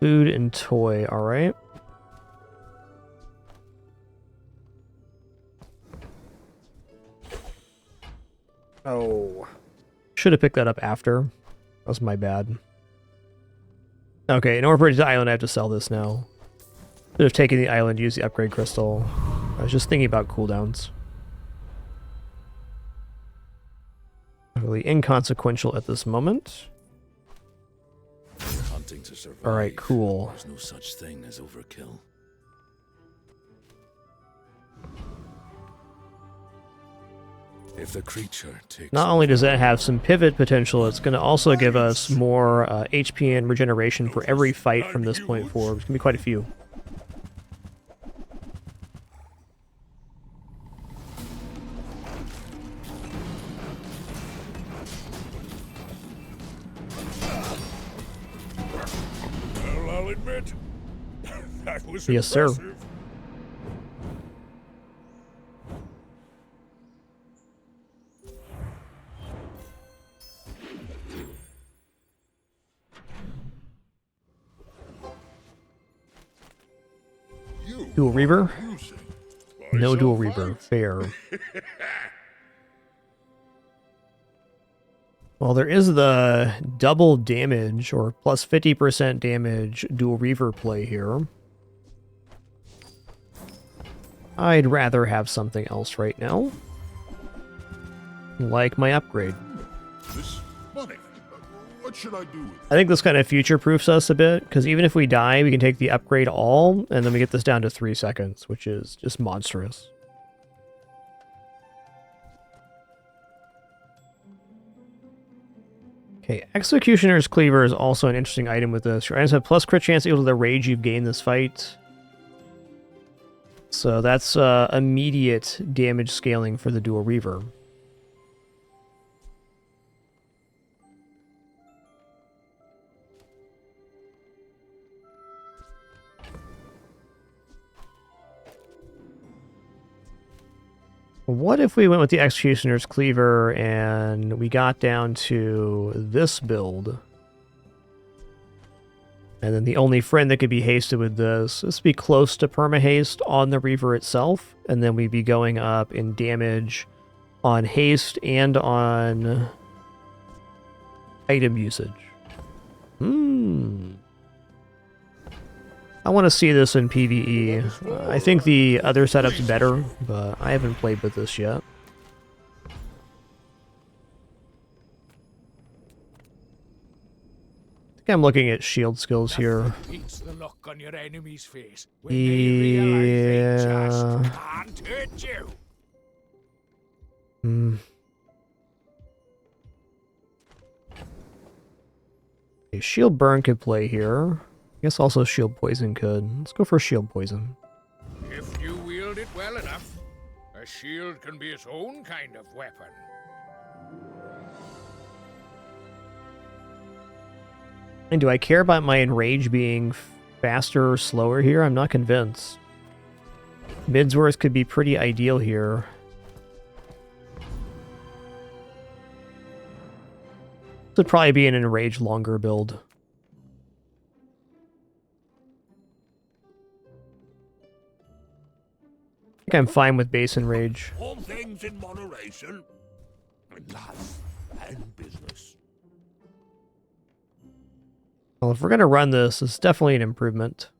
Food and toy, alright. Oh. Should have picked that up after. That was my bad. Okay, in order for it to the island, I have to sell this now. Should have taken the island, used the upgrade crystal. I was just thinking about cooldowns. Really inconsequential at this moment. Hunting. to survive. All right, cool. There's no such thing as overkill. If the creature takes Not only does that have some pivot potential, it's going to also give us more HP and regeneration for every fight from this point forward. It's going to be quite a few. Well, I'll admit, that was Yes, sir. impressive. Dual Reaver? No Dual Reaver. Fair. Well, there is the double damage, or plus 50% damage Dual Reaver play here. I'd rather have something else right now. Like my upgrade. This money. What should I do with it? I think this kind of future-proofs us a bit, because even if we die, we can take the upgrade all, and then we get this down to 3 seconds, which is just monstrous. Okay, Executioner's Cleaver is also an interesting item with this. Your items have plus crit chance equal to the rage you've gained this fight. So that's immediate damage scaling for the Dual Reaver. What if we went with the Executioner's Cleaver and we got down to this build? And then the only friend that could be hasted with this would be close to perma-haste on the Reaver itself, and then we'd be going up in damage on haste and on item usage. I want to see this in PvE. I think the other setup's better, but I haven't played with this yet. I think I'm looking at shield skills here. Beats the look on your enemy's face when they realize they just can't hurt you. Okay, shield burn could play here. I guess also shield poison could. Let's go for shield poison. If you wield it well enough, a shield can be its own kind of weapon. And do I care about my enrage being faster or slower here? I'm not convinced. Midsworth could be pretty ideal here. This would probably be an enrage longer build. I think I'm fine with base enrage. All things in moderation. In life and business. Well, if we're going to run this, it's definitely an improvement.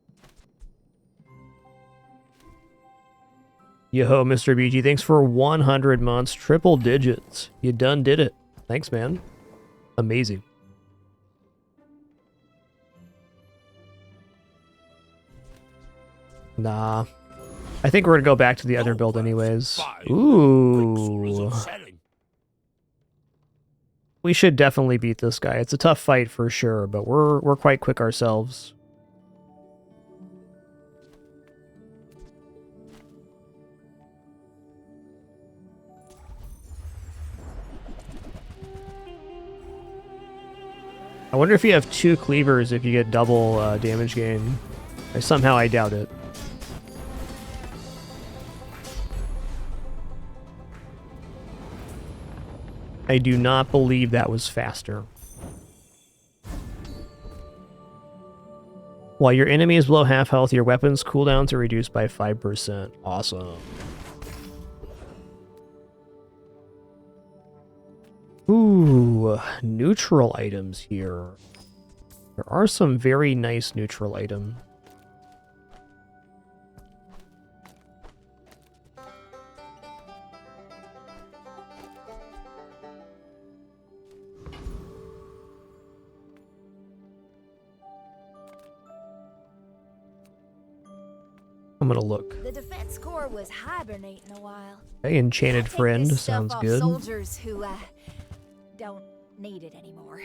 Yo, Mr. BG, thanks for 100 months, triple digits. You done did it. Thanks, man. Amazing. Nah. I think we're going to go back to the other build anyways. Ooh. We should definitely beat this guy. It's a tough fight for sure, but we're quite quick ourselves. I wonder if you have 2 cleavers if you get double damage gain. Somehow I doubt it. I do not believe that was faster. While your enemy is below half health, your weapon's cooldowns are reduced by 5%. Awesome. Ooh, neutral items here. There are some very nice neutral items. I'm gonna look. The defense corps was hibernating a while. Hey, enchanted friend, This stuff sounds off good. Soldiers who don't need it anymore.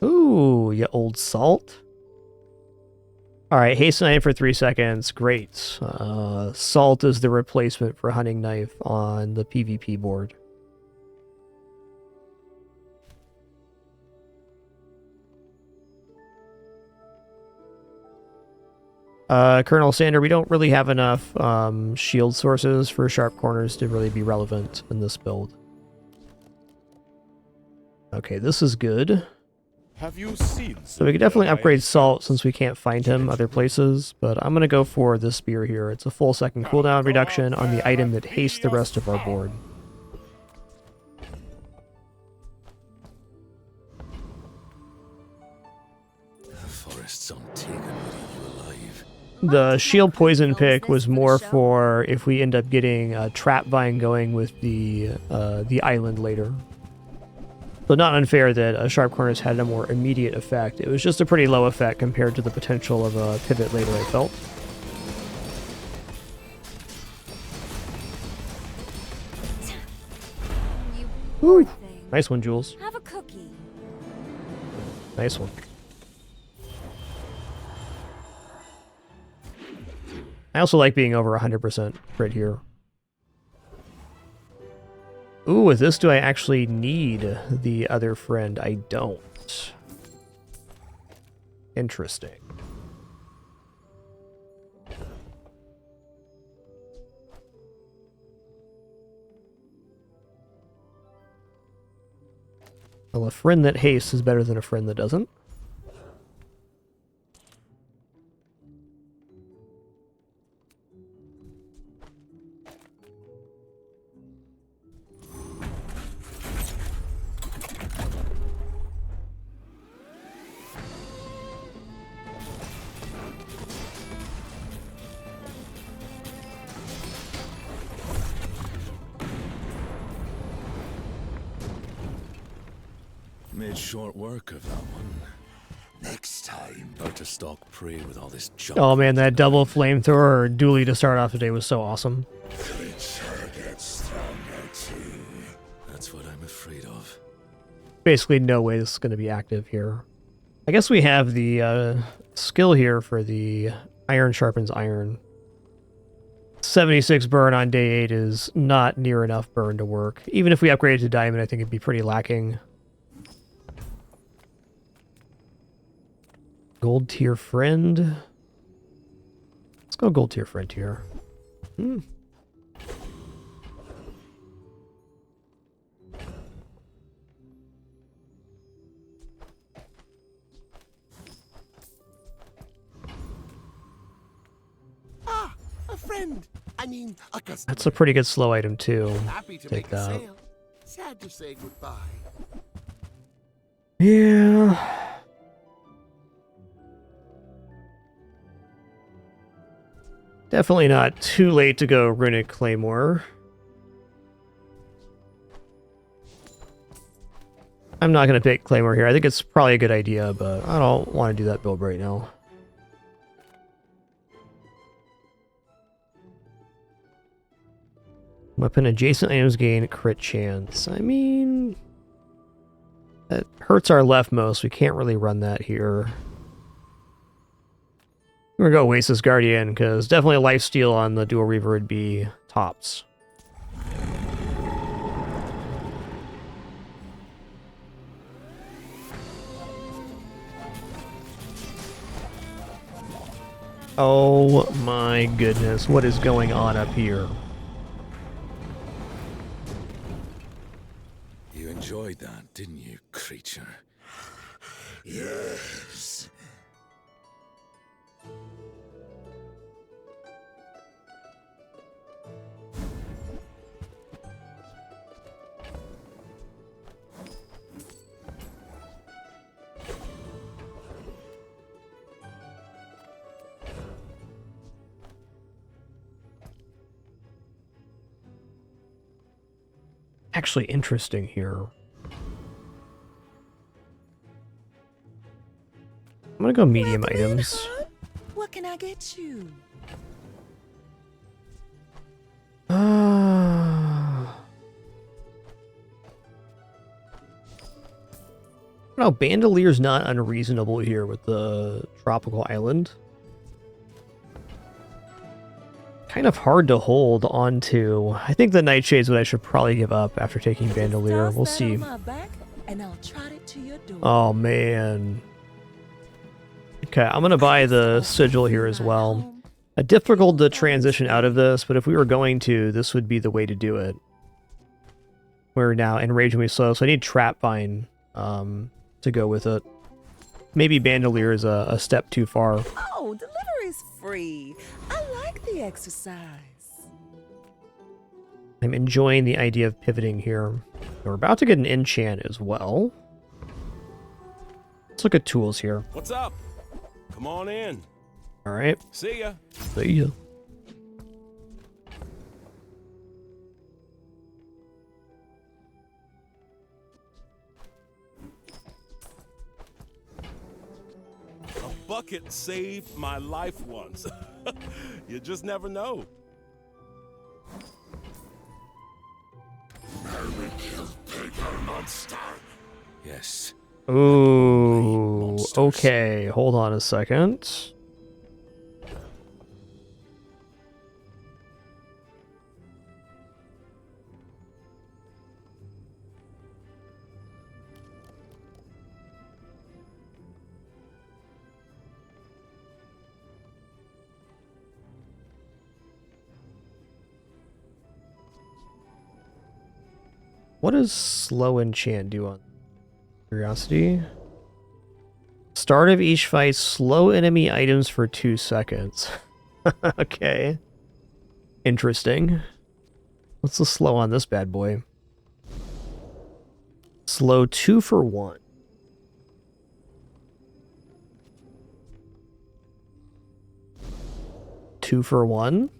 Ooh, you old salt. Alright, haste knife for 3 seconds. Great. Salt is the replacement for hunting knife on the PvP board. Colonel Sander, we don't really have enough shield sources for sharp corners to really be relevant in this build. Okay, this is good. Have you seen? So we could definitely upgrade Salt since we can't find him other places, but I'm going to go for this spear here. It's a full second cooldown reduction on the item that hastes the rest of our board. The forest's untaken, you alive. The shield poison pick was more for if we end up getting a trap vine going with the island later. So not unfair that Sharp Corners had a more immediate effect. It was just a pretty low effect compared to the potential of a pivot later, I felt. Ooh, nice one, Jules. Have a cookie. Nice one. I also like being over 100% crit here. Ooh, with this, do I actually need the other friend? I don't. Interesting. Well, a friend that hastes is better than a friend that doesn't. Made short work of that one. Next time, about to stalk prey with all this junk. Oh man, that double flamethrower dually to start off the day was so awesome. That's what I'm afraid of. Basically no way this is going to be active here. I guess we have the skill here for the iron sharpens iron. 76 burn on day 8 is not near enough burn to work. Even if we upgraded to diamond, I think it'd be pretty lacking. Gold tier friend. Let's go gold tier friend here. Ah, a friend. I mean, a customer. That's a pretty good slow item too. Happy to Take make a that. sale. Sad to say goodbye. Yeah. Definitely not too late to go Runic Claymore. I'm not going to pick Claymore here. I think it's probably a good idea, but I don't want to do that build right now. Weapon adjacent items gain crit chance. I mean, that hurts our leftmost. We can't really run that here. We're going to go Oasis Guardian, because definitely a lifesteal on the Dual Reaver would be tops. Oh my goodness, what is going on up here? You enjoyed that, didn't you, creature? Yes. Actually interesting here. want to go medium items. What can I get you? No, Bandoleer's not unreasonable here with the tropical island. Kind of hard to hold onto. I think the Nightshade's what I should probably give up after taking Bandolier. We'll see. And I'll trot it to your door. Oh man. Okay, I'm gonna buy the sigil here as well. Difficult to transition out of this, but if we were going to, this would be the way to do it. We're now enragingly slow, so I need Trapvine to go with it. Maybe Bandolier is a step too far. Oh, delivery's free. I like the exercise. I'm enjoying the idea of pivoting here. We're about to get an enchant as well. Let's look at tools here. What's up? Come on in. All right. See ya. See ya. A bucket saved my life once. You just never know. Yes. Ooh, okay. Hold on a second. What does slow enchant do on curiosity? Start of each fight, slow enemy items for 2 seconds. Okay. Interesting. What's the slow on this bad boy? Slow 2 for 1. Two for 1?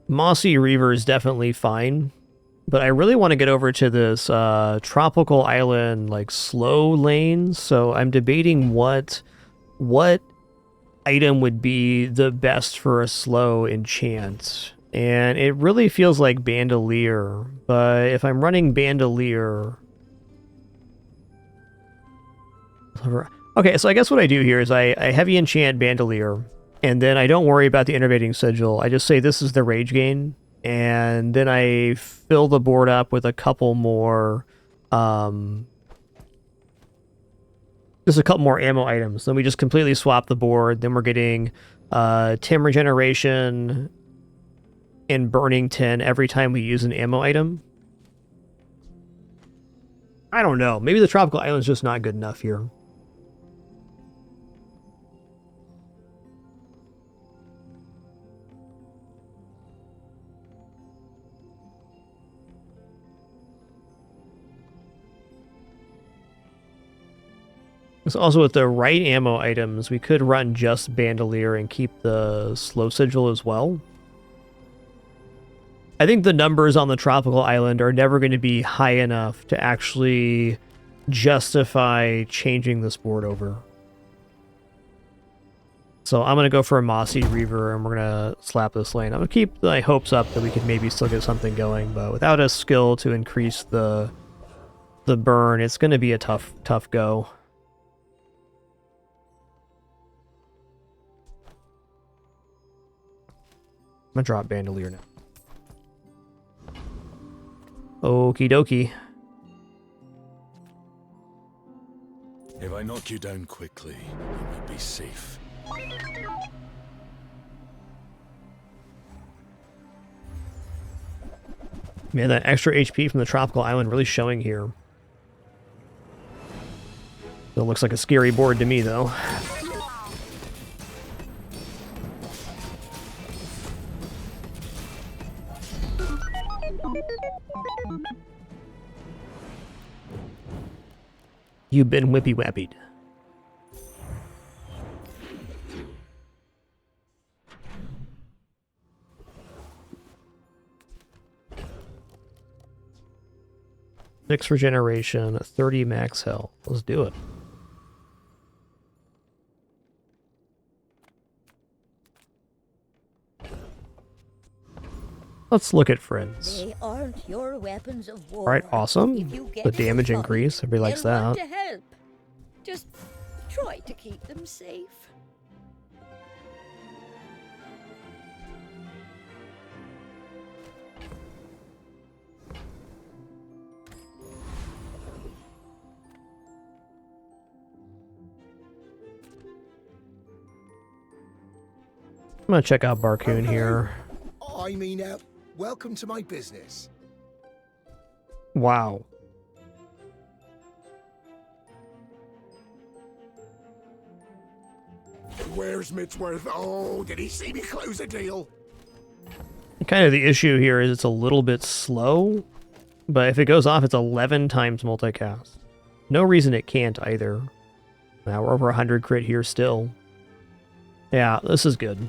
Mossy Reaver is definitely fine, but I really want to get over to this tropical island, like, slow lane, so I'm debating what item would be the best for a slow enchant. And it really feels like Bandolier, but if I'm running Bandolier... Okay, so I guess what I do here is I heavy enchant Bandolier, and then I don't worry about the innervating sigil. I just say this is the rage gain, and then I fill the board up with a couple more, just a couple more ammo items. Then we just completely swap the board. Then we're getting 10 regeneration and burning 10 every time we use an ammo item. I don't know. Maybe the tropical island's just not good enough here. So also with the right ammo items, we could run just Bandolier and keep the slow sigil as well. I think the numbers on the tropical island are never going to be high enough to actually justify changing this board over. So I'm going to go for a Mossy Reaver, and we're going to slap this lane. I'm going to keep my hopes up that we could maybe still get something going, but without a skill to increase the burn, it's going to be a tough go. I'm gonna drop Bandolier now. Okie dokie. If I knock you down quickly, you might be safe. Man, that extra HP from the tropical island really showing here. Still looks like a scary board to me, though. You've been whippy-wappied. Six regeneration, 30 max health. Let's do it. Let's look at friends. They aren't your weapons of war. Alright, awesome. If you get The damage spotted, increase. Everybody likes they'll want that. to help. Just try to keep them safe. I'm gonna check out Barcoon here. I mean, welcome to my business. Wow. Where's Mitsworth? Oh, did he see me close a deal? Kind of the issue here is it's a little bit slow, but if it goes off, it's 11 times multicast. No reason it can't either. Now we're over 100 crit here still. Yeah, this is good.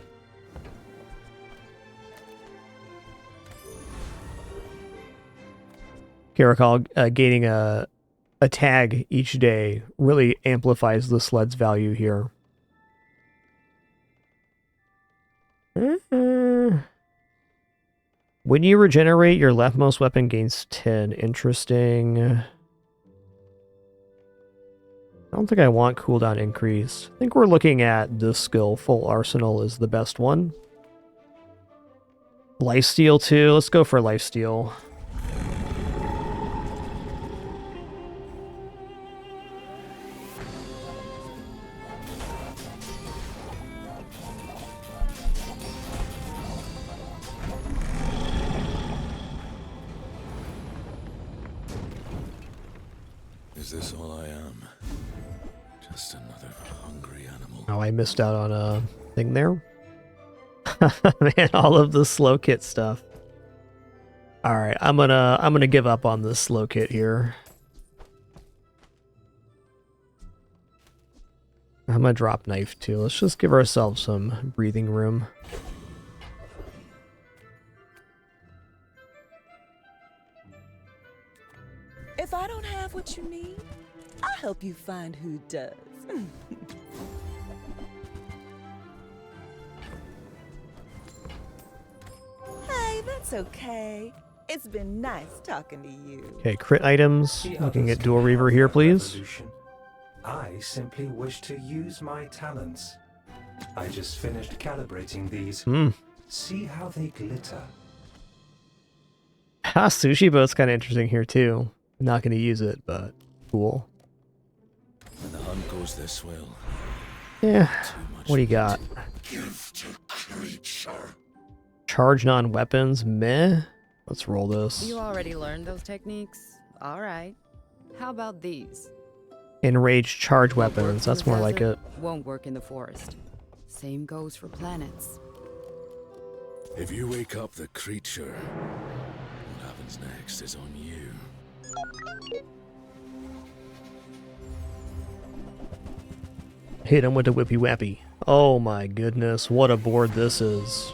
Caracol gaining a tag each day really amplifies the sled's value here. When you regenerate, your leftmost weapon gains 10. Interesting. I don't think I want cooldown increase. I think we're looking at this skill. Full Arsenal is the best one. Lifesteal too. Let's go for Lifesteal. Is this all I am? Just another hungry animal. Oh, I missed out on a thing there. Man, all of the slow kit stuff. All right, I'm gonna give up on this slow kit here. I'm gonna drop knife too. Let's just give ourselves some breathing room. If I don't have what you need, I'll help you find who does. Hey, that's okay. It's been nice talking to you. Okay, crit items. Looking at Dual Reaver here, please. Revolution. I simply wish to use my talents. I just finished calibrating these. See how they glitter. Sushi boat's kind of interesting here too. Not going to use it, but cool. When the hunt goes this well. Yeah. What do you got? Charge non-weapons? Meh. Let's roll this. You already learned those techniques? Alright. How about these? Enraged charge weapons. That's more like it. Won't work in the forest. Same goes for planets. If you wake up the creature, what happens next is on you. Hit him with the whippy wappy. Oh my goodness, what a board this is.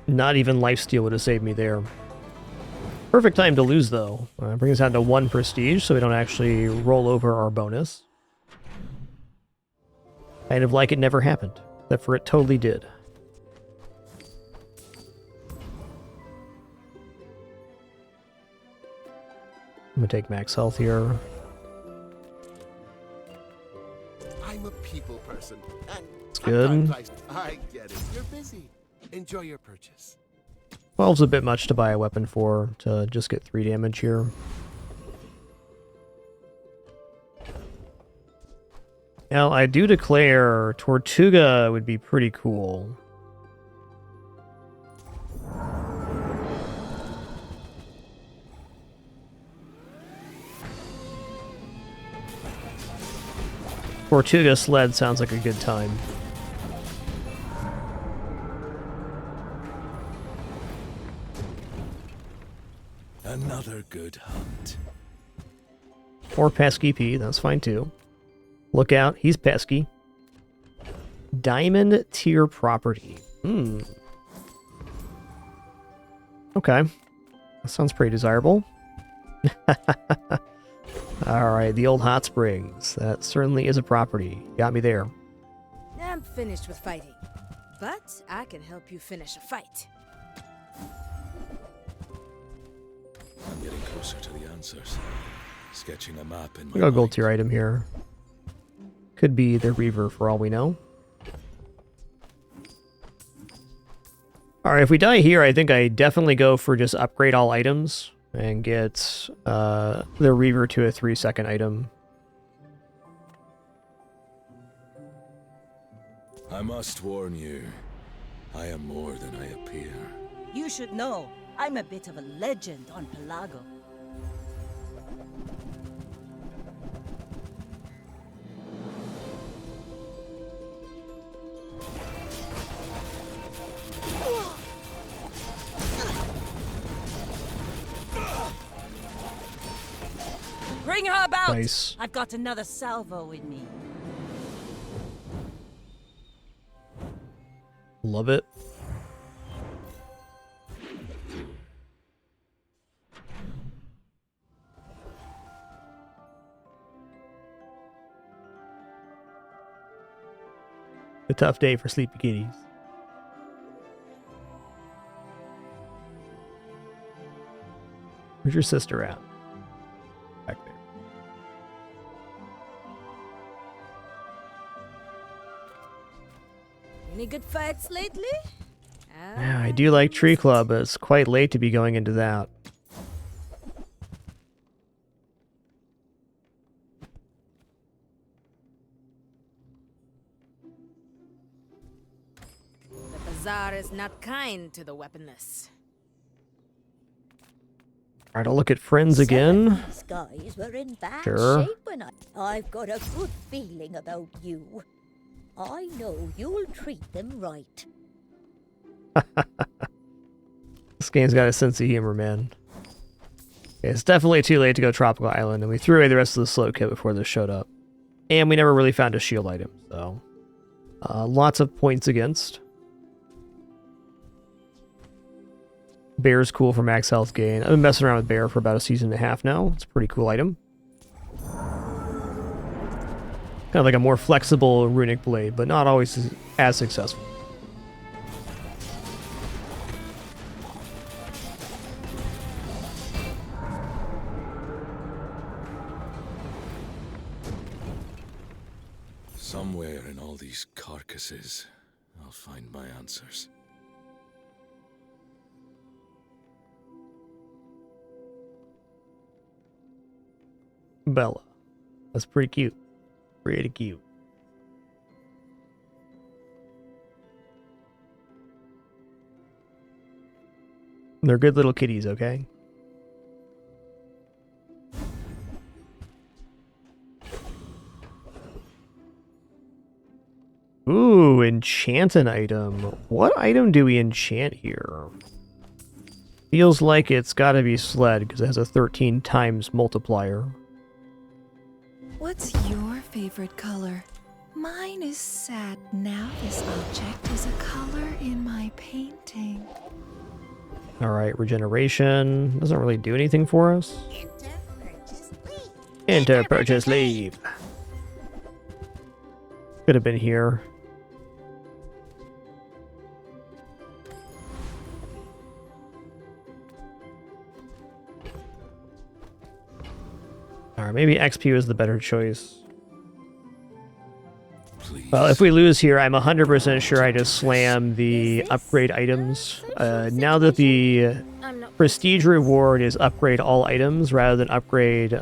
Not even lifesteal would have saved me there. Perfect time to lose though. Brings us down to 1 prestige so we don't actually roll over our bonus. Kind of like it never happened, except for it totally did. I'm gonna take max health here. I'm a people person. And It's good. I get it. You're busy. Enjoy your purchase. 12's a bit much to buy a weapon for, to just get 3 damage here. Now, I do declare Tortuga would be pretty cool. Tortuga sled sounds like a good time. Another good hunt. Or pesky P, that's fine too. Look out, he's pesky. Diamond tier property. Okay. That sounds pretty desirable. Alright, the old hot springs. That certainly is a property. Got me there. I'm finished with fighting, but I can help you finish a fight. I'm getting closer to the answers. Sketching a map in my We got a gold mind. tier item here. Could be the Reaver for all we know. Alright, if we die here, I think I definitely go for just upgrade all items and get the Reaver to a 3-second item. I must warn you, I am more than I appear. You should know, I'm a bit of a legend on Pelago. Bring her about! Nice. I've got another salvo in me. Love it. A tough day for sleepy kitties. Where's your sister at? Back there. Any good fights lately? Yeah, I do like Tree Club, but it's quite late to be going into that. The Bazaar is not kind to the weaponless. Alright, I'll look at friends again. These guys were in bad Sure. shape when I've got a good feeling about you. I know you'll treat them right. This game's got a sense of humor, man. It's definitely too late to go Tropical Island, and we threw away the rest of the slow kit before this showed up. And we never really found a shield item, so... lots of points against. Bear's cool for max health gain. I've been messing around with Bear for about a season and a half now. It's a pretty cool item. Kind of like a more flexible runic blade, but not always as successful. Somewhere in all these carcasses, I'll find my answers. Bella. That's pretty cute. Pretty cute. They're good little kitties, okay? Ooh, enchant an item. What item do we enchant here? Feels like it's gotta be Sled, because it has a 13 times multiplier. What's your favorite color? Mine is sad. Now this object is a color in my painting. Alright, regeneration. Doesn't really do anything for us. Enter purchase leave. Could have been here. Alright, maybe XP was the better choice. Well, if we lose here, I'm 100% sure I just slam the upgrade items. Now that the prestige reward is upgrade all items rather than upgrade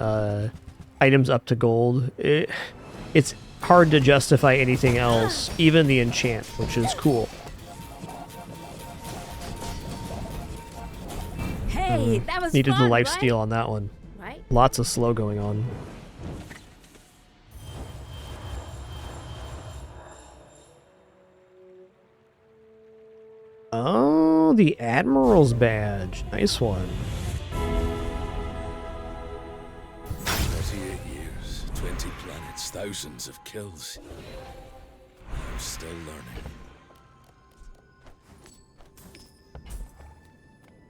items up to gold, it's hard to justify anything else, even the enchant, which is cool. Hey, that was Needed fun, the life right? steal on that one. Right? Lots of slow going on. Oh, the Admiral's badge. Nice one. 28 years, 20 planets, thousands of kills. I'm still learning.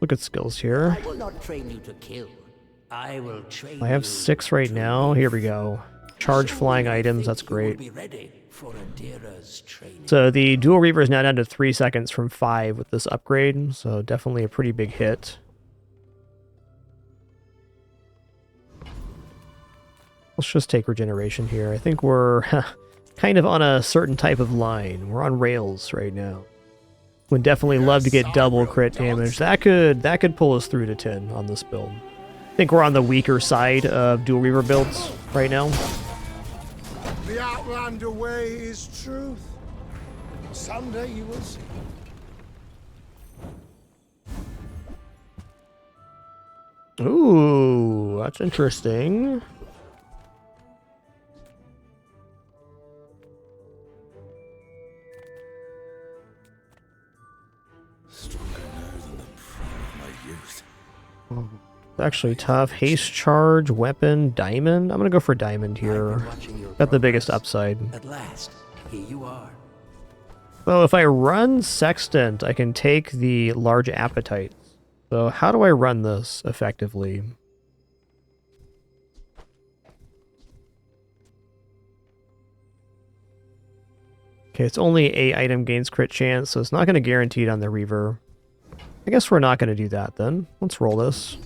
Look at skills here. I will not train you to kill. I will train I have you 6 right now. Here we go. Charge flying items. That's great. be ready for Adira's training. So the Dual Reaver is now down to 3 seconds from 5 with this upgrade. So definitely a pretty big hit. Let's just take regeneration here. I think we're kind of on a certain type of line. We're on rails right now. Would definitely love to get double crit damage. That could pull us through to 10 on this build. I think we're on the weaker side of Dual Reaver builds right now. The Outlander way is truth. Someday you will see. Ooh, that's interesting. Stronger now than the prime of my youth. It's actually tough. Haste charge, weapon, diamond. I'm gonna go for diamond here. Got the biggest upside. At last, here you are. So if I run Sextant, I can take the large appetites. So how do I run this effectively? Okay, it's only a item gains crit chance, so it's not going to guarantee it on the Reaver. I guess we're not going to do that then. Let's roll this.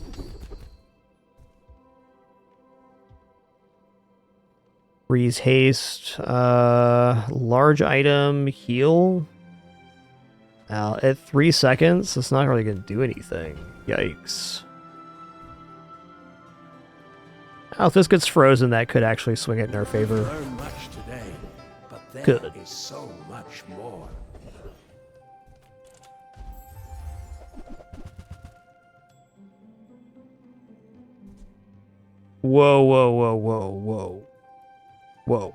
Freeze haste, large item, heal. At 3 seconds, it's not really going to do anything. Yikes. Oh, if this gets frozen, that could actually swing it in our favor. Learn much today, but there Good. is so much more. Whoa, whoa, whoa, whoa, whoa. Whoa.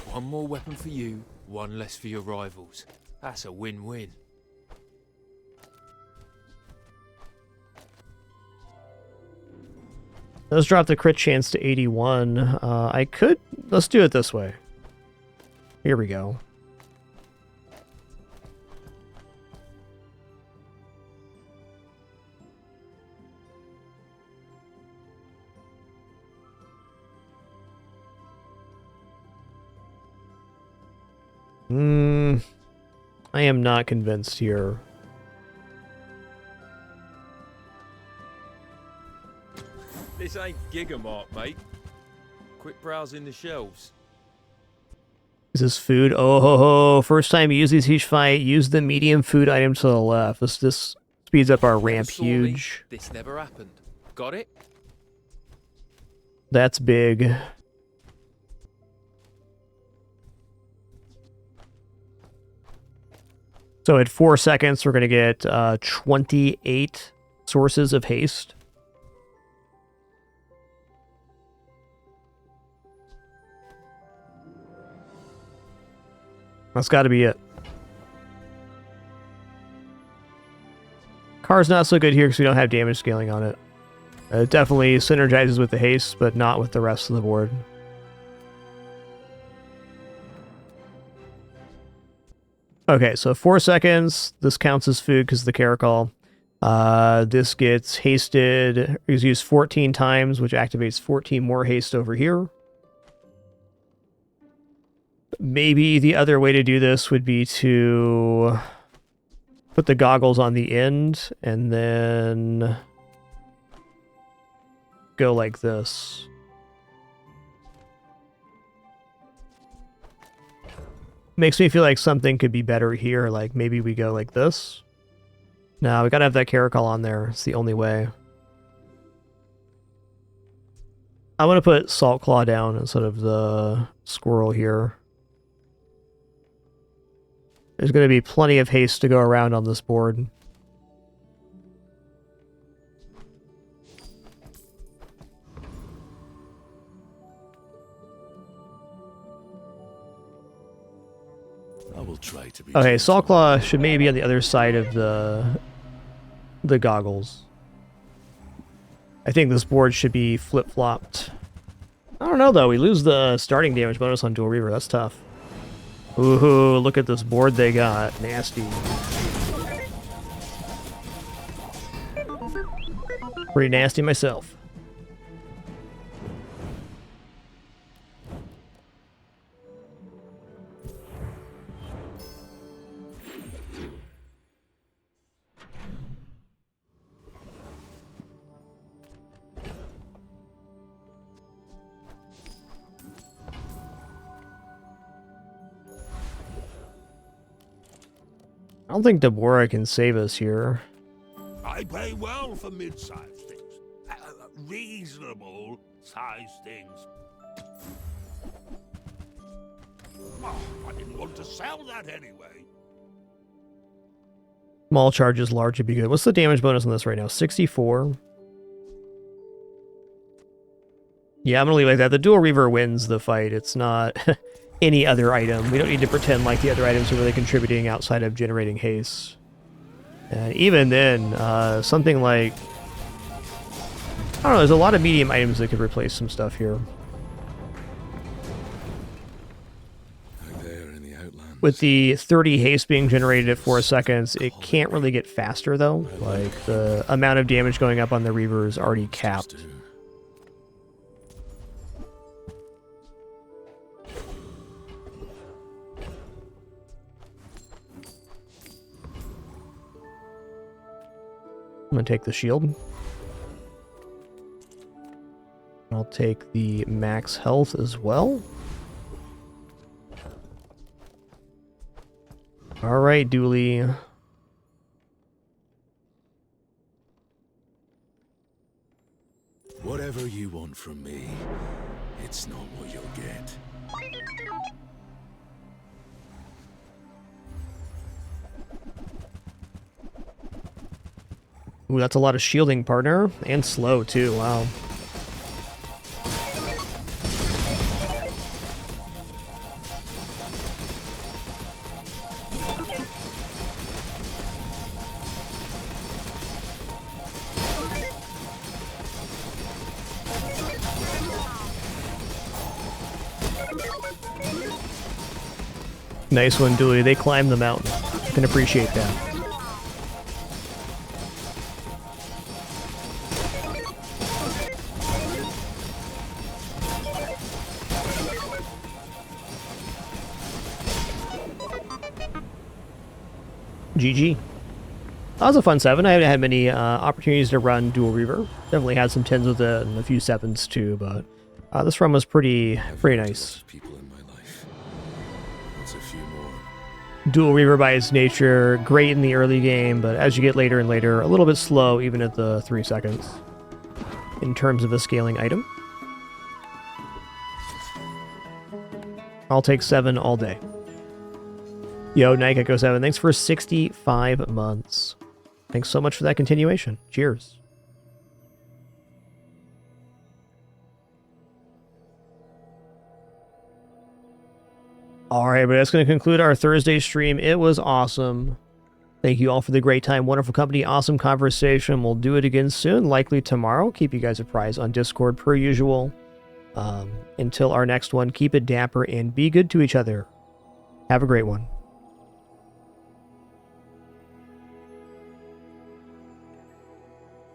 One more weapon for you, one less for your rivals. That's a win-win. Let's drop the crit chance to 81. Let's do it this way. Here we go. I am not convinced here. This ain't Gigamart, mate. Quick browsing the shelves. Is this food? Oh ho ho! First time you use these each fight, use the medium food item to the left. This speeds up our ramp huge. This never happened. Got it? That's big. So at 4 seconds, we're going to get 28 sources of haste. That's got to be it. Car's not so good here because we don't have damage scaling on it. It definitely synergizes with the haste, but not with the rest of the board. Okay, so 4 seconds. This counts as food because of the Caracol. This gets hasted. Is used 14 times, which activates 14 more haste over here. Maybe the other way to do this would be to put the goggles on the end and then go like this. Makes me feel like something could be better here, like maybe we go like this. No, we gotta have that Caracol on there. It's the only way. I'm gonna put Salt Claw down instead of the squirrel here. There's gonna be plenty of haste to go around on this board. I will try to be. Okay, Sawclaw should maybe be on the other side of the goggles. I think this board should be flip-flopped. I don't know, though. We lose the starting damage bonus on Dual Reaver. That's tough. Ooh, look at this board they got. Nasty. Pretty nasty myself. I don't think Deborah can save us here. I pay well for mid-sized things. Reasonable sized things. Oh, I didn't want to sell that anyway. Small charges, large would be good. What's the damage bonus on this right now? 64. Yeah, I'm gonna leave it like that. The Dual Reaver wins the fight. It's not any other item. We don't need to pretend like the other items are really contributing outside of generating haste. And even then, something like... I don't know, there's a lot of medium items that could replace some stuff here. With the 30 haste being generated at 4 seconds, it can't really get faster, though. Like, the amount of damage going up on the Reaver is already capped. I'm going to take the shield. I'll take the max health as well. Alright, Dooley. Whatever you want from me, it's not what you'll get. Ooh, that's a lot of shielding, partner. And slow, too. Wow. Nice one, Dooley. They climbed the mountain. Can appreciate that. GG. That was a fun 7. I haven't had many opportunities to run Dual Reaver. Definitely had some 10s with it and a few 7s too, but this run was pretty nice. Dual Reaver by its nature, great in the early game, but as you get later and later, a little bit slow even at the 3 seconds in terms of a scaling item. I'll take 7 all day. Yo, Nike Echo 7, thanks for 65 months. Thanks so much for that continuation. Cheers. Alright, but that's going to conclude our Thursday stream. It was awesome. Thank you all for the great time, wonderful company, awesome conversation. We'll do it again soon, likely tomorrow. Keep you guys apprised on Discord per usual. Until our next one, keep it dapper and be good to each other. Have a great one.